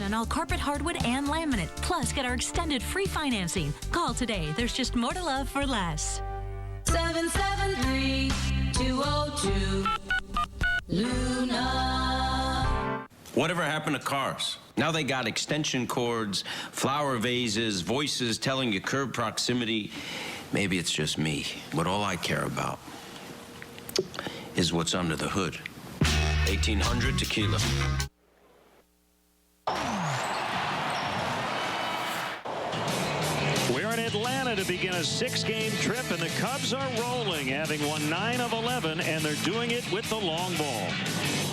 On all carpet, hardwood, and laminate. Plus, get our extended free financing. Call today. There's just more to love for less. 773-202 Luna. Whatever happened to cars? Now they got extension cords, flower vases, voices telling you curb proximity. Maybe it's just me, but all I care about is what's under the hood. 1800 tequila. We're in Atlanta to begin a 6-game trip, and the Cubs are rolling, having won 9 of 11, and they're doing it with the long ball.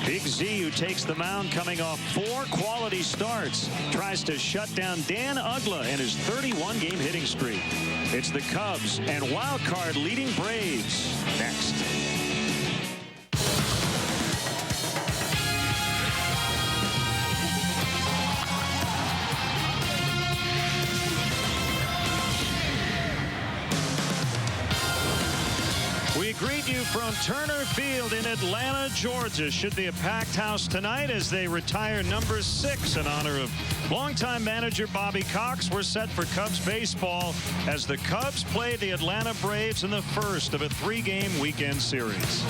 Big Z, who takes the mound coming off 4 quality starts, tries to shut down Dan Uggla and his 31-game hitting streak. It's the Cubs and wild card leading Braves next. We greet you from Turner Field in Atlanta, Georgia. Should be a packed house tonight as they retire number 6 in honor of longtime manager Bobby Cox. We're set for Cubs baseball as the Cubs play the Atlanta Braves in the first of a 3-game weekend series.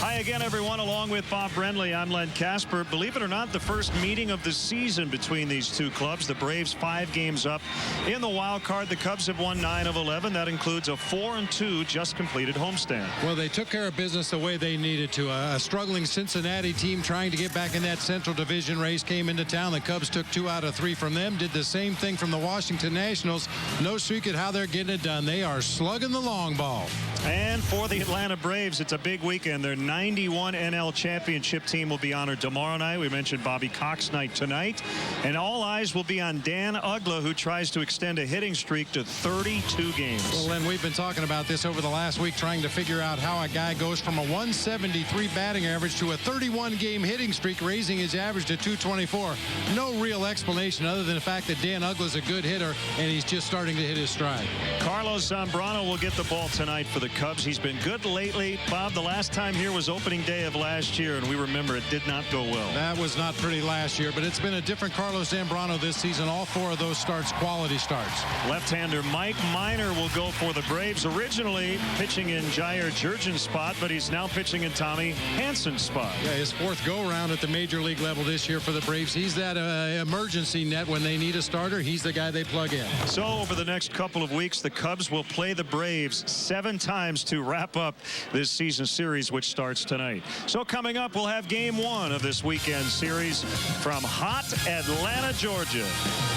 Hi again, everyone. Along with Bob Brenly, I'm Len Casper. Believe it or not, the first meeting of the season between these two clubs. The Braves 5 games up in the wild card. The Cubs have won 9 of 11. That includes a 4-2 just completed homestand. Well, they took care of business the way they needed to. A struggling Cincinnati team trying to get back in that Central Division race came into town. The Cubs took 2 out of 3 from them. Did the same thing from the Washington Nationals. No secret how they're getting it done. They are slugging the long ball. And for the Atlanta Braves, it's a big weekend. Their 91 NL championship team will be honored tomorrow night. We mentioned Bobby Cox night tonight. And all eyes will be on Dan Uggla, who tries to extend a hitting streak to 32 games. Well, Len, we've been talking about this over the last week, trying to figure out how a guy goes from a 173 batting average to a 31-game hitting streak, raising his average to 224. No real explanation other than the fact that Dan Uggla's a good hitter, and he's just starting to hit his stride. Carlos Zambrano will get the ball tonight for the Cubs. He's been good lately. Bob, the last time here was opening day of last year, and we remember it did not go well. That was not pretty last year, but it's been a different Carlos Zambrano this season. All 4 of those starts, quality starts. Left-hander Mike Minor will go for the Braves. Originally pitching in Jair Jurgen's spot, but he's now pitching in Tommy Hansen's spot. Yeah, his 4th go-around at the major league level this year for the Braves. He's that emergency net when they need a starter. He's the guy they plug in. So over the next couple of weeks, the Cubs will play the Braves 7 times to wrap up this season series, which starts tonight. So coming up, we'll have game 1 of this weekend series from hot Atlanta, Georgia,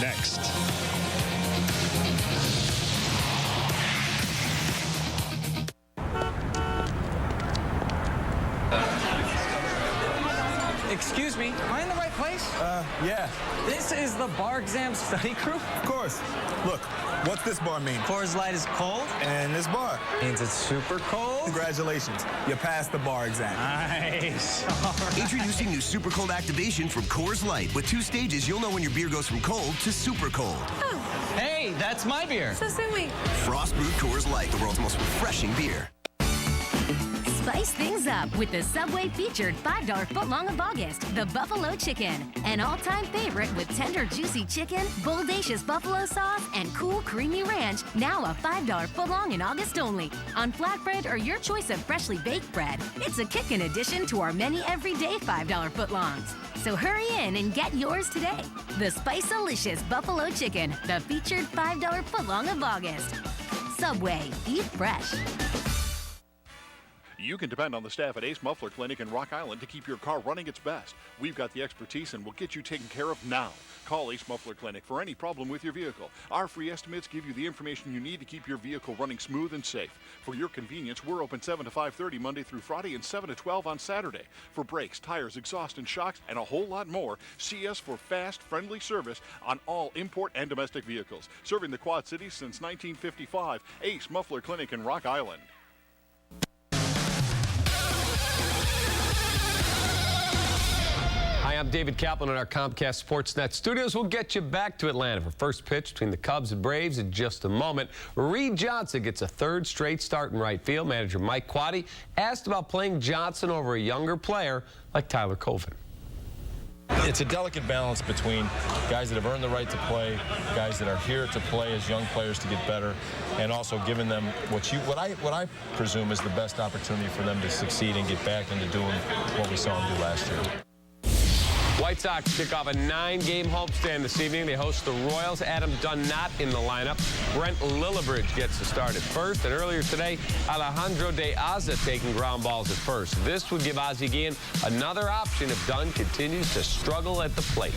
next. Excuse me, am I in the right place? Yeah. This is the bar exam study crew? Of course. Look, what's this bar mean? Coors Light is cold? And this bar? Means it's super cold? Congratulations. You passed the bar exam. Nice. Right. Introducing new Super Cold Activation from Coors Light. With 2 stages, you'll know when your beer goes from cold to super cold. Oh. Hey, that's my beer. So sweet. Frost Brewed Coors Light, the world's most refreshing beer. Spice things up with the Subway featured $5 footlong of August, the Buffalo Chicken. An all-time favorite with tender, juicy chicken, boldacious buffalo sauce, and cool, creamy ranch. Now a $5 footlong in August only. On flatbread or your choice of freshly baked bread. It's a kickin' addition to our many everyday $5 footlongs. So hurry in and get yours today. The Spice-alicious Buffalo Chicken, the featured $5 footlong of August. Subway, eat fresh. You can depend on the staff at Ace Muffler Clinic in Rock Island to keep your car running its best. We've got the expertise and we'll get you taken care of now. Call Ace Muffler Clinic for any problem with your vehicle. Our free estimates give you the information you need to keep your vehicle running smooth and safe. For your convenience, we're open 7 to 5:30 Monday through Friday and 7 to 12 on Saturday. For brakes, tires, exhaust, and shocks, and a whole lot more, see us for fast, friendly service on all import and domestic vehicles. Serving the Quad Cities since 1955, Ace Muffler Clinic in Rock Island. Hi, I'm David Kaplan in our Comcast Sportsnet studios. We'll get you back to Atlanta for first pitch between the Cubs and Braves in just a moment. Reed Johnson gets a 3rd straight start in right field. Manager Mike Quaddy asked about playing Johnson over a younger player like Tyler Colvin. It's a delicate balance between guys that have earned the right to play, guys that are here to play as young players to get better, and also giving them what I presume is the best opportunity for them to succeed and get back into doing what we saw them do last year. White Sox kick off a 9-game homestand this evening. They host the Royals. Adam Dunn not in the lineup. Brent Lillibridge gets to start at first. And earlier today, Alejandro De Aza taking ground balls at first. This would give Ozzie Guillen another option if Dunn continues to struggle at the plate.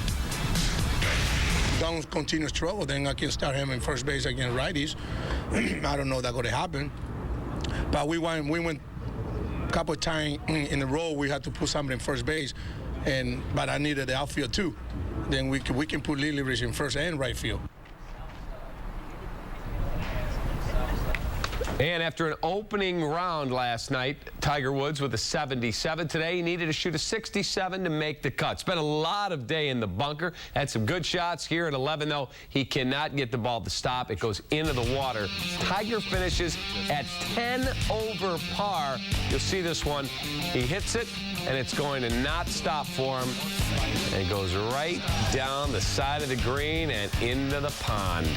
Dunn continues to struggle, then I can start him in first base against righties. I don't know that's going to happen. But we went a couple of times in a row, we had to put somebody in first base. But I needed the outfield too. Then we can put Lillibridge in first and right field. And after an opening round last night, Tiger Woods with a 77 today. He needed to shoot a 67 to make the cut. Spent a lot of day in the bunker. Had some good shots here at 11, though. He cannot get the ball to stop. It goes into the water. Tiger finishes at 10 over par. You'll see this one. He hits it, and it's going to not stop for him. And it goes right down the side of the green and into the pond.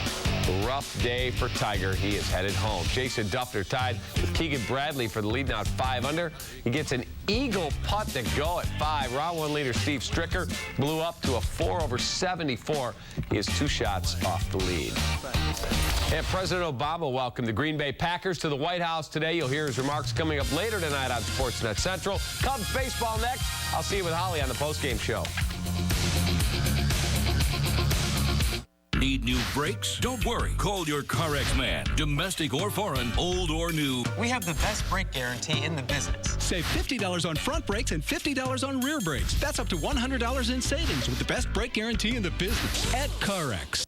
Rough day for Tiger. He is headed home. Jason Duffner tied with Keegan Bradley for the lead, now at 5 under. He gets an eagle putt to go at 5. Round 1 leader Steve Stricker blew up to a 4 over 74. He is 2 shots off the lead. And President Obama welcomed the Green Bay Packers to the White House today. You'll hear his remarks coming up later tonight on Sportsnet Central. Cubs baseball next. I'll see you with Holly on the postgame show. Need new brakes? Don't worry. Call your CarX man. Domestic or foreign, old or new. We have the best brake guarantee in the business. Save $50 on front brakes and $50 on rear brakes. That's up to $100 in savings with the best brake guarantee in the business at CarX.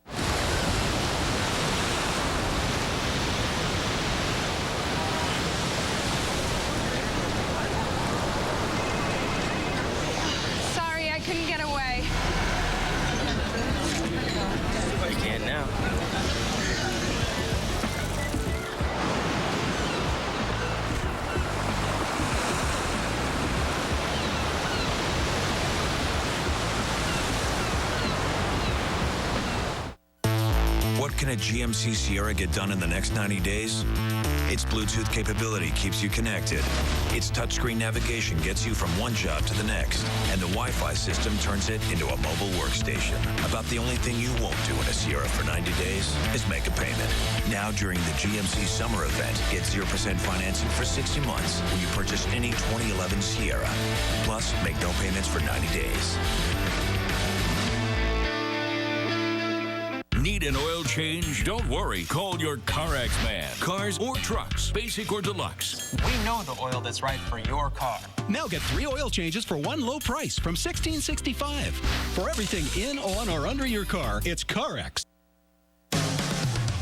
Sorry, I couldn't get away. You can now. What can a GMC Sierra get done in the next 90 days? Its Bluetooth capability keeps you connected. Its touchscreen navigation gets you from one job to the next. And the Wi-Fi system turns it into a mobile workstation. About the only thing you won't do in a Sierra for 90 days is make a payment. Now during the GMC summer event, get 0% financing for 60 months when you purchase any 2011 Sierra. Plus, make no payments for 90 days. Need an oil change? Don't worry. Call your CarX man. Cars or trucks, basic or deluxe. We know the oil that's right for your car. Now get 3 oil changes for one low price from $16.65. For everything in, on, or under your car, it's CarX.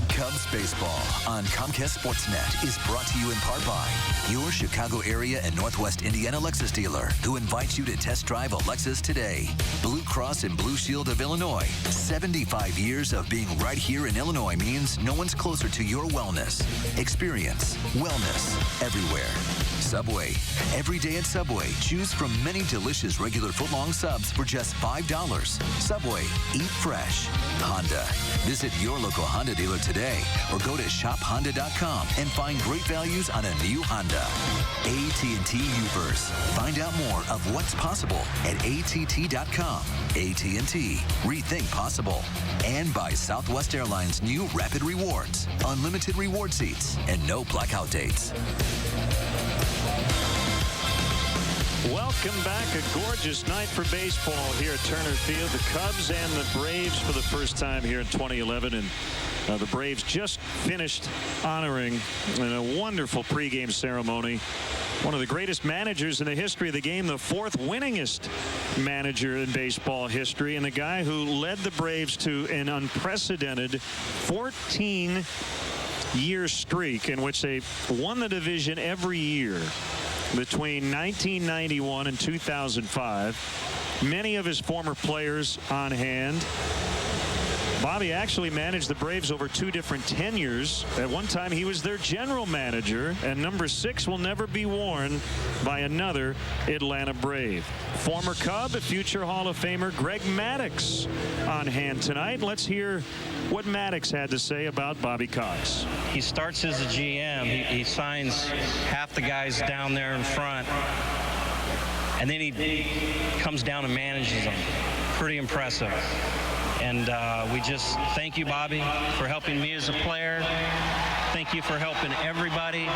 Cubs baseball on Comcast Sportsnet is brought to you in part by your Chicago area and Northwest Indiana Lexus dealer, who invites you to test drive a Lexus today. Blue Cross and Blue Shield of Illinois. 75 years of being right here in Illinois means no one's closer to your wellness. Experience wellness everywhere. Subway. Every day at Subway, choose from many delicious regular footlong subs for just $5. Subway. Eat fresh. Honda. Visit your local Honda dealer today or go to shophonda.com and find great values on a new Honda. AT&T Uverse. Find out more of what's possible at att.com. AT&T. Rethink possible. And by Southwest Airlines' new Rapid Rewards. Unlimited reward seats and no blackout dates. Welcome back. A gorgeous night for baseball here at Turner Field. The Cubs and the Braves for the first time here in 2011. And the Braves just finished honoring in a wonderful pregame ceremony one of the greatest managers in the history of the game, the 4th winningest manager in baseball history, and the guy who led the Braves to an unprecedented 14-year streak in which they won the division every year between 1991 and 2005. Many of his former players on hand. Bobby actually managed the Braves over 2 different tenures. At one time, he was their general manager, and number 6 will never be worn by another Atlanta Brave. Former Cub, future Hall of Famer Greg Maddux on hand tonight. Let's hear what Maddux had to say about Bobby Cox. He starts as a GM. He signs half the guys down there in front, and then he comes down and manages them. Pretty impressive. And we just thank you, Bobby, for helping me as a player. Thank you for helping everybody.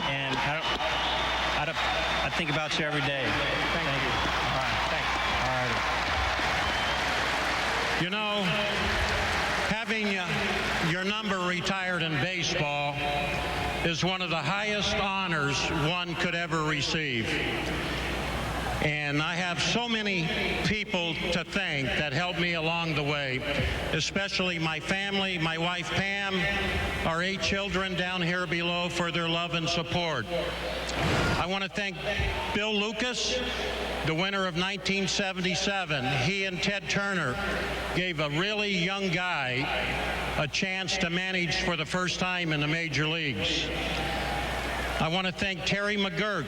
And I think about you every day. Thank you. All right. Thanks. All right. You know, having your number retired in baseball is one of the highest honors one could ever receive. And I have so many people to thank that helped me along the way, especially my family, my wife Pam, our 8 children down here below for their love and support. I want to thank Bill Lucas, the winner of 1977. He and Ted Turner gave a really young guy a chance to manage for the first time in the major leagues. I want to thank Terry McGurk,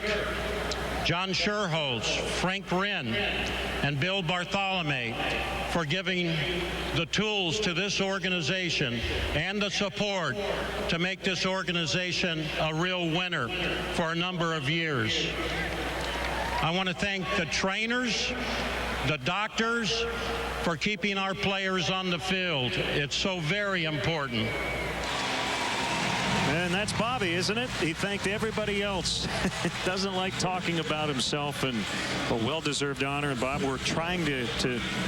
John Sherholz, Frank Wren, and Bill Bartholomew for giving the tools to this organization and the support to make this organization a real winner for a number of years. I want to thank the trainers, the doctors, for keeping our players on the field. It's so very important. And that's Bobby, isn't it? He thanked everybody else. Doesn't like talking about himself, and a well-deserved honor. And Bob, we're trying to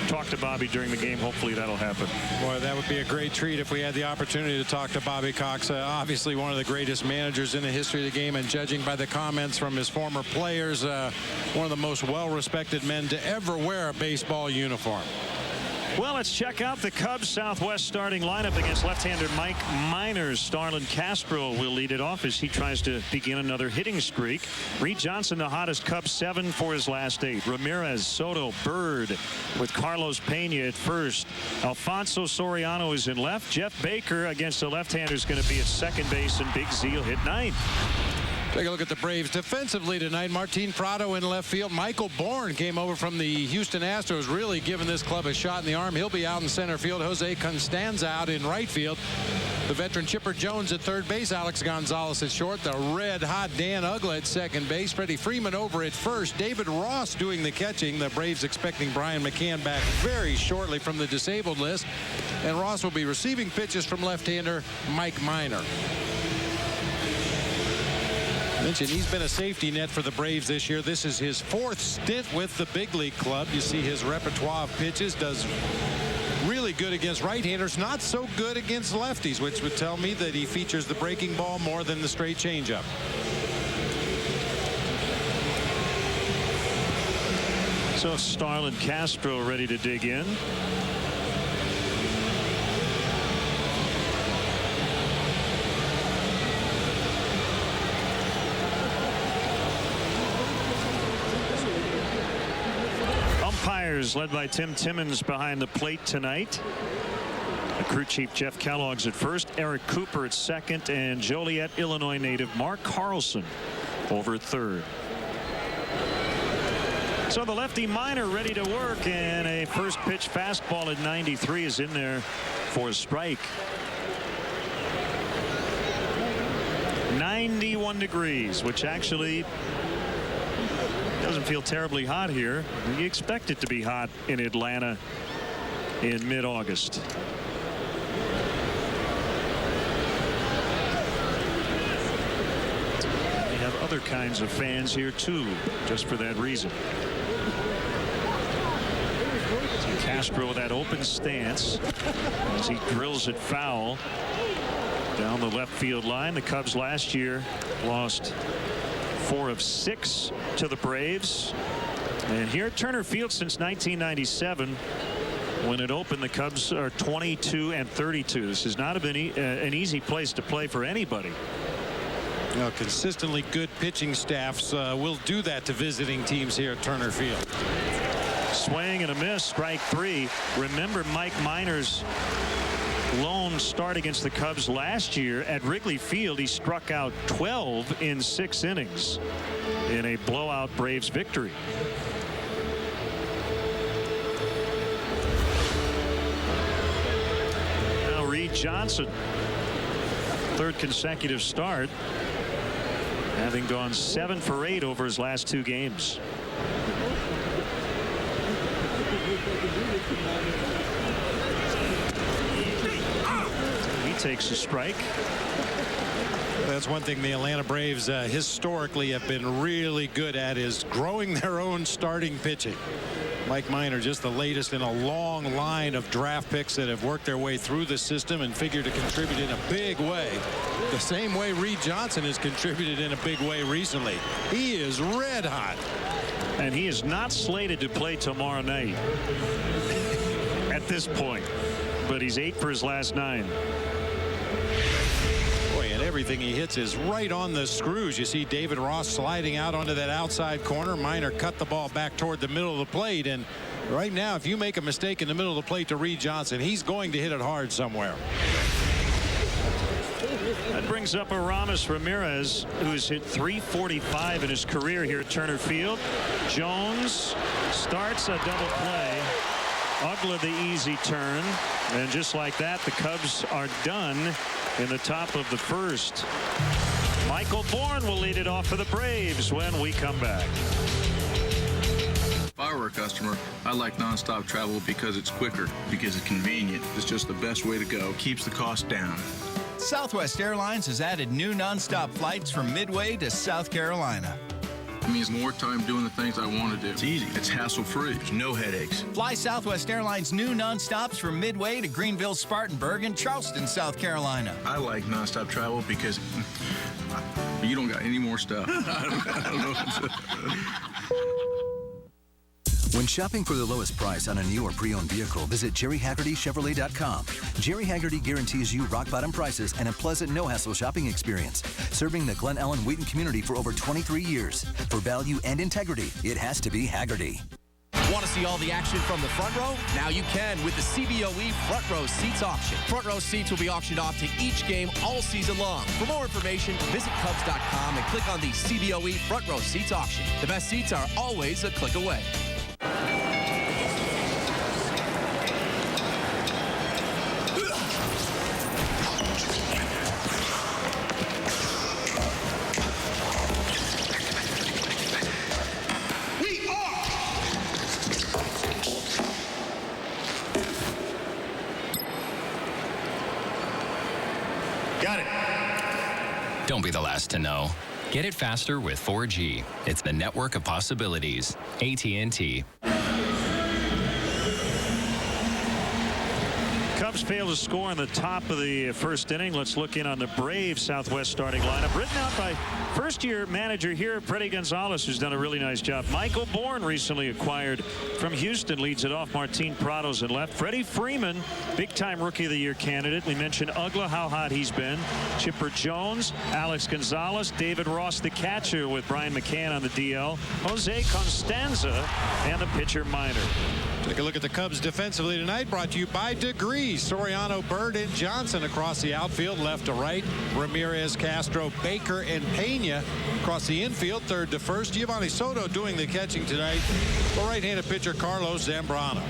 talk to Bobby during the game. Hopefully that'll happen. Boy, that would be a great treat if we had the opportunity to talk to Bobby Cox. Obviously one of the greatest managers in the history of the game, and judging by the comments from his former players, one of the most well-respected men to ever wear a baseball uniform. Well, let's check out the Cubs Southwest starting lineup against left-hander Mike Minor. Starlin Castro will lead it off as he tries to begin another hitting streak. Reed Johnson, the hottest Cubs, 7 for his last 8. Ramirez, Soto, Bird with Carlos Pena at first. Alfonso Soriano is in left. Jeff Baker against the left-hander is going to be at second base, and Big Z will hit 9th. Take a look at the Braves defensively tonight. Martin Prado in left field. Michael Bourne came over from the Houston Astros, really giving this club a shot in the arm. He'll be out in center field. Jose Constanza out in right field. The veteran Chipper Jones at third base. Alex Gonzalez at short. The red-hot Dan Uggla at second base. Freddie Freeman over at first. David Ross doing the catching. The Braves expecting Brian McCann back very shortly from the disabled list. And Ross will be receiving pitches from left-hander Mike Minor. Mentioned he's been a safety net for the Braves this year. This is his 4th stint with the big league club. You see his repertoire of pitches. Does really good against right-handers, not so good against lefties, which would tell me that he features the breaking ball more than the straight changeup. So Starlin Castro ready to dig in. Umpires led by Tim Timmons behind the plate tonight. The crew chief Jeff Kellogg's at first, Eric Cooper at second, and Joliet, Illinois native Mark Carlson over at third. So the lefty Minor ready to work, and a first pitch fastball at 93 is in there for a strike. 91 degrees, which actually doesn't feel terribly hot here. You expect it to be hot in Atlanta in mid-August. They have other kinds of fans here too, just for that reason. Castro with that open stance as he drills it foul down the left field line. The Cubs last year lost 4 of 6 to the Braves. And here at Turner Field since 1997, when it opened, the Cubs are 22-32. This has not been an easy place to play for anybody. Consistently good pitching staffs will do that to visiting teams here at Turner Field. Swing and a miss, strike 3. Remember Mike Minor's lone start against the Cubs last year at Wrigley Field. He struck out 12 in 6 innings in a blowout Braves victory. Now Reed Johnson, third consecutive start, having gone 7 for 8 over his last 2 games. He takes a strike. That's one thing the Atlanta Braves historically have been really good at, is growing their own starting pitching. Mike Minor, just the latest in a long line of draft picks that have worked their way through the system and figure to contribute in a big way. The same way Reed Johnson has contributed in a big way recently. He is red hot. And he is not slated to play tomorrow night at this point. But he's 8 for his last 9. Boy, and everything he hits is right on the screws. You see David Ross sliding out onto that outside corner. Minor cut the ball back toward the middle of the plate. And right now, if you make a mistake in the middle of the plate to Reed Johnson, he's going to hit it hard somewhere. That brings up Aramis Ramirez, who's hit .345 in his career here at Turner Field. Jones starts a double play. Ugla the easy turn. And just like that, the Cubs are done in the top of the first. Michael Bourne will lead it off for the Braves when we come back. If I were a customer, I like nonstop travel because it's quicker, because it's convenient. It's just the best way to go. Keeps the cost down. Southwest Airlines has added new nonstop flights from Midway to South Carolina. It means more time doing the things I want to do. It's easy. It's hassle-free. There's no headaches. Fly Southwest Airlines' new nonstops from Midway to Greenville, Spartanburg, and Charleston, South Carolina. I like nonstop travel because you don't got any more stuff. I don't know. When shopping for the lowest price on a new or pre-owned vehicle, visit JerryHaggertyChevrolet.com. Jerry Haggerty guarantees you rock-bottom prices and a pleasant, no-hassle shopping experience. Serving the Glen Ellen Wheaton community for over 23 years. For value and integrity, it has to be Haggerty. Want to see all the action from the front row? Now you can with the CBOE Front Row Seats auction. Front row seats will be auctioned off to each game all season long. For more information, visit Cubs.com and click on the CBOE Front Row Seats auction. The best seats are always a click away. Got it. Don't be the last to know. Get it faster with 4G. It's the network of possibilities. AT&T. Cubs fail to score in the top of the first inning. Let's look in on the Braves Southwest starting lineup. Written out by first-year manager here, Freddie Gonzalez, who's done a really nice job. Michael Bourne, recently acquired from Houston, leads it off. Martin Prados in left. Freddie Freeman, big-time Rookie of the Year candidate. We mentioned Ugla, how hot he's been. Chipper Jones, Alex Gonzalez, David Ross, the catcher, with Brian McCann on the DL. Jose Constanza, and the pitcher Minor. Take a look at the Cubs defensively tonight, brought to you by Degree. Soriano, Bird, and Johnson across the outfield, left to right. Ramirez, Castro, Baker, and Pena across the infield, third to first. Giovanni Soto doing the catching tonight for right-handed pitcher Carlos Zambrano.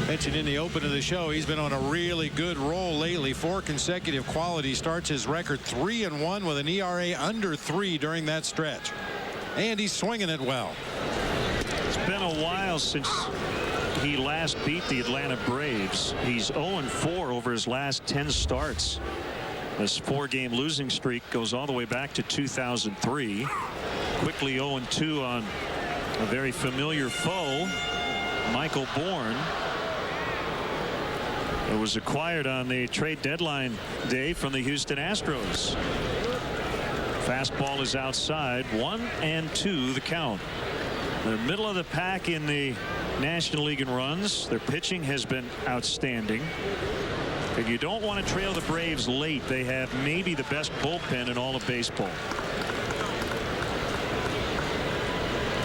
Mentioned in the open of the show, he's been on a really good roll lately. 4 consecutive quality starts, his record 3-1 with an ERA under 3 during that stretch. And he's swinging it well. It's been a while since he last beat the Atlanta Braves. He's 0-4 over his last 10 starts. This 4-game losing streak goes all the way back to 2003. Quickly 0-2 on a very familiar foe, Michael Bourne. It was acquired on the trade deadline day from the Houston Astros. Fastball is outside. 1-2 the count. They're middle of the pack in the National League in runs. Their pitching has been outstanding. And you don't want to trail the Braves late. They have maybe the best bullpen in all of baseball.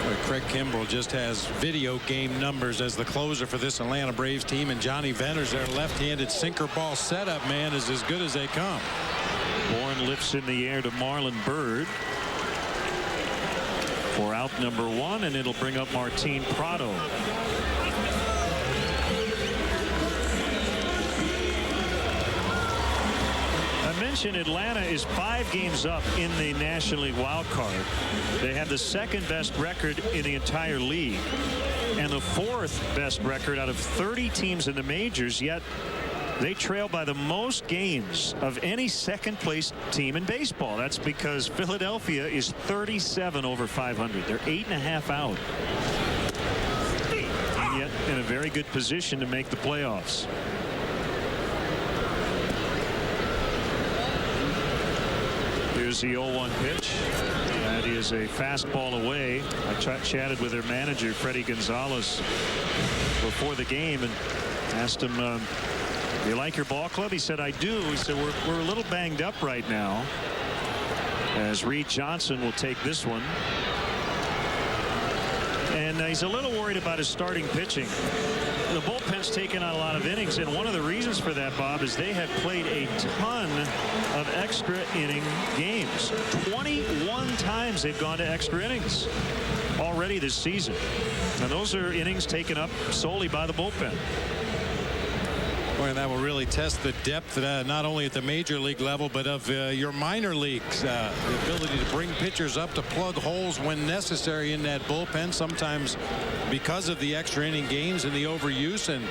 The Craig Kimbrell just has video game numbers as the closer for this Atlanta Braves team, and Johnny Venner's their left-handed sinker ball setup man is as good as they come. Bourne lifts in the air to Marlon Byrd for out number 1, and it'll bring up Martin Prado. I mentioned Atlanta is 5 games up in the National League wild card. They have the 2nd best record in the entire league and the 4th best record out of 30 teams in the majors, yet they trail by the most games of any second-place team in baseball. That's because Philadelphia is 37 over 500. They're 8.5 out. And yet in a very good position to make the playoffs. Here's the 0-1 pitch. That is a fastball away. I chatted with their manager, Freddie Gonzalez, before the game and asked him, do you like your ball club? He said, I do. He said, we're a little banged up right now, as Reed Johnson will take this one. And he's a little worried about his starting pitching. The bullpen's taken on a lot of innings, and one of the reasons for that, Bob, is they have played a ton of extra inning games. 21 times they've gone to extra innings already this season. And those are innings taken up solely by the bullpen. Boy, that will really test the depth not only at the major league level, but of your minor leagues. The ability to bring pitchers up to plug holes when necessary in that bullpen, sometimes because of the extra inning games and the overuse. And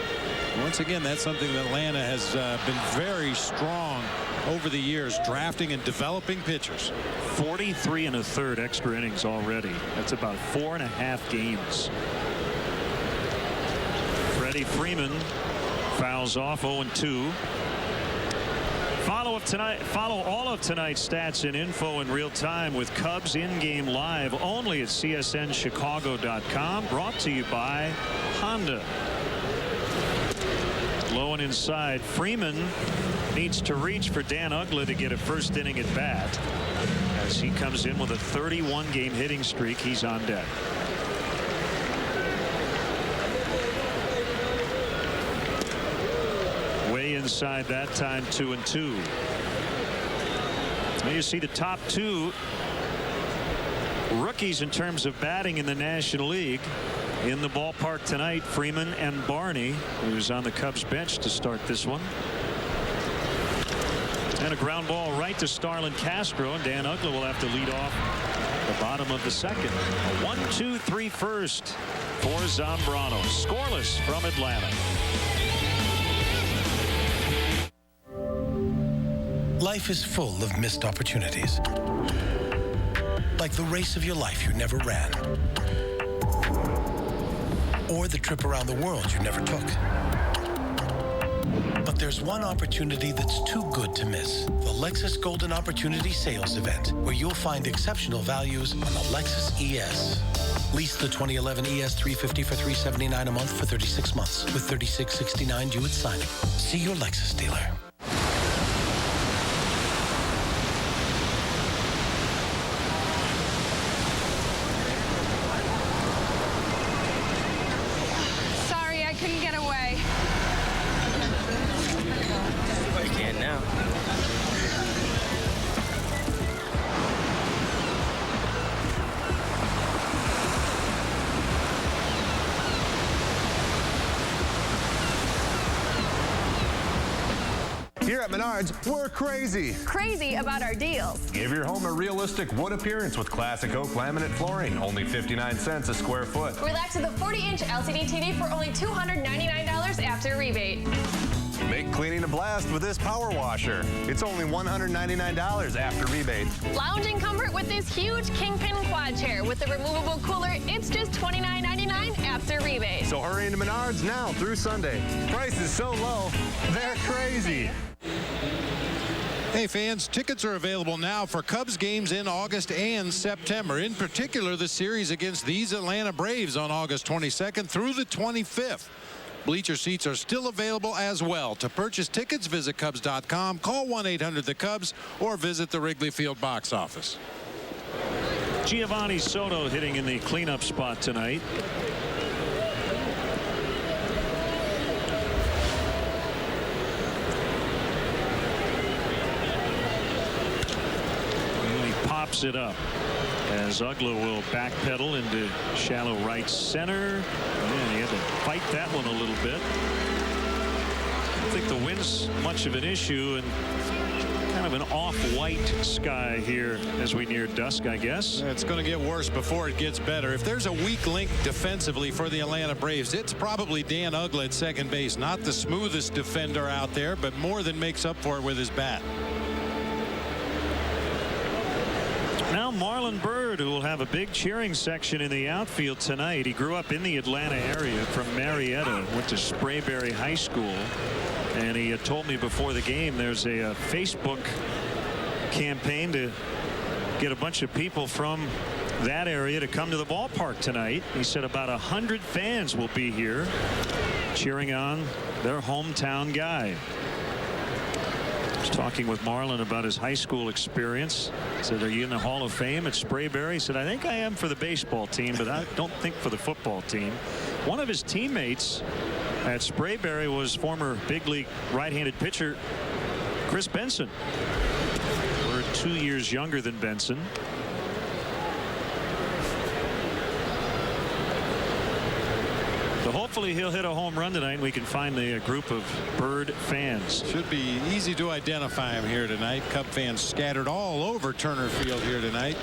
once again, that's something that Atlanta has been very strong over the years, drafting and developing pitchers. 43 1/3 extra innings already. That's about 4.5 games. Freddie Freeman fouls off 0-2. Follow all of tonight's stats and info in real time with Cubs in-game live only at CSNChicago.com. Brought to you by Honda. Low and inside. Freeman needs to reach for Dan Uggla to get a first inning at bat. As he comes in with a 31-game hitting streak, he's on deck. Inside that time, 2-2. Now you see the top 2 rookies in terms of batting in the National League in the ballpark tonight. Freeman and Barney, who's on the Cubs bench to start this one. And a ground ball right to Starlin Castro, and Dan Uggla will have to lead off the bottom of the 2nd. A 1-2-3 first for Zambrano. Scoreless from Atlanta. Life is full of missed opportunities. Like the race of your life you never ran. Or the trip around the world you never took. But there's one opportunity that's too good to miss. The Lexus Golden Opportunity Sales Event, where you'll find exceptional values on the Lexus ES. Lease the 2011 ES 350 for $379 a month for 36 months, with $36.69 due at signing. See your Lexus dealer. Here at Menards, we're crazy. Crazy about our deals. Give your home a realistic wood appearance with classic oak laminate flooring, only 59 cents a square foot. Relax with a 40-inch LCD TV for only $299 after rebate. Make cleaning a blast with this power washer. It's only $199 after rebate. Lounging comfort with this huge Kingpin quad chair with the removable cooler. It's just $29.99 after rebate. So hurry into Menards now through Sunday. Prices so low, they're crazy. Hey fans, tickets are available now for Cubs games in August and September. In particular, the series against these Atlanta Braves on August 22nd through the 25th. Bleacher seats are still available as well. To purchase tickets, visit Cubs.com, call 1-800-THE-CUBS, or visit the Wrigley Field box office. Giovanni Soto hitting in the cleanup spot tonight. And he pops it up as Ugla will backpedal into shallow right center. And he had to fight that one a little bit. I don't think the wind's much of an issue, and kind of an off-white sky here as we near dusk, I guess. It's going to get worse before it gets better. If there's a weak link defensively for the Atlanta Braves, it's probably Dan Ugla at second base. Not the smoothest defender out there, but more than makes up for it with his bat. Now Marlon Byrd, who will have a big cheering section in the outfield tonight. He grew up in the Atlanta area from Marietta, went to Sprayberry High School. And he had told me before the game there's a Facebook campaign to get a bunch of people from that area to come to the ballpark tonight. He said about 100 fans will be here cheering on their hometown guy. I was talking with Marlon about his high school experience. He said, "Are you in the Hall of Fame at Sprayberry?" He said, "I think I am for the baseball team, but I don't think for the football team." One of his teammates at Sprayberry was former big league right-handed pitcher Chris Benson. We're 2 years younger than Benson. So hopefully he'll hit a home run tonight and we can find a group of Bird fans. Should be easy to identify him here tonight. Cub fans scattered all over Turner Field here tonight.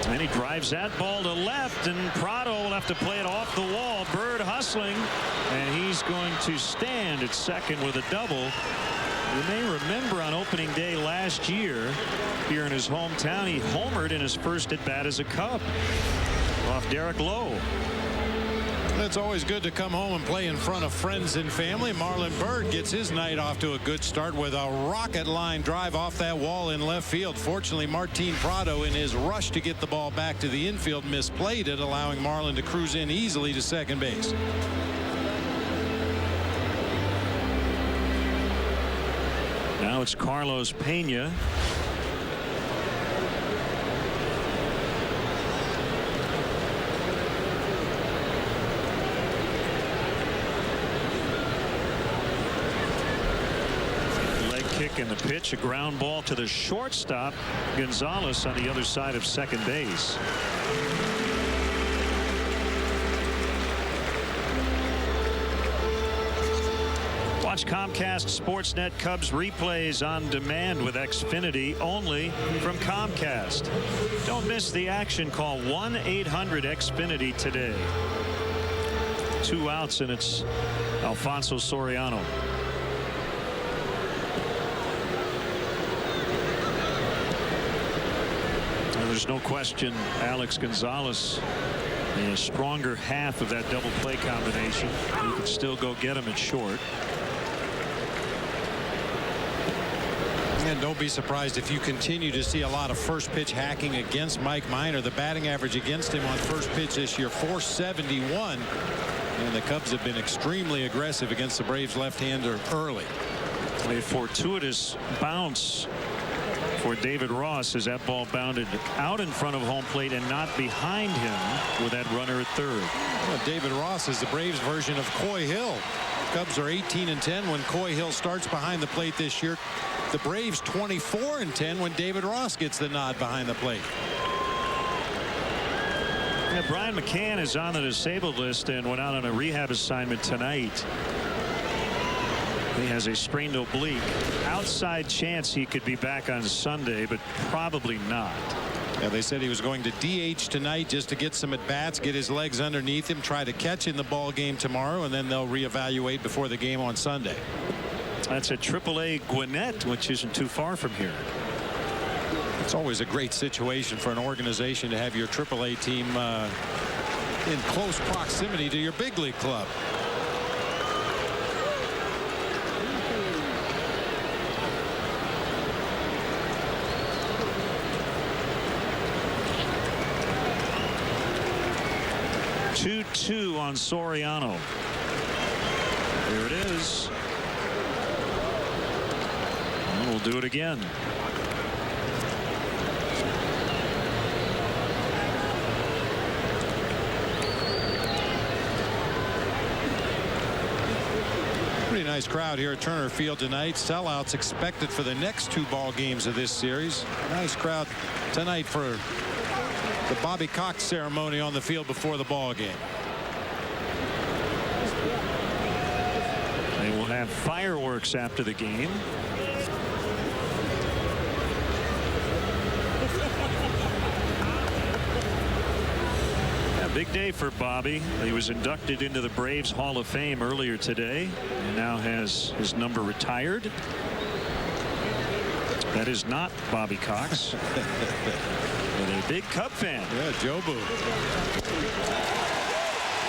And he drives that ball to left, and Prado will have to play it off the wall. Bird hustling, and he's going to stand at second with a double. You may remember on opening day last year here in his hometown, he homered in his first at bat as a Cub off Derek Lowe. It's always good to come home and play in front of friends and family. Marlon Byrd gets his night off to a good start with a rocket line drive off that wall in left field. Fortunately, Martin Prado, in his rush to get the ball back to the infield, misplayed it, allowing Marlon to cruise in easily to second base. Now it's Carlos Pena. In the pitch, a ground ball to the shortstop. Gonzalez on the other side of second base. Watch Comcast Sportsnet Cubs replays on demand with Xfinity only from Comcast. Don't miss the action. Call 1-800-XFINITY today. 2 outs, and it's Alfonso Soriano. There's no question Alex Gonzalez, a stronger half of that double play combination. You can still go get him at short. And don't be surprised if you continue to see a lot of first pitch hacking against Mike Minor. The batting average against him on first pitch this year, 471. And the Cubs have been extremely aggressive against the Braves left-hander early. A fortuitous bounce for David Ross as that ball bounded out in front of home plate and not behind him with that runner at third. Well, David Ross is the Braves version of Coy Hill. Cubs are 18-10 when Coy Hill starts behind the plate this year. The Braves 24-10 when David Ross gets the nod behind the plate. Yeah, Brian McCann is on the disabled list and went out on a rehab assignment tonight. He has a strained oblique. Outside chance he could be back on Sunday, but probably not. Yeah, they said he was going to DH tonight just to get some at bats, get his legs underneath him, try to catch in the ball game tomorrow, and then they'll reevaluate before the game on Sunday. That's at AAA Gwinnett, which isn't too far from here. It's always a great situation for an organization to have your AAA team in close proximity to your big league club. Two on Soriano. There it is. And we'll do it again. nice crowd here at Turner Field tonight. Sellouts expected for the next 2 ball games of this series. Nice crowd tonight for the Bobby Cox ceremony on the field before the ball game. They will have fireworks after the game. Big day for Bobby. He was inducted into the Braves Hall of Fame earlier today and now has his number retired. That is not Bobby Cox. But a big Cub fan. Yeah, Jobu.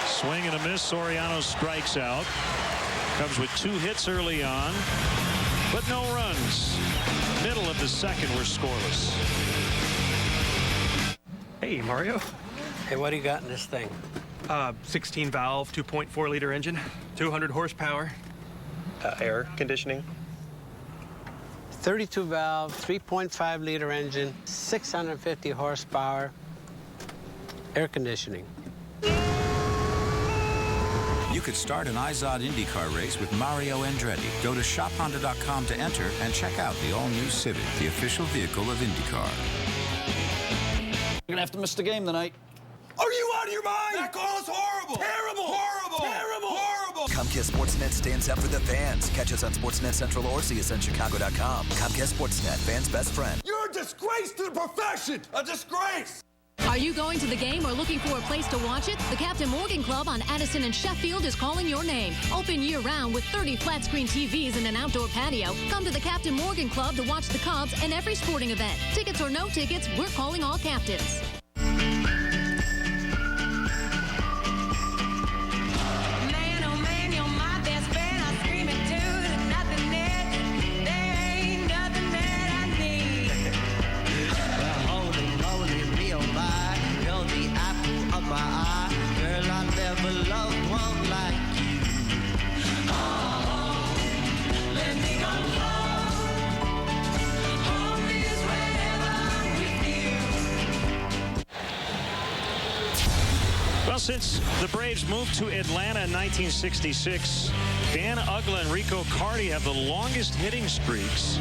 Swing and a miss. Soriano strikes out. Cubs with 2 hits early on, but no runs. Middle of the second, we're scoreless. Hey, Mario. Hey, what do you got in this thing? 16 valve, 2.4 liter engine, 200 horsepower. Air conditioning. 32 valve, 3.5 liter engine, 650 horsepower, air conditioning. You could start an IZOD IndyCar race with Mario Andretti. Go to shophonda.com to enter and check out the all-new Civic, the official vehicle of IndyCar. You're gonna have to miss the game tonight. Are you out of your mind? That call is horrible. Terrible. Horrible. Terrible. Horrible. Comcast Sportsnet stands up for the fans. Catch us on Sportsnet Central or CSNChicago.com. Comcast Sportsnet, fans' best friend. You're a disgrace to the profession. A disgrace. Are you going to the game or looking for a place to watch it? The Captain Morgan Club on Addison and Sheffield is calling your name. Open year-round with 30 flat-screen TVs and an outdoor patio. Come to the Captain Morgan Club to watch the Cubs and every sporting event. Tickets or no tickets, we're calling all captains. Since the Braves moved to Atlanta in 1966, Dan Uggla and Rico Carty have the longest hitting streaks.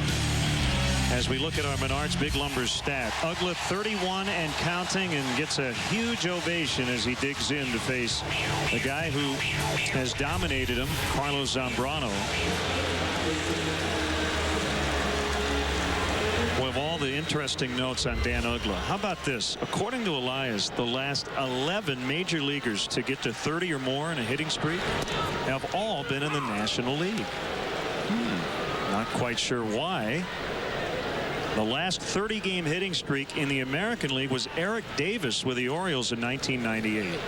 As we look at our Menards Big Lumber stat, Uggla 31 and counting, and gets a huge ovation as he digs in to face the guy who has dominated him, Carlos Zambrano. Of all the interesting notes on Dan Uggla, how about this? According to Elias, the last 11 major leaguers to get to 30 or more in a hitting streak have all been in the National League. Not quite sure why. The last 30-game hitting streak in the American League was Eric Davis with the Orioles in 1998.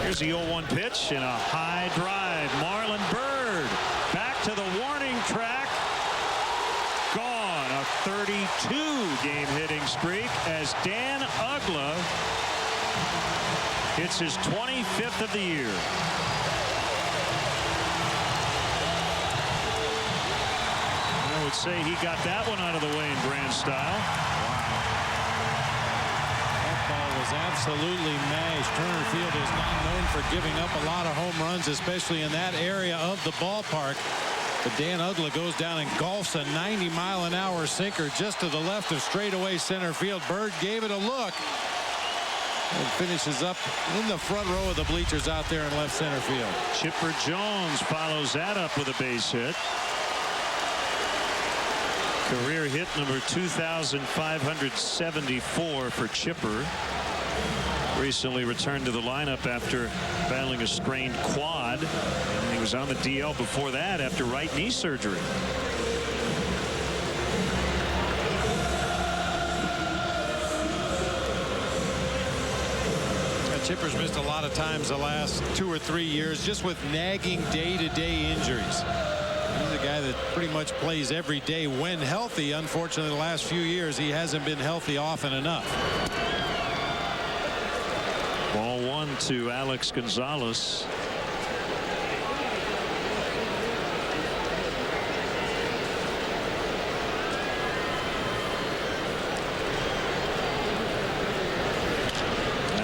Here's the 0-1 pitch and a high drive. Marlon Byrd back to the warning track. Gone. A 32-game hitting streak as Dan Uggla hits his 25th of the year. I would say he got that one out of the way in grand style. Wow. That ball was absolutely mashed. Turner Field is not known for giving up a lot of home runs, especially in that area of the ballpark. But Dan Uggla goes down and golfs a 90-mile-an-hour sinker just to the left of straightaway center field. Bird gave it a look and finishes up in the front row of the bleachers out there in left center field. Chipper Jones follows that up with a base hit. Career hit number 2,574 for Chipper. Recently returned to the lineup after battling a strained quad. And he was on the DL before that after right knee surgery. Chipper's missed a lot of times the last 2 or 3 years just with nagging day-to-day injuries. He's a guy that pretty much plays every day when healthy. Unfortunately, the last few years he hasn't been healthy often enough. Ball 1 to Alex Gonzalez.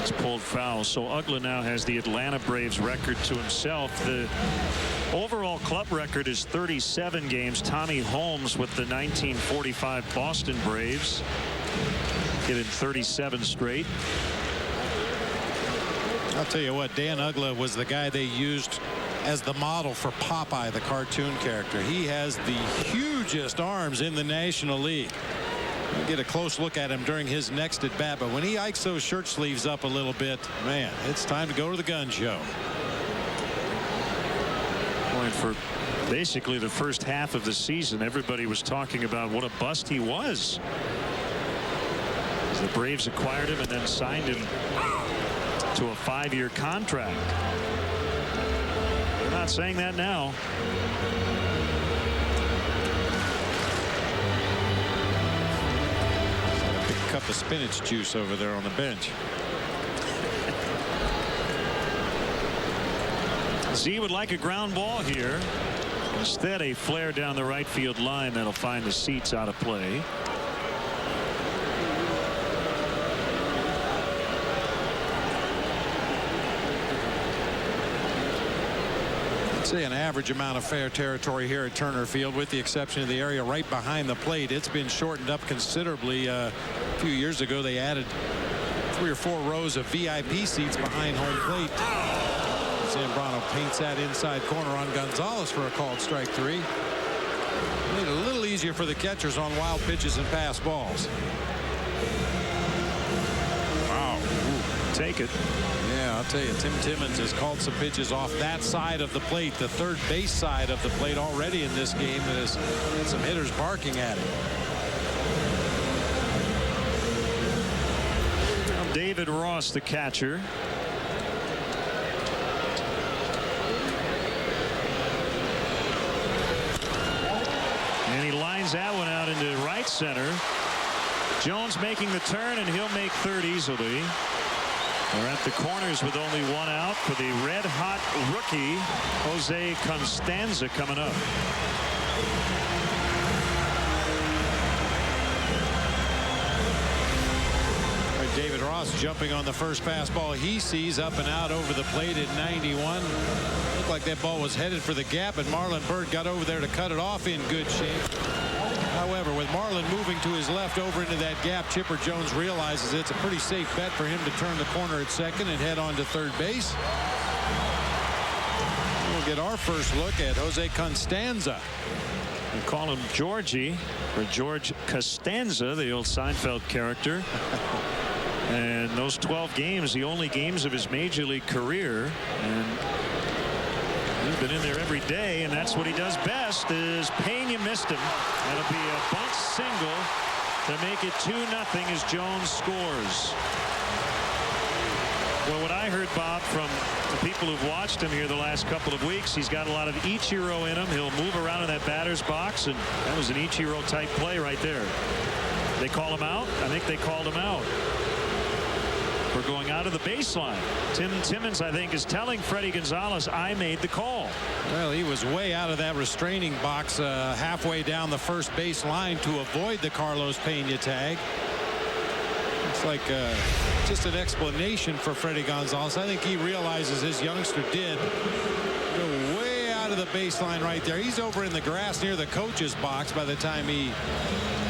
It's pulled foul. So Uggla now has the Atlanta Braves record to himself. The overall club record is 37 games. Tommy Holmes with the 1945 Boston Braves getting 37 straight. I'll tell you what, Dan Uggla was the guy they used as the model for Popeye, the cartoon character. He has the hugest arms in the National League. We'll get a close look at him during his next at bat, but when he hikes those shirt sleeves up a little bit, man, it's time to go to the gun show. Point for basically the first half of the season, everybody was talking about what a bust he was. The Braves acquired him and then signed him to a 5-year contract. They're not saying that now. A big cup of spinach juice over there on the bench. Z would like a ground ball here. Instead, a flare down the right field line that'll find the seats out of play. Say an average amount of fair territory here at Turner Field, with the exception of the area right behind the plate. It's been shortened up considerably. A few years ago they added 3 or 4 rows of VIP seats behind home plate. Zambrano paints that inside corner on Gonzalez for a called strike 3. Made it a little easier for the catchers on wild pitches and pass balls. Wow. Ooh. Take it. Yeah, I'll tell you, Tim Timmons has called some pitches off that side of the plate, the third base side of the plate, already in this game that has had some hitters barking at him. Now David Ross, the catcher. And he lines that one out into right center. Jones making the turn, and he'll make third easily. We're at the corners with only 1 out for the red-hot rookie, Jose Constanza, coming up. David Ross jumping on the first fastball he sees up and out over the plate at 91. Looked like that ball was headed for the gap, and Marlon Byrd got over there to cut it off in good shape. However, with Marlon moving to his left over into that gap, Chipper Jones realizes it's a pretty safe bet for him to turn the corner at second and head on to third base. We'll get our first look at Jose Constanza. We call him Georgie, or George Costanza, the old Seinfeld character. And those 12 games, the only games of his major league career. And he's been in there every day, and that's what he does best, is Pena missed him. That'll be a bunt single to make it 2-0 as Jones scores. Well, what I heard, Bob, from the people who've watched him here the last couple of weeks, he's got a lot of Ichiro in him. He'll move around in that batter's box, and that was an Ichiro type play right there. They call him out? I think they called him out. We're going out of the baseline. Tim Timmons, I think, is telling Freddie Gonzalez, I made the call. Well, he was way out of that restraining box halfway down the first base line to avoid the Carlos Pena tag. It's like just an explanation for Freddie Gonzalez. I think he realizes his youngster did go way out of the baseline right there. He's over in the grass near the coach's box by the time he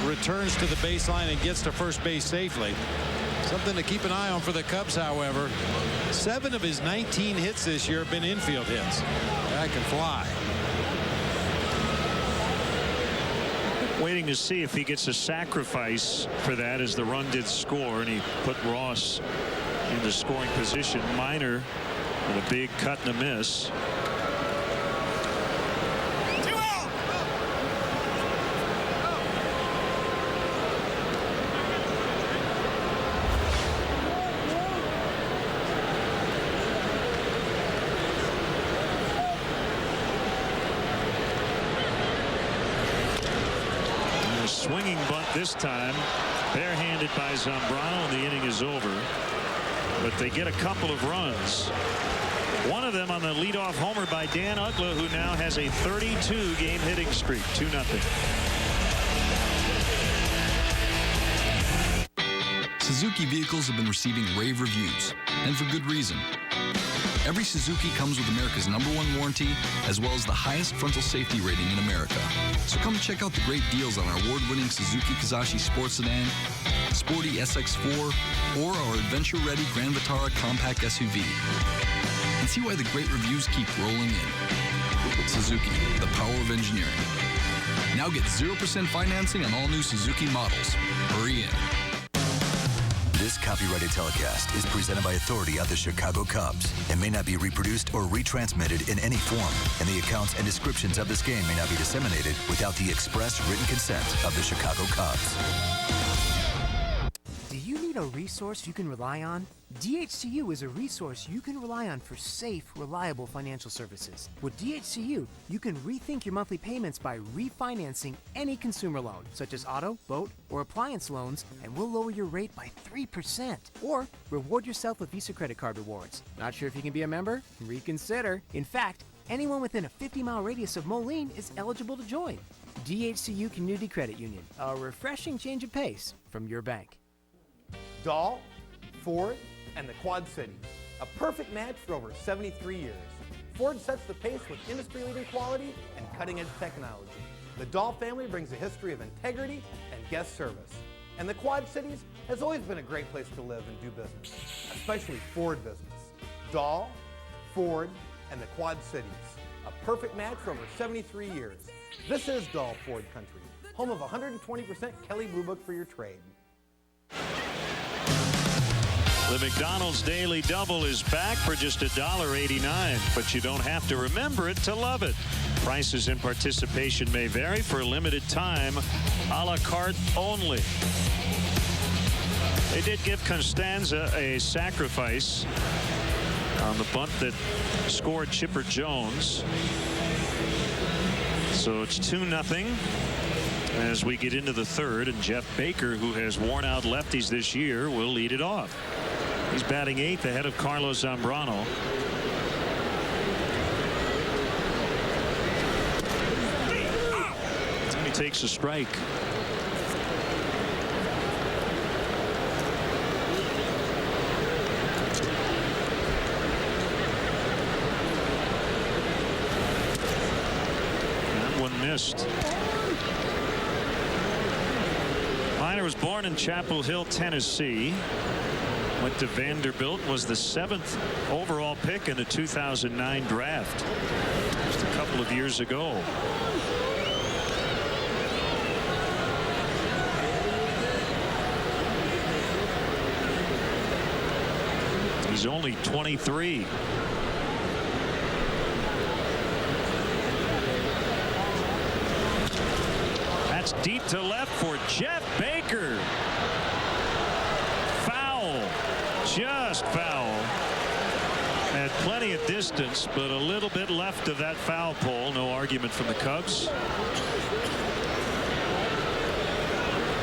returns to the baseline and gets to first base safely. Something to keep an eye on for the Cubs, however. 7 of his 19 hits this year have been infield hits. That can fly. Waiting to see if he gets a sacrifice for that, as the run did score, and he put Ross into scoring position. Minor with a big cut and a miss. Swinging bunt this time, barehanded by Zambrano, and the inning is over. But they get a couple of runs. One of them on the leadoff homer by Dan Uggla, who now has a 32-game hitting streak. 2-0. Suzuki vehicles have been receiving rave reviews, and for good reason. Every Suzuki comes with America's #1 warranty, as well as the highest frontal safety rating in America. So come check out the great deals on our award-winning Suzuki Kizashi Sports Sedan, Sporty SX4, or our adventure-ready Grand Vitara compact SUV. And see why the great reviews keep rolling in. Suzuki, the power of engineering. Now get 0% financing on all new Suzuki models. Hurry in. This copyrighted telecast is presented by authority of the Chicago Cubs and may not be reproduced or retransmitted in any form, and the accounts and descriptions of this game may not be disseminated without the express written consent of the Chicago Cubs. Do you need a resource you can rely on? DHCU is a resource you can rely on for safe, reliable financial services. With DHCU, you can rethink your monthly payments by refinancing any consumer loan, such as auto, boat, or appliance loans, and we'll lower your rate by 3%. Or reward yourself with Visa credit card rewards. Not sure if you can be a member? Reconsider. In fact, anyone within a 50-mile radius of Moline is eligible to join. DHCU Community Credit Union, a refreshing change of pace from your bank. Dahl, Ford, and the Quad Cities. A perfect match for over 73 years. Ford sets the pace with industry-leading quality and cutting-edge technology. The Dahl family brings a history of integrity and guest service. And the Quad Cities has always been a great place to live and do business, especially Ford business. Dahl, Ford, and the Quad Cities. A perfect match for over 73 years. This is Dahl Ford Country, home of 120% Kelley Blue Book for your trade. The McDonald's Daily Double is back for just $1.89, but you don't have to remember it to love it. Prices and participation may vary. For a limited time, a la carte only. They did give Constanza a sacrifice on the bunt that scored Chipper Jones. So it's 2-0 as we get into the third, and Jeff Baker, who has worn out lefties this year, will lead it off. He's batting 8th ahead of Carlos Zambrano. He takes a strike. That one missed. Miner was born in Chapel Hill, Tennessee. Went to Vanderbilt, was the 7th overall pick in the 2009 draft just a couple of years ago. He's only 23. That's deep to left for Jeff Baker. Just foul. At plenty of distance, but a little bit left of that foul pole. No argument from the Cubs.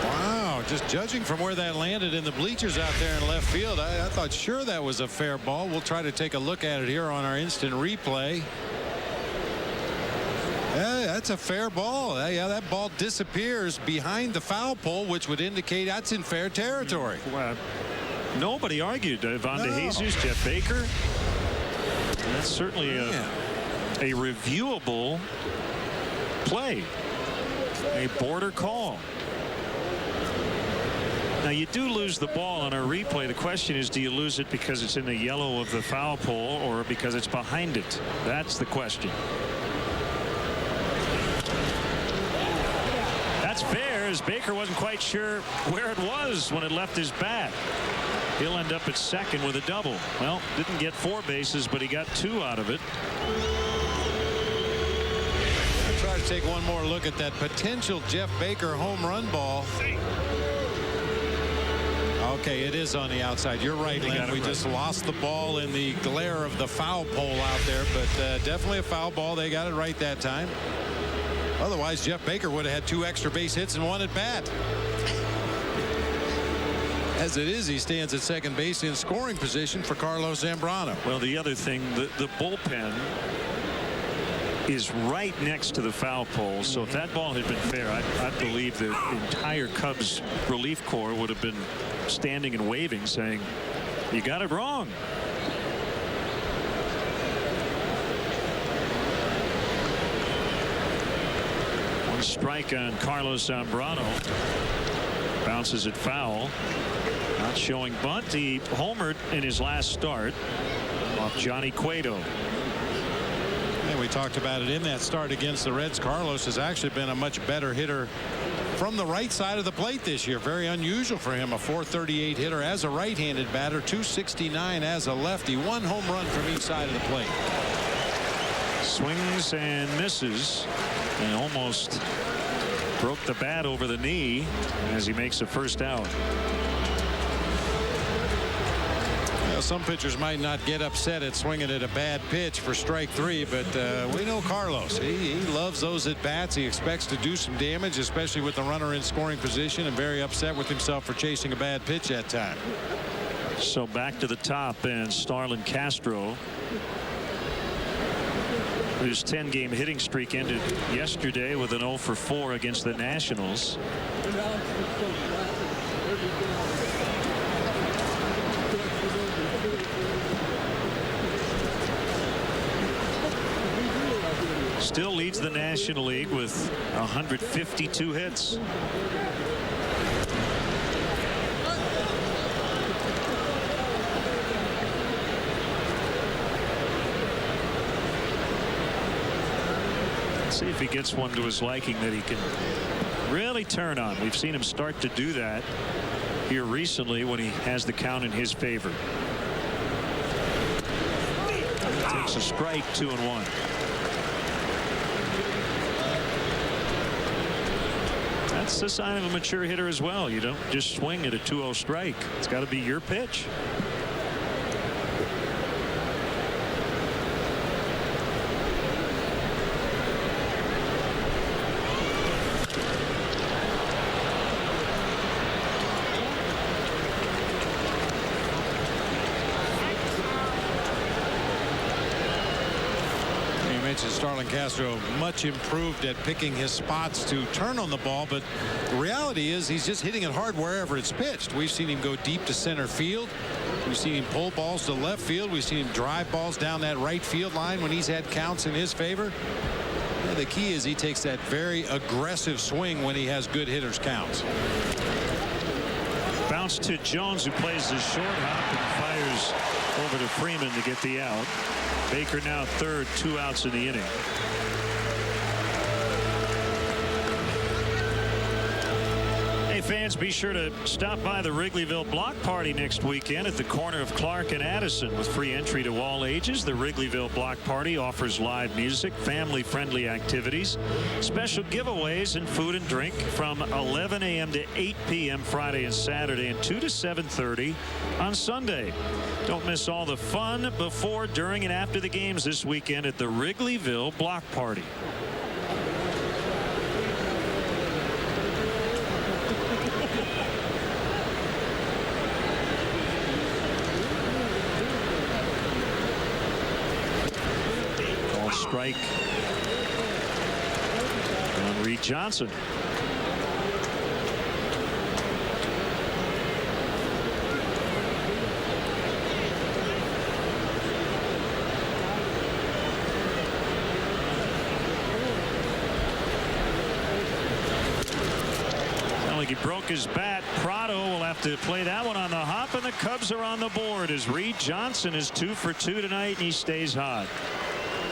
Wow, just judging from where that landed in the bleachers out there in left field, I thought sure that was a fair ball. We'll try to take a look at it here on our instant replay. Yeah, that's a fair ball. Yeah, that ball disappears behind the foul pole, which would indicate that's in fair territory. Well, nobody argued. Von de Jesus, Jeff Baker. That's certainly a reviewable play. A border call. Now, you do lose the ball on a replay. The question is, do you lose it because it's in the yellow of the foul pole or because it's behind it? That's the question. That's fair, as Baker wasn't quite sure where it was when it left his bat. He'll end up at second with a double. Well, didn't get 4 bases, but he got 2 out of it. I'll try to take one more look at that potential Jeff Baker home run ball. Okay, it is on the outside. You're right, Len. We just lost the ball in the glare of the foul pole out there, but definitely a foul ball. They got it right that time. Otherwise, Jeff Baker would have had 2 extra base hits and 1 at bat. As it is, he stands at second base in scoring position for Carlos Zambrano. Well, the other thing, the bullpen is right next to the foul pole. So if that ball had been fair, I believe the entire Cubs relief corps would have been standing and waving, saying, "You got it wrong." One strike on Carlos Zambrano. Bounces it foul. Not showing bunt. He homered in his last start off Johnny Cueto. And we talked about it in that start against the Reds. Carlos has actually been a much better hitter from the right side of the plate this year. Very unusual for him. A .438 hitter as a right-handed batter, .269 as a lefty. 1 home run from each side of the plate. Swings and misses, and almost broke the bat over the knee as he makes a first out. Some pitchers might not get upset at swinging at a bad pitch for strike 3, but we know Carlos. He loves those at bats. He expects to do some damage, especially with the runner in scoring position, and very upset with himself for chasing a bad pitch that time. So back to the top, and Starlin Castro, whose 10-game hitting streak ended yesterday with an 0 for 4 against the Nationals. Still leads the National League with 152 hits. Let's see if he gets one to his liking that he can really turn on. We've seen him start to do that here recently when he has the count in his favor. Takes a strike, 2-1. That's a sign of a mature hitter as well. You don't just swing at a 2-0 strike. It's got to be your pitch. Starlin Castro much improved at picking his spots to turn on the ball, but the reality is he's just hitting it hard wherever it's pitched. We've seen him go deep to center field. We've seen him pull balls to left field. We've seen him drive balls down that right field line when he's had counts in his favor. Yeah, the key is he takes that very aggressive swing when he has good hitters counts. Bounce to Jones, who plays the short hop and fires over to Freeman to get the out. Baker now third, 2 outs in the inning. Hey fans, be sure to stop by the Wrigleyville Block Party next weekend at the corner of Clark and Addison. With free entry to all ages, the Wrigleyville Block Party offers live music, family-friendly activities, special giveaways, and food and drink from 11 a.m. to 8 p.m. Friday and Saturday, and 2 to 7:30 on Sunday. Don't miss all the fun before, during, and after the games this weekend at the Wrigleyville Block Party. Strike on Reed Johnson. Sounds like he broke his bat. Prado will have to play that one on the hop, and the Cubs are on the board as Reed Johnson is 2 for 2 tonight, and he stays hot.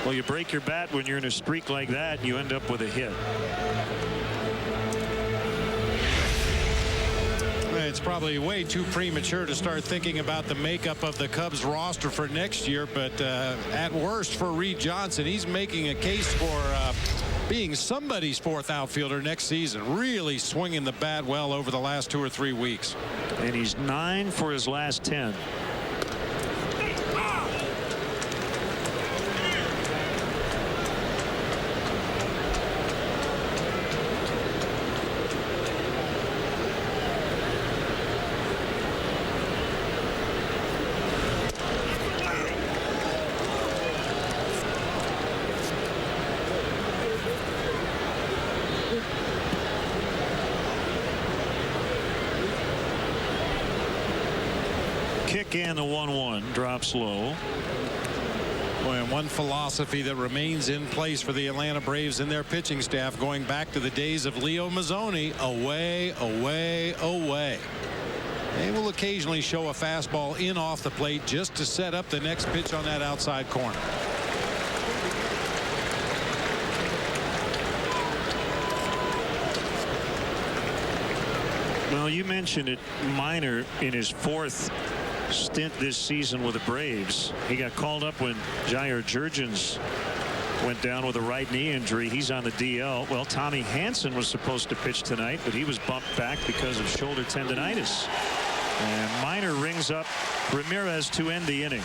Well, you break your bat when you're in a streak like that, and you end up with a hit. It's probably way too premature to start thinking about the makeup of the Cubs roster for next year, but at worst for Reed Johnson, he's making a case for being somebody's 4th outfielder next season. Really swinging the bat well over the last 2 or 3 weeks. And he's 9 for his last 10. Kick and the 1-1 drops low. Boy, and one philosophy that remains in place for the Atlanta Braves and their pitching staff going back to the days of Leo Mazzoni: away, away, away. They will occasionally show a fastball in off the plate just to set up the next pitch on that outside corner. Well, you mentioned it. Minor in his 4th stint this season with the Braves. He got called up when Jair Jurgens went down with a right knee injury. He's on the DL. Well, Tommy Hanson was supposed to pitch tonight, but he was bumped back because of shoulder tendonitis. And Minor rings up Ramirez to end the inning.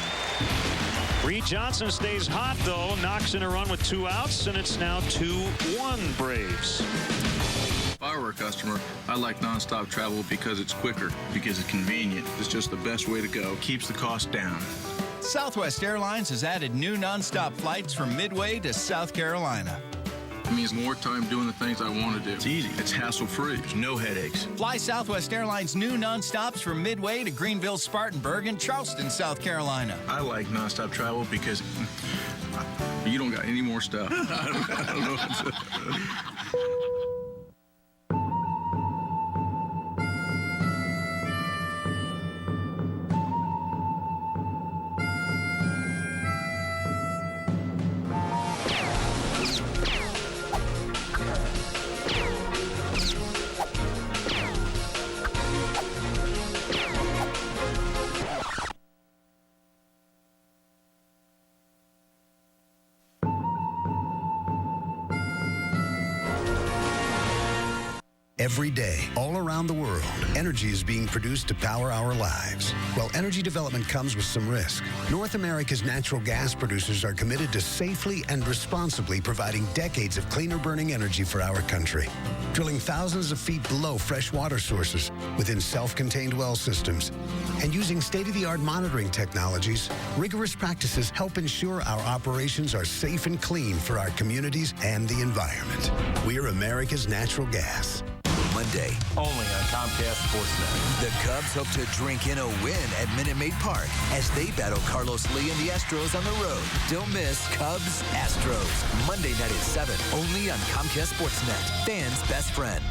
Reed Johnson stays hot, though, knocks in a run with 2 outs, and it's now 2-1 Braves. If I were a customer, I like nonstop travel because it's quicker, because it's convenient. It's just the best way to go. Keeps the cost down. Southwest Airlines has added new nonstop flights from Midway to South Carolina. It means more time doing the things I want to do. It's easy. It's hassle-free. There's no headaches. Fly Southwest Airlines' new nonstops from Midway to Greenville, Spartanburg, and Charleston, South Carolina. I like nonstop travel because you don't got any more stuff. I don't know what to... Every day, all around the world, energy is being produced to power our lives. Well, energy development comes with some risk. North America's natural gas producers are committed to safely and responsibly providing decades of cleaner burning energy for our country. Drilling thousands of feet below fresh water sources within self-contained well systems. And using state-of-the-art monitoring technologies, rigorous practices help ensure our operations are safe and clean for our communities and the environment. We're America's natural gas. Monday, only on Comcast Sportsnet. The Cubs hope to drink in a win at Minute Maid Park as they battle Carlos Lee and the Astros on the road. Don't miss Cubs Astros Monday night at 7, only on Comcast Sportsnet. Fans' best friend.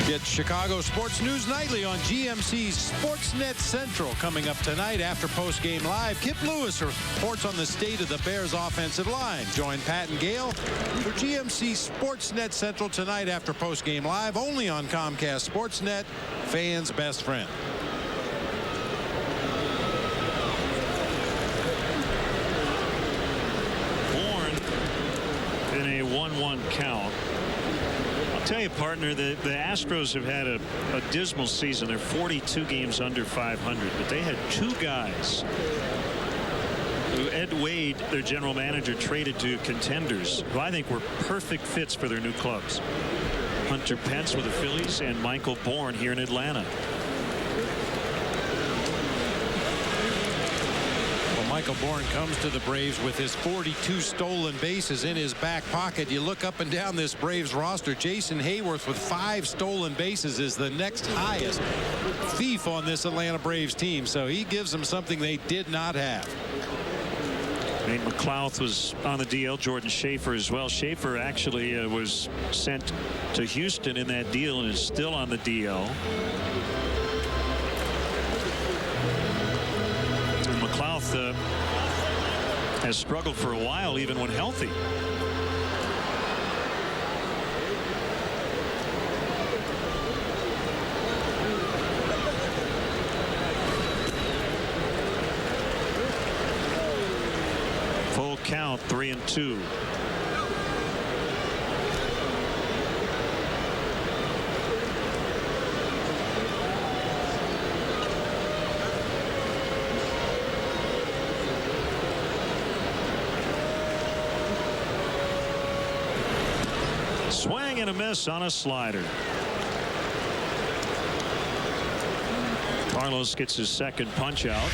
Get Chicago Sports News Nightly on GMC's Sportsnet Central coming up tonight after postgame live. Kip Lewis reports on the state of the Bears' offensive line. Join Pat and Gale for GMC Sportsnet Central tonight after postgame live, only on Comcast Sportsnet, fans' best friend. Bourne in a 1-1 count. I'll tell you, partner, the Astros have had a dismal season. They're 42 games under 500, but they had 2 guys who Ed Wade, their general manager, traded to contenders, who I think were perfect fits for their new clubs. Hunter Pence with the Phillies and Michael Bourne here in Atlanta. Michael Bourne comes to the Braves with his 42 stolen bases in his back pocket. You look up and down this Braves roster. Jason Hayworth with 5 stolen bases is the next highest thief on this Atlanta Braves team. So he gives them something they did not have. Nate McLouth was on the DL. Jordan Schaefer as well. Schaefer actually was sent to Houston in that deal and is still on the DL. McLouth has struggled for a while, even when healthy. Full count, 3-2. Swing and a miss on a slider. Carlos gets his second punch out.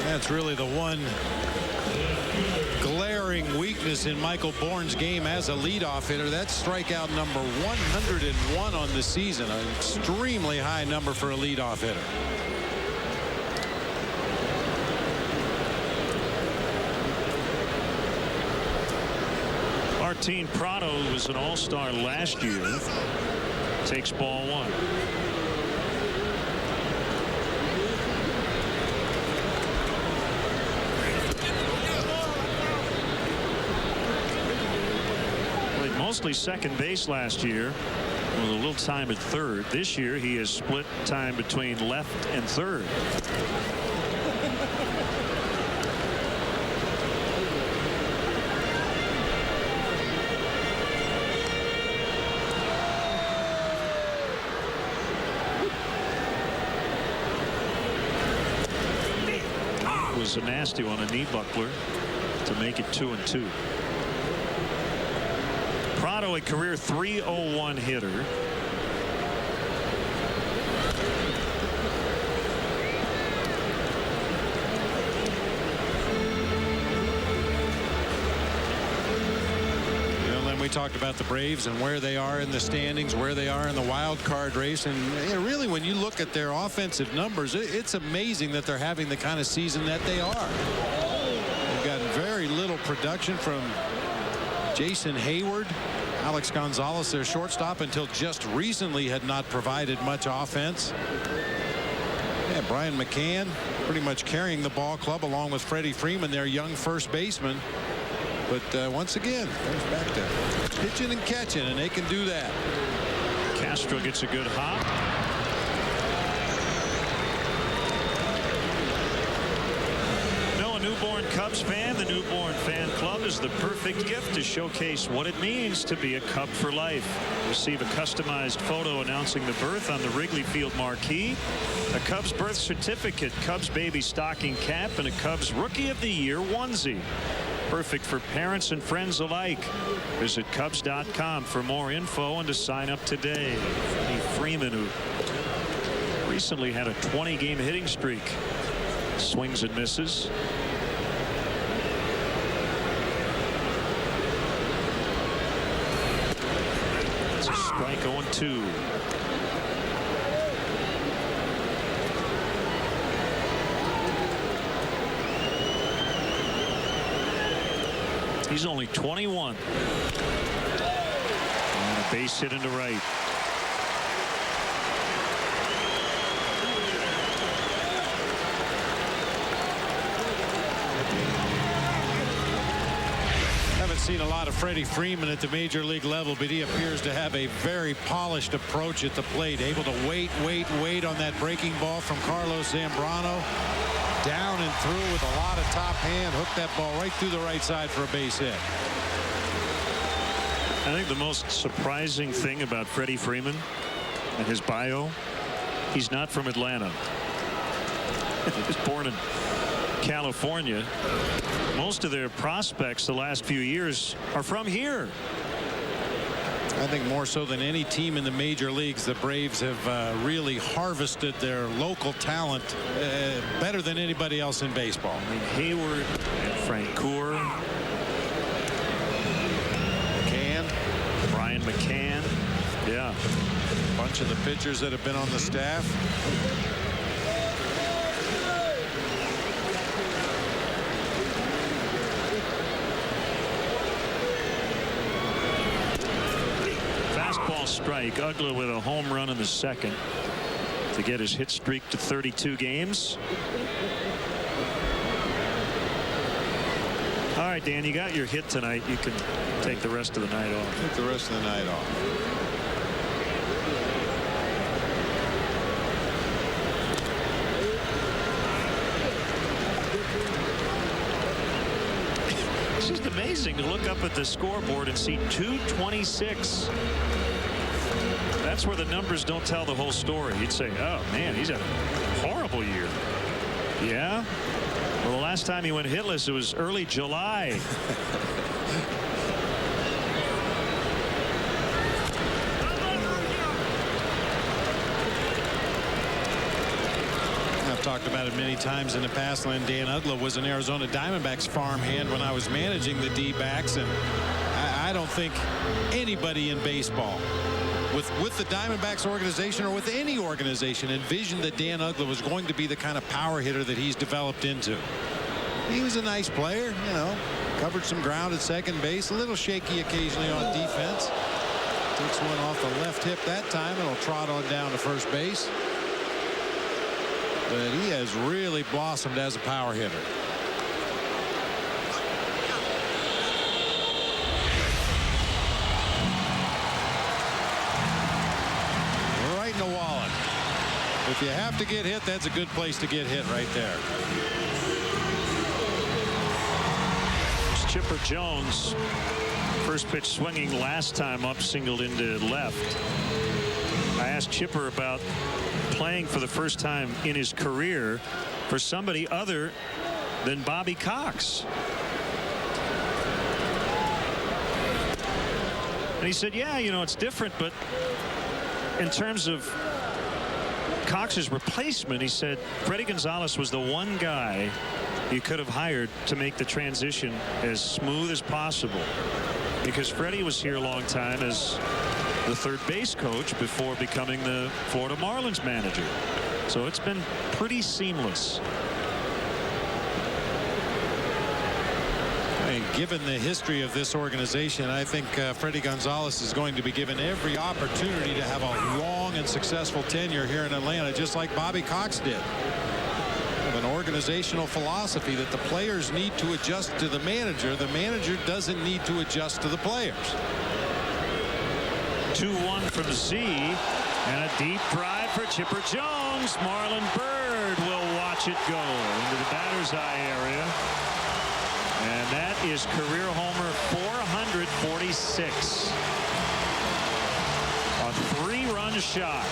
That's really the one glare glaring weakness in Michael Bourne's game as a leadoff hitter. That's strikeout number 101 on the season. An extremely high number for a leadoff hitter. Martin Prado was an all-star last year. Takes ball one. Played mostly second base last year with a little time at third. This year he has split time between left and third. Was a nasty one, a knee buckler, to make it 2-2. Prado, a career .301 hitter. We talked about the Braves and where they are in the standings, where they are in the wild card race, and really when you look at their offensive numbers, it's amazing that they're having the kind of season that they are. They've gotten very little production from Jason Hayward. Alex Gonzalez, their shortstop, until just recently had not provided much offense. Yeah, Brian McCann pretty much carrying the ball club along with Freddie Freeman, their young first baseman. But once again, comes back to pitching and catching, and they can do that. Castro gets a good hop. No, a newborn Cubs fan. The newborn fan club is the perfect gift to showcase what it means to be a Cub for life. Receive a customized photo announcing the birth on the Wrigley Field marquee, a Cubs birth certificate, Cubs baby stocking cap, and a Cubs Rookie of the Year onesie. Perfect for parents and friends alike. Visit Cubs.com for more info and to sign up today. Freeman, who recently had a 20-game hitting streak, swings and misses. It's a strike 0-2. He's only 21. And a base hit into right. Haven't seen a lot of Freddie Freeman at the major league level, but he appears to have a very polished approach at the plate, able to wait on that breaking ball from Carlos Zambrano. Down and through with a lot of top hand, hooked that ball right through the right side for a base hit. I think the most surprising thing about Freddie Freeman and his bio, he's not from Atlanta. He was born in California. Most of their prospects the last few years are from here. I think more so than any team in the major leagues, the Braves have really harvested their local talent better than anybody else in baseball. I mean, Hayward and Francoeur, Brian McCann. Yeah. A bunch of the pitchers that have been on the staff. Strike. Ugla with a home run in the second to get his hit streak to 32 games. All right, Dan, you got your hit tonight. You can take the rest of the night off. Take the rest of the night off. It's just amazing to look up at the scoreboard and see 226. That's where the numbers don't tell the whole story. You'd say, oh, man, he's had a horrible year. Yeah? Well, the last time he went hitless, it was early July. talked about it many times in the past. When Dan Uggla was an Arizona Diamondbacks farmhand when I was managing the D-backs, and I don't think anybody in baseball with the Diamondbacks organization or with any organization envisioned that Dan Uggla was going to be the kind of power hitter that he's developed into. He was a nice player, you know, covered some ground at second base, a little shaky occasionally on defense. Takes one off the left hip that time and will trot on down to first base. But he has really blossomed as a power hitter. Right in the wallet. If you have to get hit, that's a good place to get hit right there. Chipper Jones, first pitch swinging last time up, singled into left. I asked Chipper about playing for the first time in his career for somebody other than Bobby Cox. And he said, yeah, you know, it's different, but in terms of Cox's replacement, he said Freddie Gonzalez was the one guy you could have hired to make the transition as smooth as possible, because Freddie was here a long time as the third base coach before becoming the Florida Marlins manager. So it's been pretty seamless. Given the history of this organization, I think Freddie Gonzalez is going to be given every opportunity to have a long and successful tenure here in Atlanta, just like Bobby Cox did. An organizational philosophy that the players need to adjust to the manager. The manager doesn't need to adjust to the players. 2-1 from Z, and a deep drive for Chipper Jones. Marlon Byrd will watch it go into the batter's eye area. And that is career homer 446. A 3-run shot.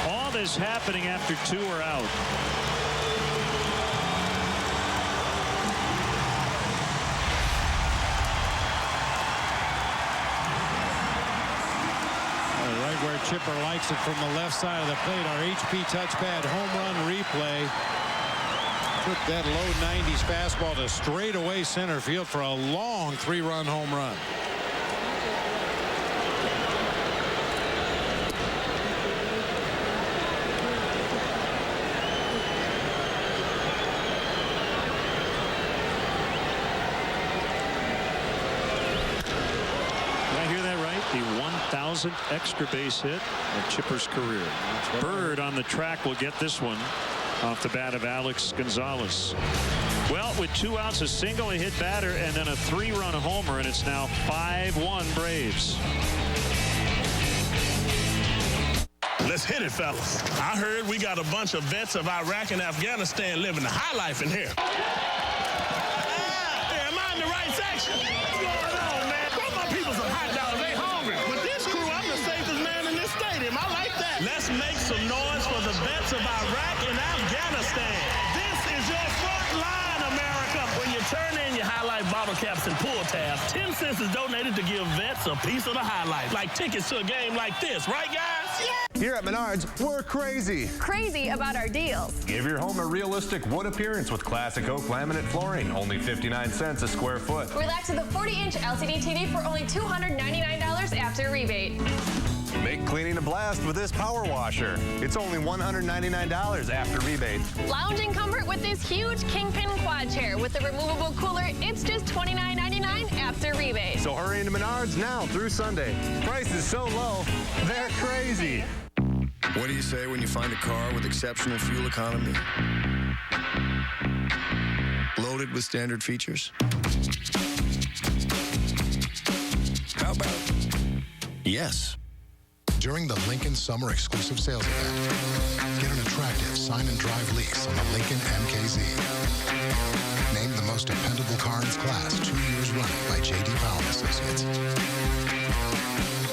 All this happening after 2 are out. Where Chipper likes it, from the left side of the plate. Our HP touchpad home run replay took that low 90s fastball to straightaway center field for a long 3-run home run. The 1,000th extra base hit of Chipper's career. Byrd on the track will get this one off the bat of Alex Gonzalez. Well, with 2 outs, a single, a hit batter, and then a 3-run homer, and it's now 5-1 Braves. Let's hit it, fellas. I heard we got a bunch of vets of Iraq and Afghanistan living the high life in here. Hey, am I in the right section? What's going on, man? Throw my people some hot dogs. They hungry. With this crew, I'm the safest man in this stadium. I like that. Let's make some noise for the vets of Iraq and Afghanistan. This is your front line, America. When you turn in your High Life bottle caps and pull tabs, 10 cents is donated to give vets a piece of the High Life. Like tickets to a game like this, right, guys? Yeah. Here at Menards, we're crazy. Crazy about our deals. Give your home a realistic wood appearance with classic oak laminate flooring, only 59 cents a square foot. Relax with a 40-inch LCD TV for only $299 after rebate. Make cleaning a blast with this power washer. It's only $199 after rebate. Lounging comfort with this huge Kingpin quad chair with a removable cooler. It's just $29.99 after rebate. So hurry into Menards now through Sunday. Prices so low, they're crazy. What do you say when you find a car with exceptional fuel economy? Loaded with standard features? How about yes? During the Lincoln Summer Exclusive Sales Event, get an attractive sign and drive lease on the Lincoln MKZ. Named the most dependable car in its class 2 years running by J.D. Powell Associates.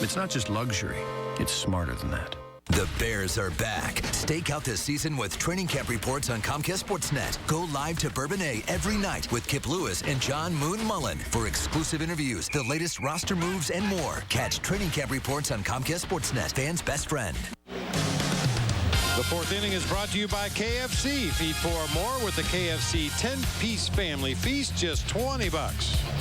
It's not just luxury, it's smarter than that. The Bears are back. Stake out this season with training camp reports on Comcast Sportsnet. Go live to Bourbonnais every night with Kip Lewis and John Moon Mullen for exclusive interviews, the latest roster moves, and more. Catch training camp reports on Comcast Sportsnet, fans' best friend. The fourth inning is brought to you by KFC. Feed 4 or more with the KFC 10-piece family feast, just $20.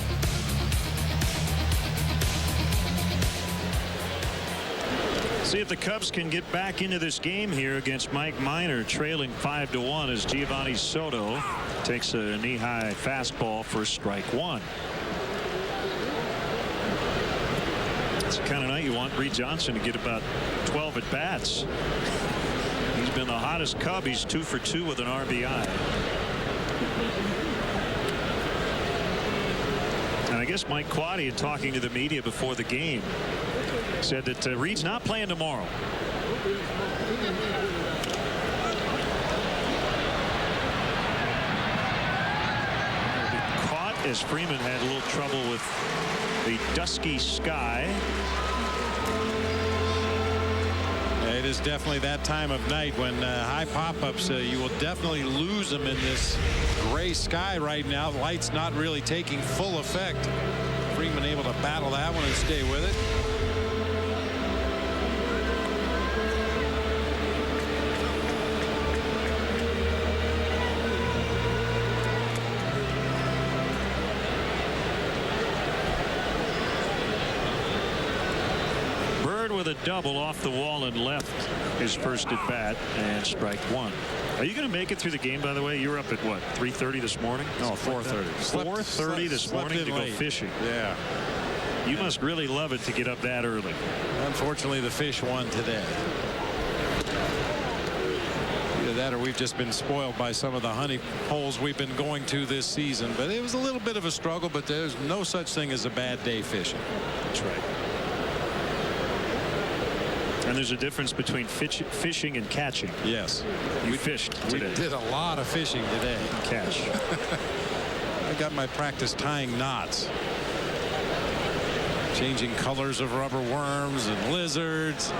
See if the Cubs can get back into this game here against Mike Minor, trailing 5-1 as Giovanni Soto takes a knee-high fastball for strike one. It's the kind of night you want Reed Johnson to get about 12 at-bats. He's been the hottest Cub. He's 2 for 2 with an RBI. And I guess Mike Quaddy, in talking to the media before the game, said that Reed's not playing tomorrow. Caught as Freeman had a little trouble with the dusky sky. It is definitely that time of night when high pop-ups, you will definitely lose them in this gray sky right now. The light's not really taking full effect. Freeman able to battle that one and stay with it. With a double off the wall and left his first at bat, and strike one. Are you going to make it through the game, by the way? You were up at what, 3:30 this morning? No, 4:30. 4:30 this morning to go fishing. Yeah. You must really love it to get up that early. Unfortunately, the fish won today. Either that or we've just been spoiled by some of the honey holes we've been going to this season. But it was a little bit of a struggle, but there's no such thing as a bad day fishing. That's right. And there's a difference between fishing and catching. Yes. We fished today. We did a lot of fishing today. Catch. I got my practice tying knots. Changing colors of rubber worms and lizards.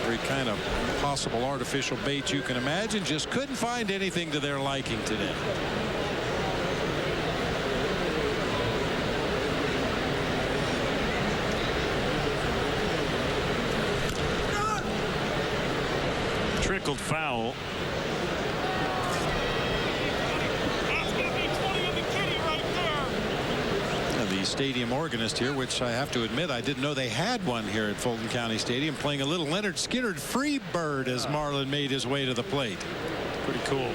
Every kind of possible artificial bait you can imagine. Just couldn't find anything to their liking today. Trickled foul. The stadium organist here, which I have to admit I didn't know they had one here at Fulton County Stadium, playing a little Leonard Skinner free bird as Marlin made his way to the plate. Pretty cool.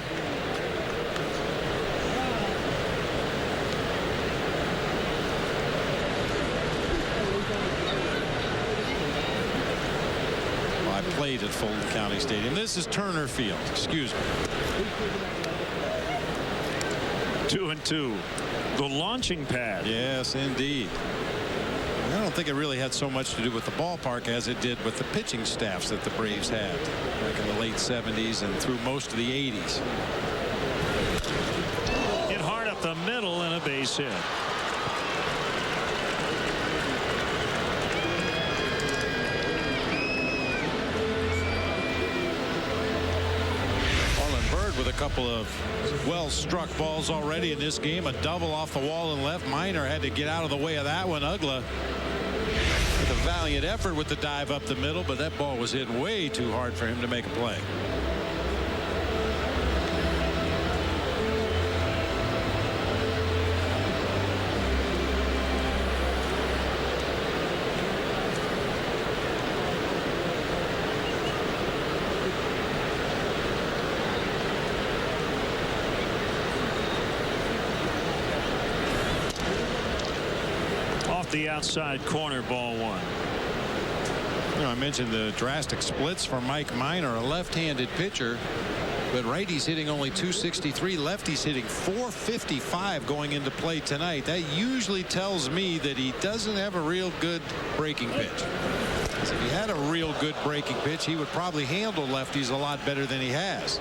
Played at Fulton County Stadium. This is Turner Field. Excuse me. 2-2. The launching pad. Yes, indeed. I don't think it really had so much to do with the ballpark as it did with the pitching staffs that the Braves had back in the late 70s and through most of the 80s. Hit hard up the middle and a base hit. With a couple of well-struck balls already in this game. A double off the wall and left. Minor had to get out of the way of that one. Ugla with a valiant effort with the dive up the middle, but that ball was hit way too hard for him to make a play. The outside corner, ball one. You know, I mentioned the drastic splits for Mike Minor, a left-handed pitcher, but righty's hitting only 263, lefty's hitting 455 going into play tonight. That usually tells me that he doesn't have a real good breaking pitch. If he had a real good breaking pitch, he would probably handle lefties a lot better than he has.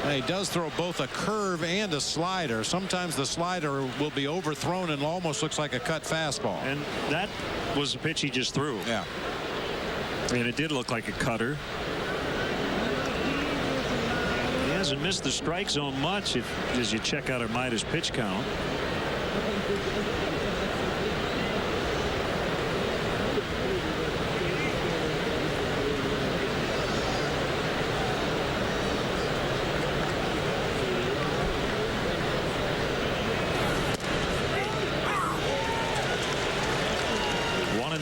And he does throw both a curve and a slider. Sometimes the slider will be overthrown and almost looks like a cut fastball. And that was the pitch he just threw. Yeah. And it did look like a cutter. hasn't missed the strike zone much as you check out Armida's pitch count.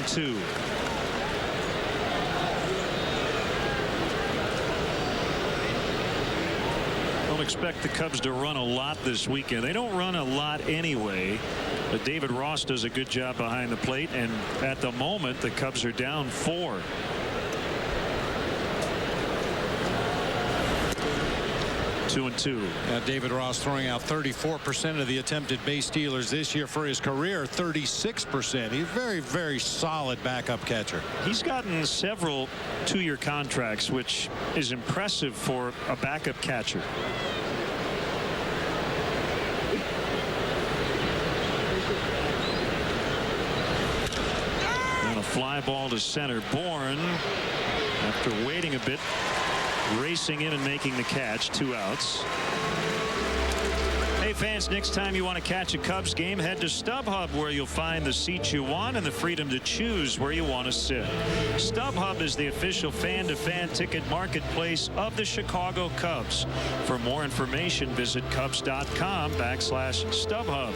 Two. Don't expect the Cubs to run a lot this weekend. They don't run a lot anyway, but David Ross does a good job behind the plate, and at the moment the Cubs are down 4. Two and two. David Ross throwing out 34% of the attempted base stealers this year. For his career, 36%. He's very, very solid backup catcher. He's gotten several 2-year contracts, which is impressive for a backup catcher. And a fly ball to center. Bourne, after waiting a bit, racing in and making the catch. 2 outs. Hey fans, next time you want to catch a Cubs game, head to StubHub, where you'll find the seats you want and the freedom to choose where you want to sit. StubHub is the official fan-to-fan ticket marketplace of the Chicago Cubs. For more information, visit Cubs.com/StubHub.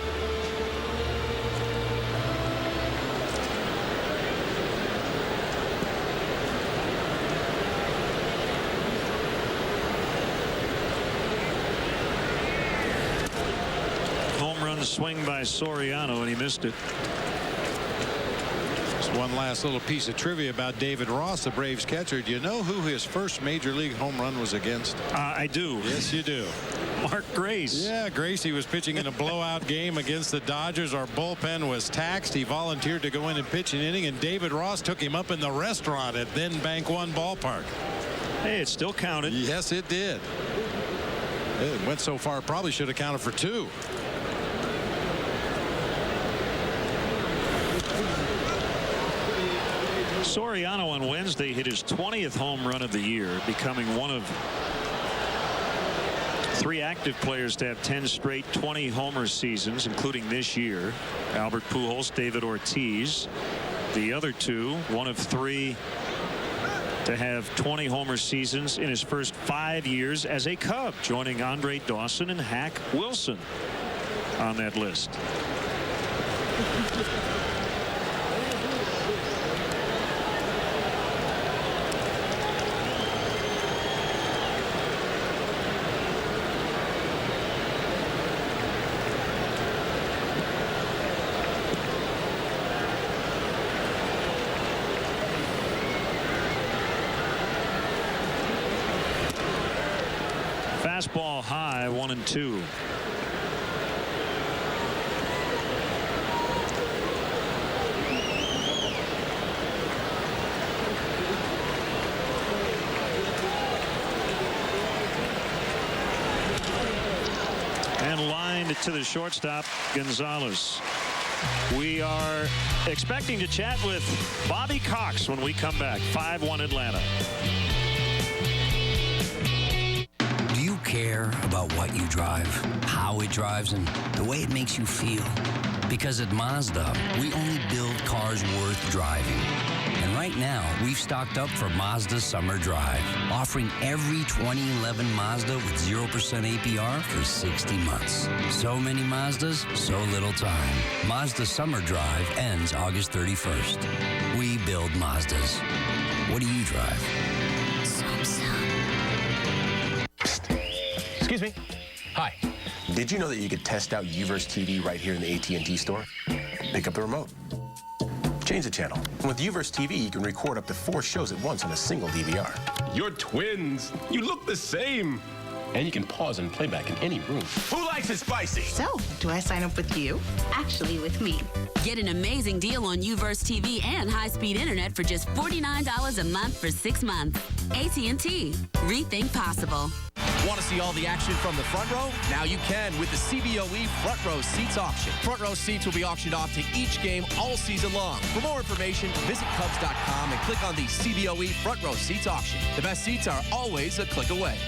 Swing by Soriano, and he missed it. Just one last little piece of trivia about David Ross, the Braves catcher. Do you know who his first major league home run was against? I do. Yes, you do. Mark Grace. Yeah, Gracie was pitching in a blowout game against the Dodgers. Our bullpen was taxed. He volunteered to go in and pitch an inning, and David Ross took him up in the restaurant at then Bank One Ballpark. Hey, it still counted. Yes, it did. It went so far, it probably should have counted for 2. Soriano on Wednesday hit his 20th home run of the year, becoming one of 3 active players to have 10 straight 20 homer seasons, including this year. Albert Pujols, David Ortiz. The other 2, one of 3 to have 20 homer seasons in his first 5 years as a Cub, joining Andre Dawson and Hack Wilson on that list. Fastball high, 1-2. And lined to the shortstop, Gonzalez. We are expecting to chat with Bobby Cox when we come back. 5-1 Atlanta. Do you care about what you drive, how it drives, and the way it makes you feel? Because at Mazda, we only build cars worth driving. And right now, we've stocked up for Mazda Summer Drive, offering every 2011 Mazda with 0% APR for 60 months. So many Mazdas, so little time. Mazda Summer Drive ends August 31st. We build Mazdas. What do you drive? Excuse me. Hi. Did you know that you could test out UVerse TV right here in the AT&T store? Pick up the remote. Change the channel. And with UVerse TV, you can record up to 4 shows at once on a single DVR. You're twins. You look the same. And you can pause and play back in any room. Who likes it spicy? So, do I sign up with you? Actually, with me. Get an amazing deal on UVerse TV and high-speed internet for just $49 a month for 6 months. AT&T. Rethink possible. Want to see all the action from the front row? Now you can with the CBOE Front Row Seats auction. Front row seats will be auctioned off to each game all season long. For more information, visit Cubs.com and click on the CBOE Front Row Seats auction. The best seats are always a click away.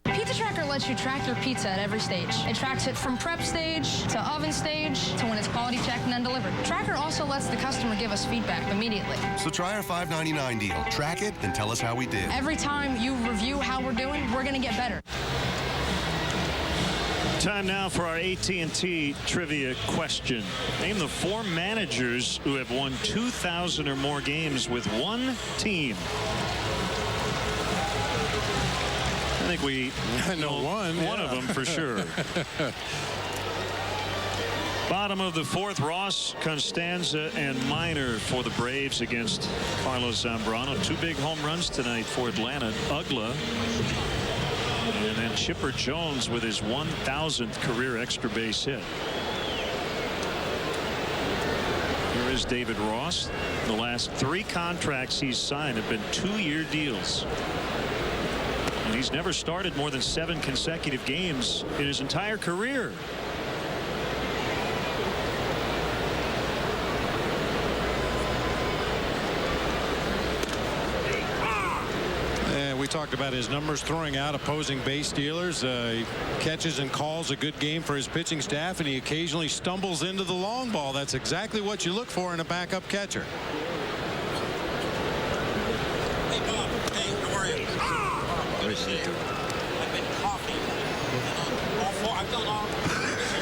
Pizza Pizza Tracker lets you track your pizza at every stage. It tracks it from prep stage to oven stage to when it's quality checked and then delivered. Tracker also lets the customer give us feedback immediately. So try our $5.99 deal. Track it, then tell us how we did. Every time you review how we're doing, we're going to get better. Time now for our AT&T trivia question. Name the 4 managers who have won 2,000 or more games with one team. I think we know one of them for sure. Bottom of the 4th, Ross, Constanza, and Minor for the Braves against Carlos Zambrano. 2 big home runs tonight for Atlanta. Ugla. And then Chipper Jones with his 1,000th career extra base hit. Here is David Ross. The last 3 contracts he's signed have been 2-year deals. And he's never started more than 7 consecutive games in his entire career. We talked about his numbers throwing out opposing base stealers. He catches and calls a good game for his pitching staff, and he occasionally stumbles into the long ball. That's exactly what you look for in a backup catcher. Hey, Bob. Hey, how are you? I've been coughing. All 4. I've done all. This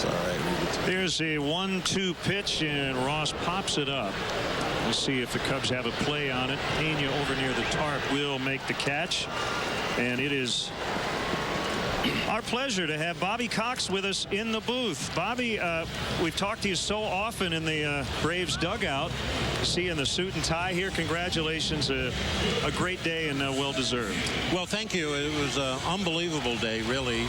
is Here's a 1-2 pitch, and Ross pops it up. We'll see if the Cubs have a play on it. Pena over near the tarp will make the catch, and it is our pleasure to have Bobby Cox with us in the booth. Bobby, we've talked to you so often in the Braves dugout. See you in the suit and tie here. Congratulations. A great day and well-deserved. Well, thank you. It was an unbelievable day, really.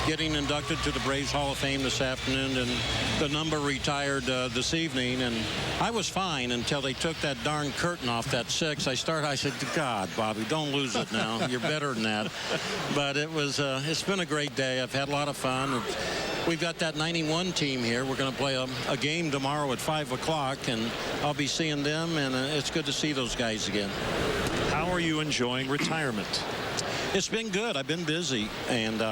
Getting inducted to the Braves Hall of Fame this afternoon, and the number retired this evening, and I was fine until they took that darn curtain off that 6. I said, God, Bobby, don't lose it now. You're better than that. But it's been a great day. I've had a lot of fun. We've got that 91 team here. We're going to play a game tomorrow at 5 o'clock, and I'll be seeing them, and it's good to see those guys again. How are you enjoying retirement? It's been good. I've been busy, and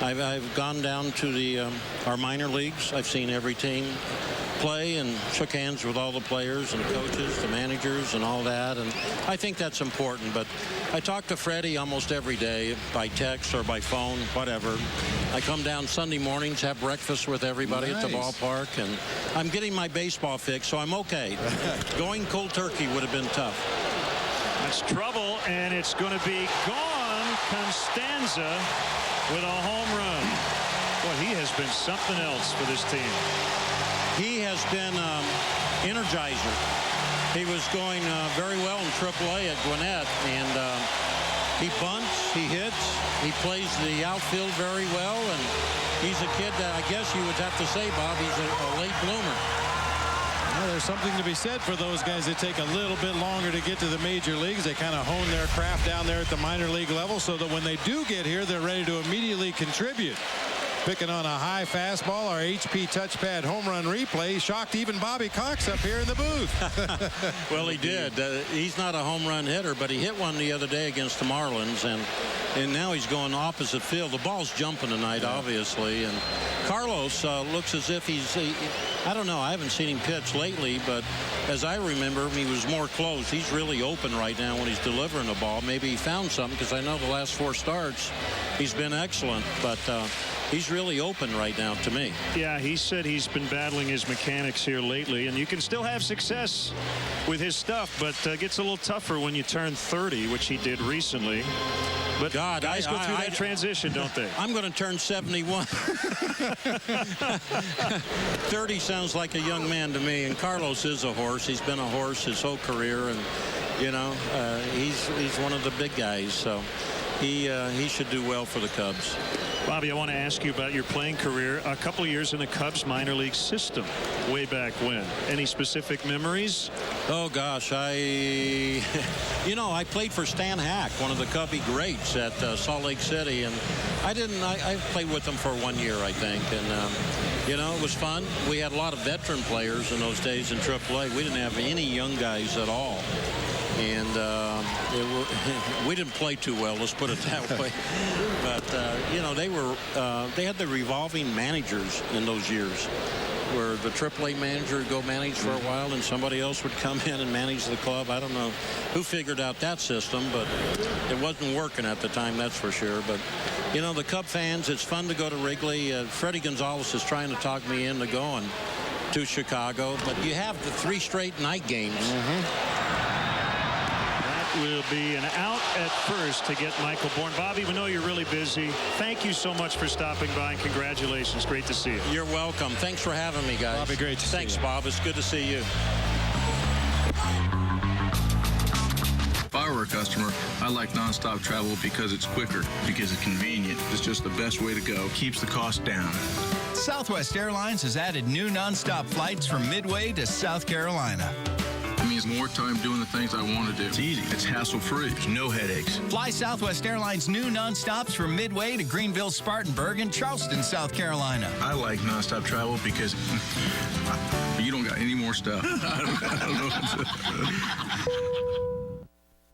I've gone down to our minor leagues. I've seen every team play and shook hands with all the players and coaches, the managers, and all that. And I think that's important. But I talk to Freddie almost every day by text or by phone, whatever. I come down Sunday mornings, have breakfast with everybody at the ballpark, and I'm getting my baseball fix, so I'm okay. Going cold turkey would have been tough. That's trouble, and it's going to be gone. Constanza with a home run. Boy, he has been something else for this team. He has been energizer. He was going very well in AAA at Gwinnett, and he bunts, he hits, he plays the outfield very well, and he's a kid that I guess you would have to say, Bob, he's a late bloomer. Well, there's something to be said for those guys that take a little bit longer to get to the major leagues. They kind of hone their craft down there at the minor league level so that when they do get here, they're ready to immediately contribute. Picking on a high fastball, our HP touchpad home run replay shocked even Bobby Cox up here in the booth. Well, he did. He's not a home run hitter, but he hit one the other day against the Marlins, and now he's going opposite field. The ball's jumping tonight, obviously, and Carlos looks as if I don't know, I haven't seen him pitch lately, but as I remember him, he was more close. He's really open right now when he's delivering the ball. Maybe he found something, because I know the last 4 starts he's been excellent, but he's really open right now to me. Yeah, he said he's been battling his mechanics here lately, and you can still have success with his stuff, but gets a little tougher when you turn 30, which he did recently. But God, guys go through that transition, don't they? I'm going to turn 71. 30 sounds like a young man to me, and Carlos is a horse. He's been a horse his whole career, and you know, he's one of the big guys, so he should do well for the Cubs. Bobby, I want to ask you about your playing career. A couple of years in the Cubs minor league system way back when. Any specific memories? Oh, gosh, I played for Stan Hack, one of the Cubby greats at Salt Lake City, and I played with him for 1 year, I think, and it was fun. We had a lot of veteran players in those days in AAA. We didn't have any young guys at all. And we didn't play too well, let's put it that way. But, you know, they had the revolving managers in those years, where the AAA manager would go manage for a while and somebody else would come in and manage the club. I don't know who figured out that system, but it wasn't working at the time, that's for sure. But, you know, the Cub fans, it's fun to go to Wrigley. Freddie Gonzalez is trying to talk me into going to Chicago, but you have the 3 straight night games. That will be an out at first to get Michael Bourne. Bobby, we know you're really busy. Thank you so much for stopping by, and congratulations. Great to see you. You're welcome. Thanks for having me, guys. Bobby, great to see you. Thanks, Bob. It's good to see you. If I were a customer, I like nonstop travel because it's quicker, because it's convenient. It's just the best way to go. Keeps the cost down. Southwest Airlines has added new nonstop flights from Midway to South Carolina. It means more time doing the things I want to do. It's easy. It's hassle-free. There's no headaches. Fly Southwest Airlines' new nonstops from Midway to Greenville, Spartanburg, and Charleston, South Carolina. I like nonstop travel because you don't got any more stuff. I don't know what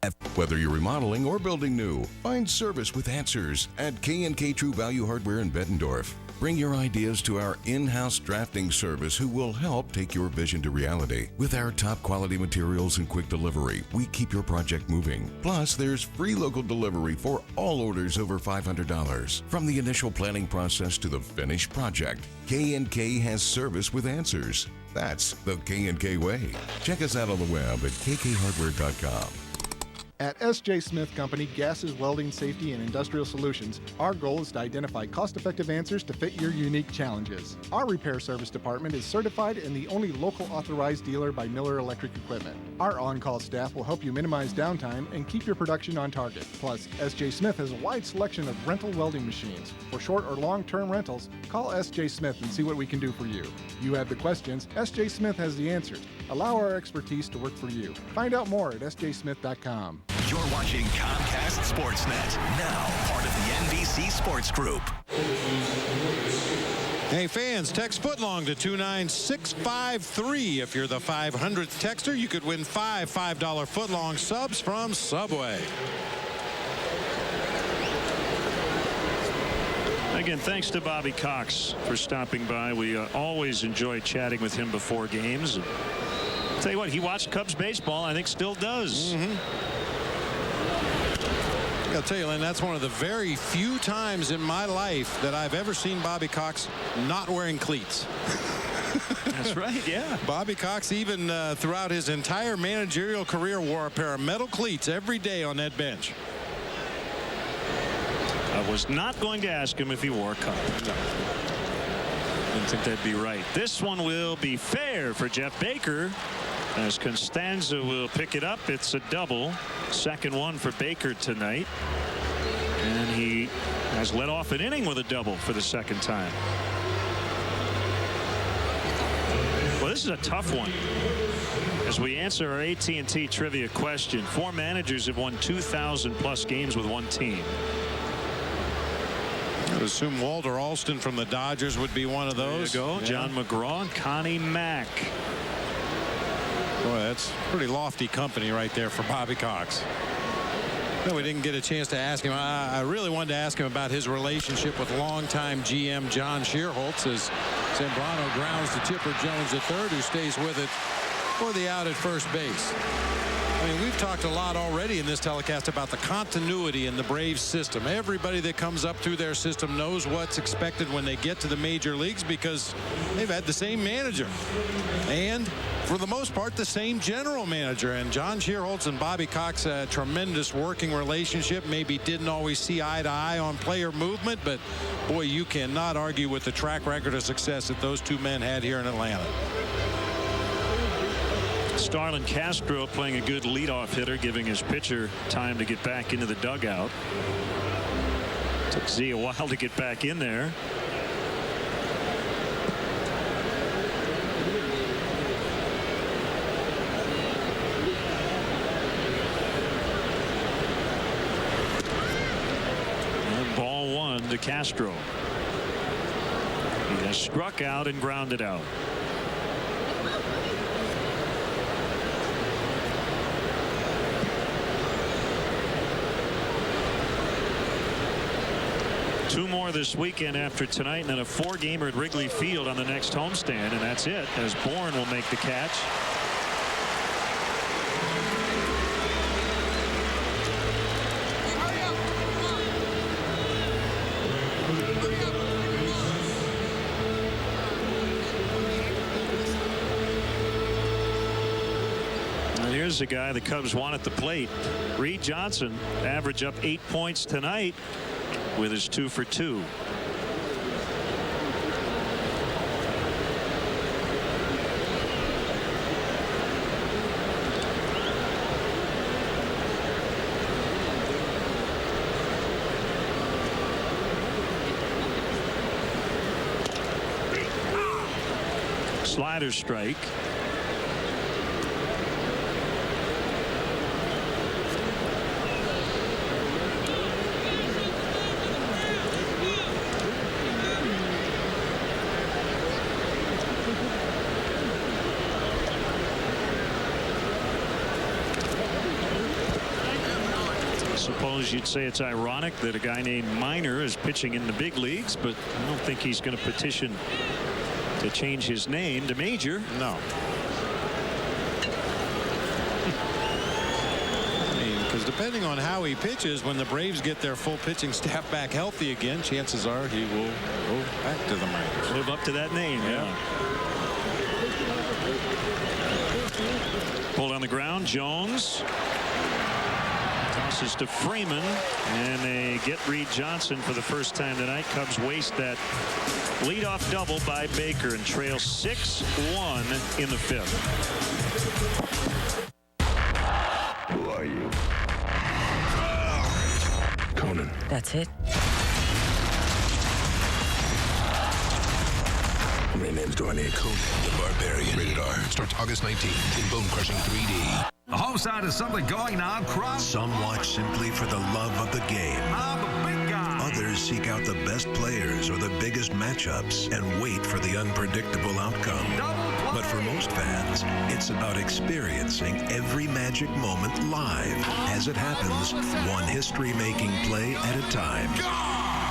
to... Whether you're remodeling or building new, find service with answers at K&K True Value Hardware in Bettendorf. Bring your ideas to our in-house drafting service who will help take your vision to reality. With our top quality materials and quick delivery, we keep your project moving. Plus, there's free local delivery for all orders over $500. From the initial planning process to the finished project, K&K has service with answers. That's the K&K way. Check us out on the web at kkhardware.com. At S.J. Smith Company, Gases, Welding, Safety, and Industrial Solutions, our goal is to identify cost-effective answers to fit your unique challenges. Our repair service department is certified and the only local authorized dealer by Miller Electric Equipment. Our on-call staff will help you minimize downtime and keep your production on target. Plus, S.J. Smith has a wide selection of rental welding machines. For short or long-term rentals, call S.J. Smith and see what we can do for you. You have the questions, S.J. Smith has the answers. Allow our expertise to work for you. Find out more at sjsmith.com. You're watching Comcast Sportsnet, now part of the NBC Sports Group. Hey fans, text footlong to 29653. If you're the 500th texter, you could win 5 $5 footlong subs from Subway. Again, thanks to Bobby Cox for stopping by. We always enjoy chatting with him before games. I'll tell you what, he watched Cubs baseball, I think still does. I'll tell you, Len, that's one of the very few times in my life that I've ever seen Bobby Cox not wearing cleats. That's right, yeah. Bobby Cox, even throughout his entire managerial career, wore a pair of metal cleats every day on that bench. I was not going to ask him if he wore a cup. No. Didn't think that'd be right. This one will be fair for Jeff Baker, as Constanza will pick it up. It's a double. Second one for Baker tonight. And he has led off an inning with a double for the second time. Well, this is a tough one. As we answer our AT&T trivia question, 4 managers have won 2,000+ games with one team. I would assume Walter Alston from the Dodgers would be one of those. There you go. Yeah. John McGraw and Connie Mack. Boy, that's pretty lofty company right there for Bobby Cox. No, we didn't get a chance to ask him. I really wanted to ask him about his relationship with longtime GM John Shearholtz as Zambrano grounds to Chipper Jones III, who stays with it for the out at first base. I mean, we've talked a lot already in this telecast about the continuity in the Braves system. Everybody that comes up through their system knows what's expected when they get to the major leagues because they've had the same manager. And for the most part, the same general manager. And John Shearholtz and Bobby Cox had a tremendous working relationship. Maybe didn't always see eye to eye on player movement, but boy, you cannot argue with the track record of success that those two men had here in Atlanta. Starlin Castro playing a good leadoff hitter, giving his pitcher time to get back into the dugout. Took Z a while to get back in there. And ball 1 to Castro. He has struck out and grounded out. 2 more this weekend after tonight, and then a 4-gamer at Wrigley Field on the next homestand, and that's it, as Bourne will make the catch. Here's a guy the Cubs want at the plate. Reed Johnson, average up 8 points tonight with his 2 for 2. Slider strike. Suppose you'd say it's ironic that a guy named Minor is pitching in the big leagues, but I don't think he's going to petition to change his name to Major. No. Because depending on how he pitches, when the Braves get their full pitching staff back healthy again, chances are he will go back to the minors. Live up to that name. Yeah. Pulled on the ground. Jones tosses to Freeman, and they get Reed Johnson for the first time tonight. Cubs waste that leadoff double by Baker and trail 6-1 in the 5th. Who are you? Conan. That's it. My name's Dornier Conan, the Barbarian. Rated R. Starts August 19th in Bone Crushing 3D. The home side is something going now. Some watch simply for the love of the game. I'm a big guy. Others seek out the best players or the biggest matchups and wait for the unpredictable outcome. But for most fans, it's about experiencing every magic moment live as it happens, one history-making play at a time.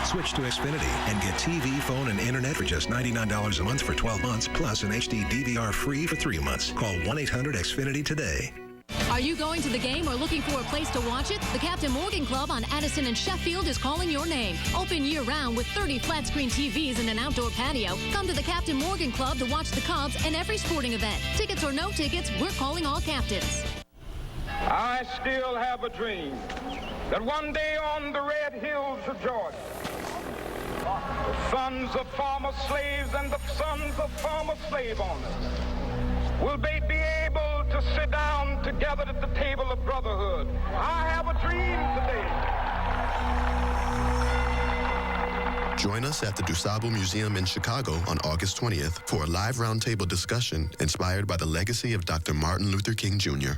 Switch to Xfinity and get TV, phone, and internet for just $99 a month for 12 months, plus an HD DVR free for 3 months. Call 1-800-XFINITY today. Are you going to the game or looking for a place to watch it? The Captain Morgan Club on Addison and Sheffield is calling your name. Open year-round with 30 flat-screen TVs and an outdoor patio. Come to the Captain Morgan Club to watch the Cubs and every sporting event. Tickets or no tickets, we're calling all captains. I still have a dream that one day on the red hills of Georgia, the sons of former slaves and the sons of former slave owners will be able to sit down together at the table of brotherhood. I have a dream today. Join us at the DuSable Museum in Chicago on August 20th for a live roundtable discussion inspired by the legacy of Dr. Martin Luther King Jr.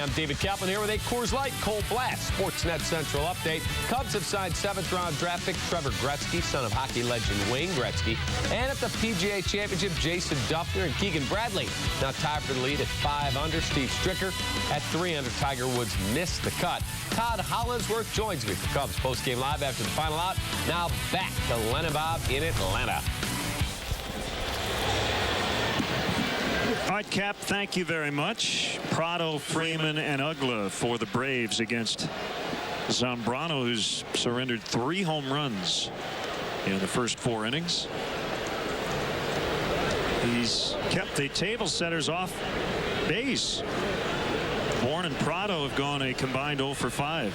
I'm David Kaplan here with a Coors Light Cold Blast Sportsnet Central update. Cubs have signed 7th-round draft pick Trevor Gretzky, son of hockey legend Wayne Gretzky. And at the PGA Championship, Jason Duffner and Keegan Bradley now tied for the lead at 5 under. Steve Stricker at 3 under. Tiger Woods missed the cut. Todd Hollandsworth joins me for Cubs postgame live after the final out. Now back to Len and Bob in Atlanta. All right, Cap, thank you very much. Prado, Freeman, and Ugla for the Braves against Zambrano, who's surrendered 3 home runs in the first 4 innings. He's kept the table setters off base. Bourne and Prado have gone a combined 0 for 5.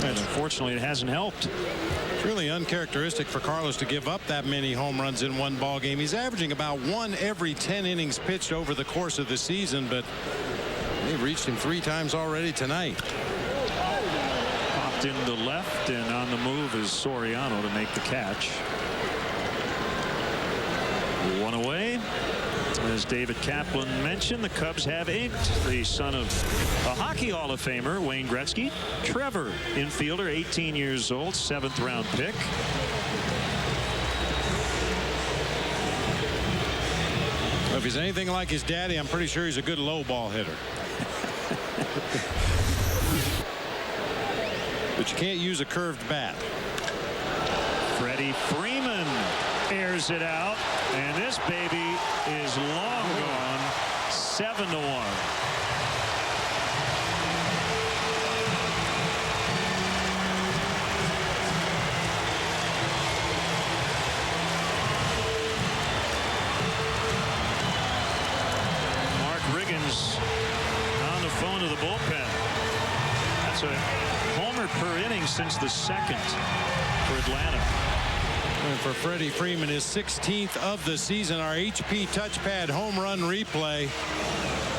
And unfortunately, it hasn't helped. It's really uncharacteristic for Carlos to give up that many home runs in one ball game. He's averaging about 1 every 10 innings pitched over the course of the season, but they've reached him 3 times already tonight. Popped into left, and on the move is Soriano to make the catch. 1 away. As David Kaplan mentioned, the Cubs have inked the son of a Hockey Hall of Famer, Wayne Gretzky. Trevor, infielder, 18 years old, 7th-round pick. If he's anything like his daddy, I'm pretty sure he's a good low ball hitter. But you can't use a curved bat. Freddie Freeman airs it out, and this baby is long gone. 7-1. On the phone to the bullpen. That's a homer per inning since the second for Atlanta. And for Freddie Freeman, his 16th of the season, our HP touchpad home run replay.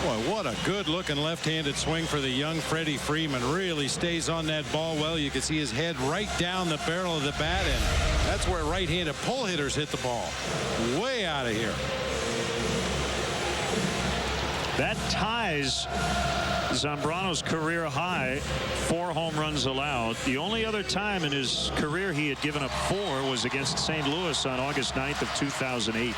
Boy, what a good looking left-handed swing for the young Freddie Freeman. Really stays on that ball well. You can see his head right down the barrel of the bat, and that's where right-handed pull hitters hit the ball. Way out of here. That ties Zambrano's career high, 4 home runs allowed. The only other time in his career he had given up 4 was against St. Louis on August 9th of 2008.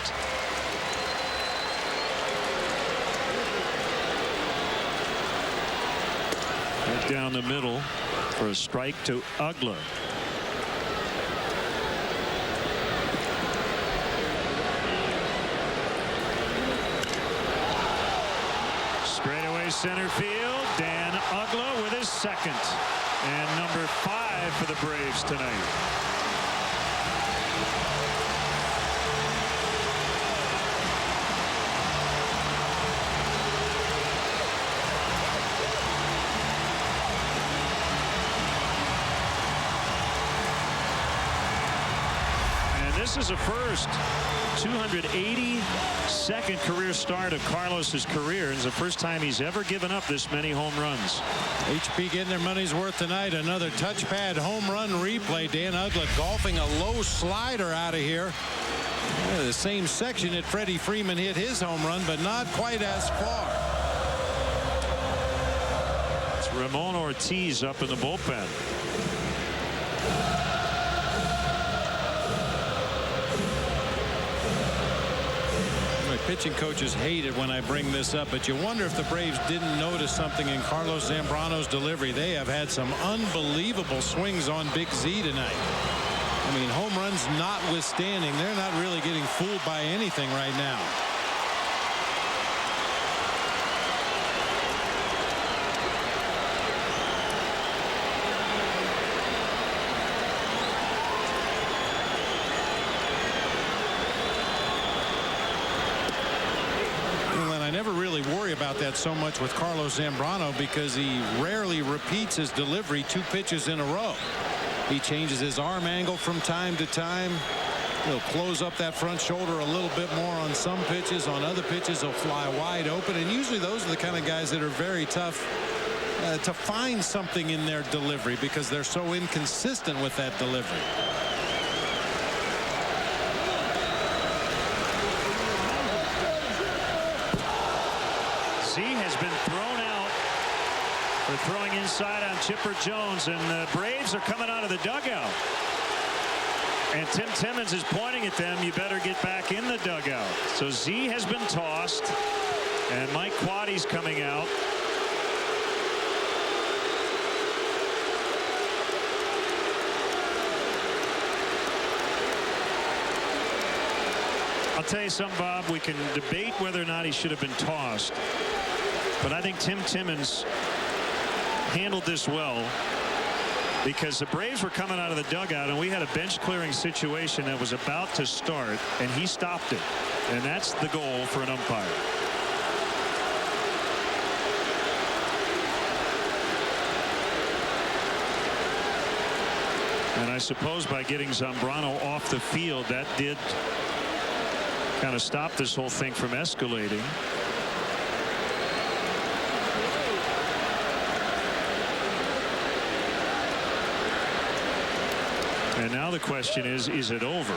Right down the middle for a strike to Ugla. Center field, Dan Ugla with his second, and number 5 for the Braves tonight. And this is a first. 282nd career start of Carlos's career. It's the first time he's ever given up this many home runs. HP getting their money's worth tonight. Another touchpad home run replay. Dan Ugla golfing a low slider out of here. The same section that Freddie Freeman hit his home run, but not quite as far. It's Ramon Ortiz up in the bullpen. Pitching coaches hate it when I bring this up, but you wonder if the Braves didn't notice something in Carlos Zambrano's delivery. They have had some unbelievable swings on Big Z tonight. I mean, home runs notwithstanding, they're not really getting fooled by anything right now. About that so much with Carlos Zambrano because he rarely repeats his delivery 2 pitches in a row. He changes his arm angle from time to time. He'll close up that front shoulder a little bit more on some pitches. On other pitches, he'll fly wide open. And usually those are the kind of guys that are very tough to find something in their delivery because they're so inconsistent with that delivery. Z has been thrown out for throwing inside on Chipper Jones, and the Braves are coming out of the dugout. And Tim Timmons is pointing at them, you better get back in the dugout. So Z has been tossed, and Mike Quaddy's coming out. I'll tell you something, Bob, we can debate whether or not he should have been tossed. But I think Tim Timmons handled this well because the Braves were coming out of the dugout and we had a bench clearing situation that was about to start and he stopped it. And that's the goal for an umpire. And I suppose by getting Zambrano off the field, that did kind of stop this whole thing from escalating. And now the question is it over?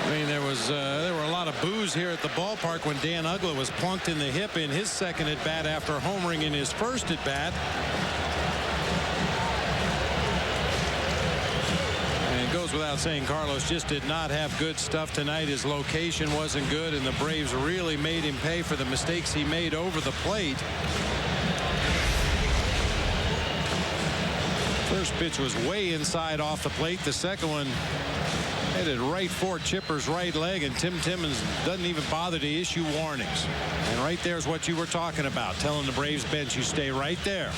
I mean, there were a lot of boos here at the ballpark when Dan Ugla was plunked in the hip in his second at bat after homering in his first at bat. And it goes goes without saying, Carlos just did not have good stuff tonight. His location wasn't good, and the Braves really made him pay for the mistakes he made over the plate. First pitch was way inside off the plate. The second one headed right for Chipper's right leg, and Tim Timmons doesn't even bother to issue warnings. And right there's what you were talking about, telling the Braves bench, you stay right there.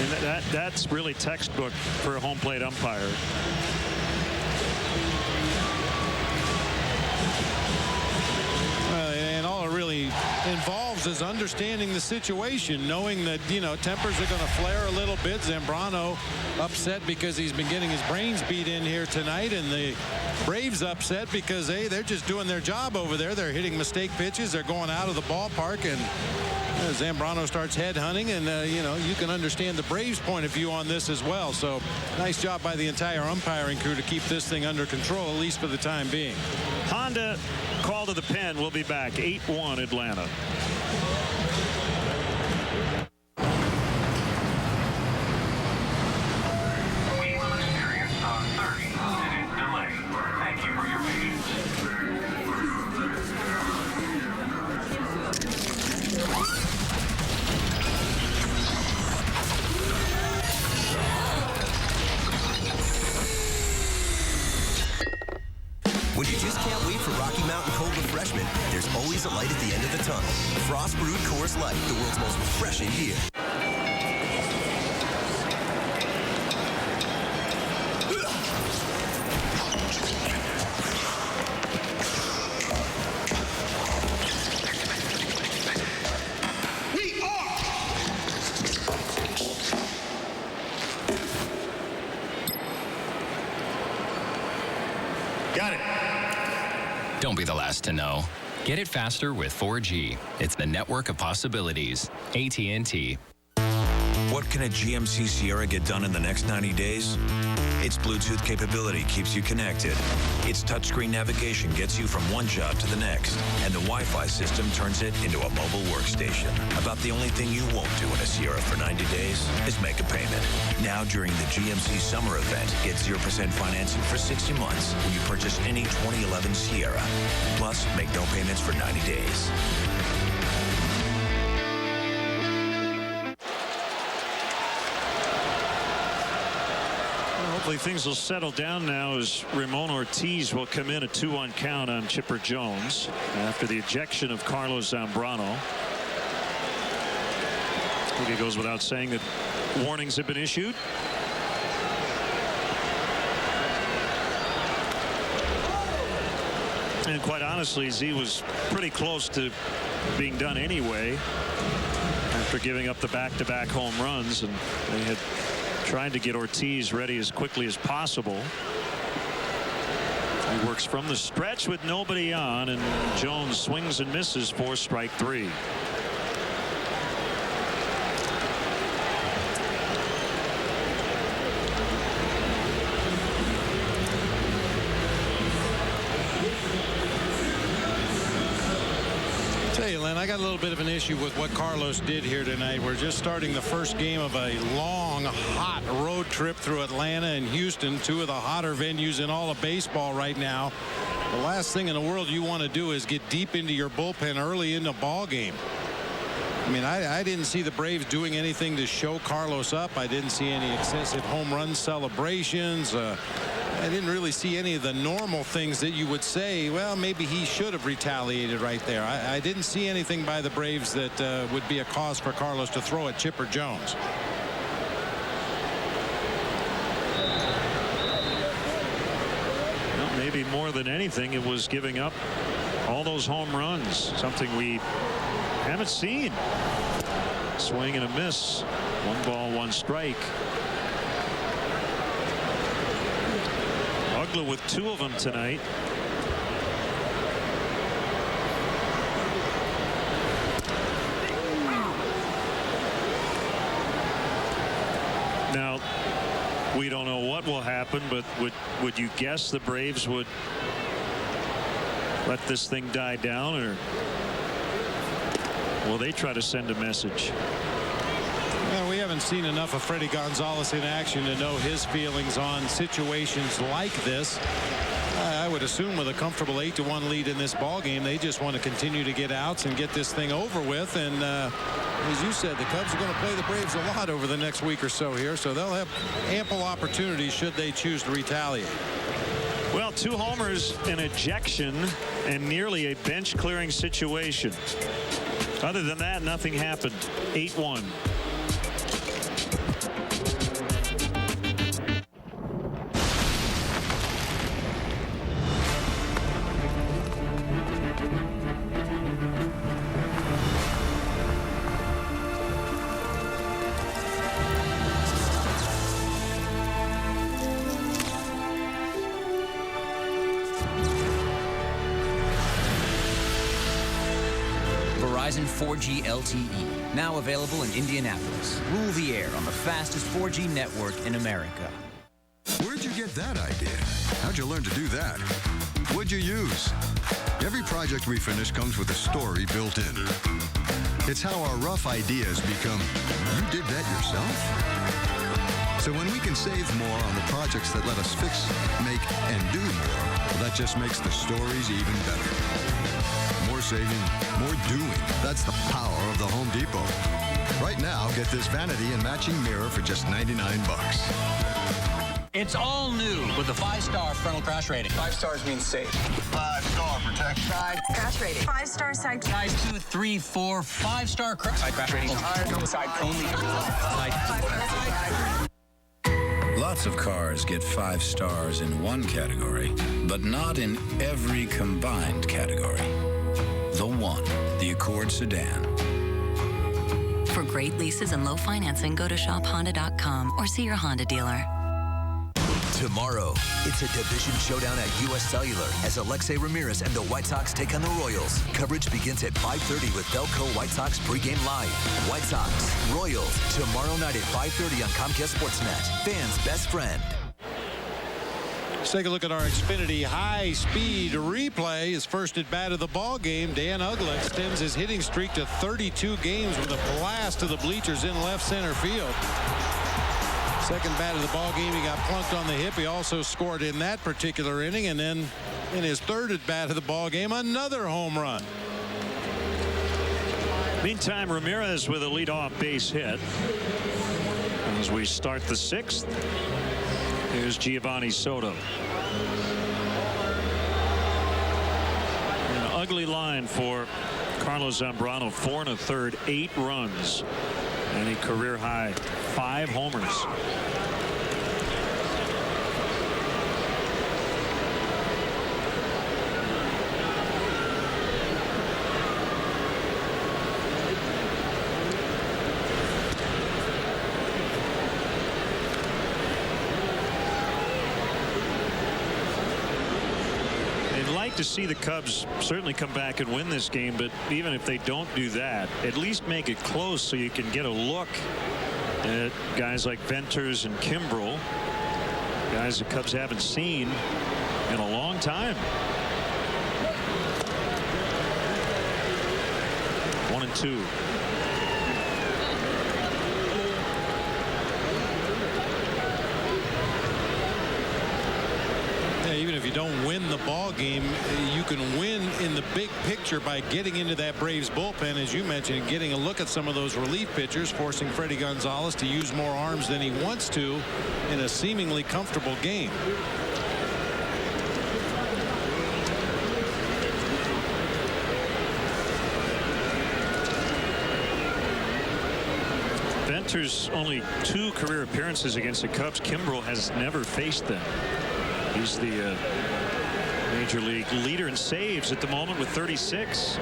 And that's really textbook for a home plate umpire. And all it really involves is understanding the situation, knowing that, you know, tempers are going to flare a little bit. Zambrano upset because he's been getting his brains beat in here tonight, and the Braves upset because, hey, they're just doing their job over there. They're hitting mistake pitches. They're going out of the ballpark, and Zambrano starts headhunting, and you know, you can understand the Braves' point of view on this as well. So nice job by the entire umpiring crew to keep this thing under control, at least for the time being. Honda call to the pen. We'll be back. 8-1 Atlanta. We will experience a 30-minute delay. Thank you for your patience. When you just can't wait for Rocky Mountain cold refreshment, there's always a light at the end of the tunnel. Frost Brewed Coors Light, the world's most refreshing beer. Got it. Don't be the last to know. Get it faster with 4G. It's the network of possibilities. AT&T. What can a GMC Sierra get done in the next 90 days? Its Bluetooth capability keeps you connected. Its touchscreen navigation gets you from one job to the next. And the Wi-Fi system turns it into a mobile workstation. About the only thing you won't do in a Sierra for 90 days is make a payment. Now during the GMC summer event, get 0% financing for 60 months when you purchase any 2011 Sierra. Plus, make no payments for 90 days. Hopefully things will settle down now as Ramon Ortiz will come in, a 2-1 count on Chipper Jones after the ejection of Carlos Zambrano. I think it goes without saying that warnings have been issued. And quite honestly, Z was pretty close to being done anyway after giving up the back-to-back home runs, and they had trying to get Ortiz ready as quickly as possible. He works from the stretch with nobody on, and Jones swings and misses for strike 3. I got a little bit of an issue with what Carlos did here tonight. We're just starting the first game of a long, hot road trip through Atlanta and Houston, two of the hotter venues in all of baseball right now. The last thing in the world you want to do is get deep into your bullpen early in the ball game. I mean, I didn't see the Braves doing anything to show Carlos up. I didn't see any excessive home run celebrations. I didn't really see any of the normal things that you would say, well, maybe he should have retaliated right there. I didn't see anything by the Braves that would be a cause for Carlos to throw at Chipper Jones. Well, maybe more than anything, it was giving up all those home runs, something we haven't seen. Swing and a miss. 1 ball, 1 strike. Ugla with 2 of them tonight. Now, we don't know what will happen, but would you guess the Braves would let this thing die down, or will they try to send a message? Well, we haven't haven't seen enough of Freddie Gonzalez in action to know his feelings on situations like this. I would assume with a comfortable 8-1 lead in this ball game, they just want to continue to get outs and get this thing over with. And as you said, the Cubs are going to play the Braves a lot over the next week or so here, so they'll have ample opportunities should they choose to retaliate. Well, 2 homers, an ejection, and nearly a bench-clearing situation. Other than that, nothing happened. 8-1. Verizon 4G LTE, now available in Indianapolis. Rule the air on the fastest 4G network in America. Where'd you get that idea? How'd you learn to do that? What'd you use? Every project we finish comes with a story built in. It's how our rough ideas become, you did that yourself? So when we can save more on the projects that let us fix, make, and do more, well, that just makes the stories even better. More saving, more doing. That's the power of the Home Depot. Right now, get this vanity and matching mirror for just $99. It's all new with the 5-star frontal crash rating. 5 stars means safe. 5-star protection. Side Crash rating. 5-star side. Guys, 2, 3, 4, 5-star crash. Side crash rating. Side only. Side. Lots of cars get 5 stars in one category, but not in every combined category. The one, the Accord sedan. For great leases and low financing, go to shophonda.com or see your Honda dealer. Tomorrow, it's a division showdown at U.S. Cellular as Alexei Ramirez and the White Sox take on the Royals. Coverage begins at 5:30 with Belco White Sox pregame live. White Sox, Royals, tomorrow night at 5:30 on Comcast Sportsnet. Fans' best friend. Let's take a look at our Xfinity high-speed replay. His first at bat of the ball game, Dan Uggla extends his hitting streak to 32 games with a blast to the bleachers in left center field. Second bat of the ball game, he got plunked on the hip. He also scored in that particular inning, and then in his third at bat of the ball game, another home run. Meantime, Ramirez with a leadoff base hit. As we start the 6th, here's Giovanni Soto. An ugly line for Carlos Zambrano, 4 1/3, 8 runs, and a career high 5 homers. To see the Cubs certainly come back and win this game, but even if they don't do that, at least make it close so you can get a look at guys like Venters and Kimbrel, guys the Cubs haven't seen in a long time. 1-2. Even if you don't win the ball game, you can win in the big picture by getting into that Braves bullpen, as you mentioned, getting a look at some of those relief pitchers, forcing Freddie Gonzalez to use more arms than he wants to in a seemingly comfortable game. Venters only 2 career appearances against the Cubs. Kimbrel has never faced them. He's the major league leader in saves at the moment with 36.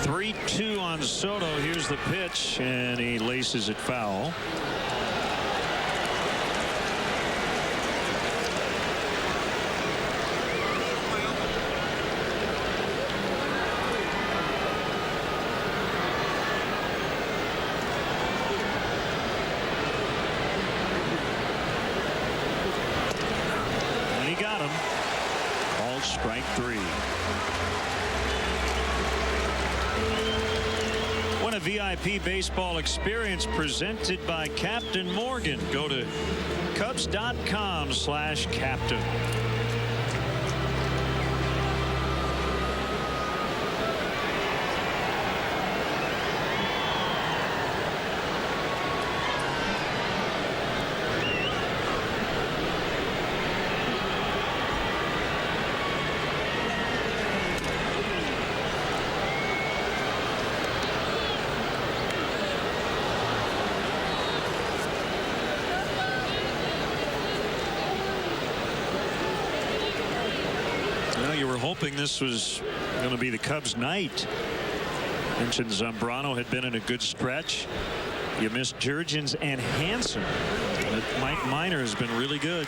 (3-2) on Soto. Here's the pitch, and he laces it foul. strike 3. Win a VIP baseball experience presented by Captain Morgan. Go to Cubs.com/captain. You were hoping this was going to be the Cubs' night. Mentioned Zambrano had been in a good stretch. You missed Jurgens and Hansen. But Mike Minor has been really good.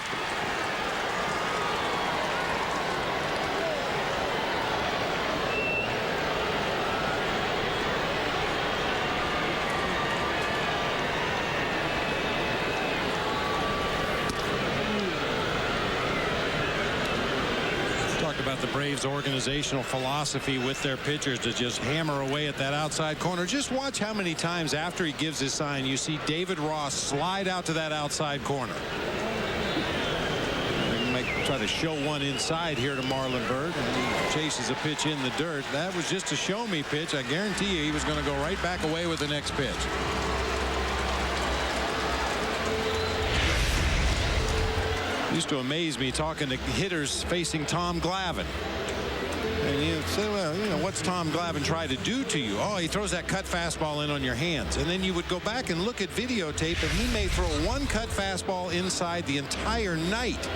About the Braves' organizational philosophy with their pitchers to just hammer away at that outside corner. Just watch how many times after he gives his sign you see David Ross slide out to that outside corner. They might try to show one inside here to Marlon Byrd, and he chases a pitch in the dirt. That was just a show me pitch. I guarantee you he was going to go right back away with the next pitch. Used to amaze me talking to hitters facing Tom Glavine. And you say, well, you know, what's Tom Glavine try to do to you? Oh, he throws that cut fastball in on your hands. And then you would go back and look at videotape, and he may throw one cut fastball inside the entire night.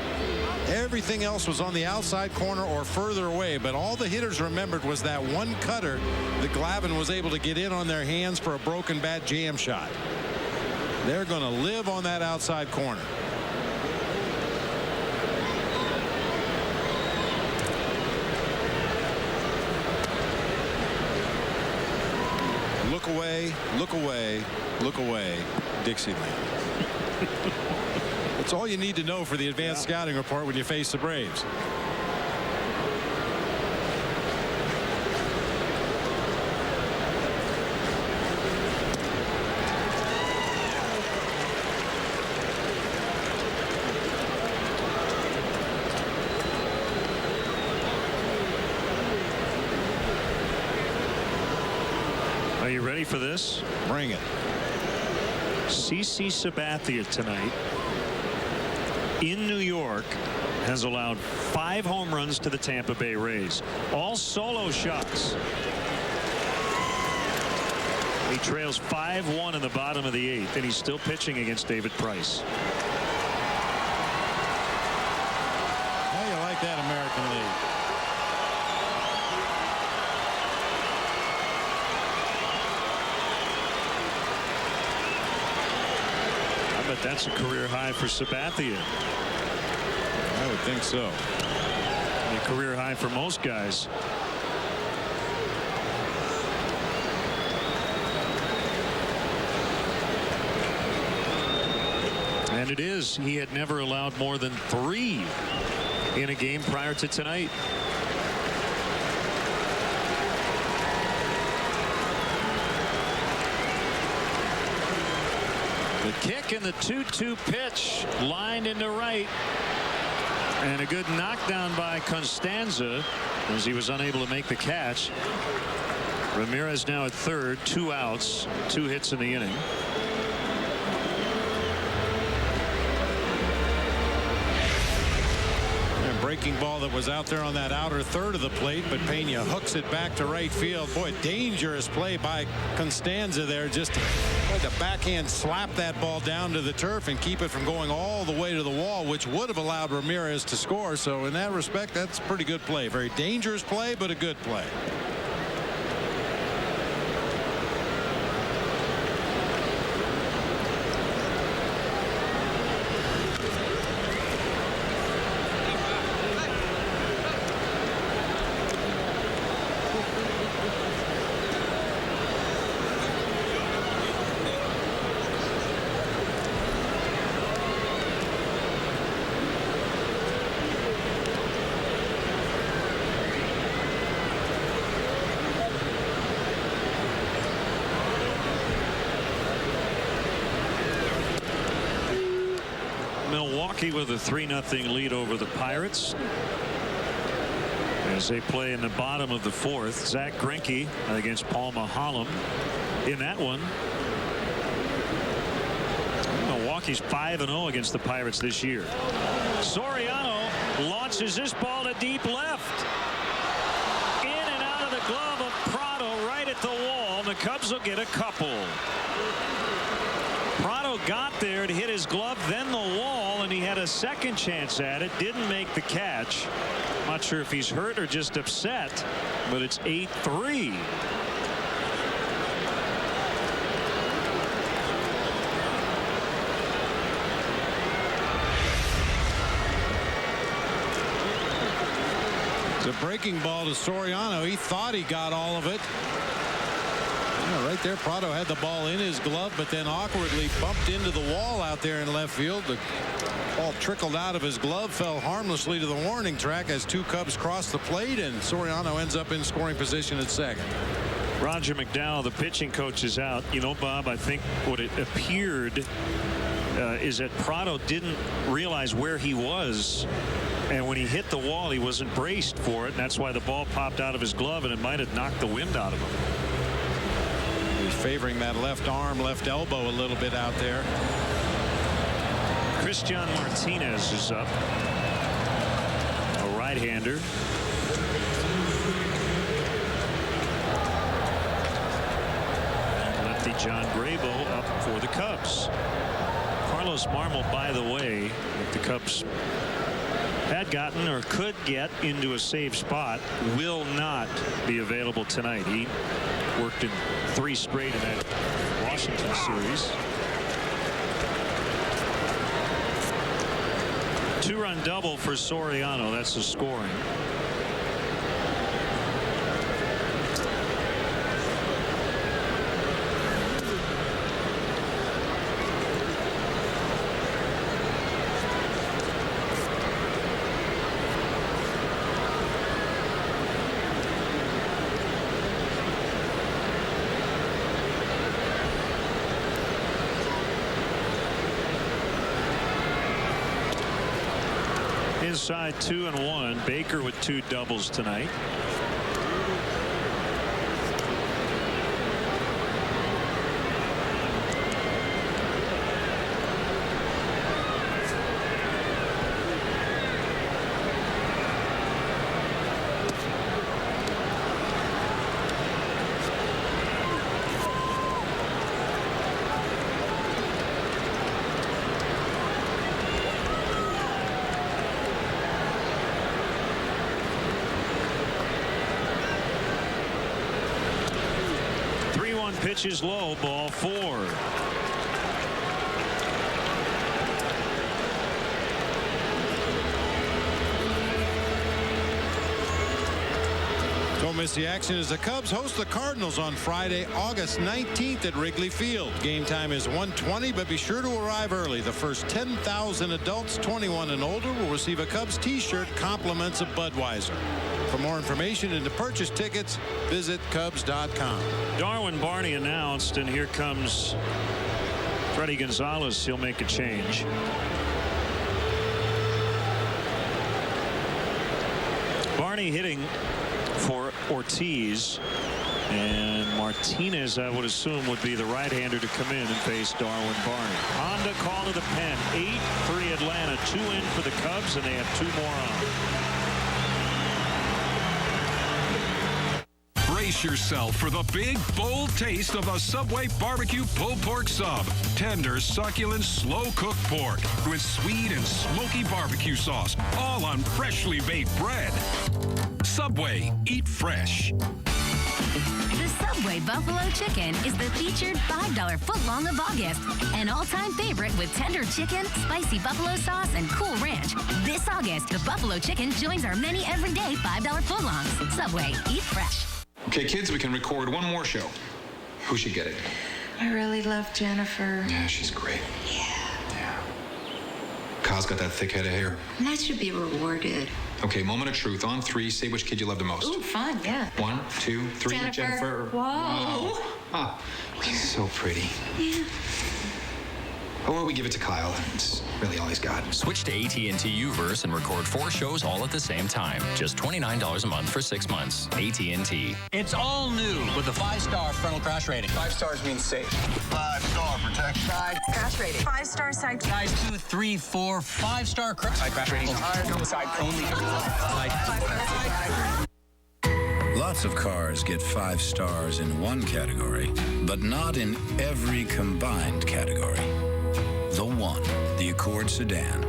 Everything else was on the outside corner or further away. But all the hitters remembered was that one cutter that Glavine was able to get in on their hands for a broken bat jam shot. They're going to live on that outside corner. Look away, look away, look away, Dixieland. That's all you need to know for the advanced scouting report when you face the Braves. Are you ready for this? Bring it. CC Sabathia tonight in New York has allowed 5 home runs to the Tampa Bay Rays. All solo shots. He trails 5-1 in the bottom of the 8th, and he's still pitching against David Price. How do you like that American League? But that's a career high for Sabathia. I would think so. And a career high for most guys. And it is. He had never allowed more than 3 in a game prior to tonight. The kick and the 2-2 pitch lined into right. And a good knockdown by Constanza as he was unable to make the catch. Ramirez now at third, 2 outs, 2 hits in the inning. Breaking ball that was out there on that outer third of the plate, but Pena hooks it back to right field. Boy, dangerous play by Constanza there. Just like a backhand slap that ball down to the turf and keep it from going all the way to the wall, which would have allowed Ramirez to score. So in that respect, that's a pretty good play. Very dangerous play, but a good play. Milwaukee with a 3-0 lead over the Pirates as they play in the bottom of the fourth. Zach Greinke against Paul Maholm in that one. Milwaukee's 5-0 against the Pirates this year. Soriano launches this ball to deep left. In and out of the glove of Prado right at the wall. The Cubs will get a couple. Prado got there to hit his glove, then the wall, and he had a second chance at it. Didn't make the catch. Not sure if he's hurt or just upset, but it's 8-3. It's a breaking ball to Soriano. He thought he got all of it. Yeah, right there, Prado had the ball in his glove, but then awkwardly bumped into the wall out there in left field. The ball trickled out of his glove, fell harmlessly to the warning track as two Cubs crossed the plate, and Soriano ends up in scoring position at second. Roger McDowell, the pitching coach, is out. You know, Bob, I think what it appeared is that Prado didn't realize where he was. And when he hit the wall, he wasn't braced for it. And that's why the ball popped out of his glove, and it might have knocked the wind out of him. He's favoring that left arm, left elbow a little bit out there. Christian Martinez is up. A right-hander. And lefty John Grabo up for the Cubs. Carlos Marmol, by the way, if the Cubs had gotten or could get into a safe spot, will not be available tonight. He worked in 3 straight in that Washington series. 2-run double for Soriano. That's the scoring. Inside 2-1. Baker with 2 doubles tonight. Pitch is low, ball 4. Don't miss the action as the Cubs host the Cardinals on Friday, August 19th at Wrigley Field. Game time is 1:20, but be sure to arrive early. The first 10,000 adults 21 and older will receive a Cubs t-shirt, compliments of Budweiser. For more information and to purchase tickets, visit Cubs.com. Darwin Barney announced, and here comes Freddie Gonzalez. He'll make a change. Barney hitting for Ortiz, and Martinez, I would assume, would be the right-hander to come in and face Darwin Barney. Honda call to the pen. 8-3 Atlanta. 2 in for the Cubs, and they have 2 more on. Brace yourself for the big, bold taste of the Subway Barbecue Pulled Pork Sub. Tender, succulent, slow-cooked pork with sweet and smoky barbecue sauce, all on freshly baked bread. Subway, eat fresh. The Subway Buffalo Chicken is the featured $5 footlong of August. An all-time favorite with tender chicken, spicy buffalo sauce, and cool ranch. This August, the Buffalo Chicken joins our many everyday $5 footlongs. Subway, eat fresh. Okay, kids, we can record one more show. Who should get it? I really love Jennifer. Yeah, she's great. Yeah. Kyle's got that thick head of hair. That should be rewarded. Okay, moment of truth. On 3, say which kid you love the most. Ooh, fun, yeah. 1, 2, 3, Jennifer. Whoa. Ah, she's so pretty. Yeah. Or we give it to Kyle. It's really all he's got. Switch to AT&T Uverse and record 4 shows all at the same time. Just $29 a month for 6 months. AT&T. It's all new with a 5-star frontal crash rating. 5 stars means safe. 5-star protection. Side crash rating. 5-star side. Size 2, 3, 4, 5-star Side crash rating. Side only. Lots of cars get 5 stars in one category, but not in every combined category. The one, the Accord sedan.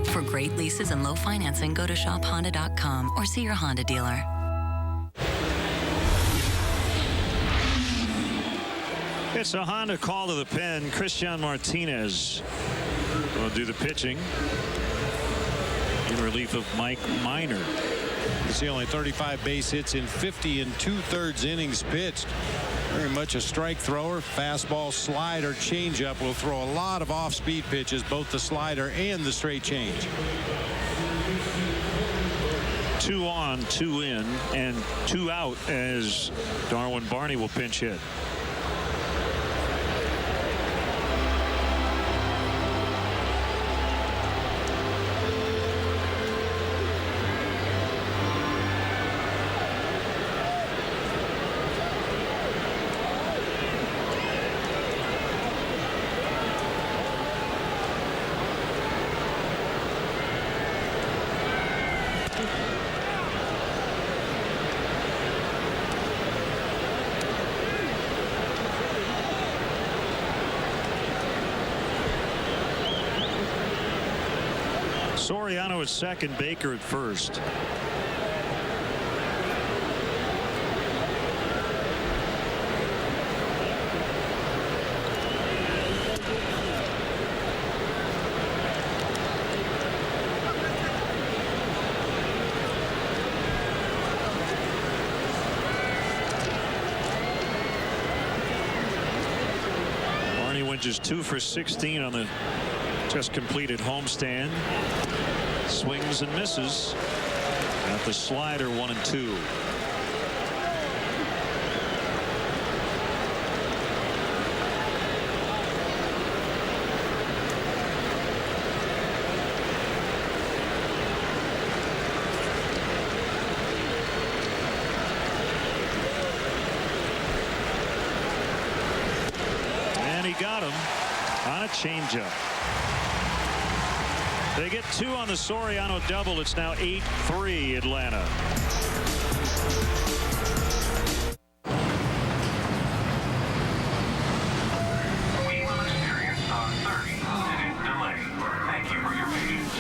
For great leases and low financing, go to shophonda.com or see your Honda dealer. It's a Honda call to the pen. Christian Martinez will do the pitching in relief of Mike Minor. You see only 35 base hits in 50 2/3 innings pitched. Very much a strike thrower. Fastball, slider, changeup. Will throw a lot of off-speed pitches, both the slider and the straight change. 2 on, 2 in, and 2 out as Darwin Barney will pinch hit. Soriano at second, Baker at first. Barney went just 2 for 16 on the just completed homestand. Swings and misses at the slider, 1 and 2. And he got him on a changeup. They get 2 on the Soriano double. It's now 8-3 Atlanta. We will experience a 30-minute delay. Thank you for your patience.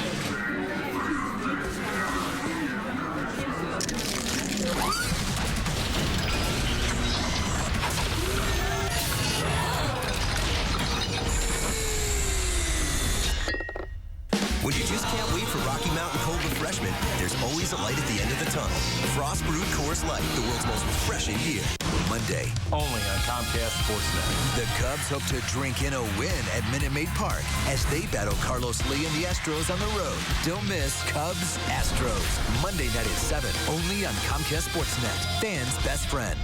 When you just can't wait for Rocky Mountain cold refreshment, there's always a light at the end of the tunnel. Frost brewed Coors Light, the world's most refreshing beer. Monday. Only on Comcast Sportsnet. The Cubs hope to drink in a win at Minute Maid Park as they battle Carlos Lee and the Astros on the road. Don't miss Cubs Astros. Monday night at 7. Only on Comcast Sportsnet. Fans' best friend.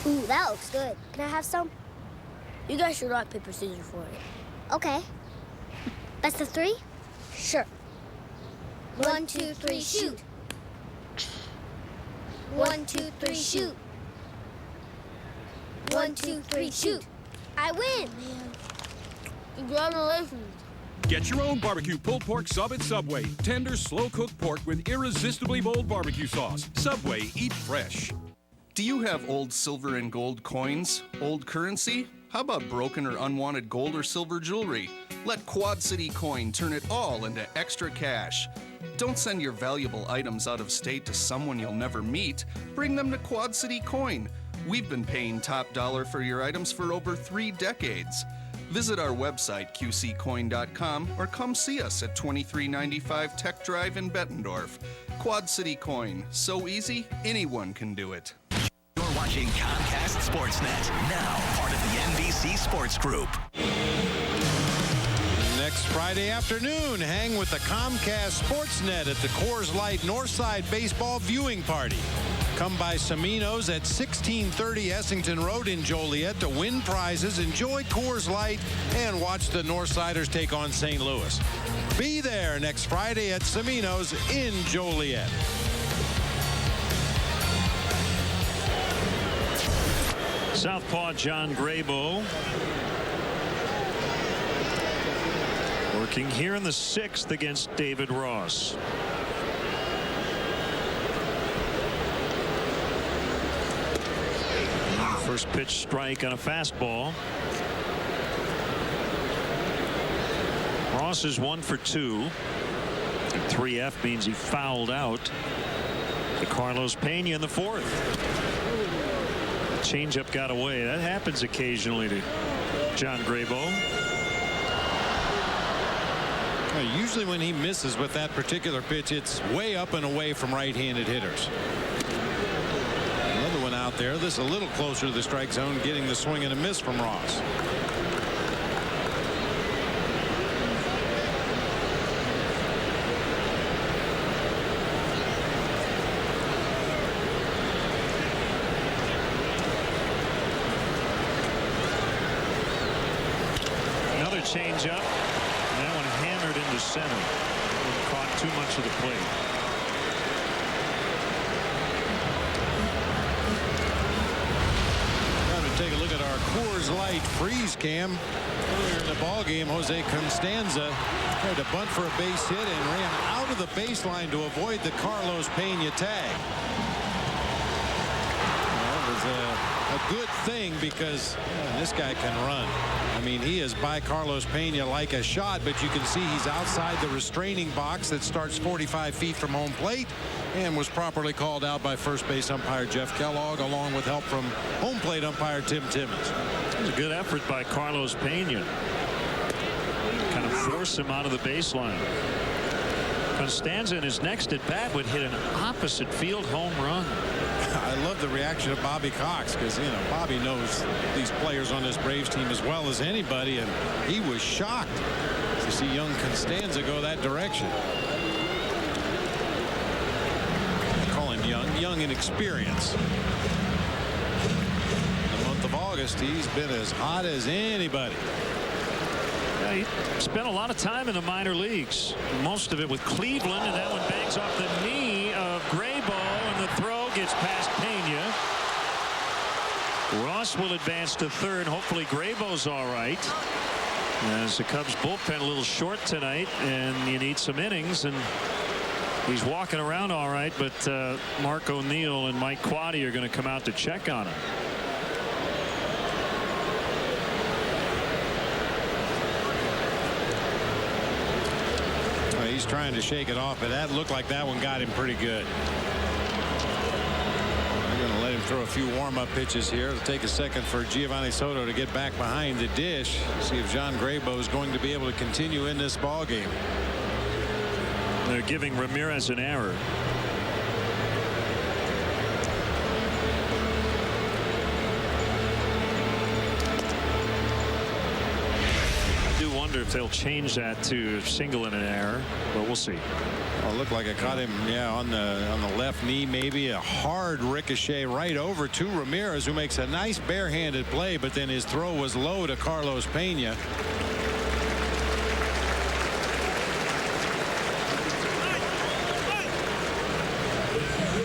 Ooh, that looks good. Can I have some? You guys should rock, paper, scissors for it. Okay. Best of 3? Sure. 1, 2, 3, shoot. 1, 2, 3, shoot. 1, 2, 3, shoot. I win. Congratulations. Get your own barbecue pulled pork sub at Subway. Tender, slow-cooked pork with irresistibly bold barbecue sauce. Subway, eat fresh. Do you have old silver and gold coins? Old currency? How about broken or unwanted gold or silver jewelry? Let Quad City Coin turn it all into extra cash. Don't send your valuable items out of state to someone you'll never meet. Bring them to Quad City Coin. We've been paying top dollar for your items for over 3 decades. Visit our website, qccoin.com, or come see us at 2395 Tech Drive in Bettendorf. Quad City Coin. So easy, anyone can do it. You're watching Comcast Sportsnet, now part of the NBC Sports Group. Next Friday afternoon, hang with the Comcast Sportsnet at the Coors Light Northside Baseball Viewing Party. Come by Semino's at 1630 Essington Road in Joliet to win prizes, enjoy Coors Light, and watch the Northsiders take on St. Louis. Be there next Friday at Semino's in Joliet. Southpaw John Graybo working here in the 6th against David Ross. First pitch strike on a fastball. Ross is 1 for 2. And 3F means he fouled out to Carlos Pena in the 4th. Changeup got away. That happens occasionally to John Graybo. Usually when he misses with that particular pitch, it's way up and away from right-handed hitters. Another one out there. This is a little closer to the strike zone, getting the swing and a miss from Ross. Another changeup. That one hammered into center. And caught too much of the plate. Take a look at our Coors Light freeze cam. Earlier in the ball game, Jose Constanza tried to bunt for a base hit and ran out of the baseline to avoid the Carlos Pena tag. Well, it was a good thing because this guy can run. I mean, he is by Carlos Pena like a shot, but you can see he's outside the restraining box that starts 45 feet from home plate, and was properly called out by first base umpire Jeff Kellogg, along with help from home plate umpire Tim Timmons. It was a good effort by Carlos Pena. Kind of force him out of the baseline. Constanza in his next at bat would hit an opposite field home run. I love the reaction of Bobby Cox, because Bobby knows these players on this Braves team as well as anybody, and he was shocked to see young Constanza go that direction. Young in experience. In the month of August, he's been as hot as anybody. Yeah, he spent a lot of time in the minor leagues. Most of it with Cleveland, and that one bangs off the knee of Graybo, and the throw gets past Pena. Ross will advance to third. Hopefully Graybo's all right. As the Cubs bullpen a little short tonight, and you need some innings, and he's walking around all right, but Mark O'Neill and Mike Quaddy are going to come out to check on him. Well, he's trying to shake it off, but that looked like that one got him pretty good. They're going to let him throw a few warm-up pitches here. It'll take a second for Giovanni Soto to get back behind the dish. See if John Graybo is going to be able to continue in this ball game. They're giving Ramirez an error. I do wonder if they'll change that to single in an error, but we'll see. Well, it looked like it caught him, on the left knee, maybe a hard ricochet right over to Ramirez, who makes a nice barehanded play, but then his throw was low to Carlos Pena.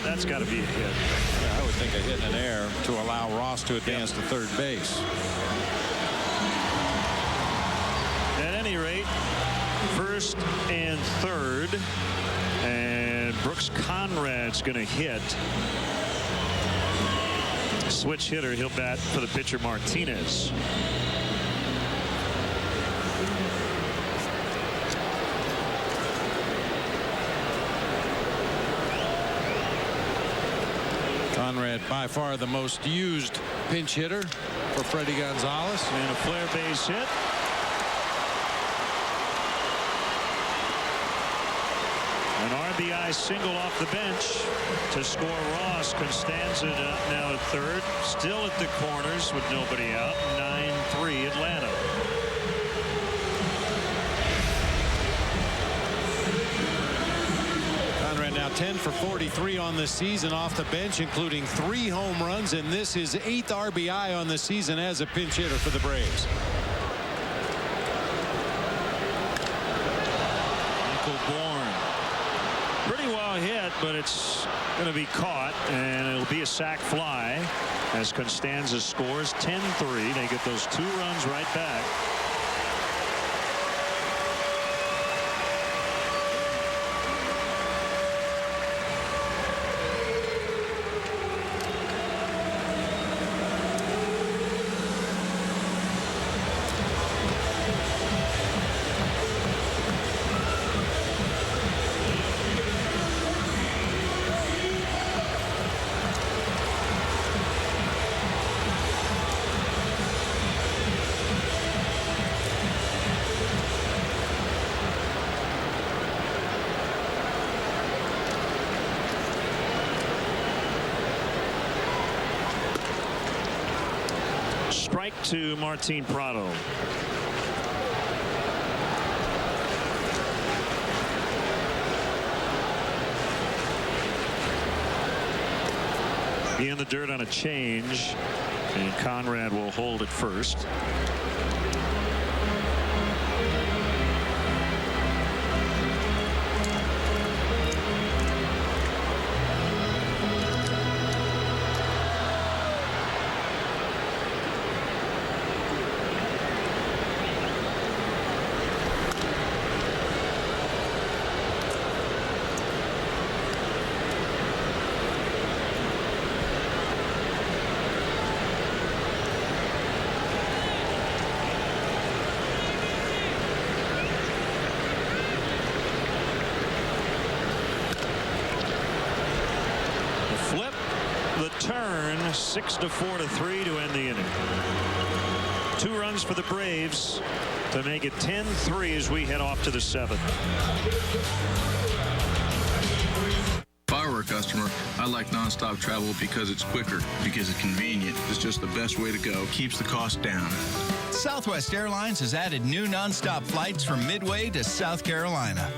That's got to be a hit. Yeah, I would think a hit and an error to allow Ross to advance to third base. At any rate, first and third, and Brooks Conrad's going to hit. Switch hitter. He'll bat for the pitcher Martinez. Conrad, by far the most used pinch hitter for Freddie Gonzalez. And a flare base hit. An RBI single off the bench to score Ross. Constanza now at third. Still at the corners with nobody out. 9-3 Atlanta. Conrad now 10 for 43 on the season off the bench, including 3 home runs, and this is 8th RBI on the season as a pinch hitter for the Braves. Bourne. Pretty well hit, but it's going to be caught, and it'll be a sac fly as Constanza scores 10-3. They get those 2 runs right back. Strike to Martin Prado. Be in the dirt on a change, and Conrad will hold it first. Turn 6-4-3 to end the inning. 2 runs for the Braves to make it 10-3 as we head off to the 7th. If I were a customer, I like nonstop travel because it's quicker, because it's convenient. It's just the best way to go. Keeps the cost down. Southwest Airlines has added new nonstop flights from Midway to South Carolina.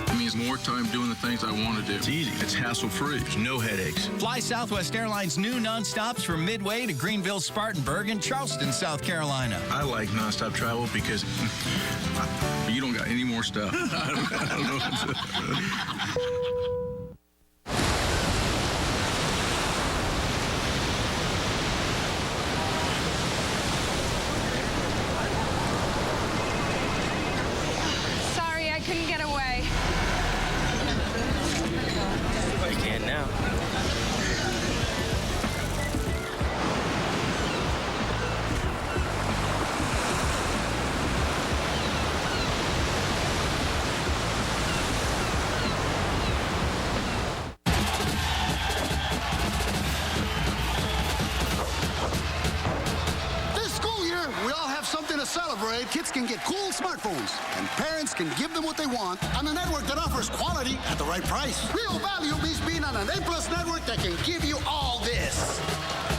It means more time doing the things I want to do. It's easy. It's hassle-free. There's no headaches. Fly Southwest Airlines' new nonstops from Midway to Greenville, Spartanburg, and Charleston, South Carolina. I like nonstop travel because you don't got any more stuff. I don't know what to... Celebrate, kids can get cool smartphones, and parents can give them what they want on a network that offers quality at the right price. Real value means being on an A+ network that can give you all this.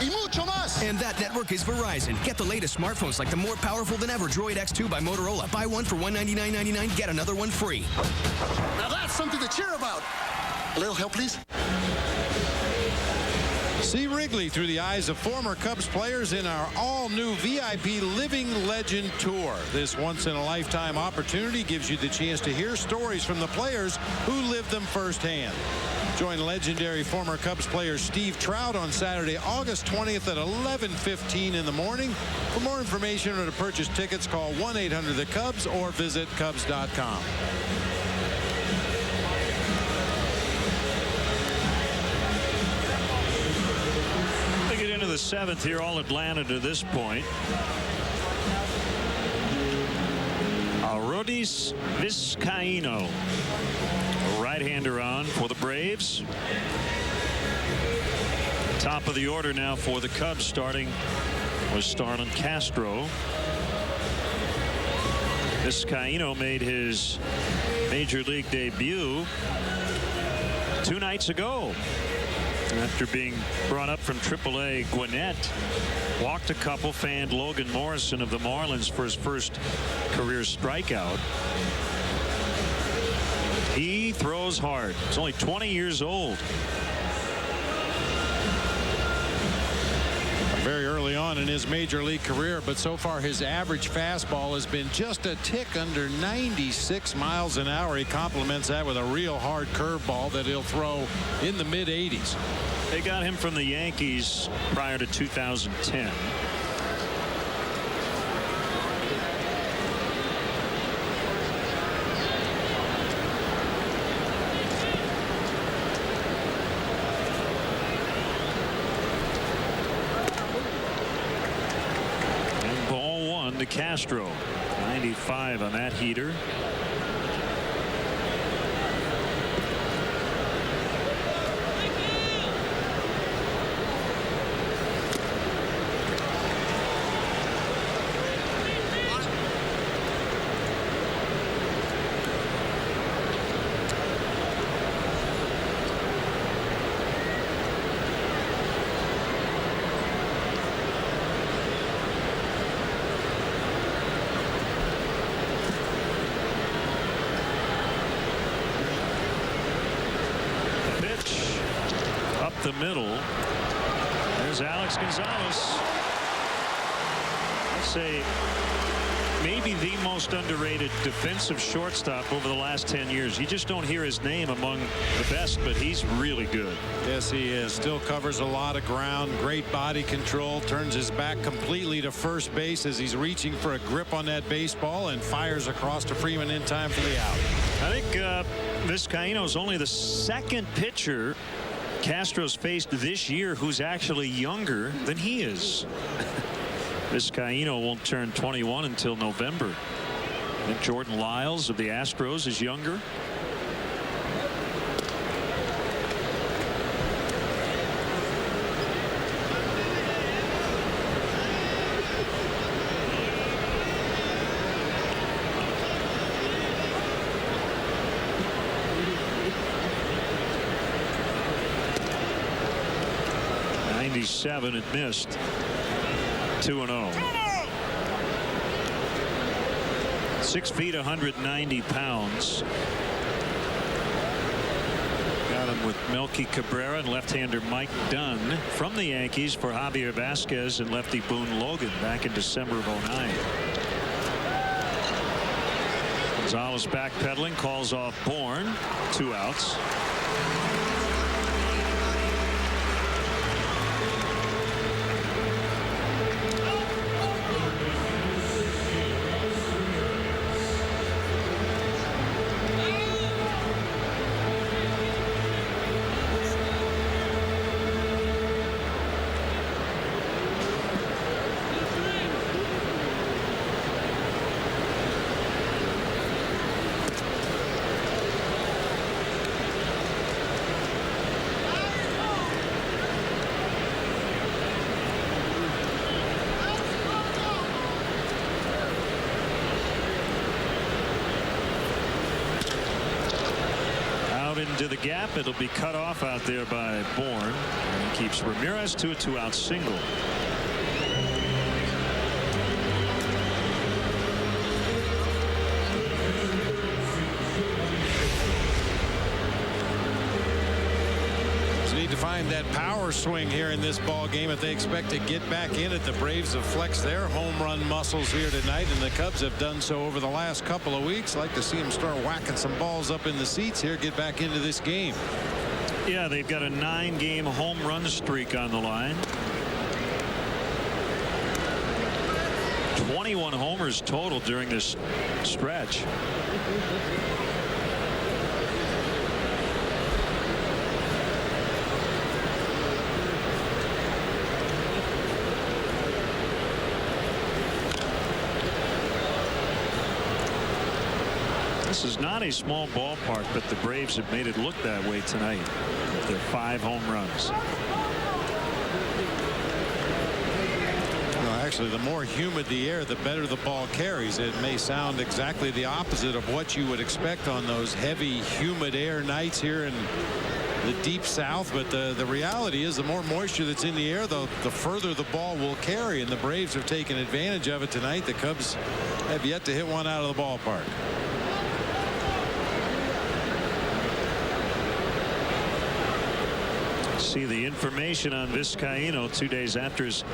Y mucho más. And that network is Verizon. Get the latest smartphones like the more powerful than ever Droid X2 by Motorola. Buy one for $199.99, get another one free. Now that's something to cheer about. A little help, please. See Wrigley through the eyes of former Cubs players in our all-new VIP Living Legend Tour. This once-in-a-lifetime opportunity gives you the chance to hear stories from the players who lived them firsthand. Join legendary former Cubs player Steve Trout on Saturday, August 20th at 11:15 in the morning. For more information or to purchase tickets, call 1-800-THE-CUBS or visit Cubs.com. The 7th here, all Atlanta to this point. Arodys Vizcaíno, a right-hander on for the Braves. Top of the order now for the Cubs, starting with Starlin Castro. Vizcaíno made his Major League debut 2 nights ago. After being brought up from AAA Gwinnett, walked a couple, fanned Logan Morrison of the Marlins for his first career strikeout. He throws hard. He's only 20 years old. Very early on in his major league career, but so far his average fastball has been just a tick under 96 miles an hour. He complements that with a real hard curveball that he'll throw in the mid-80s. They got him from the Yankees prior to 2010. To Castro, 95 on that heater. The middle. There's Alex Gonzalez. I'd say maybe the most underrated defensive shortstop over the last 10 years. You just don't hear his name among the best, but he's really good. Yes, he is. Still covers a lot of ground. Great body control. Turns his back completely to first base as he's reaching for a grip on that baseball and fires across to Freeman in time for the out. I think Vizcaíno is only the second pitcher Castro's faced this year who's actually younger than he is. Vizcaíno won't turn 21 until November. I think Jordan Lyles of the Astros is younger. It missed. 2-0. 6 feet 190 pounds. Got him with Melky Cabrera and left-hander Mike Dunn from the Yankees for Javier Vasquez and lefty Boone Logan back in December of '09. Gonzalez backpedaling, calls off Bourne. 2 outs. Into the gap. It'll be cut off out there by Bourne. And he keeps Ramirez to a 2-out single. Need to find that power swing here in this ball game if they expect to get back in it. The Braves have flexed their home run muscles here tonight, and the Cubs have done so over the last couple of weeks. Like to see them start whacking some balls up in the seats here, get back into this game. Yeah, they've got a 9-game home run streak on the line. 21 homers total during this stretch. This is not a small ballpark, but the Braves have made it look that way tonight. Their 5 home runs. Well, actually, the more humid the air, the better the ball carries. It may sound exactly the opposite of what you would expect on those heavy, humid air nights here in the deep south, but the reality is the more moisture that's in the air, the further the ball will carry, and the Braves have taken advantage of it tonight. The Cubs have yet to hit one out of the ballpark. see the information on Vizcaíno 2 days after his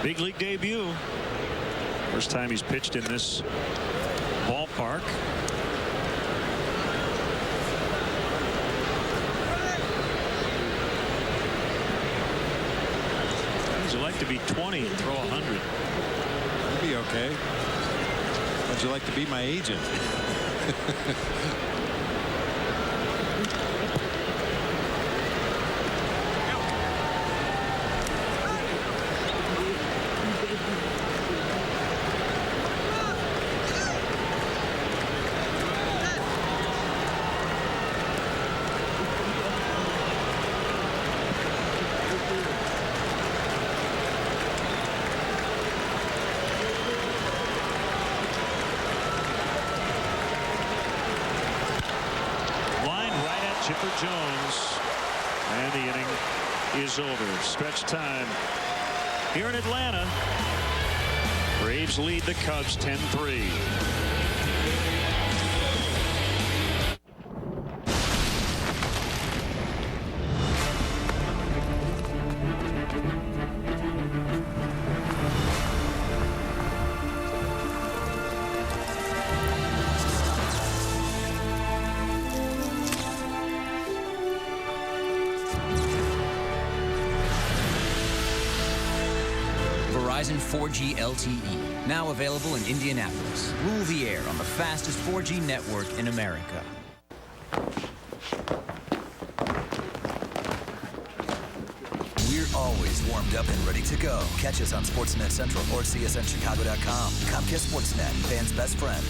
big league debut. First time he's pitched in this ballpark. How'd you like to be 20 and throw 100? That'd be okay. How'd you like to be my agent? Chipper Jones, and the inning is over. Stretch time here in Atlanta. Braves lead the Cubs 10-3. Verizon 4G LTE, now available in Indianapolis. Rule the air on the fastest 4G network in America. We're always warmed up and ready to go. Catch us on Sportsnet Central or CSNChicago.com. Comcast Sportsnet, fans' best friend.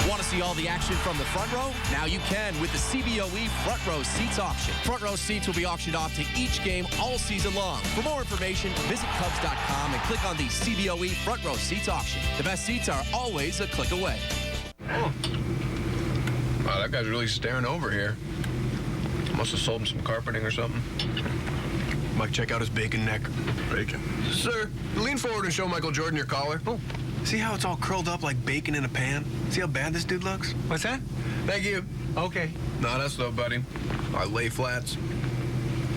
Want to see all the action from the front row? Now you can with the CBOE Front Row Seats auction. Front row seats will be auctioned off to each game all season long. For more information, visit Cubs.com and click on the CBOE Front Row Seats auction. The best seats are always a click away. Oh. Wow, that guy's really staring over here. Must have sold him some carpeting or something. Mike, check out his bacon neck. Bacon? Sir, lean forward and show Michael Jordan your collar. Oh. See how it's all curled up like bacon in a pan? See how bad this dude looks? What's that? Thank you. Okay. Not us, though, buddy. I lay flats.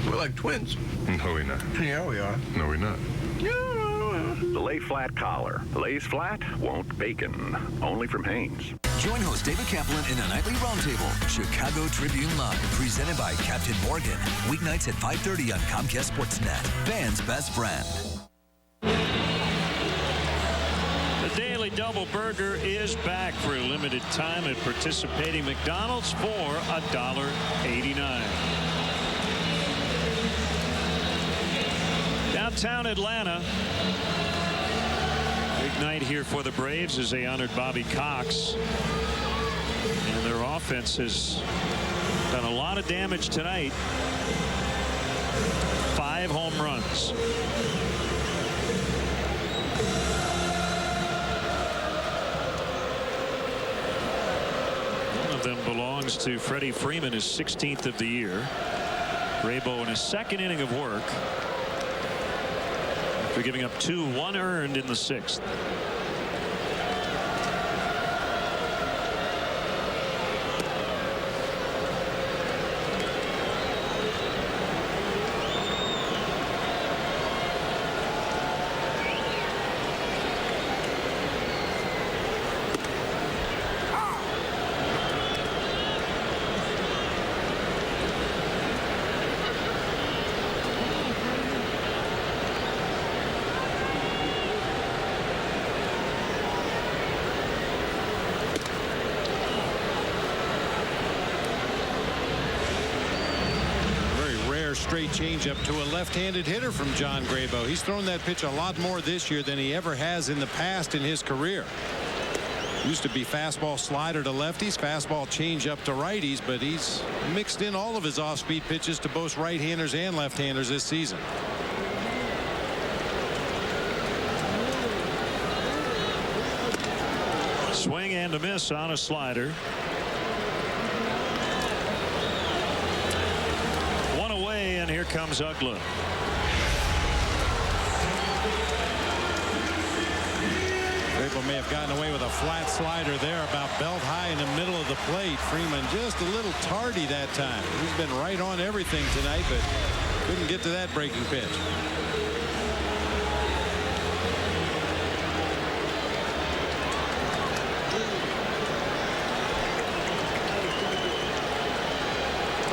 We're like twins. No, we're not. Yeah, we are. No, we're not. The Lay Flat Collar. Lays flat, won't bacon. Only from Hanes. Join host David Kaplan in a nightly roundtable. Chicago Tribune Live, presented by Captain Morgan. Weeknights at 5:30 on Comcast Sportsnet. Fans' best friend. The Daily Double Burger is back for a limited time at participating McDonald's for $1.89. Downtown Atlanta. Big night here for the Braves as they honored Bobby Cox. And their offense has done a lot of damage tonight. 5 home runs. Them belongs to Freddie Freeman, his 16th of the year. Graybo in his second inning of work after giving up 2, 1 earned in the 6th. Straight changeup to a left-handed hitter from John Graybo. He's thrown that pitch a lot more this year than he ever has in the past in his career. Used to be fastball slider to lefties, fastball changeup to righties, but he's mixed in all of his off-speed pitches to both right-handers and left-handers this season. Swing and a miss on a slider. And here comes Uggla. Graybo may have gotten away with a flat slider there about belt high in the middle of the plate. Freeman just a little tardy that time. He's been right on everything tonight, but couldn't get to that breaking pitch.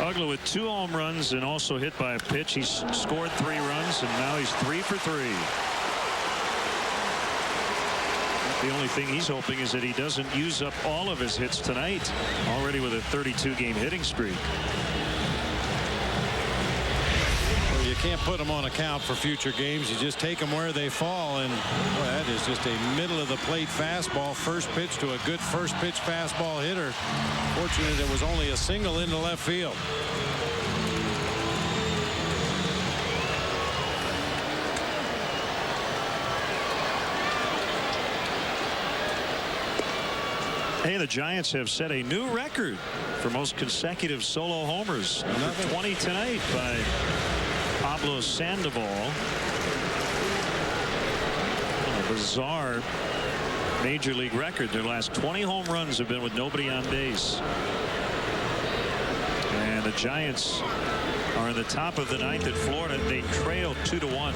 Uggla with 2 home runs and also hit by a pitch. He's scored 3 runs, and now he's 3 for 3. The only thing he's hoping is that he doesn't use up all of his hits tonight, already with a 32-game hitting streak. Well, you can't put them on account for future games. You just take them where they fall, and boy, that is just a middle-of-the-plate fastball. First pitch to a good first-pitch fastball hitter. Fortunate it was only a single into left field. Hey, the Giants have set a new record for most consecutive solo homers. Number 20 tonight by Pablo Sandoval. A bizarre Major League record. Their last 20 home runs have been with nobody on base. And the Giants are in the top of the 9th at Florida. They trail 2-1.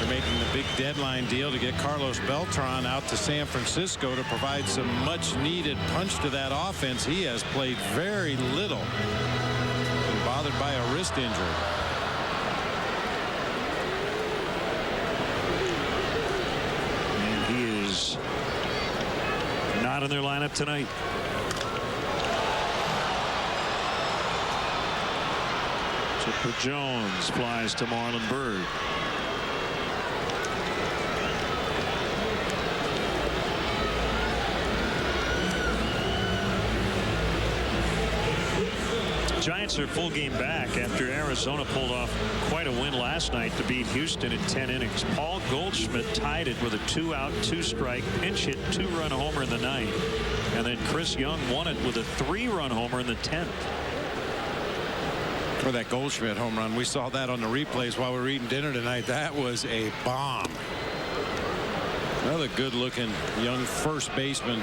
Making the big deadline deal to get Carlos Beltran out to San Francisco to provide some much needed punch to that offense. He has played very little. Been bothered by a wrist injury. And he is not in their lineup tonight. Chipper Jones flies to Marlon Byrd. Giants are full game back after Arizona pulled off quite a win last night to beat Houston in 10 innings. Paul Goldschmidt tied it with a 2-out, 2-strike pinch hit 2-run homer in the 9th. And then Chris Young won it with a 3-run homer in the 10th. For that Goldschmidt home run, we saw that on the replays while we were eating dinner tonight. That was a bomb. Another good looking young first baseman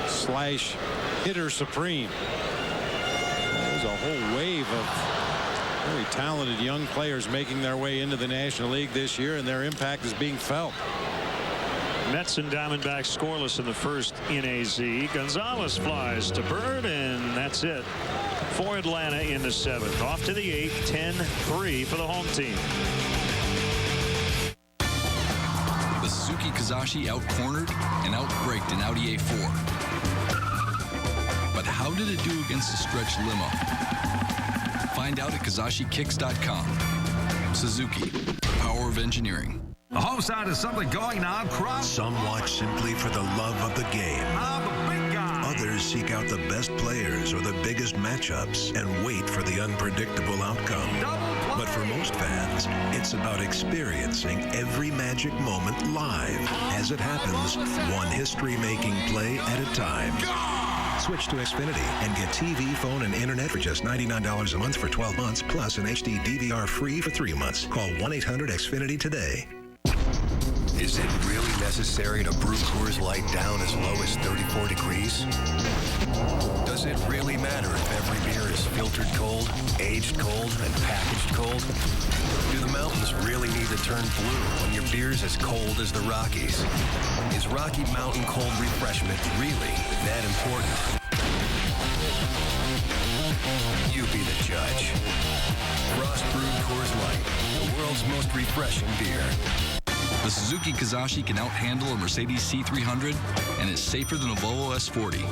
slash hitter supreme. There's a whole wave of very talented young players making their way into the National League this year, and their impact is being felt. Mets and Diamondbacks scoreless in the first in AZ. Gonzalez flies to Bird, and that's it for Atlanta in the 7th. Off to the 8th, 10-3 for the home team. The Suzuki Kizashi out-cornered and out-braked in Audi A4. But how did it do against the stretch limo? Find out at KizashiKicks.com. Suzuki, power of engineering. The home side is something going on. Some watch simply for the love of the game. I'm a big guy. Others seek out the best players or the biggest matchups and wait for the unpredictable outcome. But for most fans, it's about experiencing every magic moment live. As it happens, one history-making play at a time. Switch to Xfinity and get TV, phone, and internet for just $99 a month for 12 months, plus an HD DVR free for 3 months. Call 1-800-XFINITY today. Is it really necessary to brew Coors Light down as low as 34 degrees? Does it really matter if every beer is filtered cold, aged cold, and packaged cold? Do the mountains really need to turn blue when your beer's as cold as the Rockies? Is Rocky Mountain Cold Refreshment really that important? You be the judge. Frost brewed Coors Light, the world's most refreshing beer. The Suzuki Kizashi can outhandle a Mercedes C300 and is safer than a Volvo S40.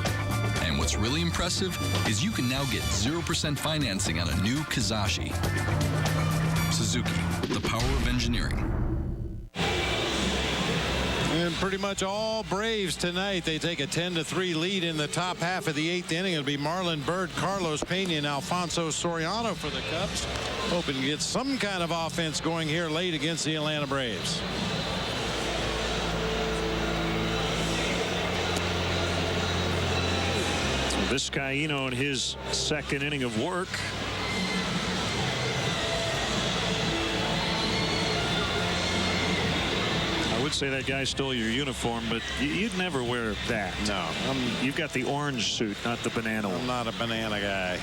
And what's really impressive is you can now get 0% financing on a new Kizashi. Suzuki, the power of engineering. And pretty much all Braves tonight. They take a 10-3 lead in the top half of the 8th inning. It'll be Marlon Byrd, Carlos Pena, and Alfonso Soriano for the Cubs, hoping to get some kind of offense going here late against the Atlanta Braves. Vizcaíno in his second inning of work. would say that guy stole your uniform, but you'd never wear that. No. You've got the orange suit, not the banana one. I'm not a banana guy.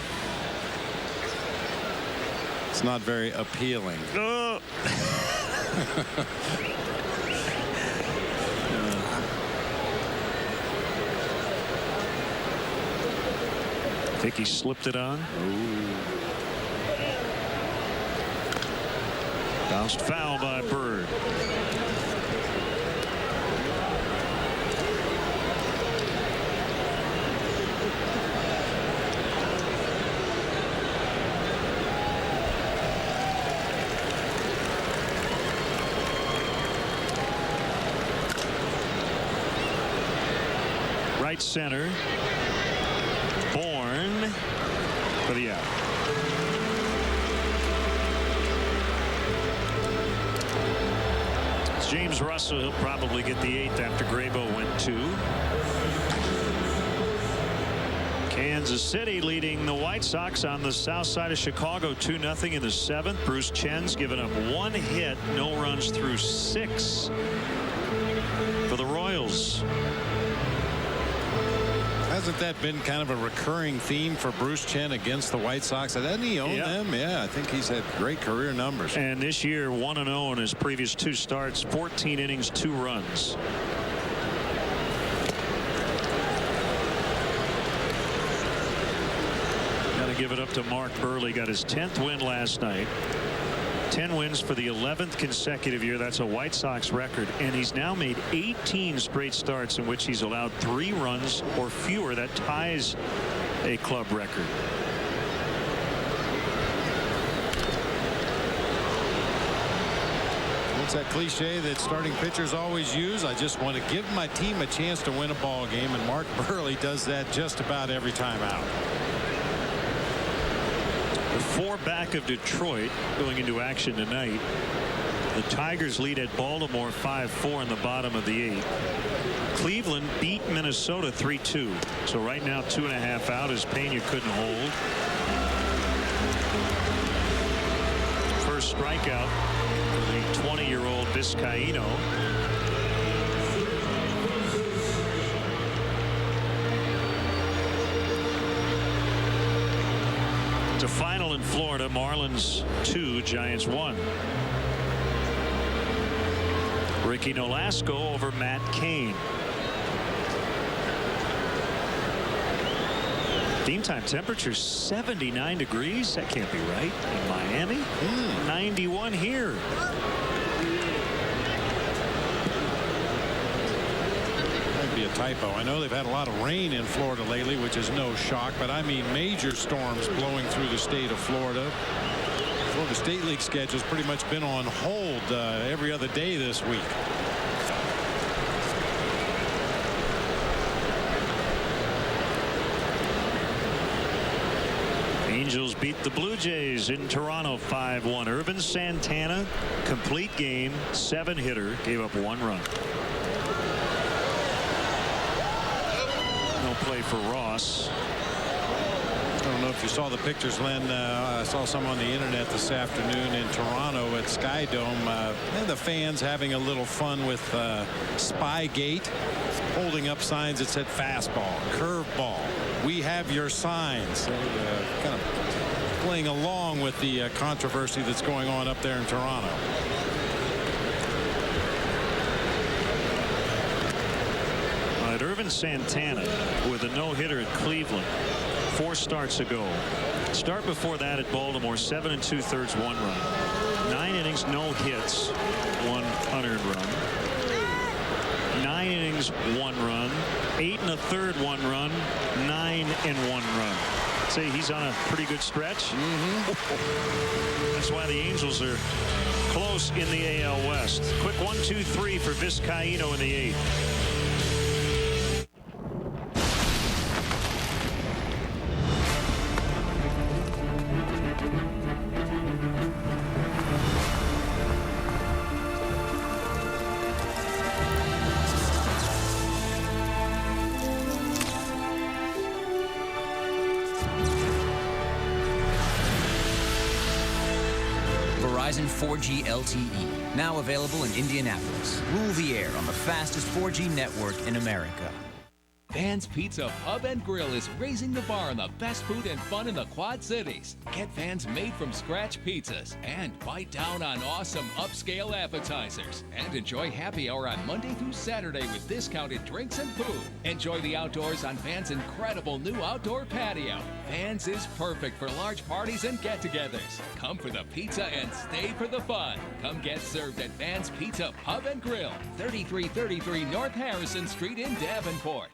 It's not very appealing. Oh. I think he slipped it on. Ooh. Bounced foul by Bird. Right center. Bourne for the out. It's James Russell. He'll probably get the 8th after Graybo went 2. Kansas City leading the White Sox on the south side of Chicago 2-0 in the 7th. Bruce Chen's given up 1 hit, no runs through 6 for the Royals. Hasn't that been kind of a recurring theme for Bruce Chen against the White Sox? Doesn't he own them? Yeah, I think he's had great career numbers. And this year 1-0 in his previous 2 starts, 14 innings, 2 runs. Got to give it up to Mark Burley. Got his 10th win last night. 10 wins for the 11th consecutive year. That's a White Sox record. And he's now made 18 straight starts in which he's allowed 3 runs or fewer. That ties a club record. It's that cliche that starting pitchers always use. I just want to give my team a chance to win a ball game. And Mark Burley does that just about every time out. The 4 back of Detroit going into action tonight. The Tigers lead at Baltimore 5-4 in the bottom of the 8th. Cleveland beat Minnesota 3-2. So right now 2.5 out as Pena couldn't hold. First strikeout for the 20-year-old Vizcaíno. It's a final in Florida. Marlins 2, Giants 1. Ricky Nolasco over Matt Cain. Game time temperature 79 degrees. That can't be right in Miami. 91 here. Be a typo. I know they've had a lot of rain in Florida lately, which is no shock, but I mean major storms blowing through the state of Florida. Florida State League schedule's pretty much been on hold every other day this week. Angels beat the Blue Jays in Toronto 5-1. Irvin Santana, complete game, 7-hitter, gave up 1 run. No play for Ross. I don't know if you saw the pictures, Len. I saw some on the internet this afternoon in Toronto at Sky Dome. And the fans having a little fun with Spygate, holding up signs that said fastball, curveball. We have your signs. Kind of playing along with the controversy that's going on up there in Toronto. Irvin Santana with a no-hitter at Cleveland 4 starts ago. Start before that at Baltimore, 7 2/3, 1 run. 9 innings, no hits, 1 unearned run. 9 innings, 1 run. 8 1/3, 1 run. 9 and 1 run. Say he's on a pretty good stretch. That's why the Angels are close in the AL West. Quick 1-2-3 for Vizcaíno in the 8th. Verizon 4G LTE, now available in Indianapolis. Rule the air on the fastest 4G network in America. Van's Pizza Pub and Grill is raising the bar on the best food and fun in the Quad Cities. Get Van's made-from-scratch pizzas and bite down on awesome upscale appetizers. And enjoy happy hour on Monday through Saturday with discounted drinks and food. Enjoy the outdoors on Van's incredible new outdoor patio. Van's is perfect for large parties and get-togethers. Come for the pizza and stay for the fun. Come get served at Van's Pizza Pub and Grill, 3333 North Harrison Street in Davenport.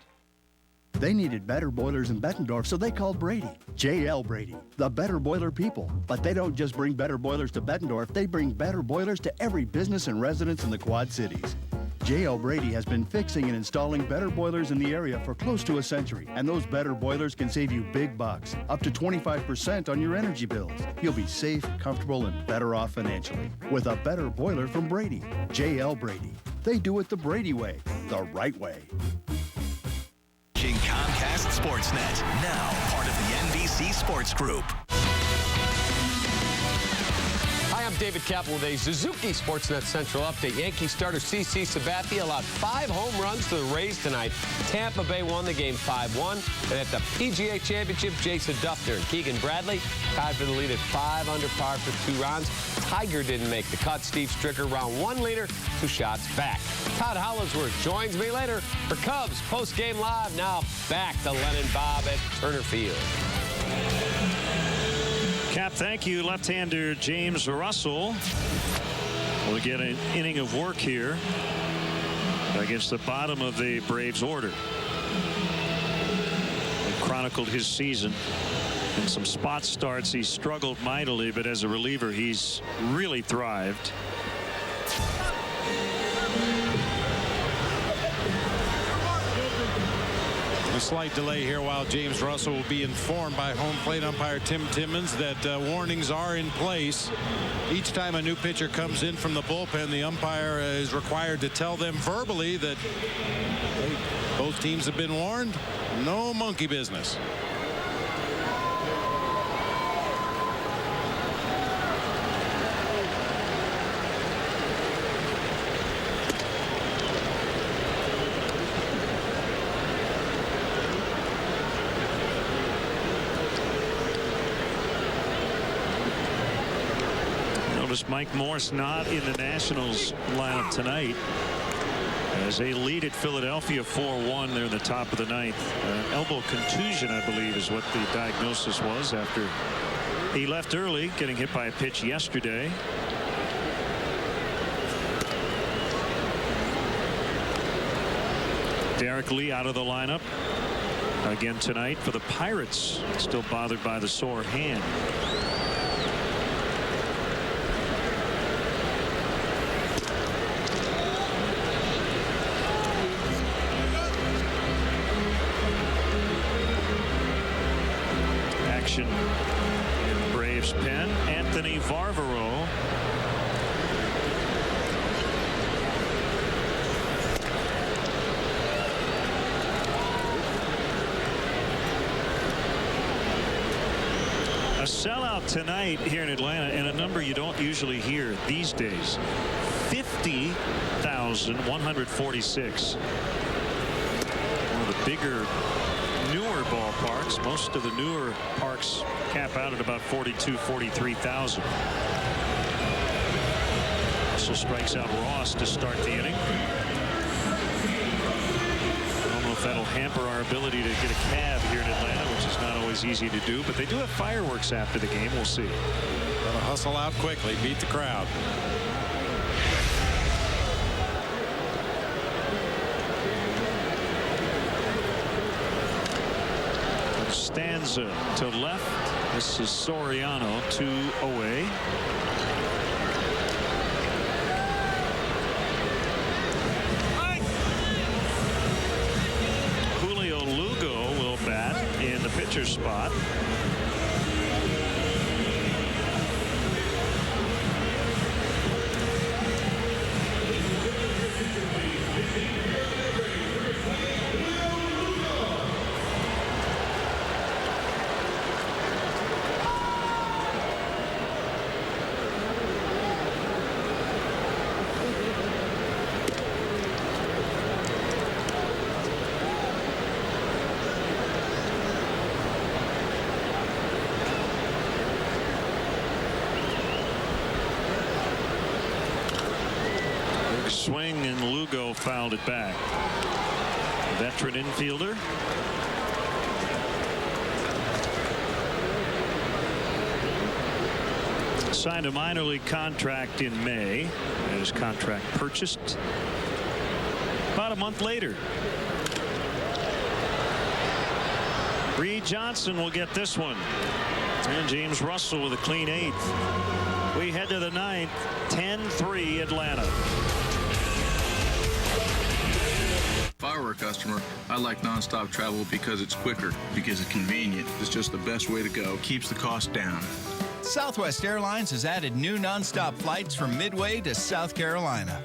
They needed better boilers in Bettendorf, so they called Brady. J.L. Brady, the better boiler people. But they don't just bring better boilers to Bettendorf, they bring better boilers to every business and residence in the Quad Cities. J.L. Brady has been fixing and installing better boilers in the area for close to a century, and those better boilers can save you big bucks, up to 25% on your energy bills. You'll be safe, comfortable, and better off financially with a better boiler from Brady. J.L. Brady. They do it the Brady way, the right way. Comcast Sportsnet, now part of the NBC Sports Group. Hi, I'm David Kaplan with a Suzuki Sportsnet Central update. Yankee starter CC Sabathia allowed 5 home runs to the Rays tonight. Tampa Bay won the game 5-1. And at the PGA Championship, Jason Duffner and Keegan Bradley tied for the lead at 5 under par for 2 rounds. Tiger didn't make the cut. Steve Stricker, round 1 leader, 2 shots back. Todd Hollinsworth joins me later for Cubs post-game live. Now back to Lennon Bob at Turner Field. Cap, thank you. Left-hander James Russell will get an inning of work here against the bottom of the Braves order. He chronicled his season. In some spot starts, he struggled mightily, but as a reliever, he's really thrived. A slight delay here while James Russell will be informed by home plate umpire Tim Timmons that warnings are in place. Each time a new pitcher comes in from the bullpen, the umpire is required to tell them verbally that both teams have been warned. No monkey business. Mike Morse not in the Nationals lineup tonight as they lead at Philadelphia 4-1. They're in the top of the ninth. Elbow contusion, I believe, is what the diagnosis was after he left early, getting hit by a pitch yesterday. Derek Lee out of the lineup again tonight for the Pirates, still bothered by the sore hand. In Braves pen, Anthony Varvaro. A sellout tonight here in Atlanta, and a number you don't usually hear these days. 50,146. One of the bigger, newer ballparks. Most of the newer parks cap out at about 43,000. So strikes out Ross to start the inning. I don't know if that'll hamper our ability to get a cab here in Atlanta, which is not always easy to do, but they do have fireworks after the game. We'll see. Gotta hustle out quickly, beat the crowd. Stanza to left. This is Soriano, 2 away. Julio Lugo will bat in the pitcher's spot. swing, and Lugo fouled it back. Veteran infielder. Signed a minor league contract in May. And his contract purchased about a month later. Reed Johnson will get this one. And James Russell with a clean 8th. We head to the 9th. 10-3 Atlanta. If I were a customer, I like nonstop travel because it's quicker, because it's convenient. It's just the best way to go. Keeps the cost down. Southwest Airlines has added new nonstop flights from Midway to South Carolina.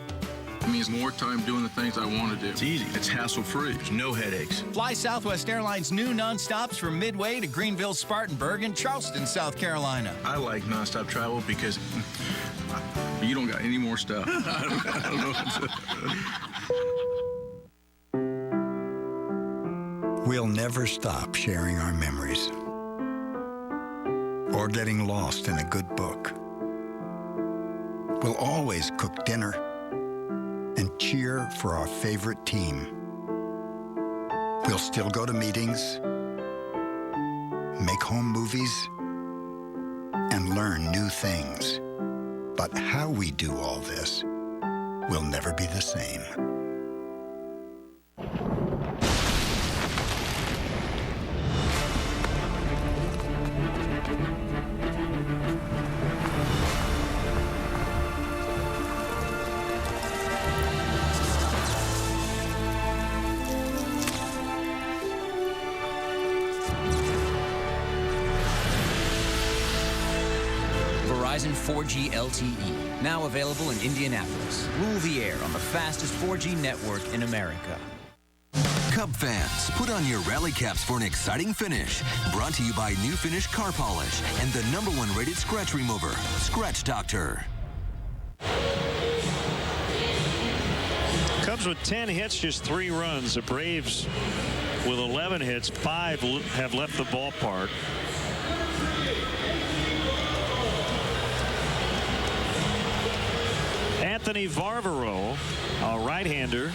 It means more time doing the things I want to do. It's easy. It's hassle-free. There's no headaches. Fly Southwest Airlines' new nonstops from Midway to Greenville, Spartanburg, and Charleston, South Carolina. I like nonstop travel because you don't got any more stuff. I don't know. We'll never stop sharing our memories or getting lost in a good book. We'll always cook dinner and cheer for our favorite team. We'll still go to meetings, make home movies, and learn new things. But how we do all this will never be the same. Verizon 4G LTE, now available in Indianapolis. Rule the air on the fastest 4G network in America. Cub fans, put on your rally caps for an exciting finish. Brought to you by New Finish Car Polish and the #1 rated scratch remover, Scratch Doctor. Cubs with 10 hits, just 3 runs. The Braves with 11 hits, 5 have left the ballpark. Anthony Varvaro, a right-hander,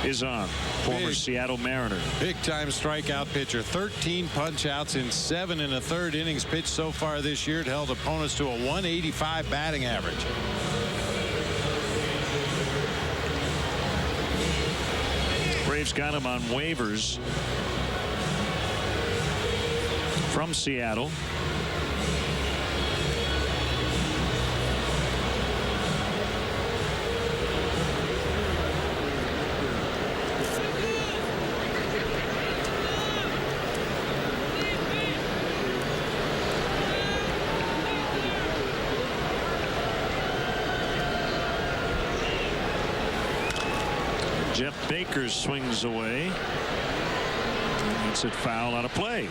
is on. Former Seattle Mariner. Big-time strikeout pitcher. 13 punch-outs in 7 1/3 innings pitched so far this year. It held opponents to a 185 batting average. Braves got him on waivers from Seattle. Jeff Baker swings away. It's a foul out of play.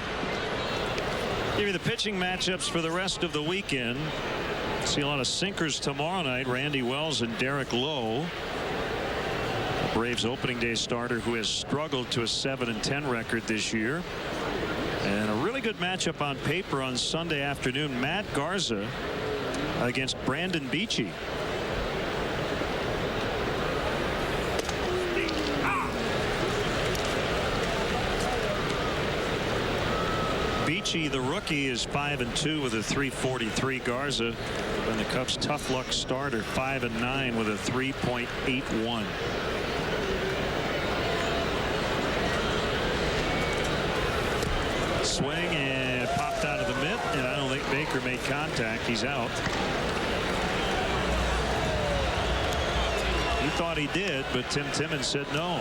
Give you the pitching matchups for the rest of the weekend. See a lot of sinkers tomorrow night. Randy Wells and Derek Lowe. The Braves opening day starter who has struggled to a 7-10 record this year. And a really good matchup on paper on Sunday afternoon. Matt Garza against Brandon Beachy. Beachy, the rookie, is 5-2 with a 3.43. Garza, and the Cubs' tough luck starter, 5-9 with a 3.81. Swing and popped out of the mitt, and I don't think Baker made contact. He's out. He thought he did, but Tim Timmons said no.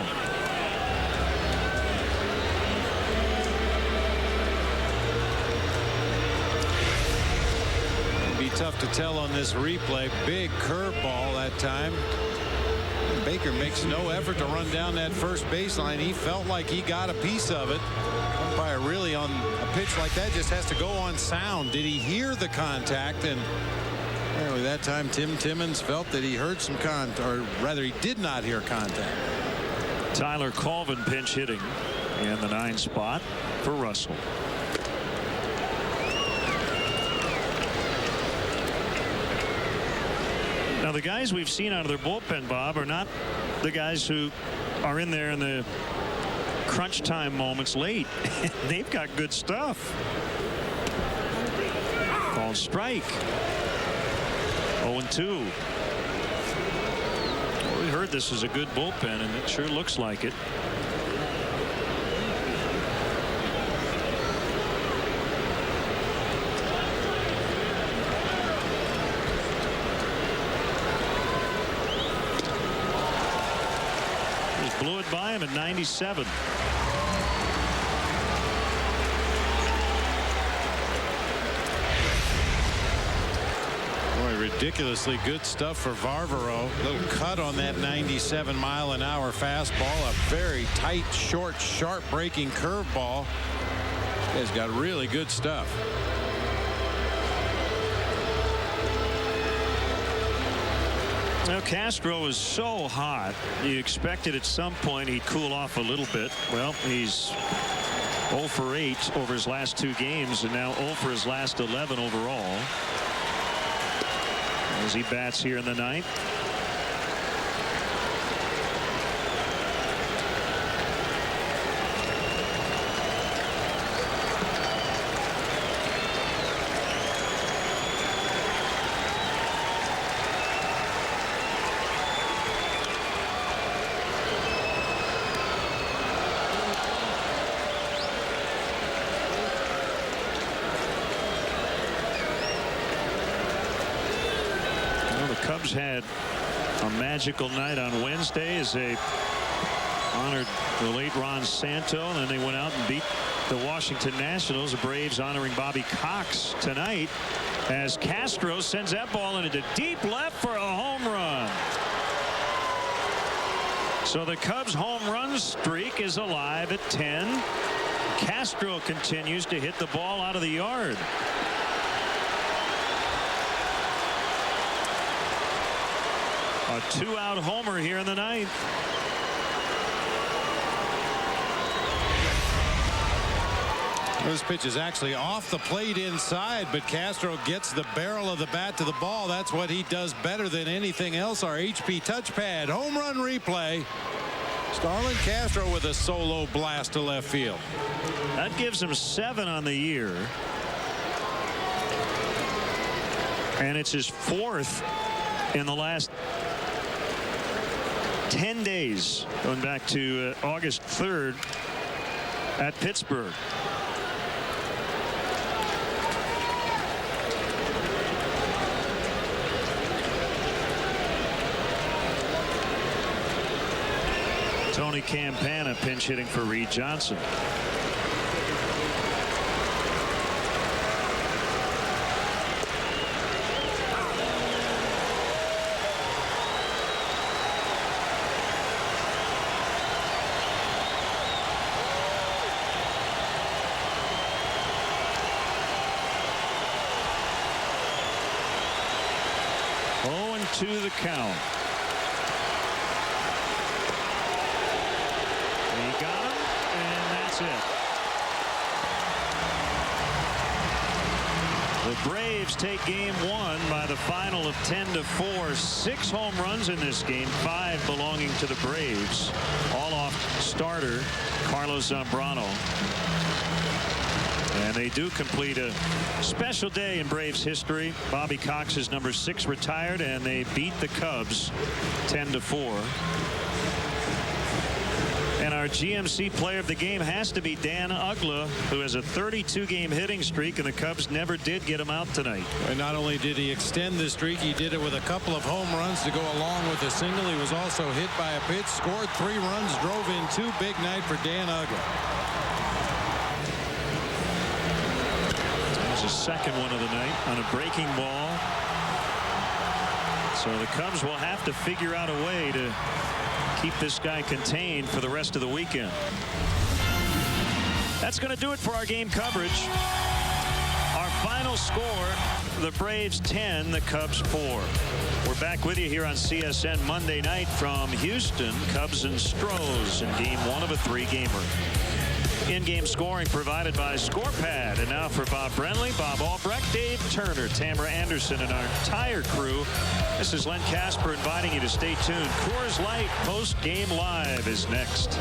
Tough to tell on this replay. Big curveball that time. Baker makes no effort to run down that first baseline. He felt like he got a piece of it. Umpire really on a pitch like that just has to go on sound. Did he hear the contact? And anyway, that time Tim Timmons felt that he heard some contact, or rather he did not hear contact. Tyler Colvin pinch hitting in the 9 spot for Russell. Now Now, the guys we've seen out of their bullpen, Bob, are not the guys who are in there in the crunch time moments late. They've got good stuff. Called strike. 0-2. Well, we heard this is a good bullpen, and it sure looks like it. Just blew it by him at 97. Ridiculously good stuff for Varvaro. Little cut on that 97-mile-an-hour fastball. A very tight, short, sharp breaking curveball. He's got really good stuff. Now, Castro is so hot. You expected at some point he'd cool off a little bit. Well, he's 0 for 8 over his last 2 games, and now 0 for his last 11 overall. As he bats here in the 9th. Cubs had a magical night on Wednesday as they honored the late Ron Santo, and then they went out and beat the Washington Nationals. The Braves honoring Bobby Cox tonight as Castro sends that ball into deep left for a home run. So the Cubs' home run streak is alive at 10. Castro continues to hit the ball out of the yard. A 2-out homer here in the 9th. This pitch is actually off the plate inside, but Castro gets the barrel of the bat to the ball. That's what he does better than anything else. Our HP touchpad home run replay. Starlin Castro with a solo blast to left field. That gives him 7 on the year. And it's his 4th in the last 10 days, going back to August 3rd at Pittsburgh. Tony Campana pinch hitting for Reed Johnson. To the count. He got him, and that's it. The Braves take game 1 by the final of 10-4. 6 home runs in this game, 5 belonging to the Braves, all off starter Carlos Zambrano. And they do complete a special day in Braves history. Bobby Cox is number 6 retired, and they beat the Cubs 10-4. And our GMC player of the game has to be Dan Uggla, who has a 32-game hitting streak, and the Cubs never did get him out tonight. And not only did he extend the streak, he did it with a couple of home runs to go along with the single. He was also hit by a pitch, scored 3 runs, drove in 2. Big night for Dan Uggla. The second one of the night on a breaking ball. So the Cubs will have to figure out a way to keep this guy contained for the rest of the weekend. That's going to do it for our game coverage. Our final score, the Braves 10, the Cubs 4. We're back with you here on CSN Monday night from Houston. Cubs and Stros in game 1 of a 3-gamer. In-game scoring provided by ScorePad. And now for Bob Brenly, Bob Albrecht, Dave Turner, Tamara Anderson, and our entire crew. This is Len Casper inviting you to stay tuned. Coors Light post-game live is next.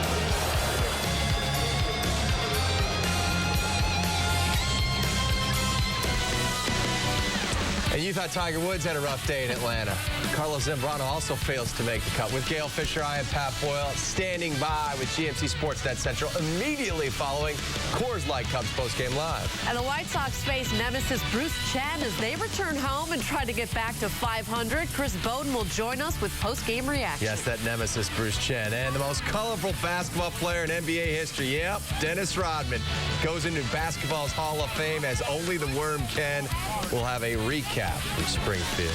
And you thought Tiger Woods had a rough day in Atlanta. Carlos Zambrano also fails to make the cut. With Gail Fisher, I am Pat Boyle, standing by with GMC Sportsnet Central immediately following Coors Light Cubs postgame live. And the White Sox face nemesis Bruce Chen as they return home and try to get back to 500. Chris Bowden will join us with postgame reaction. Yes, that nemesis Bruce Chen. And the most colorful basketball player in NBA history. Yep, Dennis Rodman goes into basketball's Hall of Fame as only the worm can. We'll have a recap from Springfield.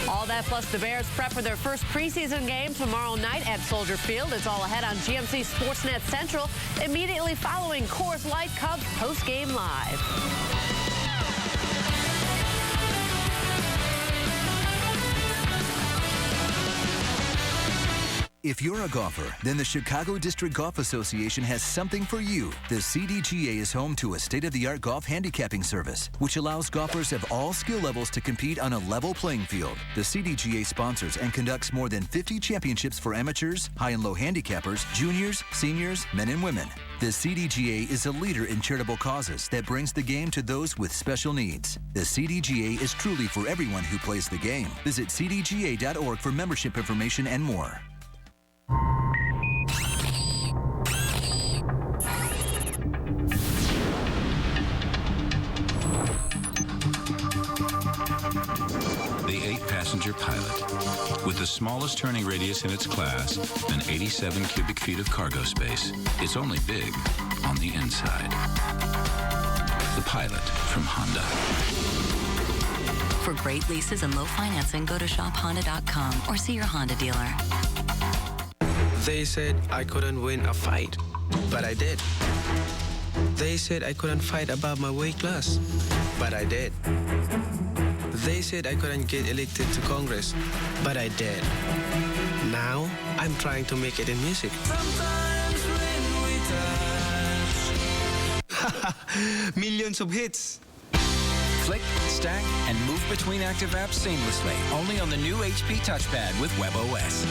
All that plus the Bears prep for their first preseason game tomorrow night at Soldier Field. It's all ahead on GMC Sportsnet Central immediately following Coors Light Cubs postgame live. If you're a golfer, then the Chicago District Golf Association has something for you. The CDGA is home to a state-of-the-art golf handicapping service, which allows golfers of all skill levels to compete on a level playing field. The CDGA sponsors and conducts more than 50 championships for amateurs, high and low handicappers, juniors, seniors, men and women. The CDGA is a leader in charitable causes that brings the game to those with special needs. The CDGA is truly for everyone who plays the game. Visit cdga.org for membership information and more. The 8-passenger Pilot. With the smallest turning radius in its class and 87 cubic feet of cargo space, it's only big on the inside. The Pilot from Honda. For great leases and low financing, go to shophonda.com or see your Honda dealer. They said I couldn't win a fight, but I did. They said I couldn't fight above my weight class, but I did. They said I couldn't get elected to Congress, but I did. Now, I'm trying to make it in music. Sometimes when we touch. Millions of hits. Flick, stack, and move between active apps seamlessly. Only on the new HP touchpad with WebOS.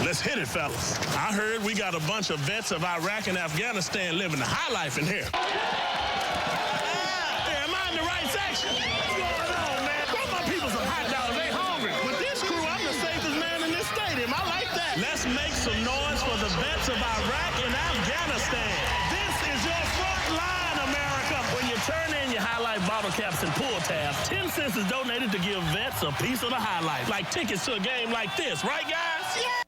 Let's hit it, fellas. I heard we got a bunch of vets of Iraq and Afghanistan living the high life in here. Hey, am I in the right section? What's going on, man? Throw my people some hot dogs. They hungry. With this crew, I'm the safest man in this stadium. I like that. Let's make some noise for the vets of Iraq and Afghanistan. This is your front line, America. When you turn in your High Life bottle caps and pull tabs, 10 cents is donated to give vets a piece of the High Life. Like tickets to a game like this, right, guys? Yeah.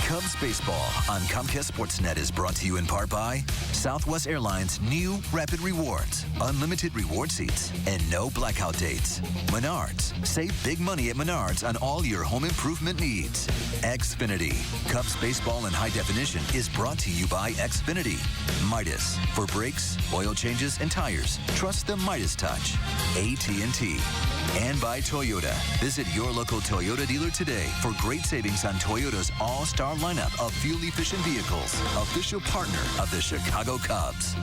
Cubs baseball on Comcast Sportsnet is brought to you in part by Southwest Airlines' new Rapid Rewards, unlimited reward seats, and no blackout dates. Menards, save big money at Menards on all your home improvement needs. Xfinity, Cubs baseball in high definition is brought to you by Xfinity. Midas, for brakes, oil changes, and tires, trust the Midas touch. AT&T. And by Toyota. Visit your local Toyota dealer today for great savings on Toyota's all-star lineup of fuel-efficient vehicles. Official partner of the Chicago Cubs.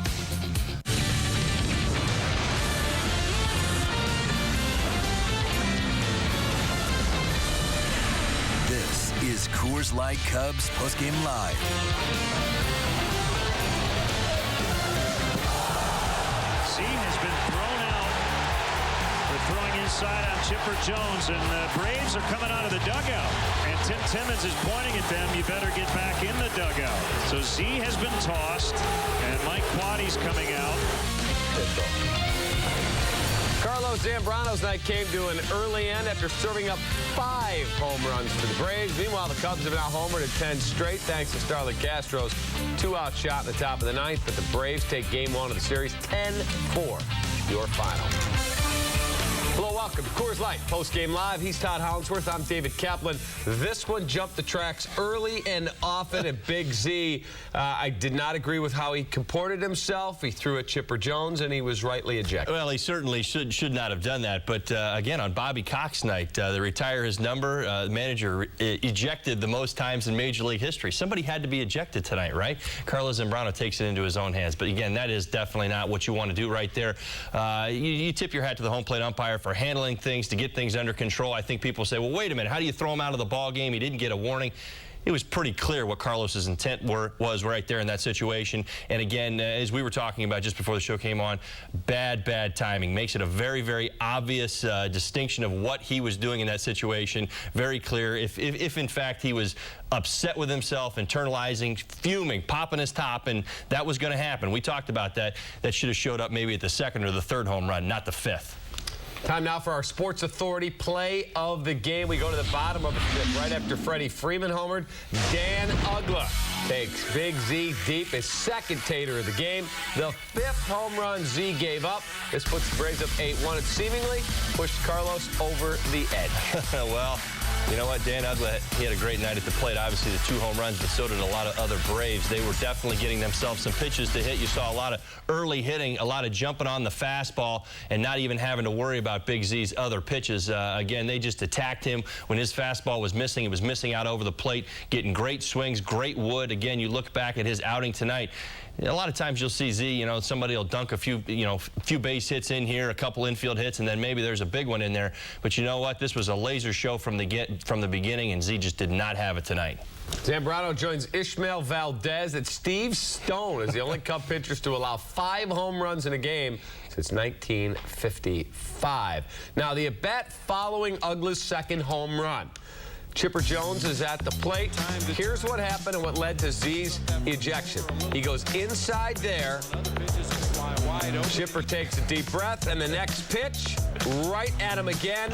This is Coors Light Cubs postgame live. C has been thrown out. They're throwing inside on Chipper Jones, and the Braves are coming out of the dugout. And Tim Timmons is pointing at them, you better get back in the dugout. So Z has been tossed, and Mike Quaddy's coming out. Carlos Zambrano's night came to an early end after serving up 5 home runs for the Braves. Meanwhile, the Cubs have now homered at 10 straight thanks to Starlin Castro's 2-out shot in the top of the ninth. But the Braves take game 1 of the series 10-4. Your final. Hello, welcome to Coors Light Post-Game Live. He's Todd Hollingsworth. I'm David Kaplan. This one jumped the tracks early and often at Big Z. I did not agree with how he comported himself. He threw at Chipper Jones, and he was rightly ejected. Well, he certainly should not have done that. But, again, on Bobby Cox night, they retire his number. The manager ejected the most times in Major League history. Somebody had to be ejected tonight, right? Carlos Zambrano takes it into his own hands. But, again, that is definitely not what you want to do right there. You tip your hat to the home plate umpire for handling things, to get things under control. I think people say, well, wait a minute, how do you throw him out of the ball game? He didn't get a warning. It was pretty clear what Carlos's intent was right there in that situation. And again, as we were talking about just before the show came on, bad timing. Makes it a very, very obvious distinction of what he was doing in that situation. Very clear. If in fact he was upset with himself, internalizing, fuming, popping his top, and that was going to happen. We talked about that. That should have showed up maybe at the second or the third home run, not the fifth. Time now for our Sports Authority play of the game. We go to the bottom of the fifth. Right after Freddie Freeman homered, Dan Uggla takes Big Z deep, his second tater of the game. The fifth home run Z gave up. This puts the Braves up 8-1. It seemingly pushed Carlos over the edge. Well, you know what, Dan Uggla, he had a great night at the plate. Obviously, the 2 home runs, but so did a lot of other Braves. They were definitely getting themselves some pitches to hit. You saw a lot of early hitting, a lot of jumping on the fastball, and not even having to worry about Big Z's other pitches. Again, they just attacked him when his fastball was missing. It was missing out over the plate, getting great swings, great wood. Again, you look back at his outing tonight. A lot of times you'll see Z, somebody will dunk a few base hits in here, a couple infield hits, and then maybe there's a big one in there. But you know what? This was a laser show from the beginning, and Z just did not have it tonight. Zambrano joins Ishmael Valdez. And Steve Stone is the only Cub pitchers to allow 5 home runs in a game since 1955. Now, the at-bat following Uggla's second home run. Chipper Jones is at the plate. Here's what happened and what led to Z's ejection. He goes inside there. Chipper takes a deep breath, and the next pitch, right at him again.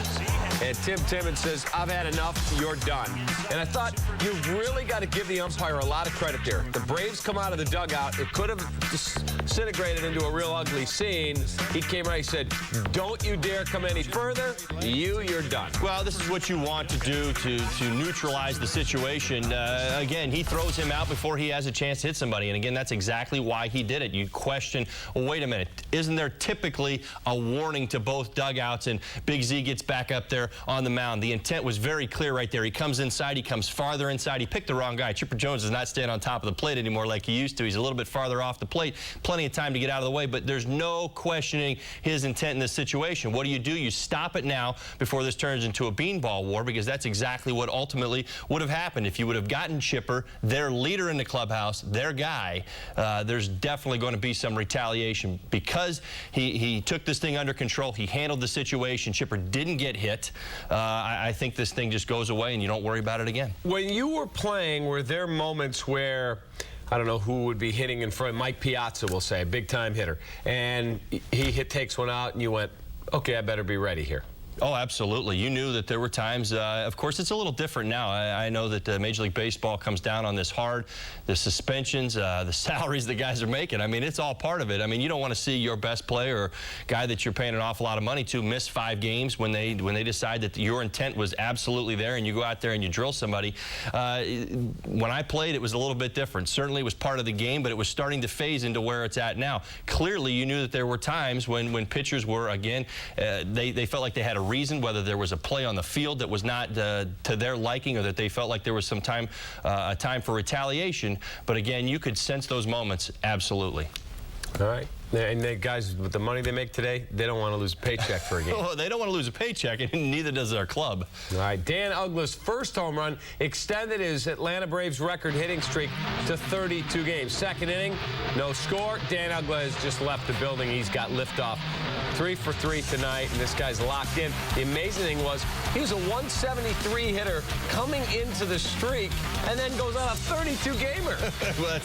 And Tim Timmons says, I've had enough, you're done. And I thought, you've really got to give the umpire a lot of credit there. The Braves come out of the dugout. It could have disintegrated into a real ugly scene. He came right, he said, don't you dare come any further. You're done. Well, this is what you want to do to neutralize the situation. Again, he throws him out before he has a chance to hit somebody. And again, that's exactly why he did it. You question, well, wait a minute, isn't there typically a warning to both dugouts? And Big Z gets back up there on the mound. The intent was very clear right there. He comes inside, he comes farther inside. He picked the wrong guy. Chipper Jones does not stand on top of the plate anymore like he used to. He's a little bit farther off the plate. Plenty of time to get out of the way, but there's no questioning his intent in this situation. What do? You stop it now before this turns into a beanball war, because that's exactly what ultimately would have happened. If you would have gotten Chipper, their leader in the clubhouse, their guy, there's definitely going to be some retaliation because he took this thing under control. He handled the situation. Chipper didn't get hit. I think this thing just goes away and you don't worry about it again. When you were playing, were there moments where, I don't know who would be hitting in front, Mike Piazza, we'll say, a big-time hitter, and he takes one out and you went, okay, I better be ready here? Oh, absolutely. You knew that there were times, of course, it's a little different now. I know that Major League Baseball comes down on this hard, the suspensions, the salaries the guys are making. I mean, it's all part of it. I mean, you don't want to see your best player or guy that you're paying an awful lot of money to miss 5 games when they decide that your intent was absolutely there and you go out there and you drill somebody. When I played, it was a little bit different. Certainly it was part of the game, but it was starting to phase into where it's at now. Clearly, you knew that there were times when pitchers were, again, they felt like they had a reason, whether there was a play on the field that was not to their liking or that they felt like there was some time, a time for retaliation. But again, you could sense those moments, absolutely. All right. And the guys, with the money they make today, they don't want to lose a paycheck for a game. Well, they don't want to lose a paycheck, and neither does our club. All right, Dan Uggla's first home run extended his Atlanta Braves record hitting streak to 32 games. Second inning, no score. Dan Uggla has just left the building. He's got liftoff. 3 for 3 tonight, and this guy's locked in. The amazing thing was he was a 173 hitter coming into the streak and then goes on a 32-gamer. Well,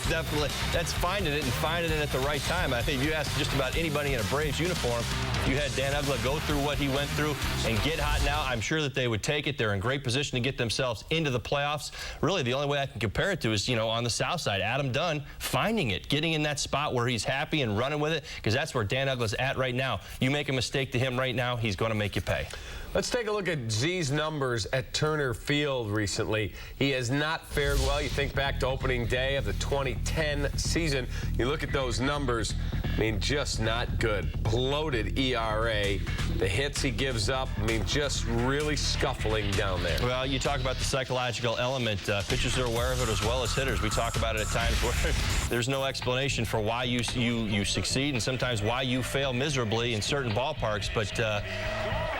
that's finding it and finding it at the right time. I think if you ask just about anybody in a Braves uniform, you had Dan Uggla go through what he went through and get hot now, I'm sure that they would take it. They're in great position to get themselves into the playoffs. Really, the only way I can compare it to is, on the south side, Adam Dunn finding it, getting in that spot where he's happy and running with it, because that's where Dan Uggla's at right now. You make a mistake to him right now, he's going to make you pay. Let's take a look at Z's numbers at Turner Field recently. He has not fared well. You think back to opening day of the 2010 season. You look at those numbers, I mean, just not good. Bloated ERA. The hits he gives up, I mean, just really scuffling down there. Well, you talk about the psychological element. Pitchers are aware of it as well as hitters. We talk about it at times where there's no explanation for why you succeed and sometimes why you fail miserably in certain ballparks. But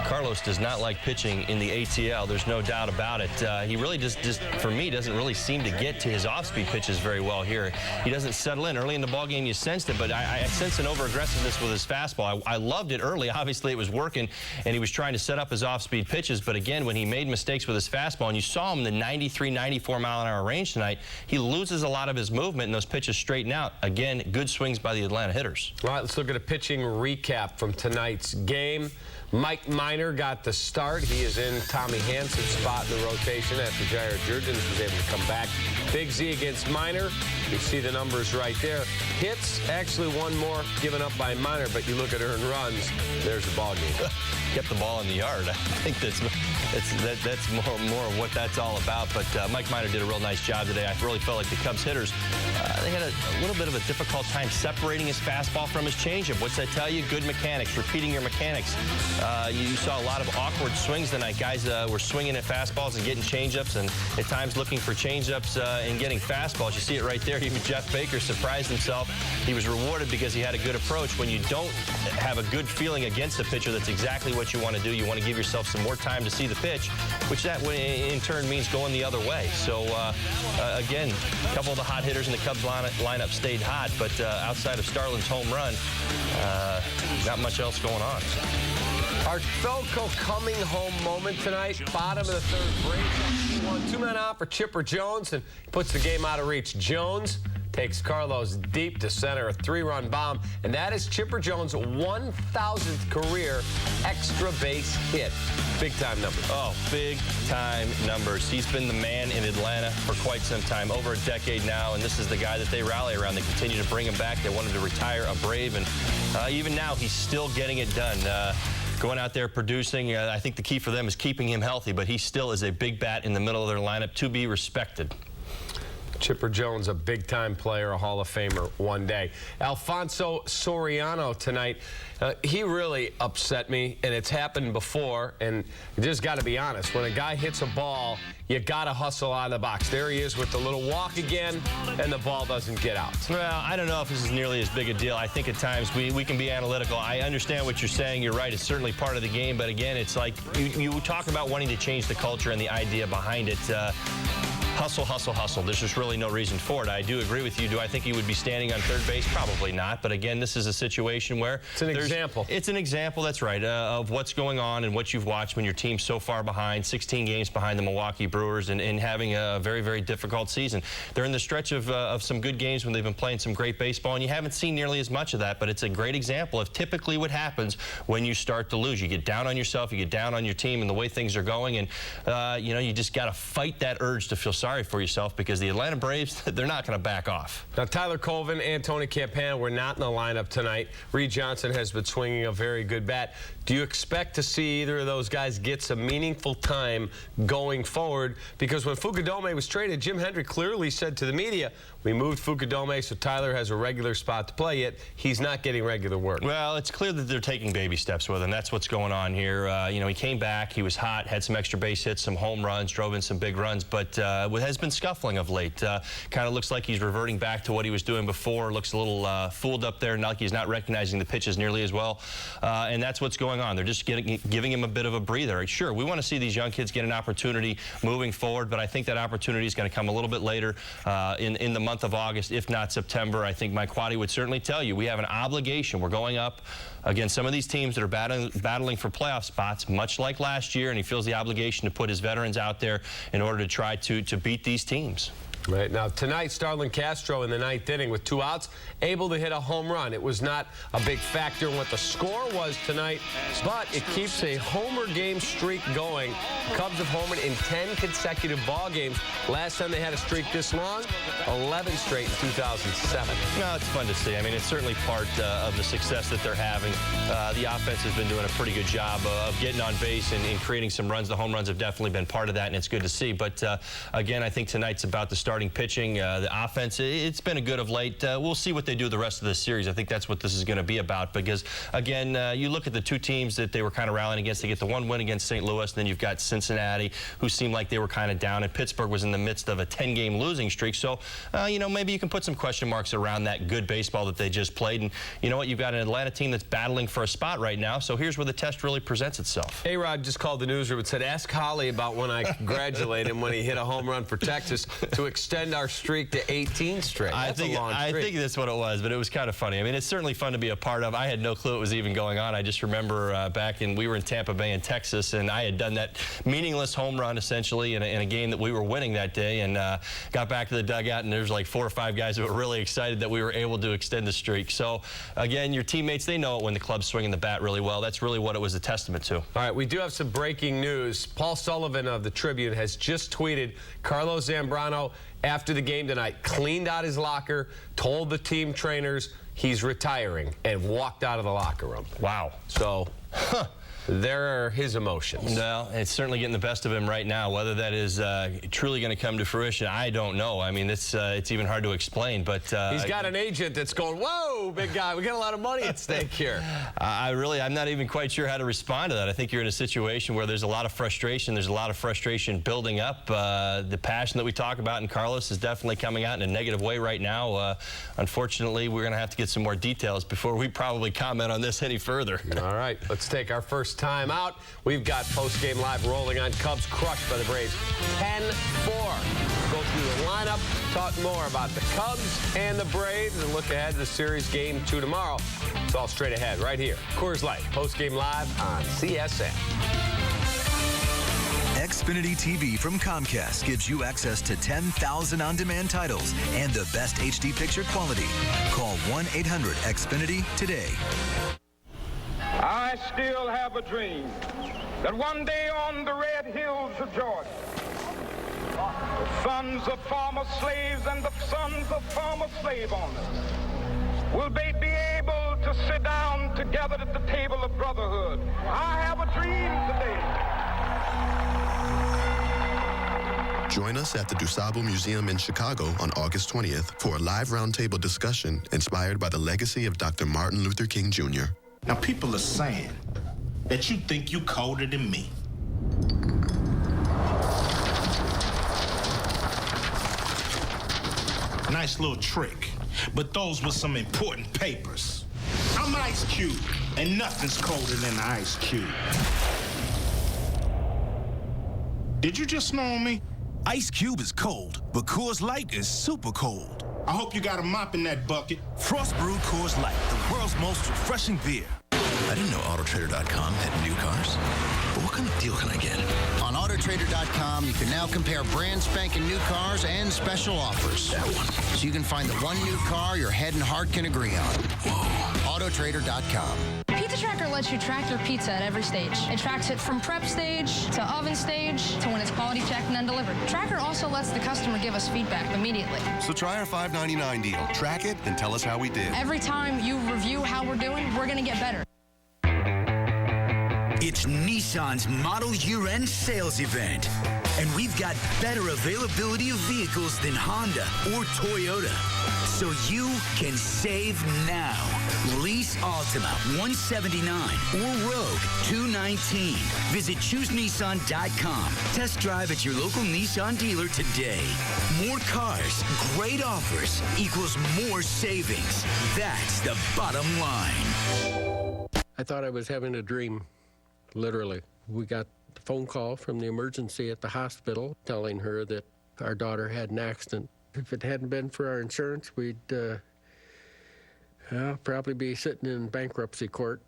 Carlos does not like pitching in the ATL. There's no doubt about it. He really just, for me, doesn't really seem to get to his off-speed pitches very well here. He doesn't settle in. Early in the ballgame, you sensed it, but I sensed an over-aggressiveness with his fastball. I loved it early. Obviously, it was working, and he was trying to set up his off-speed pitches. But again, when he made mistakes with his fastball, and you saw him in the 93, 94-mile-an-hour range tonight, he loses a lot of his movement, and those pitches straighten out. Again, good swings by the Atlanta hitters. All right, let's look at a pitching recap from tonight's game. Mike Minor got the start. He is in Tommy Hansen's spot in the rotation after Jair Jurgens was able to come back. Big Z against Minor. You see the numbers right there. Hits, actually one more given up by Minor, but you look at earned runs, there's the ball game. Kept the ball in the yard. I think that's more of what that's all about. But Mike Minor did a real nice job today. I really felt like the Cubs hitters, they had a little bit of a difficult time separating his fastball from his changeup. What's that tell you? Good mechanics, repeating your mechanics. You saw a lot of awkward swings tonight. Guys were swinging at fastballs and getting changeups, and at times looking for changeups and getting fastballs. You see it right there. Even Jeff Baker surprised himself. He was rewarded because he had a good approach. When you don't have a good feeling against a pitcher, that's exactly what you want to do. You want to give yourself some more time to see the pitch, which that in turn means going the other way. So again, a couple of the hot hitters in the Cubs lineup stayed hot, but outside of Starlin's home run, not much else going on. Our Felco coming home moment tonight, bottom of the third, Braves up 2-1, 2-man out for Chipper Jones, and puts the game out of reach. Jones takes Carlos deep to center, a 3-run bomb, and that is Chipper Jones' 1,000th career extra base hit. Big-time numbers. Oh, big-time numbers. He's been the man in Atlanta for quite some time, over a decade now, and this is the guy that they rally around. They continue to bring him back. They want him to retire a Brave, and even now, he's still getting it done. Going out there producing, I think the key for them is keeping him healthy, but he still is a big bat in the middle of their lineup to be respected. Chipper Jones, a big-time player, a Hall of Famer one day. Alfonso Soriano tonight, he really upset me, and it's happened before, and you just got to be honest. When a guy hits a ball, you got to hustle out of the box. There he is with the little walk again, and the ball doesn't get out. Well, I don't know if this is nearly as big a deal. I think at times we can be analytical. I understand what you're saying. You're right. It's certainly part of the game, but again, it's like you talk about wanting to change the culture and the idea behind it. Hustle, hustle, hustle. There's just really no reason for it. I do agree with you. Do I think he would be standing on third base? Probably not. But again, this is a situation where it's an example. It's an example, that's right, of what's going on and what you've watched when your team's so far behind, 16 games behind the Milwaukee Brewers, and having a very, very difficult season. They're in the stretch of some good games when they've been playing some great baseball, and you haven't seen nearly as much of that. But it's a great example of typically what happens when you start to lose. You get down on yourself, you get down on your team and the way things are going, and you just got to fight that urge to feel sorry for yourself, because the Atlanta Braves, they're not going to back off. Now, Tyler Colvin and Tony Campana were not in the lineup tonight. Reed Johnson has been swinging a very good bat. Do you expect to see either of those guys get some meaningful time going forward? Because when Fukudome was traded, Jim Hendrick clearly said to the media, we moved Fukudome so Tyler has a regular spot to play, yet he's not getting regular work. Well, it's clear that they're taking baby steps with him. That's what's going on here. He came back, he was hot, had some extra base hits, some home runs, drove in some big runs, but has been scuffling of late. Kind of looks like he's reverting back to what he was doing before. Looks a little fooled up there, like he's not recognizing the pitches nearly as well. And that's what's going on. They're just giving him a bit of a breather. Sure, we want to see these young kids get an opportunity moving forward, but I think that opportunity is going to come a little bit later in the month of August, if not September. I think Mike Quaddy would certainly tell you we have an obligation. We're going up against some of these teams that are battling for playoff spots, much like last year, and he feels the obligation to put his veterans out there in order to try to beat these teams. Right. Now, tonight, Starlin Castro in the 9th inning with 2 outs, able to hit a home run. It was not a big factor in what the score was tonight, but it keeps a homer game streak going. Cubs have homered in 10 consecutive ball games. Last time they had a streak this long, 11 straight in 2007. No, it's fun to see. I mean, it's certainly part of the success that they're having. The offense has been doing a pretty good job of getting on base and creating some runs. The home runs have definitely been part of that, and it's good to see. But, again, I think tonight's about the starting pitching. The offense, it's been a good of late. We'll see what they do the rest of the series. I think that's what this is going to be about because, again, you look at the 2 teams that they were kind of rallying against. They get the 1 win against St. Louis, and then you've got Cincinnati, who seemed like they were kind of down, and Pittsburgh was in the midst of a 10-game losing streak. So, you know, maybe you can put some question marks around that good baseball that they just played. And you know what? You've got an Atlanta team that's battling for a spot right now. So here's where the test really presents itself. A-Rod just called the newsroom and said, ask Holly about when I congratulate him when he hit a home run for Texas to extend our streak to 18 straight. That's a long streak. I think that's what it was, but it was kind of funny. I mean, it's certainly fun to be a part of. I had no clue it was even going on. I just remember we were in Tampa Bay in Texas, and I had done that meaningless home run, essentially, in a game that we were winning that day, and got back to the dugout, and there's like 4 or 5 guys who were really excited that we were able to extend the streak. So, again, your teammates, they know it when the club's swinging the bat really well. That's really what it was a testament to. All right, we do have some breaking news. Paul Sullivan of the Tribune has just tweeted Carlos Zambrano after the game tonight cleaned out his locker, told the team trainers he's retiring, and walked out of the locker room. Wow. So, there are his emotions. Well, it's certainly getting the best of him right now. Whether that is truly going to come to fruition, I don't know. I mean, it's even hard to explain. But he's got an agent that's going, whoa, big guy, we got a lot of money at stake here. I'm not even quite sure how to respond to that. I think you're in a situation where there's a lot of frustration. There's a lot of frustration building up. The passion that we talk about in Carlos is definitely coming out in a negative way right now. Unfortunately, we're going to have to get some more details before we probably comment on this any further. All right, let's take our first time out. We've got post-game live rolling on. Cubs crushed by the Braves 10-4. Go through the lineup, talk more about the Cubs and the Braves, and look ahead to the series game 2 tomorrow. It's all straight ahead right here. Coors Light, post-game live on CSN. Xfinity TV from Comcast gives you access to 10,000 on-demand titles and the best HD picture quality. Call 1-800-XFINITY today. I still have a dream that one day on the red hills of Georgia, the sons of former slaves and the sons of former slave owners will be able to sit down together at the table of brotherhood. I have a dream today. Join us at the DuSable Museum in Chicago on August 20th for a live roundtable discussion inspired by the legacy of Dr. Martin Luther King Jr. Now, people are saying that you think you colder than me. Nice little trick, but those were some important papers. I'm Ice Cube, and nothing's colder than the Ice Cube. Did you just know me? Ice Cube is cold, but Coors Light is super cold. I hope you got a mop in that bucket. Frost Brewed Coors Light, the world's most refreshing beer. I didn't know AutoTrader.com had new cars. But what kind of deal can I get? On AutoTrader.com, you can now compare brand spanking new cars and special offers. That one. So you can find the one new car your head and heart can agree on. Whoa. AutoTrader.com. Pizza Tracker lets you track your pizza at every stage. It tracks it from prep stage to oven stage to when it's quality checked and then delivered. Tracker also lets the customer give us feedback immediately. So try our $5.99 deal. Track it and tell us how we did. Every time you review how we're doing, we're going to get better. It's Nissan's Model Year-End Sales Event. And we've got better availability of vehicles than Honda or Toyota. So you can save now. Lease Altima $179 or Rogue $219. Visit ChooseNissan.com. Test drive at your local Nissan dealer today. More cars, great offers equals more savings. That's the bottom line. I thought I was having a dream, literally. We got a phone call from the emergency at the hospital telling her that our daughter had an accident. If it hadn't been for our insurance, we'd probably be sitting in bankruptcy court.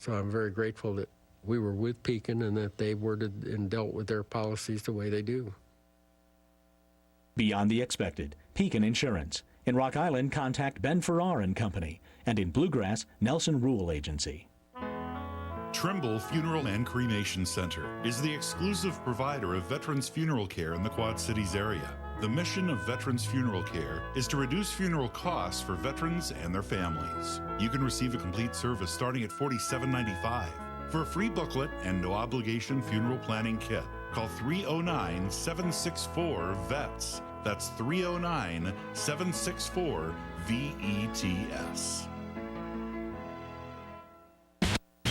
So I'm very grateful that we were with Pekin and that they worded and dealt with their policies the way they do. Beyond the expected, Pekin Insurance. In Rock Island, contact Ben Farrar and Company. And in Bluegrass, Nelson Rule Agency. Trimble Funeral and Cremation Center is the exclusive provider of veterans funeral care in the Quad Cities area. The mission of Veterans Funeral Care is to reduce funeral costs for veterans and their families. You can receive a complete service starting at $47.95. For a free booklet and no obligation funeral planning kit, call 309-764-VETS. That's 309-764-VETS.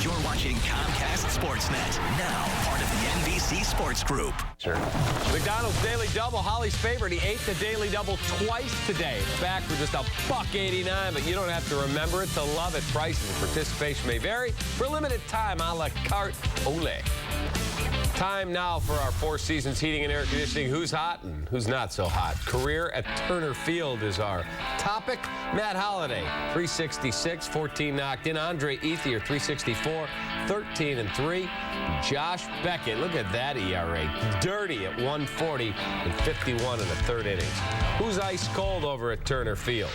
You're watching Comcast Sportsnet, now part of the NBC Sports Group. Sure. McDonald's Daily Double, Holly's favorite. He ate the Daily Double twice today. It's back for just $1.89, but you don't have to remember it to love it. Prices and participation may vary. For a limited time, a la carte, ole. Time now for our Four Seasons Heating and Air Conditioning. Who's hot and who's not so hot? Career at Turner Field is our topic. Matt Holliday, 366, 14 knocked in. Andre Ethier, 364, 13 and 3. Josh Beckett, look at that ERA. Dirty at 140 and 51 in the third innings. Who's ice cold over at Turner Field?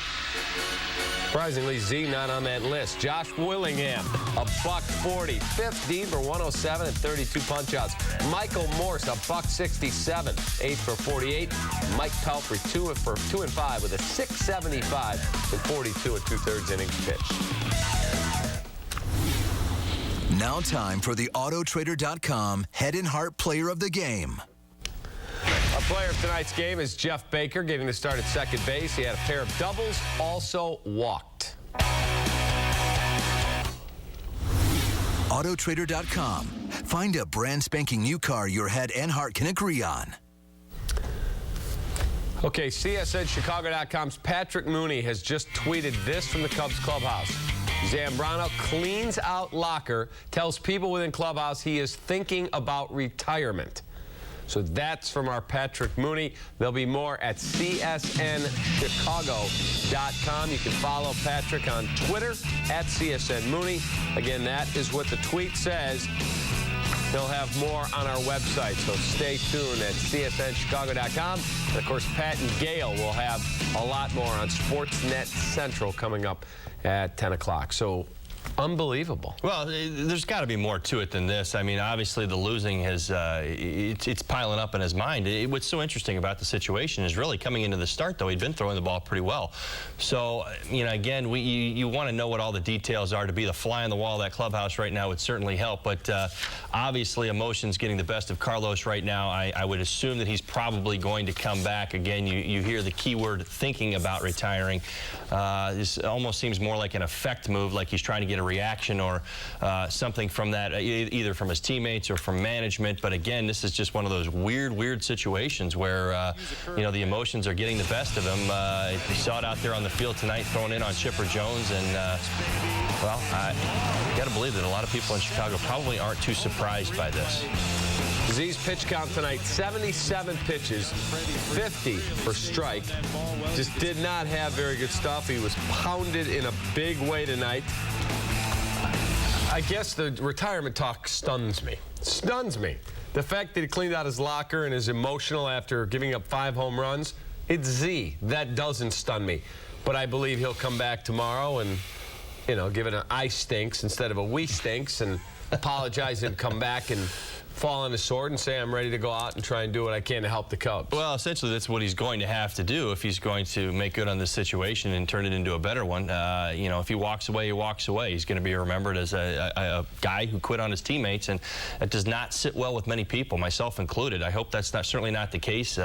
Surprisingly, Z not on that list. Josh Willingham, $140, 15 for 107 and 32 punch-outs. Michael Morse, $167, 8 for 48. Mike Pelfrey, 2 for 2 and 5 with a 675 and 42 and 2/3 innings pitched. Now time for the Autotrader.com Head and Heart Player of the Game. Our player of tonight's game is Jeff Baker, getting the start at second base. He had a pair of doubles, also walked. Autotrader.com. Find a brand spanking new car your head and heart can agree on. Okay, CSN Chicago.com's Patrick Mooney has just tweeted this from the Cubs clubhouse. Zambrano cleans out locker, tells people within clubhouse he is thinking about retirement. So that's from our Patrick Mooney. There'll be more at CSNChicago.com. You can follow Patrick on Twitter at CSN Mooney. Again, that is what the tweet says. He'll have more on our website, so stay tuned at CSNChicago.com. And, of course, Pat and Gail will have a lot more on Sportsnet Central coming up at 10 o'clock. So, unbelievable. Well, there's got to be more to it than this. I mean, obviously the losing has, it's piling up in his mind. What's so interesting about the situation is really coming into the start, though, he'd been throwing the ball pretty well. So, you know, again, you want to know what all the details are. To be the fly on the wall of that clubhouse right now would certainly help. But obviously emotions getting the best of Carlos right now. I would assume that he's probably going to come back. Again, you hear the keyword thinking about retiring. This almost seems more like an effect move, like he's trying to get a reaction or something from that, either from his teammates or from management. But again, this is just one of those weird situations where you know, the emotions are getting the best of him. You saw it out there on the field tonight, throwing in on Chipper Jones, and well, I got to believe that a lot of people in Chicago probably aren't too surprised by this. Z's pitch count tonight, 77 pitches, 50 for strike. Just did not have very good stuff. He was pounded in a big way tonight. I guess the retirement talk stuns me. Stuns me. The fact that he cleaned out his locker and is emotional after giving up 5 home runs, it's Z. That doesn't stun me. But I believe he'll come back tomorrow and, you know, give it an I stinks instead of a we stinks and apologize and come back and fall on his sword and say, I'm ready to go out and try and do what I can to help the Cubs. Well, essentially, that's what he's going to have to do if he's going to make good on this situation and turn it into a better one. You know, if he walks away, he walks away. He's going to be remembered as a guy who quit on his teammates, and that does not sit well with many people, myself included. I hope that's certainly not the case.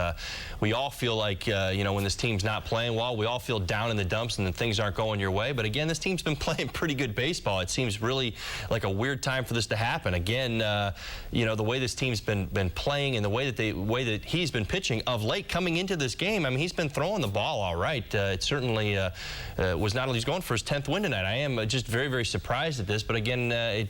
We all feel like, you know, when this team's not playing well, we all feel down in the dumps and then things aren't going your way. But again, this team's been playing pretty good baseball. It seems really like a weird time for this to happen. Again, you know, the way this team's been playing and the way that he's been pitching of late coming into this game, I mean, he's been throwing the ball all right. It certainly was not only he's going for his 10th win tonight. I am just very surprised at this, but again,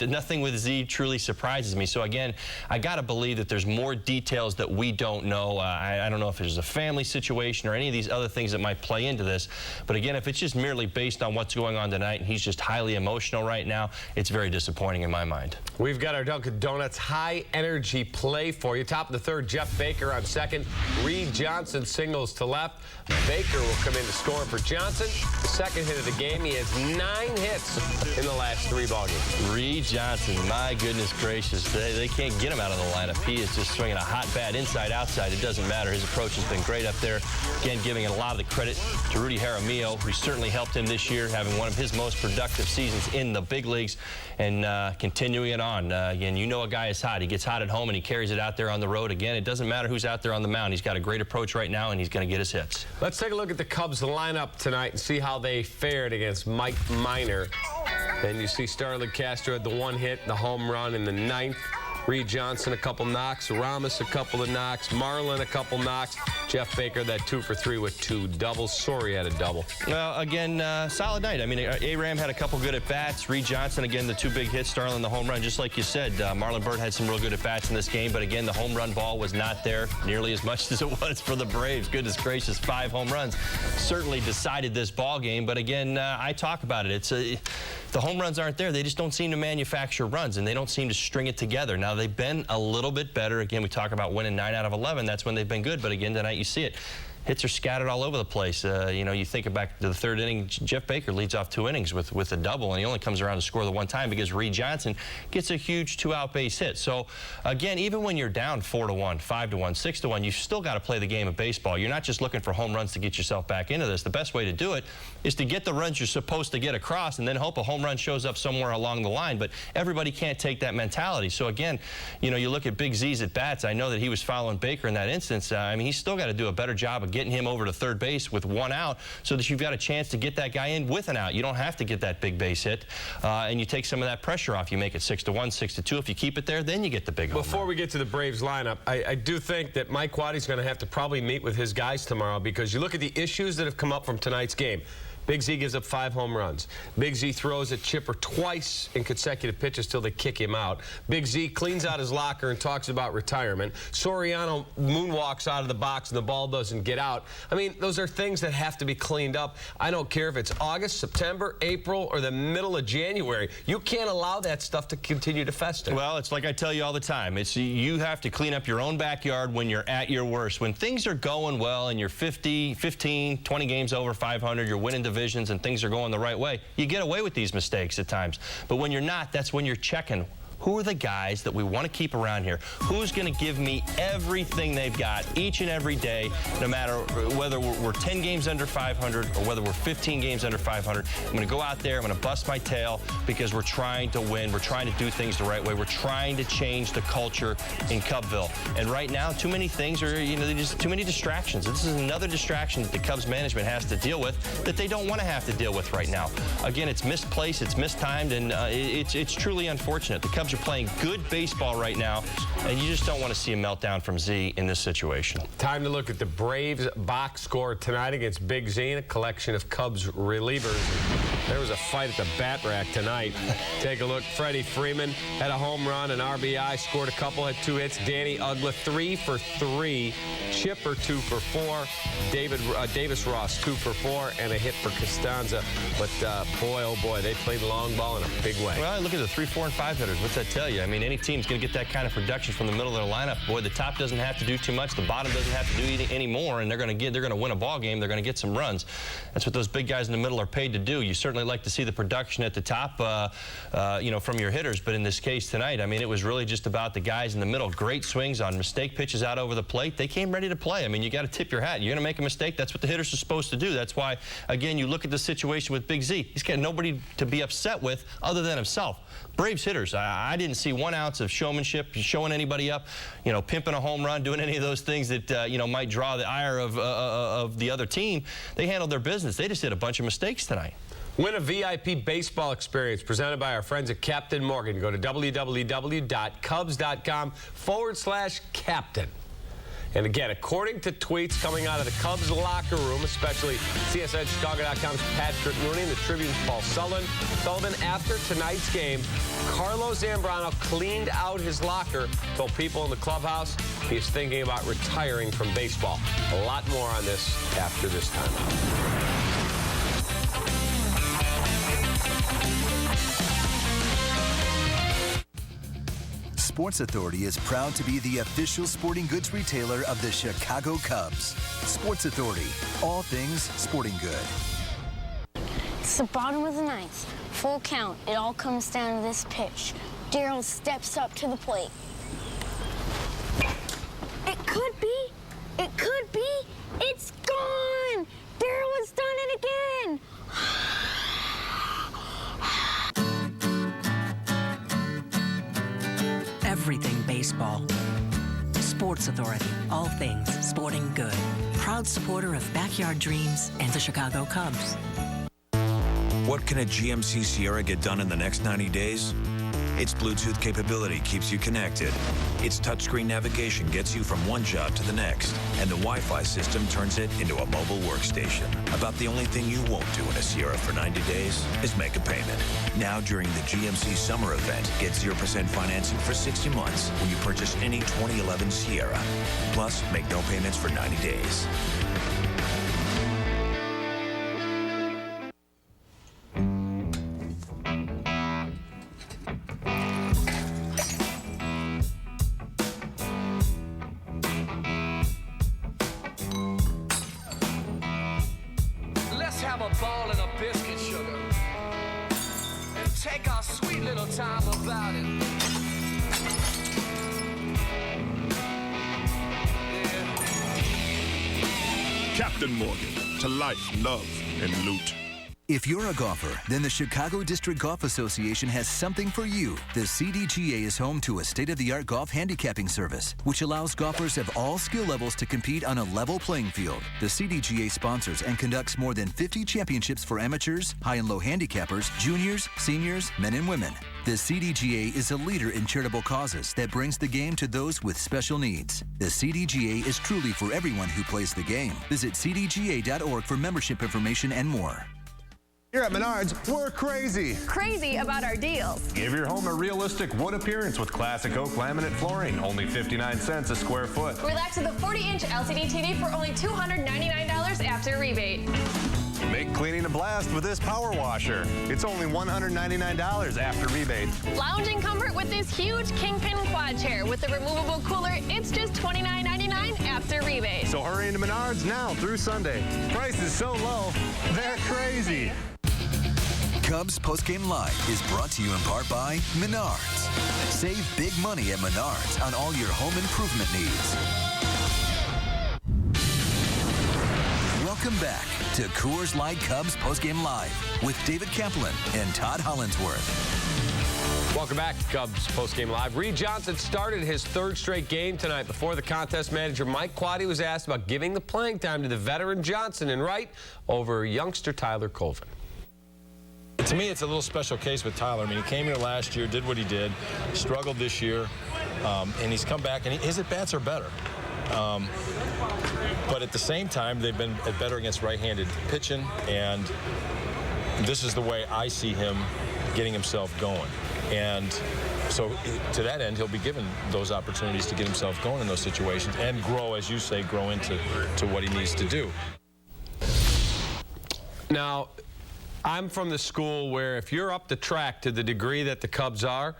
nothing with Z truly surprises me. So again, I got to believe that there's more details that we don't know. I don't know if there's a family situation or any of these other things that might play into this, but again, if it's just merely based on what's going on tonight and he's just highly emotional right now, it's very disappointing in my mind. We've got our Dunkin' Donuts high energy play for you. Top of the third, Jeff Baker on second. Reed Johnson singles to left. Baker will come in to score for Johnson. The second hit of the game. He has 9 hits in the last 3 ball games. Reed Johnson, my goodness gracious. They can't get him out of the lineup. He is just swinging a hot bat inside, outside. It doesn't matter. His approach has been great up there. Again, giving a lot of the credit to Rudy Jaramillo, who certainly helped him this year, having one of his most productive seasons in the big leagues, and continuing it on. Again, you know a guy is hot. He gets hot at home, and he carries it out there on the road. Again, it doesn't matter who's out there on the mound. He's got a great approach right now, and he's going to get his hits. Let's take a look at the Cubs lineup tonight and see how they fared against Mike Minor. And you see Starlin Castro had the 1 hit, the home run in the 9th. Reed Johnson a couple knocks, Ramos a couple of knocks, Marlin a couple knocks, Jeff Baker that 2 for 3 with 2 doubles. Sorry, had a double. Well, again, solid night. I mean, Aram had a couple good at-bats. Reed Johnson, again, the 2 big hits. Starlin, the home run. Just like you said, Marlon Byrd had some real good at-bats in this game. But, again, the home run ball was not there nearly as much as it was for the Braves. Goodness gracious, 5 home runs. Certainly decided this ball game. But, again, I talk about it. It's the home runs aren't there. They just don't seem to manufacture runs, and they don't seem to string it together. Now, they've been a little bit better. Again, we talk about winning 9 out of 11. That's when they've been good. But, again, tonight you see it. Hits are scattered all over the place. You know, you think back to the 3rd inning, Jeff Baker leads off 2 innings with a double, and he only comes around to score the 1 time because Reed Johnson gets a huge 2-out base hit. So, again, even when you're down 4-1, 5-1, 6-1, you've still got to play the game of baseball. You're not just looking for home runs to get yourself back into this. The best way to do it is to get the runs you're supposed to get across and then hope a home run shows up somewhere along the line. But everybody can't take that mentality. So, again, you know, you look at Big Z's at bats. I know that he was following Baker in that instance. I mean, he's still got to do a better job of getting him over to third base with 1 out so that you've got a chance to get that guy in with an out. You don't have to get that big base hit, and you take some of that pressure off. You make it 6-1, 6-2. If you keep it there, then you get the big home Before run. we get to the Braves lineup, I do think that Mike Waddy's going to have to probably meet with his guys tomorrow, because you look at the issues that have come up from tonight's game. Big Z gives up 5 home runs. Big Z throws at Chipper twice in consecutive pitches till they kick him out. Big Z cleans out his locker and talks about retirement. Soriano moonwalks out of the box and the ball doesn't get out. I mean, those are things that have to be cleaned up. I don't care if it's August, September, April, or the middle of January. You can't allow that stuff to continue to fester. Well, it's like I tell you all the time. It's you have to clean up your own backyard when you're at your worst. When things are going well and you're 50, 15, 20 games over 500, you're winning divisions and things are going the right way, you get away with these mistakes at times. But when you're not, that's when you're checking. Who are the guys that we want to keep around here? Who's going to give me everything they've got each and every day, no matter whether we're 10 games under 500 or whether we're 15 games under 500? I'm going to go out there, I'm going to bust my tail because we're trying to win. We're trying to do things the right way. We're trying to change the culture in Cubville. And right now, too many things are, you know, just too many distractions. This is another distraction that the Cubs management has to deal with that they don't want to have to deal with right now. Again, it's misplaced, it's mistimed, and it's truly unfortunate. The Cubs are playing good baseball right now, and you just don't want to see a meltdown from Z in this situation. Time to look at the Braves box score tonight against Big Z and a collection of Cubs relievers. There was a fight at the bat rack tonight. Take a look. Freddie Freeman had a home run, an RBI, scored a couple, had 2 hits. Danny Ugla 3 for 3. Chipper 2 for 4. Davis Ross 2 for 4, and a hit for Costanza. But boy, oh boy, they played long ball in a big way. Well, look at the 3, 4, and 5 hitters. What's that tell you? I mean, any team's going to get that kind of production from the middle of their lineup. Boy, the top doesn't have to do too much. The bottom doesn't have to do any more, and they're going to win a ball game. They're going to get some runs. That's what those big guys in the middle are paid to do. You certainly like to see the production at the top, you know, from your hitters. But in this case tonight, I mean, it was really just about the guys in the middle. Great swings on mistake pitches out over the plate. They came ready to play. I mean, you got to tip your hat. You're going to make a mistake. That's what the hitters are supposed to do. That's why, again, you look at the situation with Big Z. He's got nobody to be upset with other than himself. Braves hitters, I didn't see 1 ounce of showmanship, showing anybody up, you know, pimping a home run, doing any of those things that, you know, might draw the ire of the other team. They handled their business. They just did a bunch of mistakes tonight. Win a VIP baseball experience presented by our friends at Captain Morgan. Go to www.cubs.com/captain. And again, according to tweets coming out of the Cubs locker room, especially CSN Chicago.com's Patrick Mooney and the Tribune's Paul Sullivan, after tonight's game, Carlos Zambrano cleaned out his locker, told people in the clubhouse he is thinking about retiring from baseball. A lot more on this after this timeout. Sports Authority is proud to be the official sporting goods retailer of the Chicago Cubs. Sports Authority, all things sporting good. It's the bottom of the ninth. Full count. It all comes down to this pitch. Darryl steps up to the plate. It could be. It could be. It's gone. Darryl has done it again. Everything baseball. Sports Authority, all things sporting good. Proud supporter of Backyard Dreams and the Chicago Cubs. What can a GMC Sierra get done in the next 90 days? Its Bluetooth capability keeps you connected. Its touchscreen navigation gets you from one job to the next. And the Wi-Fi system turns it into a mobile workstation. About the only thing you won't do in a Sierra for 90 days is make a payment. Now during the GMC summer event, get 0% financing for 60 months when you purchase any 2011 Sierra. Plus, make no payments for 90 days. Captain Morgan, to life, love, and loot. If you're a golfer, then the Chicago District Golf Association has something for you. The CDGA is home to a state-of-the-art golf handicapping service, which allows golfers of all skill levels to compete on a level playing field. The CDGA sponsors and conducts more than 50 championships for amateurs, high and low handicappers, juniors, seniors, men and women. The CDGA is a leader in charitable causes that brings the game to those with special needs. The CDGA is truly for everyone who plays the game. Visit cdga.org for membership information and more. Here at Menards, we're crazy. Crazy about our deals. Give your home a realistic wood appearance with classic oak laminate flooring, only 59 cents a square foot. Relax with a 40-inch LCD TV for only $299 after rebate. Make cleaning a blast with this power washer. It's only $199 after rebate. Lounging comfort with this huge Kingpin quad chair with a removable cooler. It's just $29.99 after rebate. So hurry into Menards now through Sunday. Price is so low, they're crazy. Cubs Postgame Live is brought to you in part by Menards. Save big money at Menards on all your home improvement needs. Welcome back to Coors Light Cubs Postgame Live with David Kaplan and Todd Hollinsworth. Welcome back to Cubs Postgame Live. Reed Johnson started his third straight game tonight. Before the contest manager Mike Quaddy was asked about giving the playing time to the veteran Johnson and right over youngster Tyler Colvin. To me, it's a little special case with Tyler. I mean, he came here last year, did what he did, struggled this year, and he's come back, and his at-bats are better. But at the same time, they've been better against right-handed pitching, and this is the way I see him getting himself going. And so to that end, he'll be given those opportunities to get himself going in those situations and grow, as you say, grow into what he needs to do. Now, I'm from the school where if you're up the track to the degree that the Cubs are,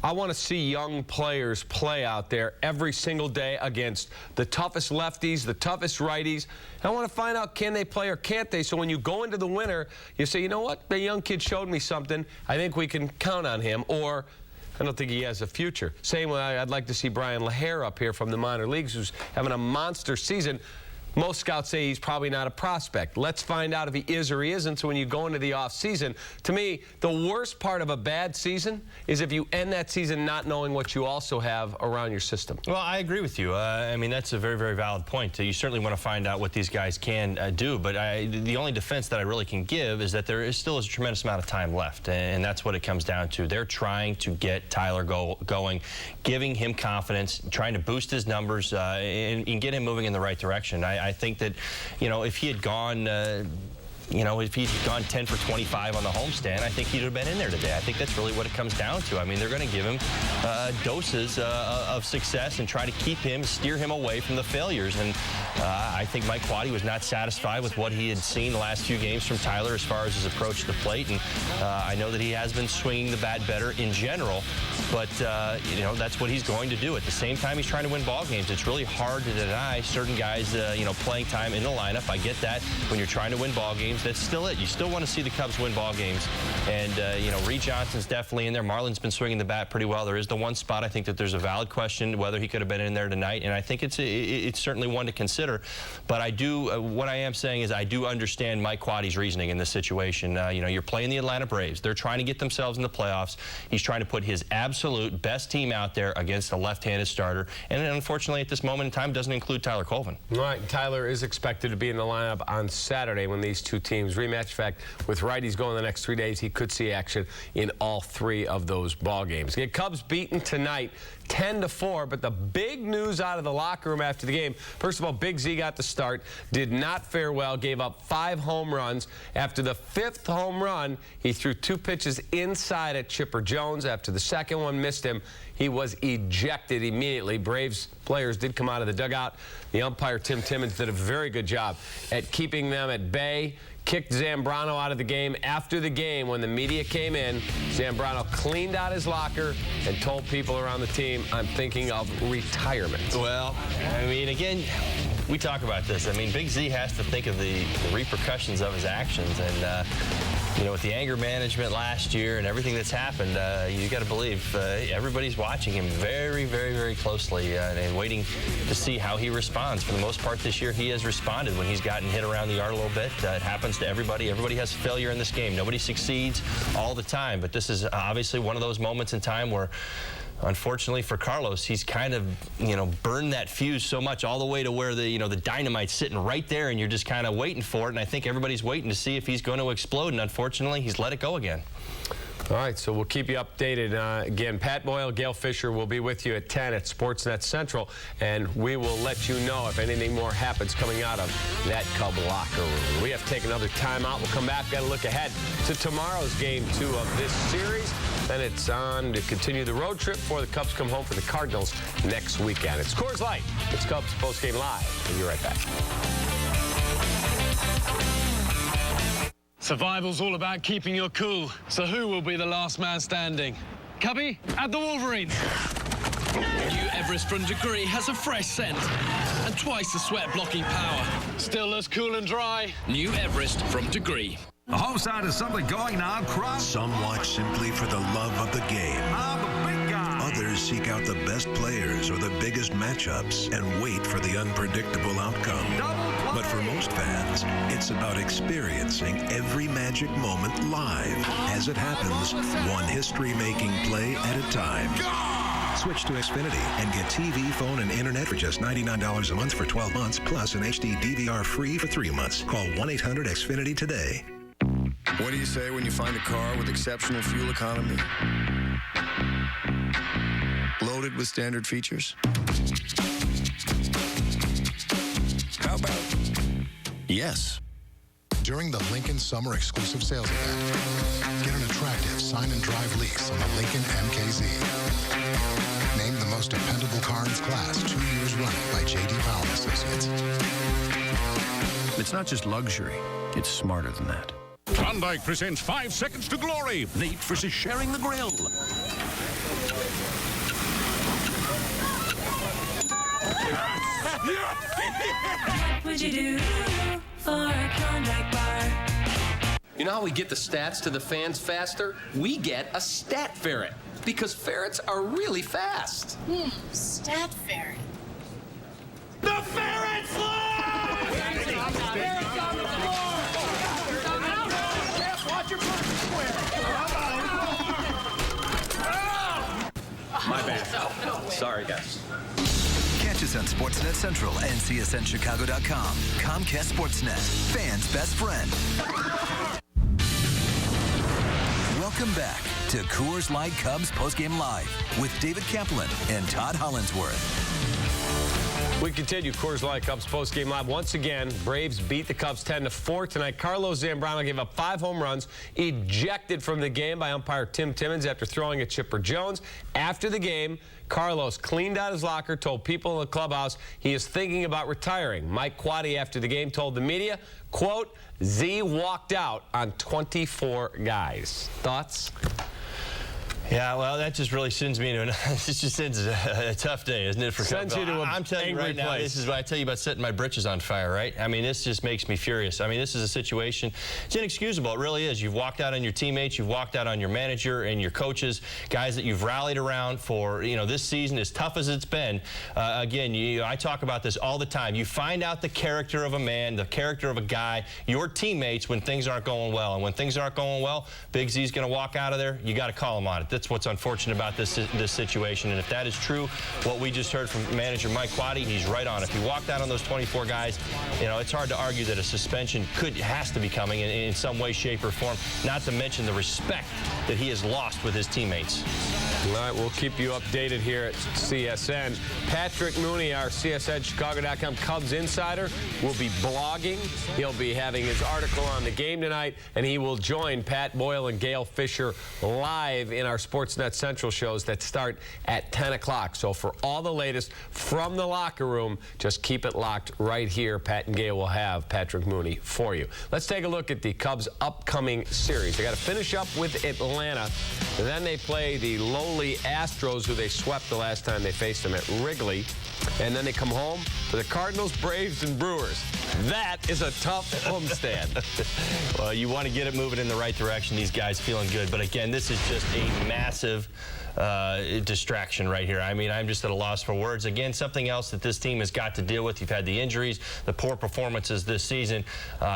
I want to see young players play out there every single day against the toughest lefties, the toughest righties. I want to find out, can they play or can't they? So when you go into the winter, you say, you know what? The young kid showed me something. I think we can count on him. Or I don't think he has a future. Same way I'd like to see Brian LaHare up here from the minor leagues, who's having a monster season. Most scouts say he's probably not a prospect. Let's find out if he is or he isn't. So when you go into the offseason, to me, the worst part of a bad season is if you end that season not knowing what you also have around your system. Well, I agree with you. I mean, that's a very, very valid point. You certainly want to find out what these guys can do. But the only defense that I really can give is that there still is a tremendous amount of time left. And that's what it comes down to. They're trying to get Tyler going, giving him confidence, trying to boost his numbers, and get him moving in the right direction. I think that, you know, if he had gone you know, if he'd gone 10 for 25 on the homestand, I think he'd have been in there today. I think that's really what it comes down to. I mean, they're going to give him doses of success and try to keep him, steer him away from the failures. And I think Mike Quade was not satisfied with what he had seen the last few games from Tyler as far as his approach to the plate. And I know that he has been swinging the bat better in general, but, you know, that's what he's going to do. At the same time, he's trying to win ball games. It's really hard to deny certain guys, you know, playing time in the lineup. I get that. When you're trying to win ball games, that's still it. You still want to see the Cubs win ball games. And, you know, Reed Johnson's definitely in there. Marlon's been swinging the bat pretty well. There is the one spot I think that there's a valid question whether he could have been in there tonight, and I think it's certainly one to consider. But I do, what I am saying is I do understand Mike Quade's reasoning in this situation. You know, you're playing the Atlanta Braves. They're trying to get themselves in the playoffs. He's trying to put his absolute best team out there against a left-handed starter, and unfortunately at this moment in time doesn't include Tyler Colvin. All right, Tyler is expected to be in the lineup on Saturday when these two teams rematch. In fact, with righties going the next 3 days, he could see action in all 3 of those ball games. The Cubs beaten tonight 10-4, but the big news out of the locker room after the game, first of all, Big Z got the start, did not fare well, gave up 5 home runs. After the 5th home run, he threw 2 pitches inside at Chipper Jones. After the second one missed him, he was ejected immediately. Braves players did come out of the dugout. The umpire, Tim Timmons, did a very good job at keeping them at bay. Kicked Zambrano out of the game. After the game, when the media came in, Zambrano cleaned out his locker and told people around the team, I'm thinking of retirement. Well, I mean, again, we talk about this. I mean, Big Z has to think of the repercussions of his actions. And, you know, with the anger management last year and everything that's happened, you got to believe everybody's watching him very, very, very closely and waiting to see how he responds. For the most part this year, he has responded when he's gotten hit around the yard a little bit. It happens to everybody. Everybody has failure in this game. Nobody succeeds all the time. But this is obviously one of those moments in time where, unfortunately for Carlos, he's kind of, you know, burned that fuse so much all the way to where the, you know, the dynamite's sitting right there and you're just kind of waiting for it. And I think everybody's waiting to see if he's going to explode. And unfortunately, he's let it go again. All right, so we'll keep you updated. Again, Pat Boyle, Gail Fisher will be with you at 10 at Sportsnet Central, and we will let you know if anything more happens coming out of that Cub locker room. We have to take another timeout. We'll come back, got to look ahead to tomorrow's Game 2 of this series. Then it's on to continue the road trip before the Cubs come home for the Cardinals next weekend. It's Coors Light. It's Cubs Postgame Live. We'll be right back. Survival's all about keeping your cool. So who will be the last man standing? Cubby, at the Wolverines. New Everest from Degree has a fresh scent and twice the sweat-blocking power. Still as cool and dry. New Everest from Degree. The home side is something going on. Some watch simply for the love of the game. I'm the big guy. Others seek out the best players or the biggest matchups and wait for the unpredictable outcome. But for most fans, it's about experiencing every magic moment live as it happens, one history-making play at a time. Switch to Xfinity and get TV, phone, and internet for just $99 a month for 12 months, plus an HD DVR free for 3 months. Call 1-800-XFINITY today. What do you say when you find a car with exceptional fuel economy? Loaded with standard features? How about yes? During the Lincoln Summer Exclusive Sales Event, get an attractive sign and drive lease on the Lincoln MKZ. Named the most dependable car in its class 2 years running by J.D. Powell Associates. It's not just luxury, it's smarter than that. Klondike presents 5 Seconds to Glory. Nate versus sharing the grill. What would you do for a Klondike bar? You know how we get the stats to the fans faster? We get a stat ferret, because ferrets are really fast. Stat ferret. The ferret fly! Ferret's on the floor! Watch your person square. My bad. Sorry, guys. Catch us on Sportsnet Central and CSNChicago.com. Comcast Sportsnet, fans' best friend. Welcome back to Coors Light Cubs Postgame Live with David Kaplan and Todd Hollandsworth. We continue Coors Light Cubs postgame live. Once again, Braves beat the Cubs 10-4 tonight. Carlos Zambrano gave up 5 home runs, ejected from the game by umpire Tim Timmons after throwing at Chipper Jones. After the game, Carlos cleaned out his locker, told people in the clubhouse he is thinking about retiring. Mike Quade, after the game, told the media, quote, Z walked out on 24 guys. Thoughts? Yeah, well, that just really sends me into it just sends a tough day, isn't it? For sends you to a I'm telling you right now, this is what I tell you about setting my britches on fire, right? I mean, this just makes me furious. I mean, this is a situation, it's inexcusable. It really is. You've walked out on your teammates, you've walked out on your manager and your coaches, guys that you've rallied around for, you know, this season, as tough as it's been. Again, I talk about this all the time. You find out the character of a man, the character of a guy, your teammates when things aren't going well. And when things aren't going well, Big Z's going to walk out of there. You got to call him on it. That's what's unfortunate about this situation. And if that is true, what we just heard from manager Mike Quade, he's right on. If he walked out on those 24 guys, you know, it's hard to argue that a suspension has to be coming in some way, shape, or form, not to mention the respect that he has lost with his teammates. All right, we'll keep you updated here at CSN. Patrick Mooney, our CSN Chicago.com Cubs insider, will be blogging. He'll be having his article on the game tonight, and he will join Pat Boyle and Gail Fisher live in our Sportsnet Central shows that start at 10 o'clock. So for all the latest from the locker room, just keep it locked right here. Pat and Gail will have Patrick Mooney for you. Let's take a look at the Cubs' upcoming series. They got to finish up with Atlanta, and then they play the lowly Astros, who they swept the last time they faced them at Wrigley. And then they come home to the Cardinals, Braves, and Brewers. That is a tough homestand. Well, you want to get it moving in the right direction. These guys feeling good. But again, this is just a massive distraction right here. I mean, I'm just at a loss for words. Again, something else that this team has got to deal with. You've had the injuries, the poor performances this season.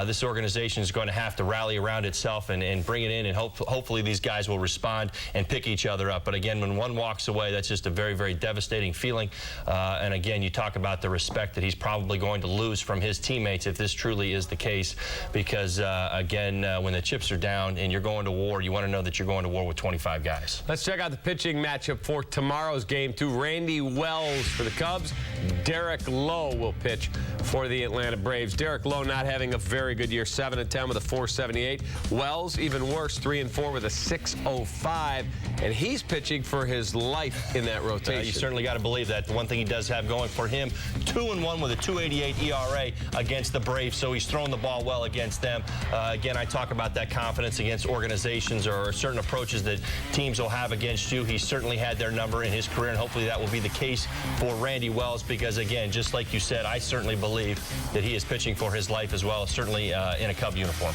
This organization is going to have to rally around itself and bring it in, and hopefully these guys will respond and pick each other up. But again, when one walks away, that's just a very, very devastating feeling. And again, you talk about the respect that he's probably going to lose from his teammates if this truly is the case. Because, again, when the chips are down and you're going to war, you want to know that you're going to war with 25 guys. Let's check out the pitching matchup for tomorrow's game. Randy Wells for the Cubs. Derek Lowe will pitch for the Atlanta Braves. Derek Lowe not having a very good year, 7-10 with a 4.78. Wells even worse, 3-4 with a 6.05, and he's pitching for his life in that rotation. You certainly got to believe that. The one thing he does have going for him, 2-1 with a 2.88 ERA against the Braves, so he's throwing the ball well against them. Again, I talk about that confidence against organizations or certain approaches that teams will have against you. He's certainly had their number in his career, and hopefully that will be the case for Randy Wells, because again, just like you said, I certainly believe that he is pitching for his life as well, certainly in a Cub uniform.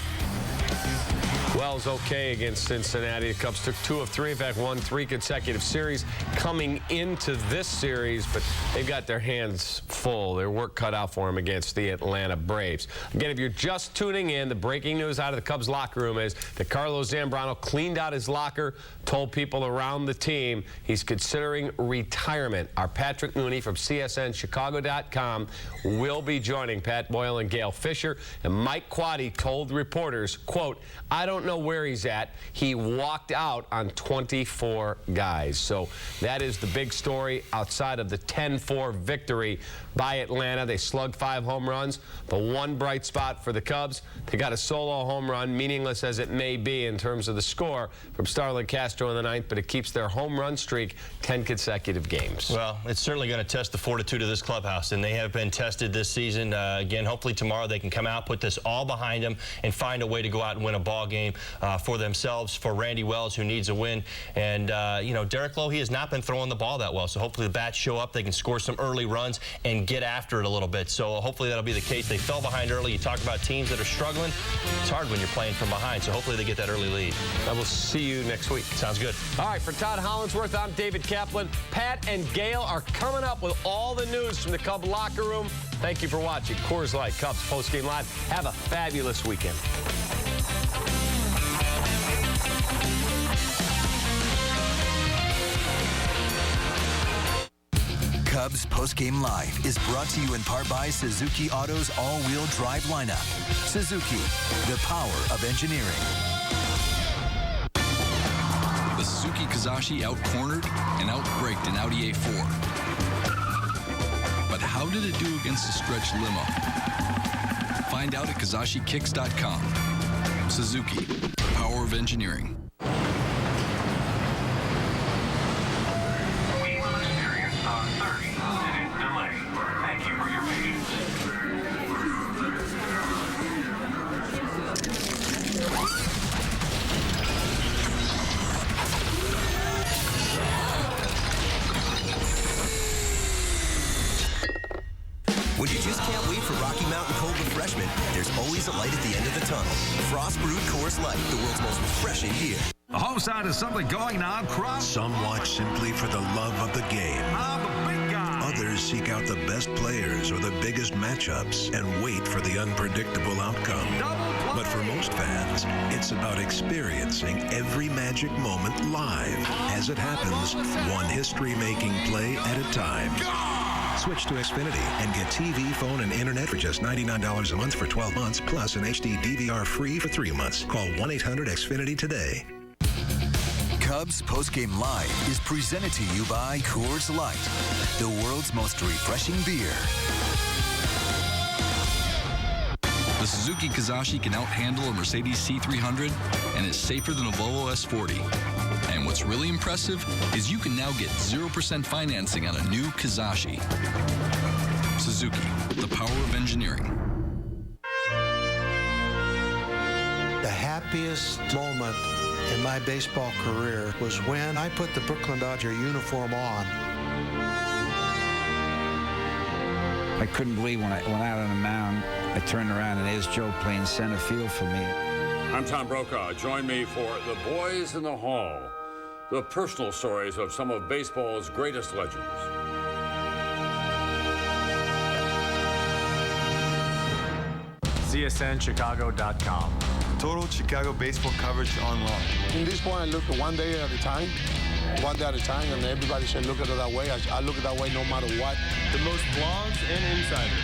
Wells okay against Cincinnati. The Cubs took 2 of 3. In fact, won 3 consecutive series coming into this series, but they've got their hands full. Their work cut out for them against the Atlanta Braves. Again, if you're just tuning in, the breaking news out of the Cubs locker room is that Carlos Zambrano cleaned out his locker, told people around the team he's considering retirement. Our Patrick Mooney from CSN Chicago.com will be joining Pat Boyle and Gail Fisher. And Mike Quade told reporters, quote, I don't know where he's at. He walked out on 24 guys. So that is the big story outside of the 10-4 victory by Atlanta. They slugged 5 home runs. The one bright spot for the Cubs, they got a solo home run, meaningless as it may be in terms of the score, from Starlin Castro in the 9th, but it keeps their home run streak 10 consecutive games. Well, it's certainly going to test the fortitude of this clubhouse, and they have been tested this season. Again, hopefully tomorrow they can come out, put this all behind them, and find a way to go out and win a ball game for themselves, for Randy Wells, who needs a win. And, you know, Derek Lowe, he has not been throwing the ball that well, so hopefully the bats show up, they can score some early runs and get after it a little bit. So hopefully that'll be the case. They fell behind early. You talk about teams that are struggling. It's hard when you're playing from behind, so hopefully they get that early lead. I will see you next week. Sounds good. All right, for Todd Hollandsworth, I'm David Kaplan. Pat and Gail are coming up with all the news from the Cub locker room. Thank you for watching Coors Light Cubs Postgame Live. Have a fabulous weekend. Cubs Postgame Live is brought to you in part by Suzuki Auto's all-wheel drive lineup. Suzuki, the power of engineering. The Suzuki Kizashi out-cornered and out-braked an Audi A4. But how how did it do against the stretch limo? Find out at KazashiKicks.com. Suzuki, the power of engineering. We will experience a 30-minute delay. Thank you for your patience. When you just can't wait for Rocky Mountain cold refreshment, there's always a light at the end of the tunnel. Frost Brewed Coors Light, the world's most refreshing beer. The home side is something going now, Crop. Some watch simply for the love of the game. I'm the big guy. Others seek out the best players or the biggest matchups and wait for the unpredictable outcome. But for most fans, it's about experiencing every magic moment live as it happens, one history-making play at a time. Switch to Xfinity and get TV, phone, and internet for just $99 a month for 12 months, plus an HD DVR free for 3 months. Call 1-800-XFINITY today. Cubs Postgame Live is presented to you by Coors Light, the world's most refreshing beer. The Suzuki Kazashi can out-handle a Mercedes C300 and is safer than a Volvo S40. And what's really impressive is you can now get 0% financing on a new Kazashi. Suzuki, the power of engineering. The happiest moment in my baseball career was when I put the Brooklyn Dodger uniform on. I couldn't believe when I went out on the mound, I turned around and there's Joe playing center field for me. I'm Tom Brokaw. Join me for The Boys in the Hall, the personal stories of some of baseball's greatest legends. CSNChicago.com. Total Chicago baseball coverage online. In this point, I look at one day at a time, and everybody said look at it that way. I look at it that way no matter what. The most blogs and insiders.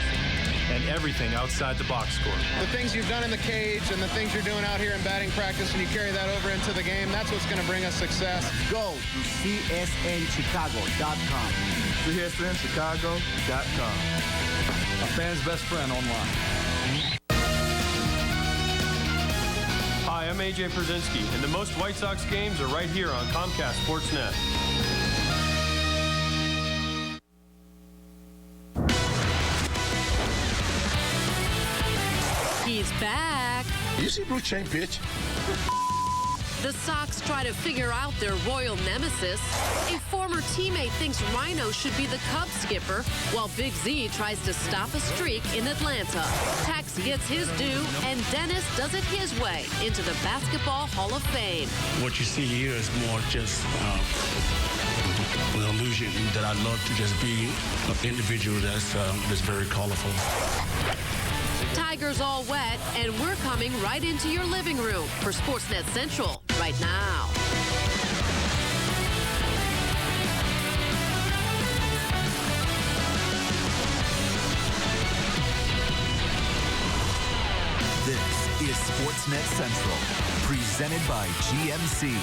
And everything outside the box score. The things you've done in the cage and the things you're doing out here in batting practice, and you carry that over into the game, that's what's going to bring us success. Go to CSNChicago.com. CSNChicago.com. A fan's best friend online. Hi, I'm AJ Przinsky, and the most White Sox games are right here on Comcast Sportsnet. He's back. You see Blue Chain pitch? The Sox try to figure out their royal nemesis. A former teammate thinks Rhino should be the Cubs skipper, while Big Z tries to stop a streak in Atlanta. Tex gets his due, and Dennis does it his way into the Basketball Hall of Fame. What you see here is more just an illusion that I love to just be an individual that's very colorful. Tigers all wet, and we're coming right into your living room for Sportsnet Central right now. This is Sportsnet Central, presented by GMC.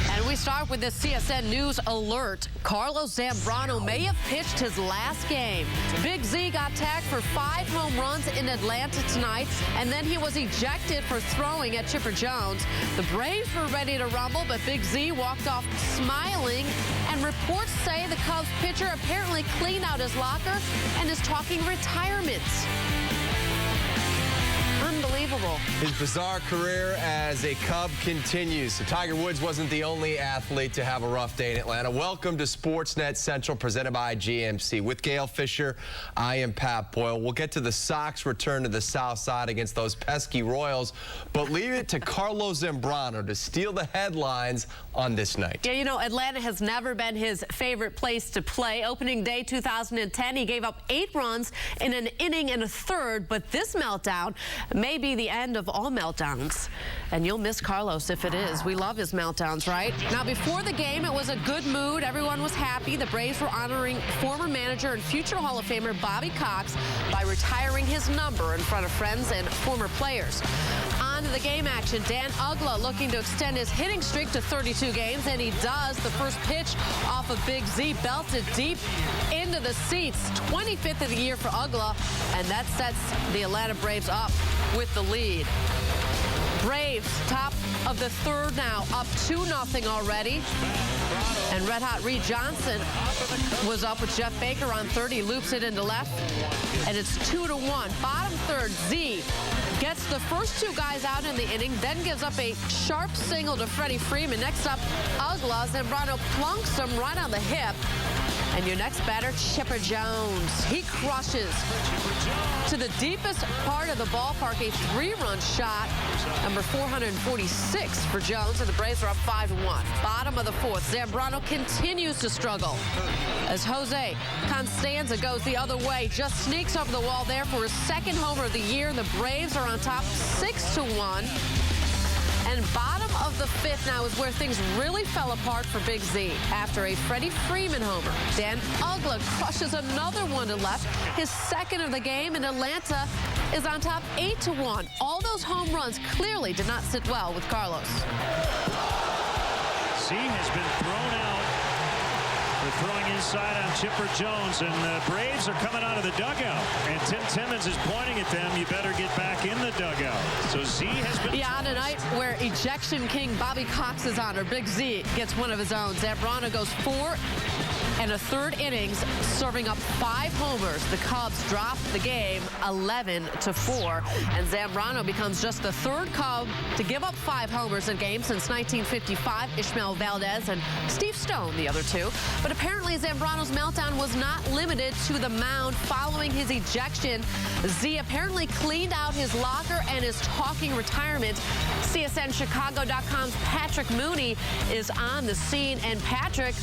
And we start with the CSN News alert. Carlos Zambrano may have pitched his last game. Big Z got tagged for 5 home runs in Atlanta tonight, and then he was ejected for throwing at Chipper Jones. The Braves were ready to rumble, but Big Z walked off smiling, and reports say the Cubs pitcher apparently cleaned out his locker and is talking retirement. Unbelievable. His bizarre career as a Cub continues. So Tiger Woods wasn't the only athlete to have a rough day in Atlanta. Welcome to Sportsnet Central, presented by GMC. With Gail Fisher, I am Pat Boyle. We'll get to the Sox return to the South Side against those pesky Royals, but leave it to Carlos Zambrano to steal the headlines on this night. Yeah, you know, Atlanta has never been his favorite place to play. Opening day 2010, he gave up 8 runs in an inning and a third, but this meltdown may be the end end of all meltdowns. And you'll miss Carlos if it is. We love his meltdowns, right? Now, before the game, it was a good mood. Everyone was happy. The Braves were honoring former manager and future Hall of Famer Bobby Cox by retiring his number in front of friends and former players. On to the game action. Dan Uggla looking to extend his hitting streak to 32 games, and he does. The first pitch off of Big Z, belted deep into the seats. 25th of the year for Uggla, and that sets the Atlanta Braves up with the lead. Braves, top of the third now, up 2-0 already. And Red Hot Reed Johnson was up with Jeff Baker on third. He loops it into left, and it's 2-1. Bottom third, Z gets the first two guys out in the inning, then gives up a sharp single to Freddie Freeman. Next up, Uggla. Zambrano plunks him right on the hip. And your next batter, Chipper Jones. He crushes to the deepest part of the ballpark, a 3-run shot, number 446 for Jones, and the Braves are up 5-1. Bottom of the fourth, Zambrano continues to struggle as Jose Constanza goes the other way, just sneaks over the wall there for his second homer of the year. The Braves are on top 6-1. And bottom of the fifth now is where things really fell apart for Big Z. After a Freddie Freeman homer, Dan Uggla crushes another one to left, his second of the game, and Atlanta is on top 8-1. All those home runs clearly did not sit well with Carlos. Z has been thrown out for throwing inside on Chipper Jones, and the Braves are coming out of the dugout, and Tim Timmons is pointing at them, you better get back in the dugout. So Z has been... Yeah, on a night where ejection king Bobby Cox is on, or Big Z gets one of his own. Zambrano goes 4 1/3 innings, serving up 5 homers. The Cubs drop the game 11-4, and Zambrano becomes just the third Cub to give up 5 homers in games since 1955. Ishmael Valdez and Steve Stone, the other two. But apparently Zambrano's meltdown was not limited to the mound. Following his ejection, Z apparently cleaned out his locker and is talking retirement. CSNChicago.com's Patrick Mooney is on the scene. And Patrick,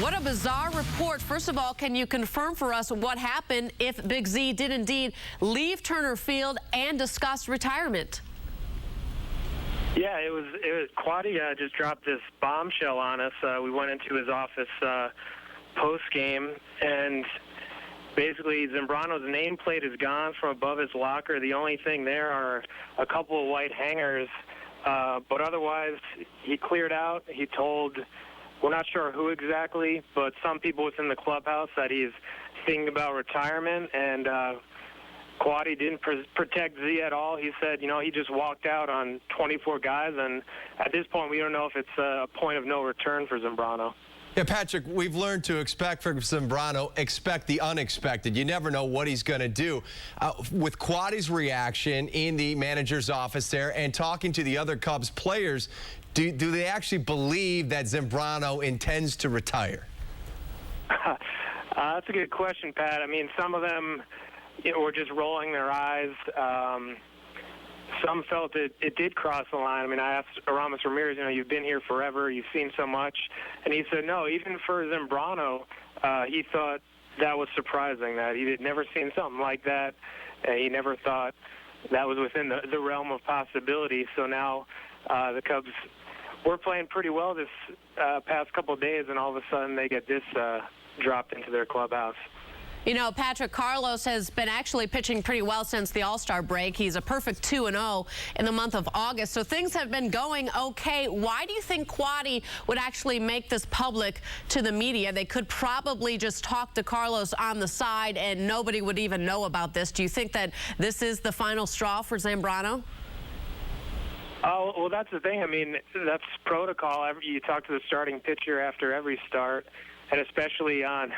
what a bizarre report. First of all, can you confirm for us what happened if Big Z did indeed leave Turner Field and discuss retirement? Yeah, it was Quaddy just dropped this bombshell on us. We went into his office post-game, and basically Zambrano's nameplate is gone from above his locker. The only thing there are a couple of white hangers, but otherwise he cleared out. He told, we're not sure who exactly, but some people within the clubhouse that he's thinking about retirement, and Quaddy didn't protect Z at all. He said, you know, he just walked out on 24 guys, and at this point we don't know if it's a point of no return for Zambrano. Yeah, Patrick, we've learned to expect from Zambrano, expect the unexpected. You never know what he's going to do. With Quaddy's reaction in the manager's office there and talking to the other Cubs players, do they actually believe that Zambrano intends to retire? That's a good question, Pat. I mean, some of them were just rolling their eyes. Some felt it did cross the line. I mean, I asked Aramis Ramirez, you know, you've been here forever, you've seen so much. And he said, no, even for Zambrano, he thought that was surprising, that he had never seen something like that. He never thought that was within the realm of possibility. So now the Cubs were playing pretty well this past couple of days, and all of a sudden they get this dropped into their clubhouse. You know, Patrick, Carlos has been actually pitching pretty well since the All-Star break. He's a perfect 2-0 in the month of August, so things have been going okay. Why do you think Quaddy would actually make this public to the media? They could probably just talk to Carlos on the side and nobody would even know about this. Do you think that this is the final straw for Zambrano? Oh, well, that's the thing. I mean, that's protocol. You talk to the starting pitcher after every start, and especially on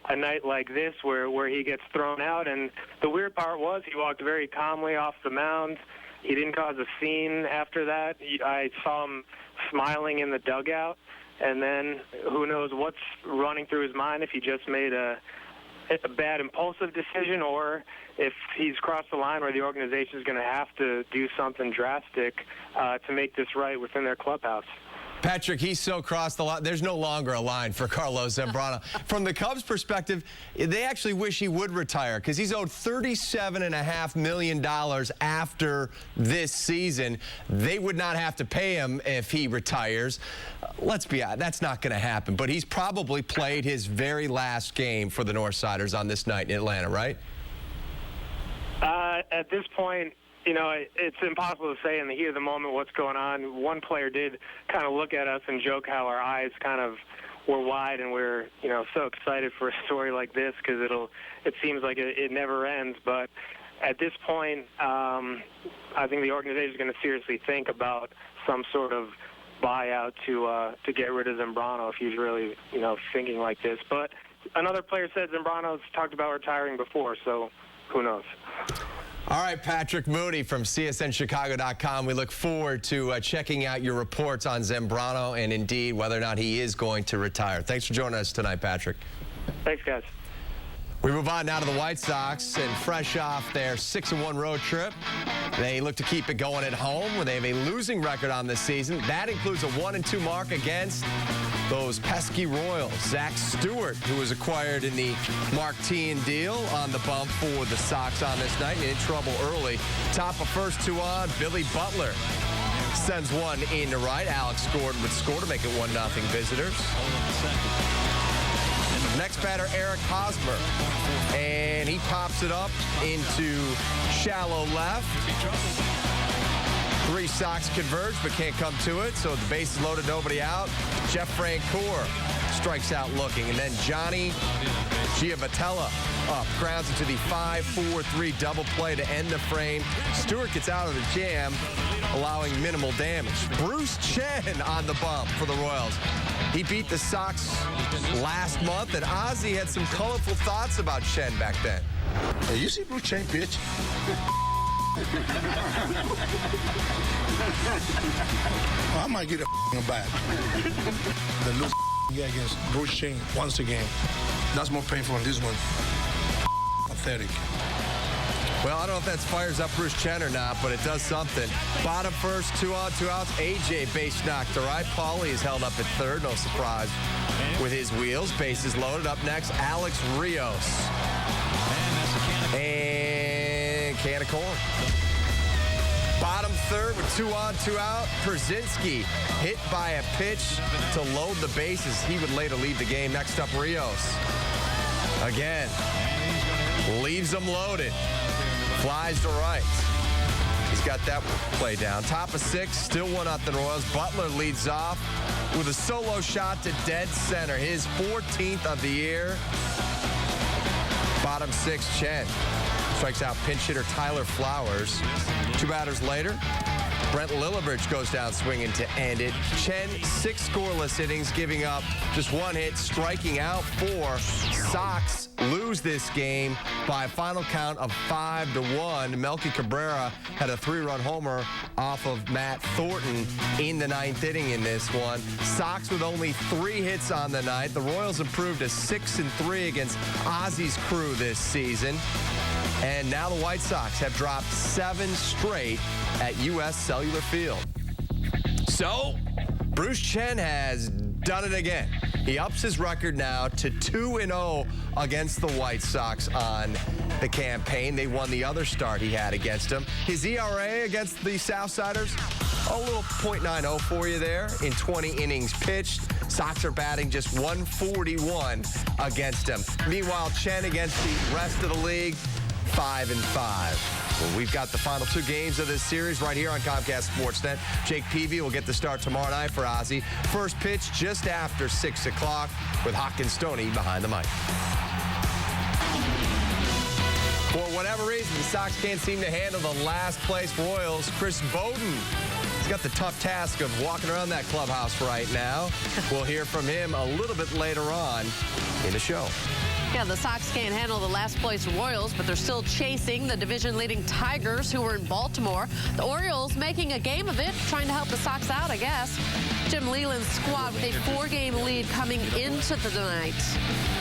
a night like this where he gets thrown out. And the weird part was he walked very calmly off the mound. He didn't cause a scene after that. I saw him smiling in the dugout, and then who knows what's running through his mind, if he just made a bad impulsive decision or if he's crossed the line where the organization is going to have to do something drastic to make this right within their clubhouse. Patrick, he's so crossed the line. There's no longer a line for Carlos Zambrano. From the Cubs' perspective, they actually wish he would retire because he's owed $37.5 million after this season. They would not have to pay him if he retires. Let's be honest, that's not going to happen. But he's probably played his very last game for the Northsiders on this night in Atlanta, right? At this point, you know, it's impossible to say in the heat of the moment what's going on. One player did kind of look at us and joke how our eyes kind of were wide and we're, you know, so excited for a story like this because it seems like it never ends. But at this point, I think the organization is going to seriously think about some sort of buyout to get rid of Zambrano if he's really, you know, thinking like this. But another player said Zambrano's talked about retiring before, so who knows? All right, Patrick Mooney from CSNChicago.com. We look forward to checking out your reports on Zambrano and, indeed, whether or not he is going to retire. Thanks for joining us tonight, Patrick. Thanks, guys. We move on now to the White Sox, and fresh off their 6-1 road trip, they look to keep it going at home where they have a losing record on this season. That includes a 1-2 mark against those pesky Royals. Zach Stewart, who was acquired in the Martin deal, on the bump for the Sox on this night and in trouble early. Top of first, 2 on. Billy Butler sends one in to right. Alex Gordon would score to make it 1-0 visitors. Next batter, Eric Hosmer, and he pops it up into shallow left. 3 Sox converge, but can't come to it, so the base is loaded, nobody out. Jeff Francoeur strikes out looking, and then Johnny Giavotella up, grounds into the 5-4-3 double play to end the frame. Stewart gets out of the jam, allowing minimal damage. Bruce Chen on the bump for the Royals. He beat the Sox last month, and Ozzie had some colorful thoughts about Chen back then. Hey, you see Bruce Chen pitch? I might get a bat. The lose against Bruce Chen once again. That's more painful than this one. Pathetic. Well, I don't know if that fires up Bruce Chen or not, but it does something. Bottom first, 2 on, 2 outs. AJ base knocked to right. Paulie is held up at third. No surprise with his wheels. Bases loaded. Up next, Alex Rios. And can of corn. Bottom third with 2 on, 2 out. Przinski hit by a pitch to load the bases. He would later lead the game. Next up, Rios. Again, leaves them loaded. Flies to right. He's got that play down. Top of 6, still 1-0 Royals. Butler leads off with a solo shot to dead center. His 14th of the year. Bottom 6, Chen strikes out pinch hitter Tyler Flowers. 2 batters later, Brent Lillibridge goes down swinging to end it. Chen, 6 scoreless innings, giving up just 1 hit, striking out 4. Sox lose this game by a final count of 5-1. Melky Cabrera had a 3-run homer off of Matt Thornton in the 9th inning in this one. Sox with only 3 hits on the night. The Royals improved to 6-3 against Ozzie's crew this season. And now the White Sox have dropped 7 straight at U.S. Cellular Field. So, Bruce Chen has done it again. He ups his record now to 2-0 against the White Sox on the campaign. They won the other start he had against them. His ERA against the Southsiders, a little .90 for you there in 20 innings pitched. Sox are batting just .141 against him. Meanwhile, Chen against the rest of the league, 5-5. Well, we've got the final 2 games of this series right here on Comcast Sportsnet. Jake Peavy will get the start tomorrow night for Ozzie. First pitch just after 6 o'clock with Hawkins Stoney behind the mic. For whatever reason, the Sox can't seem to handle the last place Royals. Chris Bowden has got the tough task of walking around that clubhouse right now. We'll hear from him a little bit later on in the show. Yeah, the Sox can't handle the last-place Royals, but they're still chasing the division-leading Tigers, who were in Baltimore. The Orioles making a game of it, trying to help the Sox out, I guess. Jim Leland's squad with a 4-game lead coming into the night.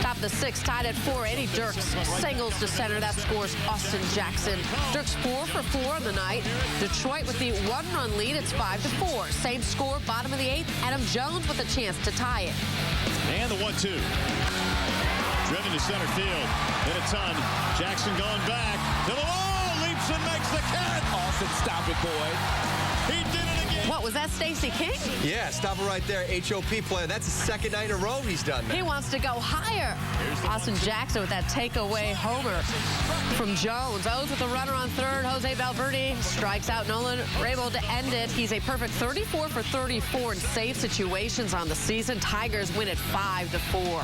Top of the 6th, tied at 4. Eddie Dirks singles to center. That scores Austin Jackson. Dirks 4 for 4 on the night. Detroit with the 1-run lead. It's 5-4. Same score, bottom of the 8th. Adam Jones with a chance to tie it. And the 1-2. Driven to center field. Hit a ton. Jackson going back to the wall. Leaps and makes the catch. Austin, stop it, boy. He did it again. What, was that Stacey King? Yeah, stop it right there. HOP player. That's the second night in a row he's done that. He wants to go higher. Austin Jackson with that takeaway homer from Jones. O's with a runner on third. Jose Valverde strikes out Nolan Rabo to end it. He's a perfect 34 for 34 in save situations on the season. Tigers win at 5-4.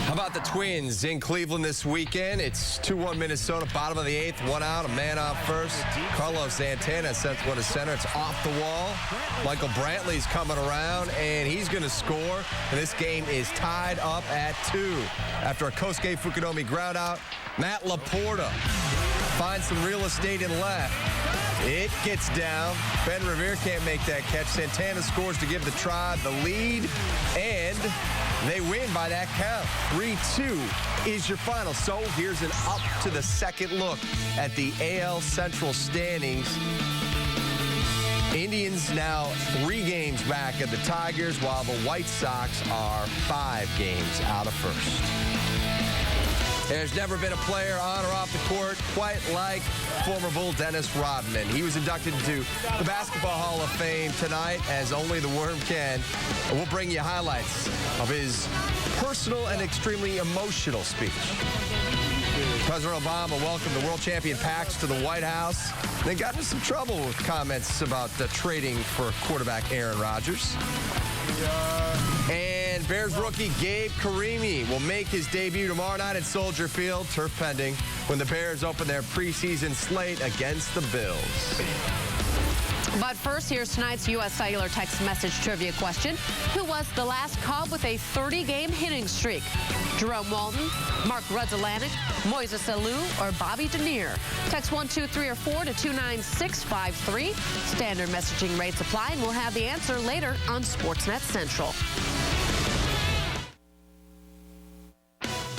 How about the Twins in Cleveland this weekend? It's 2-1 Minnesota, bottom of the 8th, 1 out, a man on first. Carlos Santana sends one to center. It's off the wall. Michael Brantley's coming around, and he's going to score. And this game is tied up at 2. After a Kosuke Fukinomi ground out, Matt Laporta finds some real estate in left. It gets down. Ben Revere can't make that catch. Santana scores to give the Tribe the lead, and they win by that count. 3-2 is your final. So here's an up to the second look at the AL Central standings. Indians now 3 games back of the Tigers, while the White Sox are 5 games out of first. There's never been a player on or off the court quite like former Bull Dennis Rodman. He was inducted into the Basketball Hall of Fame tonight, as only the worm can. We'll bring you highlights of his personal and extremely emotional speech. President Obama welcomed the world champion Pax to the White House. They got into some trouble with comments about trading for quarterback Aaron Rodgers. And Bears rookie Gabe Karimi will make his debut tomorrow night at Soldier Field, turf pending, when the Bears open their preseason slate against the Bills. But first, here's tonight's U.S. Cellular text message trivia question. Who was the last Cub with a 30-game hitting streak? Jerome Walton, Mark Rudzelanek, Moises Alou, or Bobby Denier? Text 1, 2, 3, or 4 to 29653. Standard messaging rates apply, and we'll have the answer later on Sportsnet Central.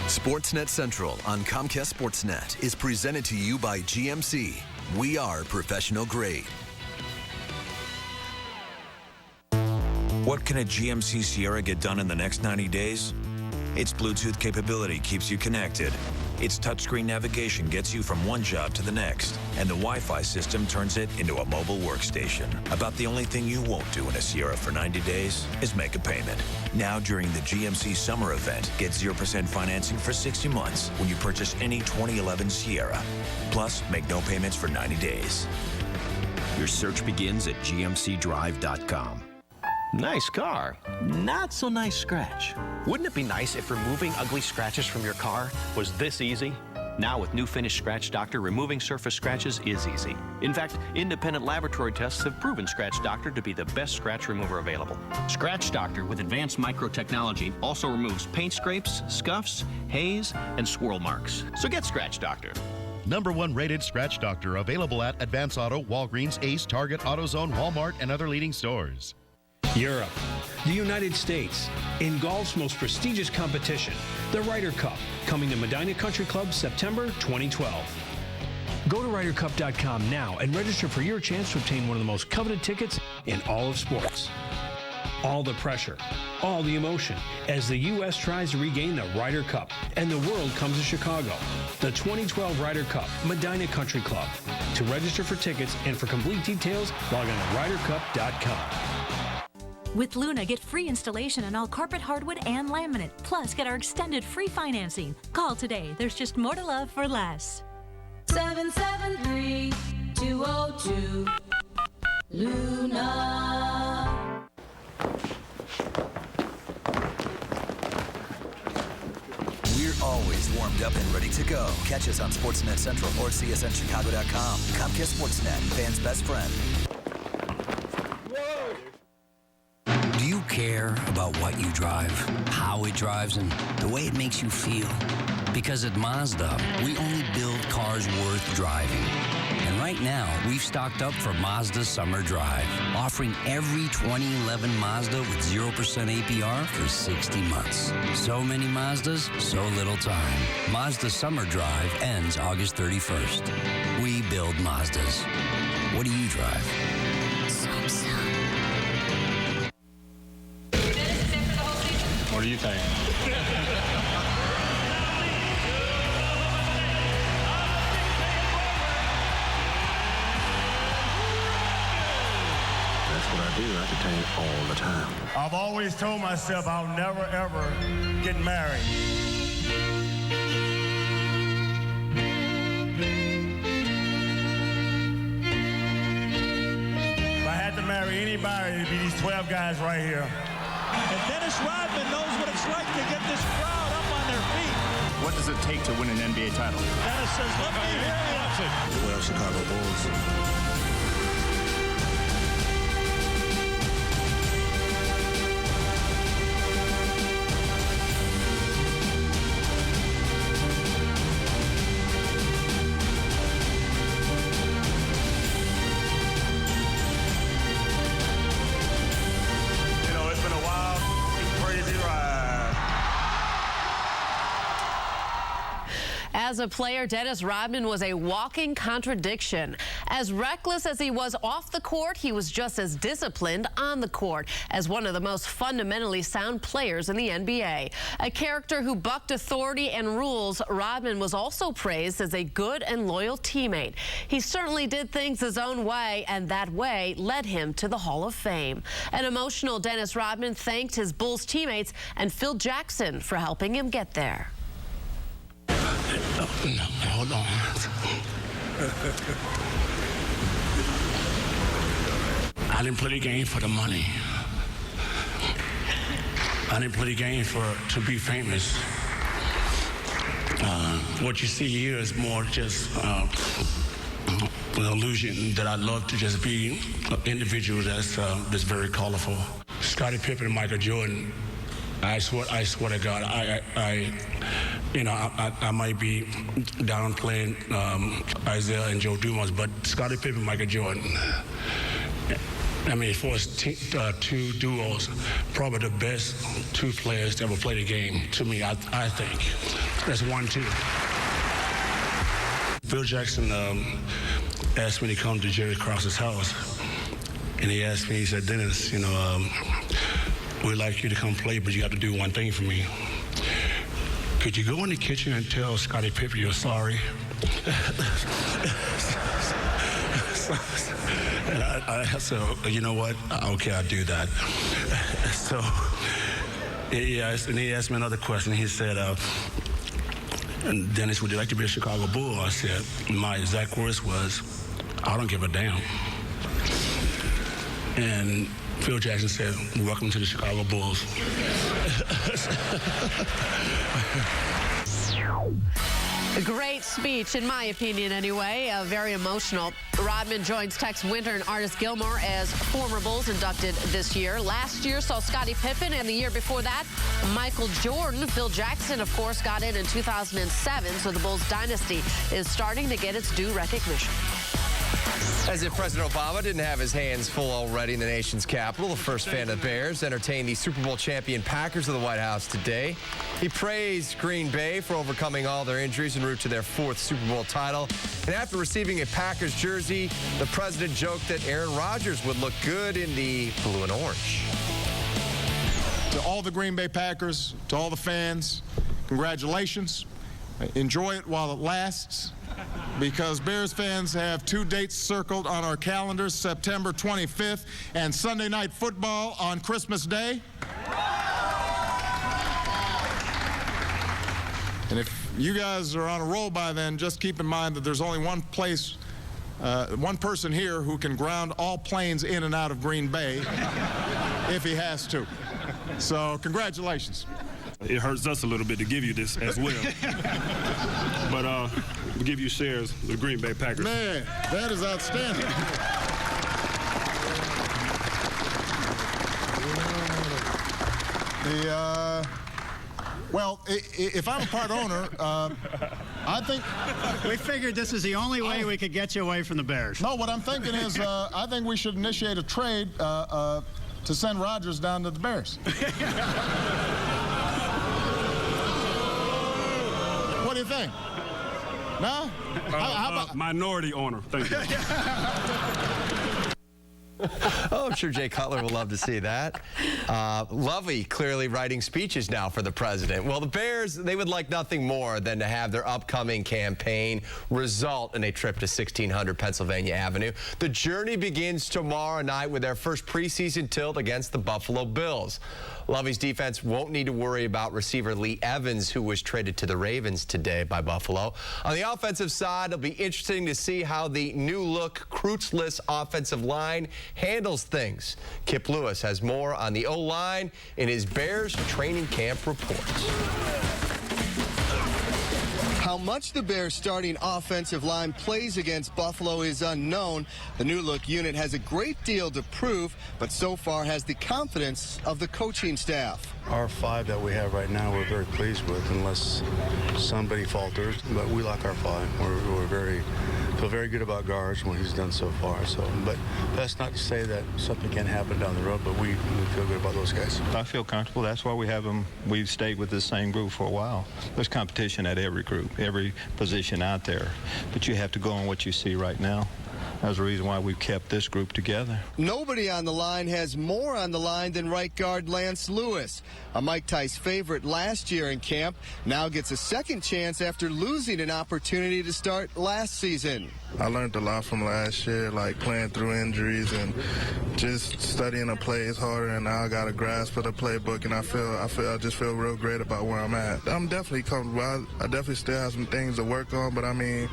Sportsnet Central on Comcast Sportsnet is presented to you by GMC. We are professional grade. What can a GMC Sierra get done in the next 90 days? Its Bluetooth capability keeps you connected. Its touchscreen navigation gets you from one job to the next. And the Wi-Fi system turns it into a mobile workstation. About the only thing you won't do in a Sierra for 90 days is make a payment. Now during the GMC summer event, get 0% financing for 60 months when you purchase any 2011 Sierra. Plus, make no payments for 90 days. Your search begins at gmcdrive.com. Nice car. Not so nice scratch. Wouldn't it be nice if removing ugly scratches from your car was this easy? Now with new Finish Scratch Doctor, removing surface scratches is easy. In fact, independent laboratory tests have proven Scratch Doctor to be the best scratch remover available. Scratch Doctor with advanced microtechnology also removes paint scrapes, scuffs, haze, and swirl marks. So get Scratch Doctor. #1 rated Scratch Doctor, available at Advance Auto, Walgreens, Ace, Target, AutoZone, Walmart, and other leading stores. Europe, the United States, in golf's most prestigious competition, the Ryder Cup, coming to Medina Country Club September 2012. Go to RyderCup.com now and register for your chance to obtain one of the most coveted tickets in all of sports. All the pressure, all the emotion, as the U.S. tries to regain the Ryder Cup and the world comes to Chicago. The 2012 Ryder Cup, Medina Country Club. To register for tickets and for complete details, log on to RyderCup.com. With Luna, get free installation on all carpet, hardwood, and laminate. Plus, get our extended free financing. Call today. There's just more to love for less. 773-202 Luna. We're always warmed up and ready to go. Catch us on Sportsnet Central or CSNChicago.com. Comcast Sportsnet, fans' best friend. Do you care about what you drive, how it drives, and the way it makes you feel? Because at Mazda, we only build cars worth driving. And right now, we've stocked up for Mazda Summer Drive, offering every 2011 Mazda with 0% APR for 60 months. So many Mazdas, so little time. Mazda Summer Drive ends August 31st. We build Mazdas. What do you drive? What do you think? That's what I do. I entertain all the time. I've always told myself I'll never, ever get married. If I had to marry anybody, it'd be these 12 guys right here. And Dennis Rodman knows what it's like to get this crowd up on their feet. What does it take to win an NBA title? Dennis says, let me hear you. Well, Chicago Bulls. As a player, Dennis Rodman was a walking contradiction. As reckless as he was off the court, he was just as disciplined on the court as one of the most fundamentally sound players in the NBA. A character who bucked authority and rules, Rodman was also praised as a good and loyal teammate. He certainly did things his own way, and that way led him to the Hall of Fame. An emotional Dennis Rodman thanked his Bulls teammates and Phil Jackson for helping him get there. No, hold on. I didn't play the game for the money. I didn't play the game to be famous. What you see here is more just an illusion that I love to just be an individual that's very colorful. Scottie Pippen and Michael Jordan, I swear to God, I might be downplaying Isaiah and Joe Dumars, but Scottie Pippen, Michael Jordan. I mean, for us two duos, probably the best two players to ever play the game. To me, I think that's 1-2. Phil Jackson asked me to come to Jerry Krause's house, and he asked me. He said, "Dennis, we'd like you to come play, but you have to do one thing for me. Could you go in the kitchen and tell Scottie Pippen you're sorry?" And I said, "You know what? Okay, I'll do that." So he asked me another question. He said, "Dennis, would you like to be a Chicago Bull?" I said, my exact words was, "I don't give a damn." And Phil Jackson said, "Welcome to the Chicago Bulls." A great speech, in my opinion anyway, very emotional. Rodman joins Tex Winter and Artis Gilmore as former Bulls inducted this year. Last year saw Scottie Pippen, and the year before that, Michael Jordan. Phil Jackson, of course, got in 2007, so the Bulls dynasty is starting to get its due recognition. As if President Obama didn't have his hands full already in the nation's capital, the first fan of the Bears entertained the Super Bowl champion Packers of the White House today. He praised Green Bay for overcoming all their injuries en route to their 4th Super Bowl title. And after receiving a Packers jersey, the president joked that Aaron Rodgers would look good in the blue and orange. To all the Green Bay Packers, to all the fans, congratulations. Enjoy it while it lasts, because Bears fans have 2 dates circled on our calendars, September 25th and Sunday Night Football on Christmas Day. And if you guys are on a roll by then, just keep in mind that there's only one person here who can ground all planes in and out of Green Bay if he has to. So congratulations. It hurts us a little bit to give you this as well. But we'll give you shares of the Green Bay Packers. Man, that is outstanding. Well, if I'm a part owner, I think... We figured this is the only way we could get you away from the Bears. No, what I'm thinking is I think we should initiate a trade to send Rodgers down to the Bears. What do you think? No? How about... Minority owner. Thank you. Oh, I'm sure Jay Cutler will love to see that. Lovey clearly writing speeches now for the president. Well, the Bears, they would like nothing more than to have their upcoming campaign result in a trip to 1600 Pennsylvania Avenue. The journey begins tomorrow night with their first preseason tilt against the Buffalo Bills. Lovey's defense won't need to worry about receiver Lee Evans, who was traded to the Ravens today by Buffalo. On the offensive side, it'll be interesting to see how the new-look, Kreutzless offensive line handles things. Kip Lewis has more on the O-line in his Bears training camp reports. How much the Bears' starting offensive line plays against Buffalo is unknown. The new-look unit has a great deal to prove, but so far has the confidence of the coaching staff. Our 5 that we have right now, we're very pleased with, unless somebody falters. But we like our 5. We're feel very good about guards, what he's done so far. But that's not to say that something can happen down the road, but we feel good about those guys. I feel comfortable. That's why we have them. We've stayed with this same group for a while. There's competition at every group, every position out there. But you have to go on what you see right now. That's the reason why we've kept this group together. Nobody on the line has more on the line than right guard Lance Lewis. A Mike Tice favorite last year in camp, now gets a second chance after losing an opportunity to start last season. I learned a lot from last year, like playing through injuries and just studying the plays harder, and now I got a grasp of the playbook, and I just feel real great about where I'm at. I'm definitely comfortable. I definitely still have some things to work on, but I mean,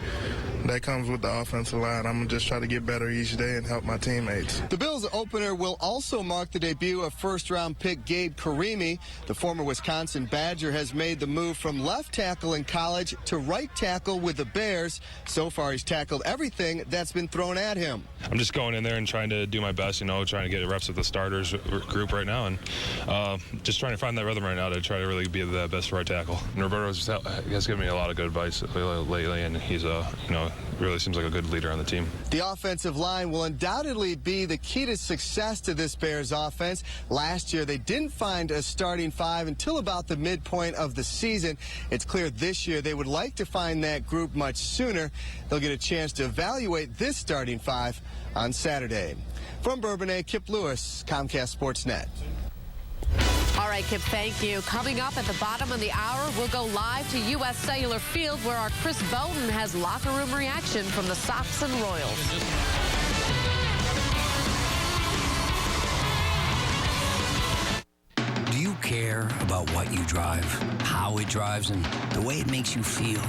that comes with the offensive line. I'm just trying to get better each day and help my teammates. The Bills opener will also mark the debut of first-round pick Gabe Karimi. The former Wisconsin Badger has made the move from left tackle in college to right tackle with the Bears. So far, he's tackled everything that's been thrown at him. I'm just going in there and trying to do my best, trying to get reps with the starters group right now, and just trying to find that rhythm right now to try to really be the best right tackle. And Roberto has given me a lot of good advice lately, and he's really seems like a good leader on the team. The offensive line will undoubtedly be the key to success to this Bears offense. Last year, they didn't find a starting 5 until about the midpoint of the season. It's clear this year they would like to find that group much sooner. They'll get a chance to evaluate this starting 5 on Saturday. From Bourbonnais, Kip Lewis, Comcast Sportsnet. All right, Kip, thank you. Coming up at the bottom of the hour, we'll go live to U.S. Cellular Field, where our Chris Bowden has locker room reaction from the Sox and Royals. Do you care about what you drive, how it drives, and the way it makes you feel?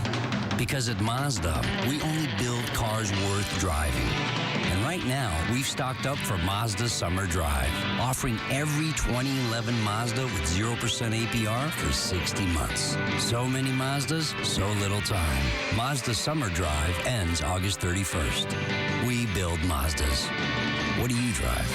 Because at Mazda, we only build cars worth driving. And right now, we've stocked up for Mazda Summer Drive, offering every 2011 Mazda with 0% APR for 60 months. So many Mazdas, so little time. Mazda Summer Drive ends August 31st. We build Mazdas. What do you drive?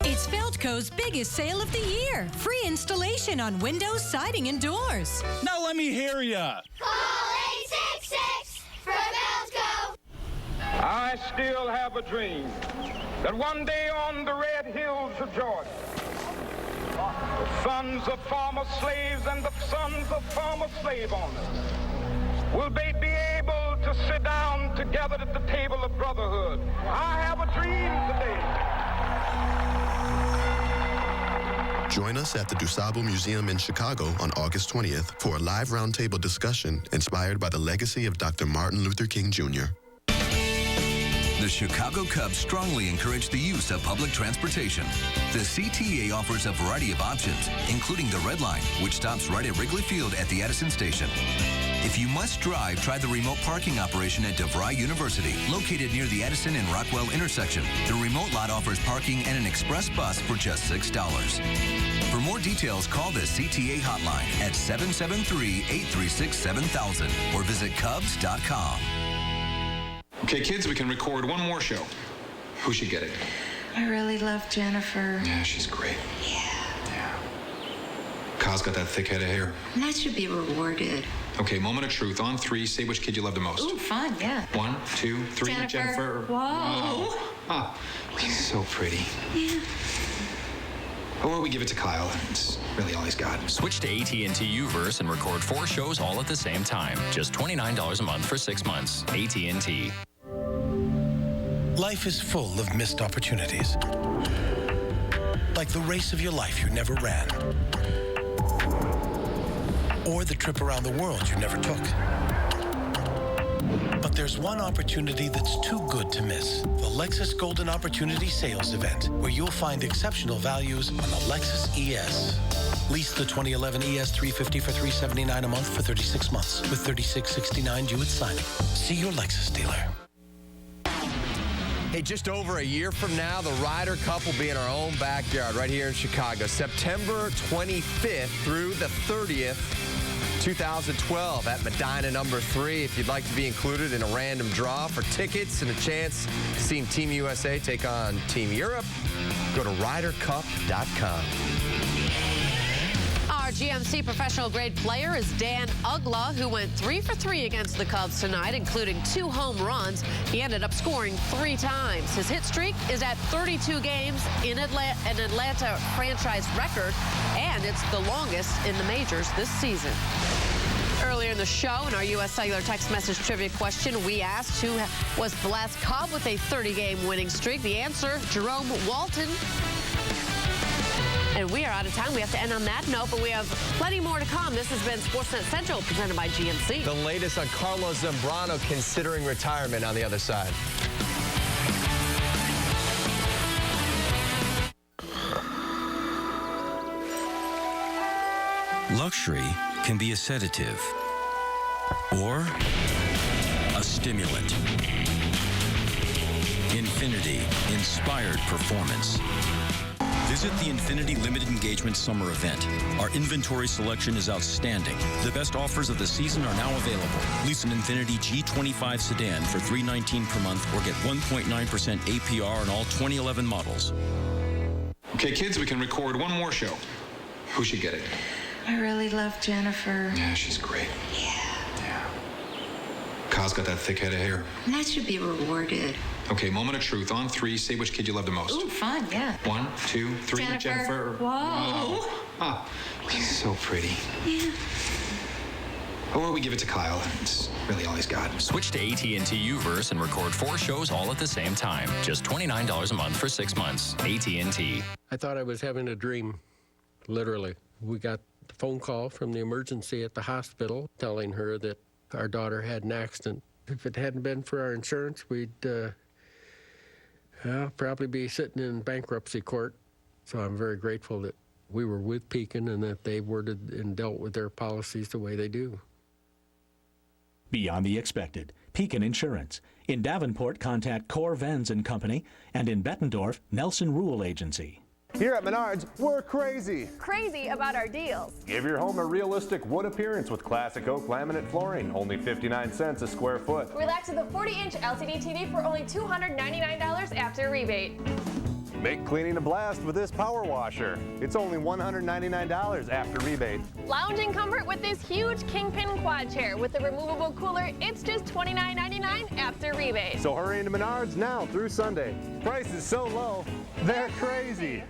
It's Feldco's biggest sale of the year. Free installation on windows, siding, and doors. Now let me hear ya. Call 866 for Feldco. I still have a dream that one day on the red hills of Georgia, the sons of former slaves and the sons of former slave owners will they be able to sit down together at the table of brotherhood. I have a dream today. Join us at the DuSable Museum in Chicago on August 20th for a live roundtable discussion inspired by the legacy of Dr. Martin Luther King Jr. The Chicago Cubs strongly encourage the use of public transportation. The CTA offers a variety of options, including the Red Line, which stops right at Wrigley Field at the Edison Station. If you must drive, try the remote parking operation at DeVry University, located near the Edison and Rockwell intersection. The remote lot offers parking and an express bus for just $6. For more details, call the CTA hotline at 773-836-7000 or visit Cubs.com. Okay, kids, we can record one more show. Who should get it? I really love Jennifer. Yeah, she's great. Yeah. Kyle's got that thick head of hair. That should be rewarded. Okay, moment of truth. On 3, say which kid you love the most. Ooh, fun, yeah. 1, 2, 3, Jennifer. Whoa. Ah, he's so pretty. Yeah. Or we give it to Kyle. It's really all he's got. Switch to AT&T Uverse and record 4 shows all at the same time. Just $29 a month for 6 months. AT&T. Life is full of missed opportunities. Like the race of your life you never ran. Or the trip around the world you never took. But there's one opportunity that's too good to miss. The Lexus Golden Opportunity Sales Event, where you'll find exceptional values on the Lexus ES. Lease the 2011 ES 350 for $379 a month for 36 months, with $36.69 due at signing. See your Lexus dealer. Hey, just over a year from now, the Ryder Cup will be in our own backyard right here in Chicago, September 25th through the 30th, 2012 at Medina number 3. If you'd like to be included in a random draw for tickets and a chance to see Team USA take on Team Europe, go to RyderCup.com. Our GMC professional grade player is Dan Ugla, who went 3 for 3 against the Cubs tonight, including 2 home runs. He ended up scoring 3 times. His hit streak is at 32 games, in an Atlanta franchise record, and it's the longest in the majors this season. Earlier in the show, in our U.S. Cellular text message trivia question, we asked who was the last Cub with a 30-game winning streak. The answer, Jerome Walton. And we are out of time. We have to end on that note, but we have plenty more to come. This has been Sportsnet Central, presented by GMC. The latest on Carlos Zambrano considering retirement on the other side. Luxury can be a sedative or a stimulant. Infinity, inspired performance. Visit the Infinity Limited Engagement Summer Event. Our inventory selection is outstanding. The best offers of the season are now available. Lease an Infinity G25 sedan for $319 per month or get 1.9% APR on all 2011 models. Okay, kids, we can record one more show. Who should get it? I really love Jennifer. Yeah, she's great. Yeah. Kyle's got that thick head of hair. That should be rewarded. Okay, moment of truth. On 3, say which kid you love the most. Ooh, fun, yeah. 1, 2, 3, Jennifer. Whoa. Ah, he's so pretty. Yeah. Or we give it to Kyle. It's really all he's got. Switch to AT&T Uverse and record 4 shows all at the same time. Just $29 a month for 6 months. AT&T. I thought I was having a dream, literally. We got a phone call from the emergency at the hospital telling her that our daughter had an accident. If it hadn't been for our insurance, we'd probably be sitting in bankruptcy court. So I'm very grateful that we were with Pekin and that they worded and dealt with their policies the way they do. Beyond the expected. Pekin Insurance. In Davenport, contact Core Vens & Company, and in Bettendorf, Nelson Rule Agency. Here at Menards, we're crazy. Crazy about our deals. Give your home a realistic wood appearance with classic oak laminate flooring, only 59 cents a square foot. Relax with a 40-inch LCD TV for only $299 after rebate. Make cleaning a blast with this power washer. It's only $199 after rebate. Lounging comfort with this huge Kingpin quad chair with the removable cooler. It's just $29.99 after rebate. So hurry into Menards now through Sunday. Price is so low, they're crazy.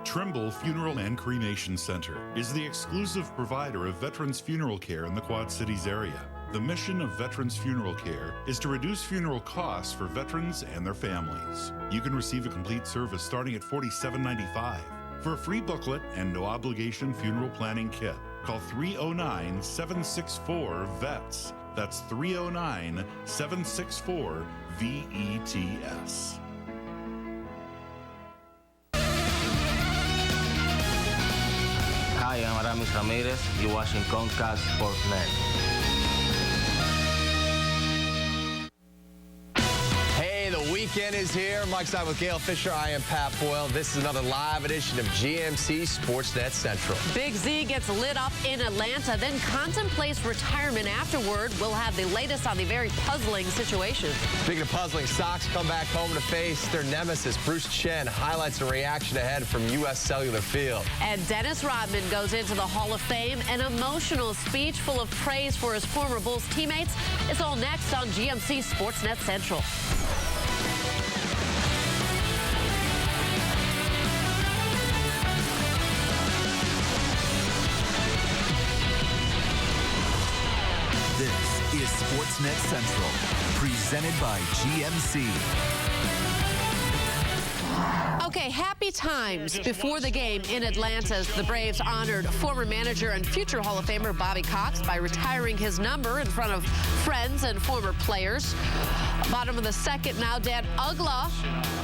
Trimble Funeral and Cremation Center is the exclusive provider of veterans funeral care in the Quad Cities area. The mission of Veterans Funeral Care is to reduce funeral costs for veterans and their families. You can receive a complete service starting at $47.95. For a free booklet and no obligation funeral planning kit, call 309-764-VETS. That's 309-764-VETS. Hi, I'm Aramis Ramirez. You're watching Comcast Sportsnet. weekend is here. Mike's on with Gail Fisher. I am Pat Boyle. This is another live edition of GMC Sportsnet Central. Big Z gets lit up in Atlanta, then contemplates retirement afterward. We'll have the latest on the very puzzling situation. Speaking of puzzling, Sox come back home to face their nemesis, Bruce Chen. Highlights and reaction ahead from U.S. Cellular Field. And Dennis Rodman goes into the Hall of Fame. An emotional speech full of praise for his former Bulls teammates. It's all next on GMC Sportsnet Central. This is Sportsnet Central, presented by GMC. Okay, happy times before the game in Atlanta as the Braves honored former manager and future Hall of Famer Bobby Cox by retiring his number in front of friends and former players. Bottom of the second now, Dan Uggla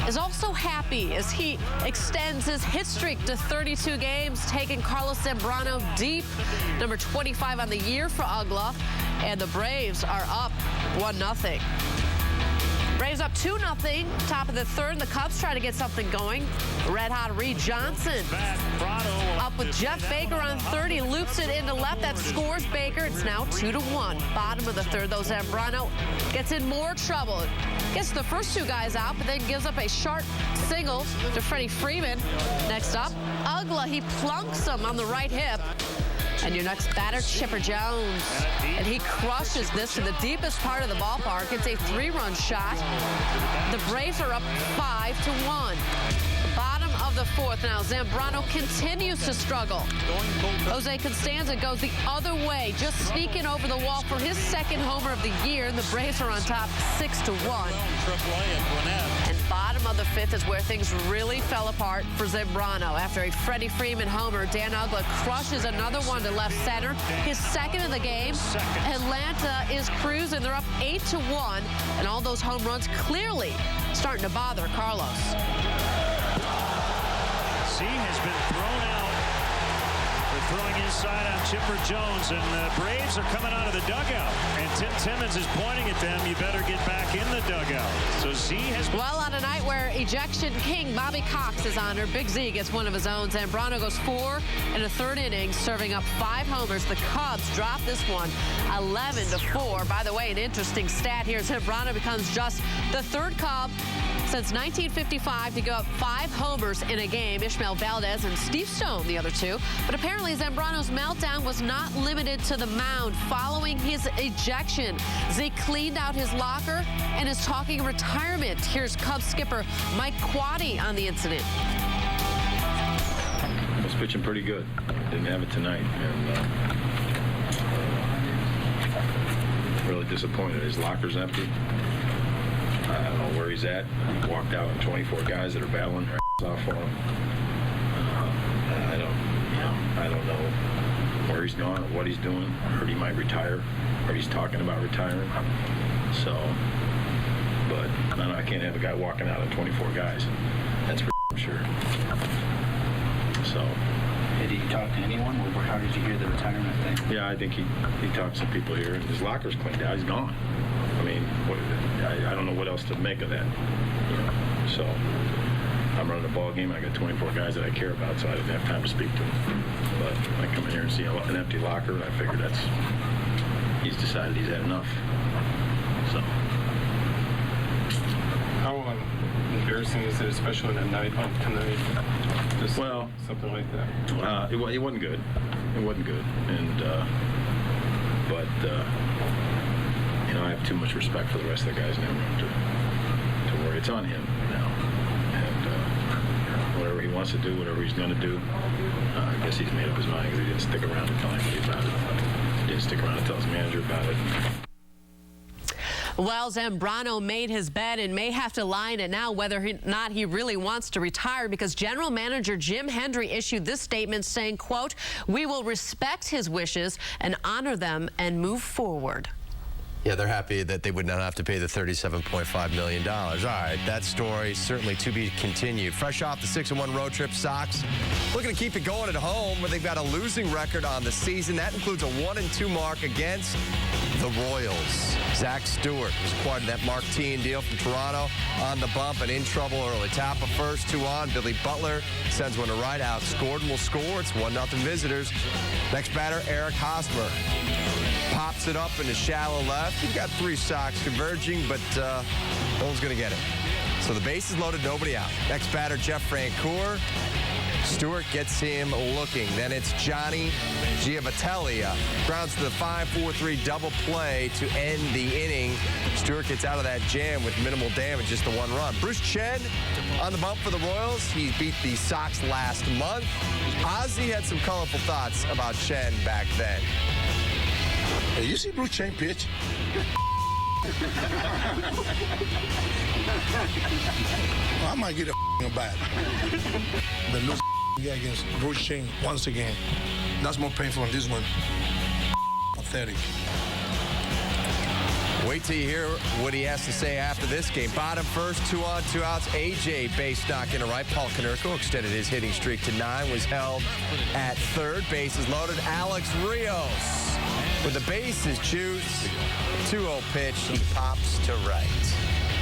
is also happy as he extends his hit streak to 32 games, taking Carlos Zambrano deep, number 25 on the year for Uggla, and the Braves are up 1-0. Braves up 2-0, top of the third. The Cubs try to get something going. Red-hot Reed Johnson up with Jeff Baker on third. He loops it into left. That scores Baker. It's now 2-1. Bottom of the third, though, Zambrano gets in more trouble. Gets the first two guys out, but then gives up a sharp single to Freddie Freeman. Next up, Uggla. He plunks him on the right hip. And your next batter, Chipper Jones. And he crushes this to the deepest part of the ballpark. It's a 3-run shot. The Braves are up 5-1. Bottom of the fourth now. Zambrano continues to struggle. Jose Constanza goes the other way, just sneaking over the wall for his second homer of the year. And the Braves are on top 6-1. And bottom of the fifth is where things really fell apart for Zambrano. After a Freddie Freeman homer, Dan Uggla crushes another one to left center. His second of the game. Atlanta is cruising. They're up 8-1. And all those home runs clearly starting to bother Carlos. Z has been thrown out for throwing inside on Chipper Jones, and the Braves are coming out of the dugout. And Tim Timmons is pointing at them, you better get back in the dugout. So Z has... Well, on a night where ejection king Bobby Cox is honored, Big Z gets one of his own. Zambrano goes 4 in the third inning, serving up 5 homers. The Cubs drop this one 11-4. By the way, an interesting stat here. Zambrano becomes just the third Cub since 1955 to go up 5 homers in a game. Ishmael Valdez and Steve Stone, the other two. But apparently Zambrano's meltdown was not limited to the mound. Following his ejection, Z cleaned out his locker and is talking retirement. Here's Cubs skipper Mike Quaddy on the incident. I was pitching pretty good. Didn't have it tonight. And really disappointed. His locker's empty. I don't know where he's at. He walked out with 24 guys that are battling their ass off for him. I don't know where he's going or what he's doing. I heard he might retire, or he's talking about retiring. So, but I can't have a guy walking out of 24 guys. That's for sure. So. Did he talk to anyone, or how did you hear the retirement thing? Yeah, I think he talked to some people here, and his locker's cleaned out. He's gone. I mean, I don't know what else to make of that. You know? So I'm running a ball game. I got 24 guys that I care about, so I didn't have time to speak to them. But I come in here and see an empty locker, and I figured he's decided he's had enough. So. How embarrassing is it, especially on a night like tonight? Just something like that. It wasn't good. It wasn't good, and but. I have too much respect for the rest of the guys now to worry. It's on him now. And whatever he wants to do, whatever he's going to do, I guess he's made up his mind because he didn't stick around to tell anybody about it. He didn't stick around to tell his manager about it. Well, Zambrano made his bed and may have to lie in it now whether or not he really wants to retire, because General Manager Jim Hendry issued this statement saying, quote, "We will respect his wishes and honor them and move forward." Yeah, they're happy that they would not have to pay the $37.5 million. All right, that story certainly to be continued. Fresh off the 6-1 road trip, Sox looking to keep it going at home, where they've got a losing record on the season. That includes a 1-2 mark against the Royals. Zach Stewart was acquired in that Mark Teague deal from Toronto, on the bump and in trouble early. Tappa first, 2 on. Billy Butler sends one to right, outscored and will score. It's 1-0 visitors. Next batter, Eric Hosmer. Pops it up into shallow left. You've got 3 Sox converging, but no one's going to get it. So the base is loaded, nobody out. Next batter, Jeff Francoeur. Stewart gets him looking. Then it's Johnny Giavatelli. Grounds to the 5-4-3 double play to end the inning. Stewart gets out of that jam with minimal damage, just the 1 run. Bruce Chen on the bump for the Royals. He beat the Sox last month. Ozzie had some colorful thoughts about Chen back then. Hey, you see Bruce Chen pitch? I might get a bat. The lose against Bruce Chen once again. That's more painful than this one. Pathetic. Wait till you hear what he has to say after this game. Bottom first, 2 on, 2 outs. AJ base knock into right. Paul Konerko extended his hitting streak to 9. Was held at third. Bases loaded. Alex Rios with the bases juice. 2-0 pitch. He pops to right.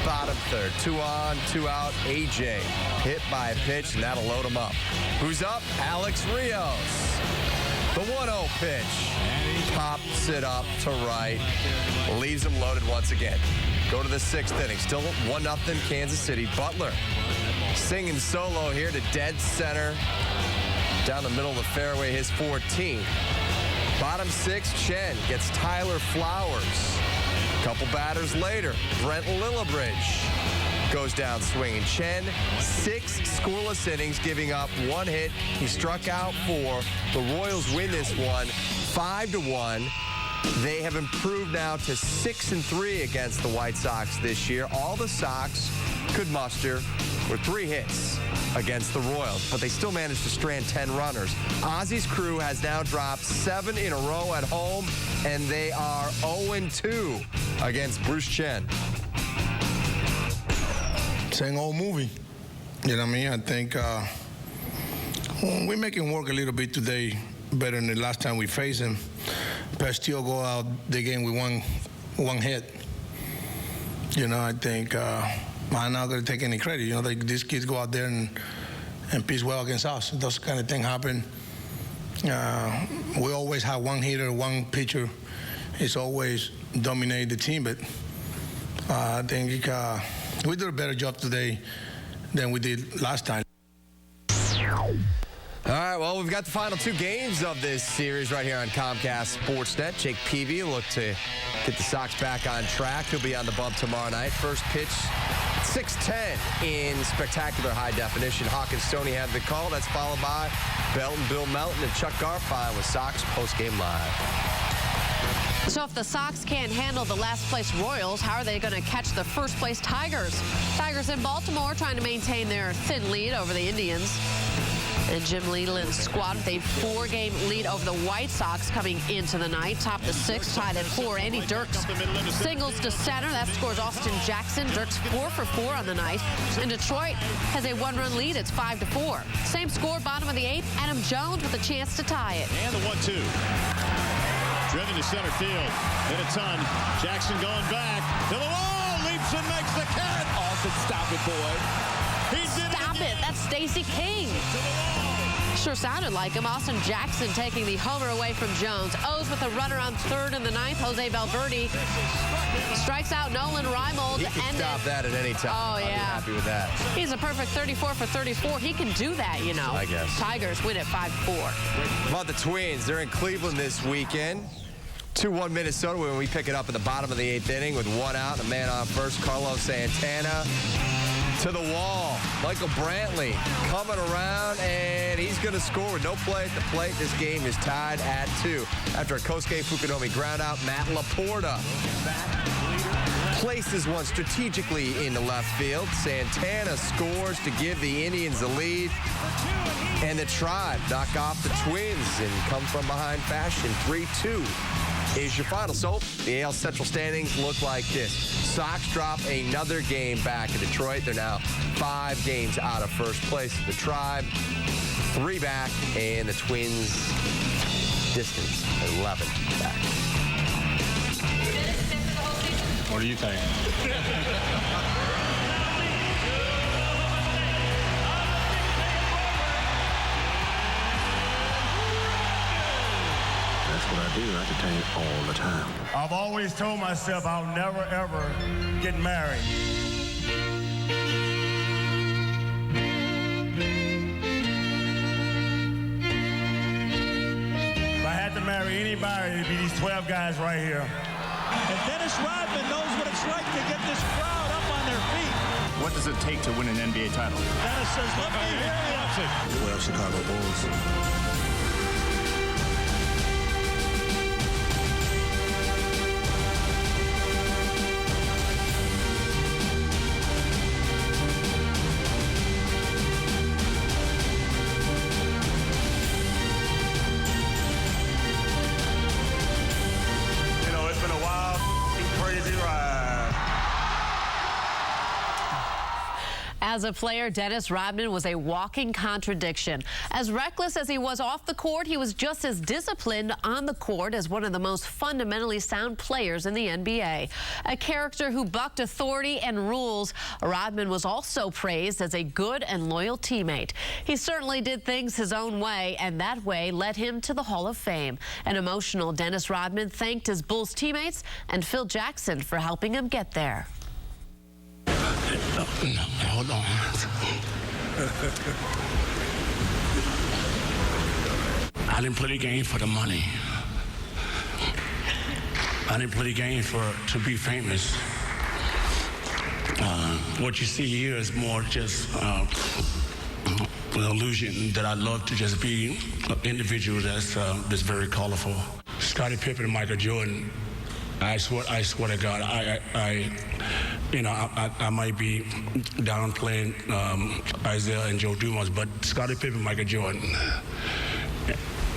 Bottom third, 2 on, 2 out. AJ hit by a pitch, and that'll load him up. Who's up? Alex Rios. The 1-0 pitch. Pops it up to right. Leaves him loaded once again. Go to the 6th inning. Still 1-0 Kansas City. Butler singing solo here to dead center. Down the middle of the fairway, his 14th. Bottom 6, Chen gets Tyler Flowers. A couple batters later, Brent Lillibridge goes down swinging. Chen, 6 scoreless innings, giving up 1 hit. He struck out 4. The Royals win this one 5-1. They have improved now to 6-3 against the White Sox this year. All the Sox could muster were 3 hits against the Royals, but they still managed to strand 10 runners. Ozzie's crew has now dropped 7 in a row at home, and they are 0-2 against Bruce Chen. Same old movie. You know what I mean? I think we make him work a little bit today better than the last time we faced him. But still go out the game with one hit. You know, I think I'm not going to take any credit. You know, these kids go out there and pitch well against us. Those kind of things happen. We always have one hitter, one pitcher. It's always dominate the team, but I think we did a better job today than we did last time. All right, well, we've got the final 2 games of this series right here on Comcast Sportsnet. Jake Peavy will look to get the Sox back on track. He'll be on the bump tomorrow night. First pitch, 6:10 in spectacular high definition. Hawkins Stoney had the call. That's followed by Belton, Bill Melton, and Chuck Garfien with Sox Postgame Live. So if the Sox can't handle the last-place Royals, how are they going to catch the first-place Tigers? Tigers in Baltimore trying to maintain their thin lead over the Indians. And Jim Leland's squad with a 4-game lead over the White Sox coming into the night. Top the 6, tied at 4. Andy Dirks singles to center. That scores Austin Jackson. Dirks 4 for 4 on the night. And Detroit has a 1-run lead. It's 5-4. Same score, bottom of the 8th. Adam Jones with a chance to tie it. And the 1-2. Driven to center field. Hit a ton. Jackson going back to the wall. Leaps and makes the catch. Austin, stop it, boy. He did Stop it. That's Stacey King. Sure sounded like him. Austin Jackson taking the homer away from Jones. O's with a runner on 3rd in the 9th. Jose Valverde strikes out Nolan Reimold. He can stop that at any time. Oh, yeah. I'll be happy with that. He's a perfect 34 for 34. He can do that, you know. I guess. Tigers win at 5-4. About the Twins, they're in Cleveland this weekend. 2-1 Minnesota when we pick it up in the bottom of the 8th inning with 1 out and a man on first. Carlos Santana to the wall. Michael Brantley coming around, and he's going to score with no play at the plate. This game is tied at 2. After a Kosuke Fukunomi ground out, Matt Laporta places one strategically into left field. Santana scores to give the Indians the lead. And the Tribe knock off the Twins and come from behind fashion. 3-2 is your final. So the AL Central standings look like this. Sox drop another game back in Detroit. They're now 5 games out of first place. The Tribe 3 back, and the Twins distance 11 back. What do you think? That's what I do. I entertain all the time. I've always told myself I'll never, ever get married. If I had to marry anybody, it'd be these 12 guys right here. And Dennis Rodman knows what it's like to get this crowd up on their feet. What does it take to win an NBA title? Dennis says, let me hear you. Well, Chicago Bulls. As a player, Dennis Rodman was a walking contradiction. As reckless as he was off the court, he was just as disciplined on the court as one of the most fundamentally sound players in the NBA. A character who bucked authority and rules, Rodman was also praised as a good and loyal teammate. He certainly did things his own way, and that way led him to the Hall of Fame. An emotional Dennis Rodman thanked his Bulls teammates and Phil Jackson for helping him get there. No, hold on. I didn't play the game for the money. I didn't play the game to be famous. What you see here is more just an illusion that I love to just be an individual that's very colorful. Scottie Pippen and Michael Jordan. I swear to God, I might be downplaying Isaiah and Joe Dumars, but Scottie Pippen, Michael Jordan.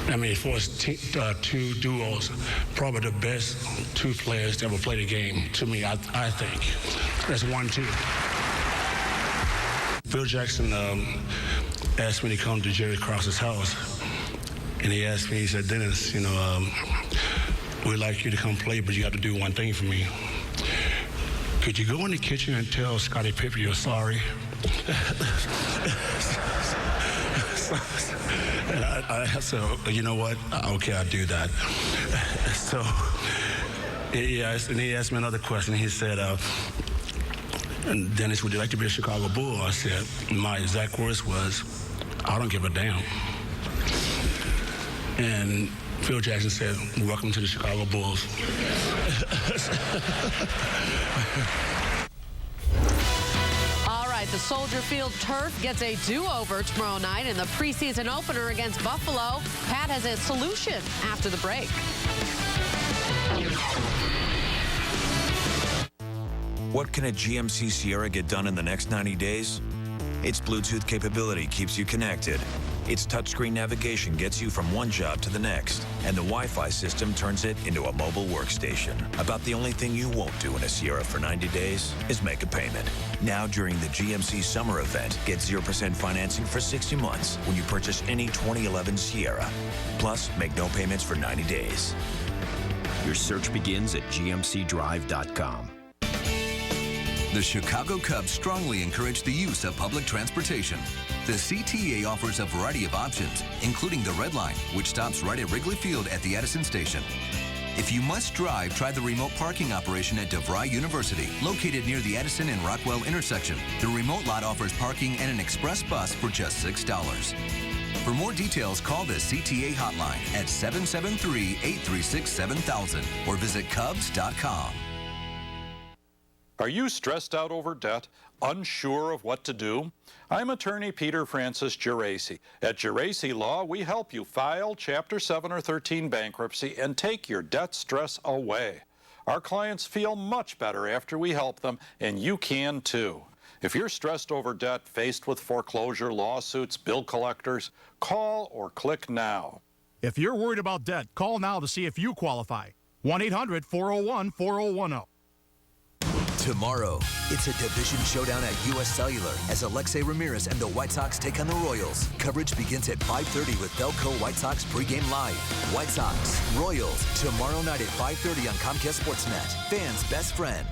I mean, for us two duos, probably the best 2 players to ever play the game. To me, I think that's 1-2. Phil Jackson asked me to come to Jerry Krause's house, and he asked me. He said, "Dennis, we'd like you to come play, but you have to do one thing for me. Could you go in the kitchen and tell Scottie Pippen you're sorry?" And I said, "You know what? Okay, I'll do that." So, and he asked me another question. He said, "Dennis, would you like to be a Chicago Bull?" I said, my exact words was, "I don't give a damn." And Phil Jackson said, "Welcome to the Chicago Bulls." All right, the Soldier Field turf gets a do-over tomorrow night in the preseason opener against Buffalo. Pat has a solution after the break. What can a GMC Sierra get done in the next 90 days? Its Bluetooth capability keeps you connected. Its touchscreen navigation gets you from one job to the next, and the Wi-Fi system turns it into a mobile workstation. About the only thing you won't do in a Sierra for 90 days is make a payment. Now during the GMC summer event, get 0% financing for 60 months when you purchase any 2011 Sierra. Plus, make no payments for 90 days. Your search begins at gmcdrive.com. The Chicago Cubs strongly encourage the use of public transportation. The CTA offers a variety of options, including the Red Line, which stops right at Wrigley Field at the Edison Station. If you must drive, try the remote parking operation at DeVry University, located near the Edison and Rockwell intersection. The remote lot offers parking and an express bus for just $6. For more details, call the CTA hotline at 773-836-7000 or visit Cubs.com. Are you stressed out over debt, unsure of what to do? I'm attorney Peter Francis Geraci. At Geraci Law, we help you file Chapter 7 or 13 bankruptcy and take your debt stress away. Our clients feel much better after we help them, and you can too. If you're stressed over debt, faced with foreclosure, lawsuits, bill collectors, call or click now. If you're worried about debt, call now to see if you qualify. 1-800-401-4010. Tomorrow, it's a division showdown at U.S. Cellular as Alexei Ramirez and the White Sox take on the Royals. Coverage begins at 5:30 with Belco White Sox pregame live. White Sox, Royals, tomorrow night at 5:30 on Comcast Sportsnet. Fans' best friend.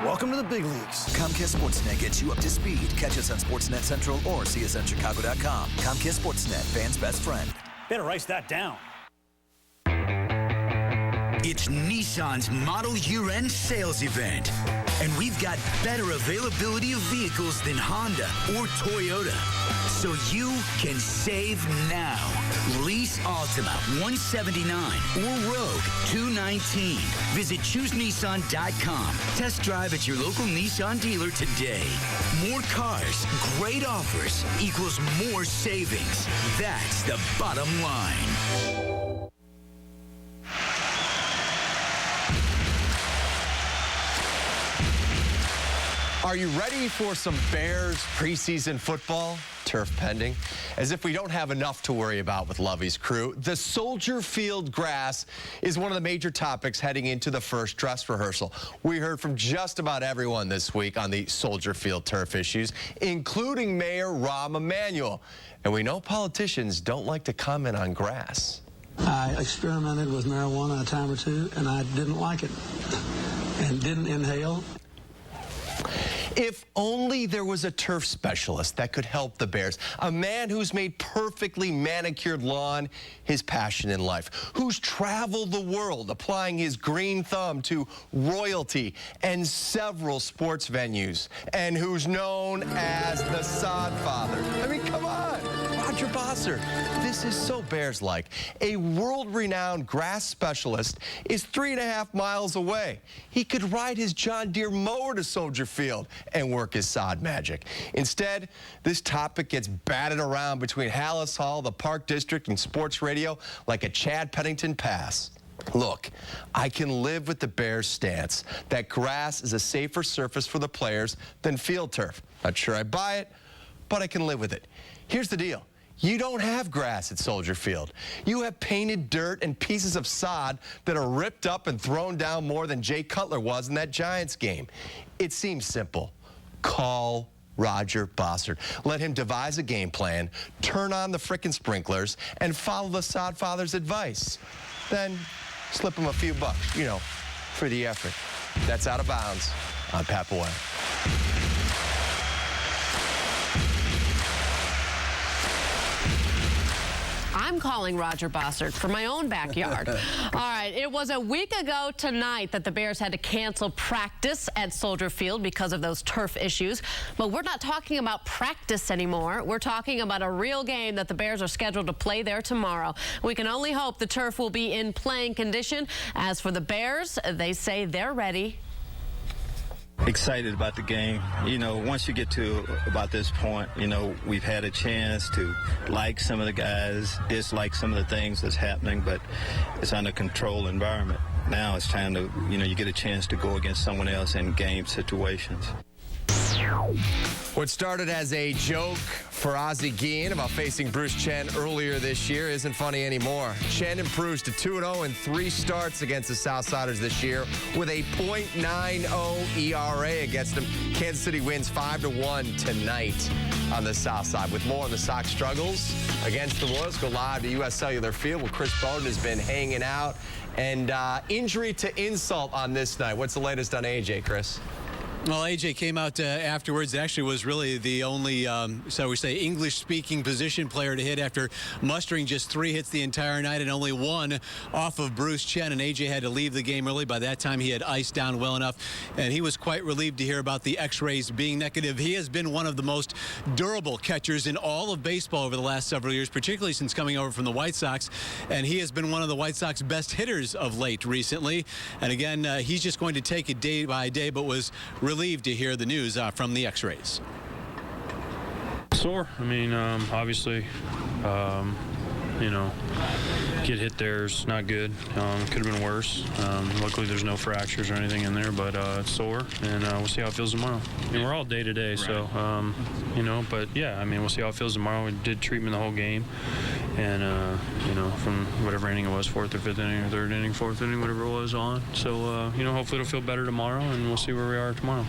Welcome to the big leagues. Comcast Sportsnet gets you up to speed. Catch us on Sportsnet Central or CSNChicago.com. Comcast Sportsnet, fans' best friend. Better write that down. It's Nissan's model year-end sales event, and we've got better availability of vehicles than Honda or Toyota, so you can save now. Lease Altima $179 or Rogue $219. Visit ChooseNissan.com. Test drive at your local Nissan dealer today. More cars, great offers equals more savings. That's the bottom line. Are you ready for some Bears preseason football? Turf pending. As if we don't have enough to worry about with Lovey's crew, the Soldier Field grass is one of the major topics heading into the first dress rehearsal. We heard from just about everyone this week on the Soldier Field turf issues, including Mayor Rahm Emanuel. And we know politicians don't like to comment on grass. I experimented with marijuana a time or two, and I didn't like it and didn't inhale. If only there was a turf specialist that could help the Bears, a man who's made perfectly manicured lawn his passion in life, who's traveled the world applying his green thumb to royalty and several sports venues, and who's known as the sod father. I mean, come on, Roger Bossert. This is so Bears-like. A world-renowned grass specialist is 3.5 miles away. He could ride his John Deere mower to Soldier Field and work his sod magic. Instead, this topic gets batted around between Hallis Hall, the Park District, and sports radio like a Chad Pennington pass. Look, I can live with the Bears' stance that grass is a safer surface for the players than field turf. Not sure I buy it, but I can live with it. Here's the deal. You don't have grass at Soldier Field. You have painted dirt and pieces of sod that are ripped up and thrown down more than Jay Cutler was in that Giants game. It seems simple. Call Roger Bossert. Let him devise a game plan, turn on the frickin' sprinklers, and follow the sod father's advice. Then slip him a few bucks, you know, for the effort. That's Out of Bounds on Pat Boyle. I'm calling Roger Bossert for my own backyard. All right, it was a week ago tonight that the Bears had to cancel practice at Soldier Field because of those turf issues. But we're not talking about practice anymore. We're talking about a real game that the Bears are scheduled to play there tomorrow. We can only hope the turf will be in playing condition. As for the Bears, they say they're ready. Excited about the game. You know, once you get to about this point, you know, we've had a chance to like some of the guys, dislike some of the things that's happening, but it's under controlled environment. Now it's time to, you know, you get a chance to go against someone else in game situations. What started as a joke for Ozzie Guillen about facing Bruce Chen earlier this year isn't funny anymore. Chen improves to 2-0 in 3 starts against the Southsiders this year with a .90 ERA against them. Kansas City wins 5-1 tonight on the South Side. With more on the Sox struggles against the Royals, go live to U.S. Cellular Field where Chris Bowden has been hanging out. And injury to insult on this night. What's the latest on A.J., Chris? Well, AJ came out afterwards. Actually was really the only, so we say, English-speaking position player to hit after mustering just 3 hits the entire night and only 1 off of Bruce Chen. And AJ had to leave the game early. By that time, he had iced down well enough. And he was quite relieved to hear about the x-rays being negative. He has been one of the most durable catchers in all of baseball over the last several years, particularly since coming over from the White Sox. And he has been one of the White Sox best hitters of late recently. And again, he's just going to take it day by day, but was relieved to hear the news from the x-rays. Sore. I mean, obviously, get hit there is not good. Could have been worse. Luckily, there's no fractures or anything in there, but it's sore, and we'll see how it feels tomorrow. We're all day to day, so but yeah, we'll see how it feels tomorrow. We did treatment the whole game, and from whatever inning it was, 4th or 5th inning or 3rd inning, 4th inning, whatever it was on. So hopefully it'll feel better tomorrow, and we'll see where we are tomorrow.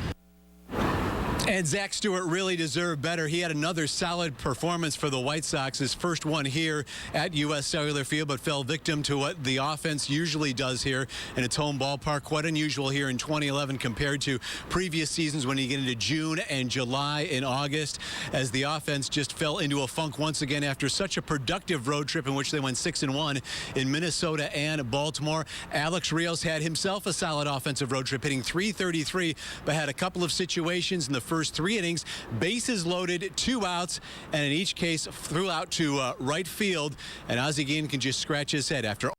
And Zach Stewart really deserved better. He had another solid performance for the White Sox, his first one here at U.S. Cellular Field, but fell victim to what the offense usually does here in its home ballpark. Quite unusual here in 2011 compared to previous seasons when you get into June and July and August, as the offense just fell into a funk once again after such a productive road trip in which they went 6-1 in Minnesota and Baltimore. Alex Rios had himself a solid offensive road trip, hitting .333, but had a couple of situations in the first 3 innings, bases loaded, 2 outs, and in each case threw out to right field, and Ozzie Guillen can just scratch his head after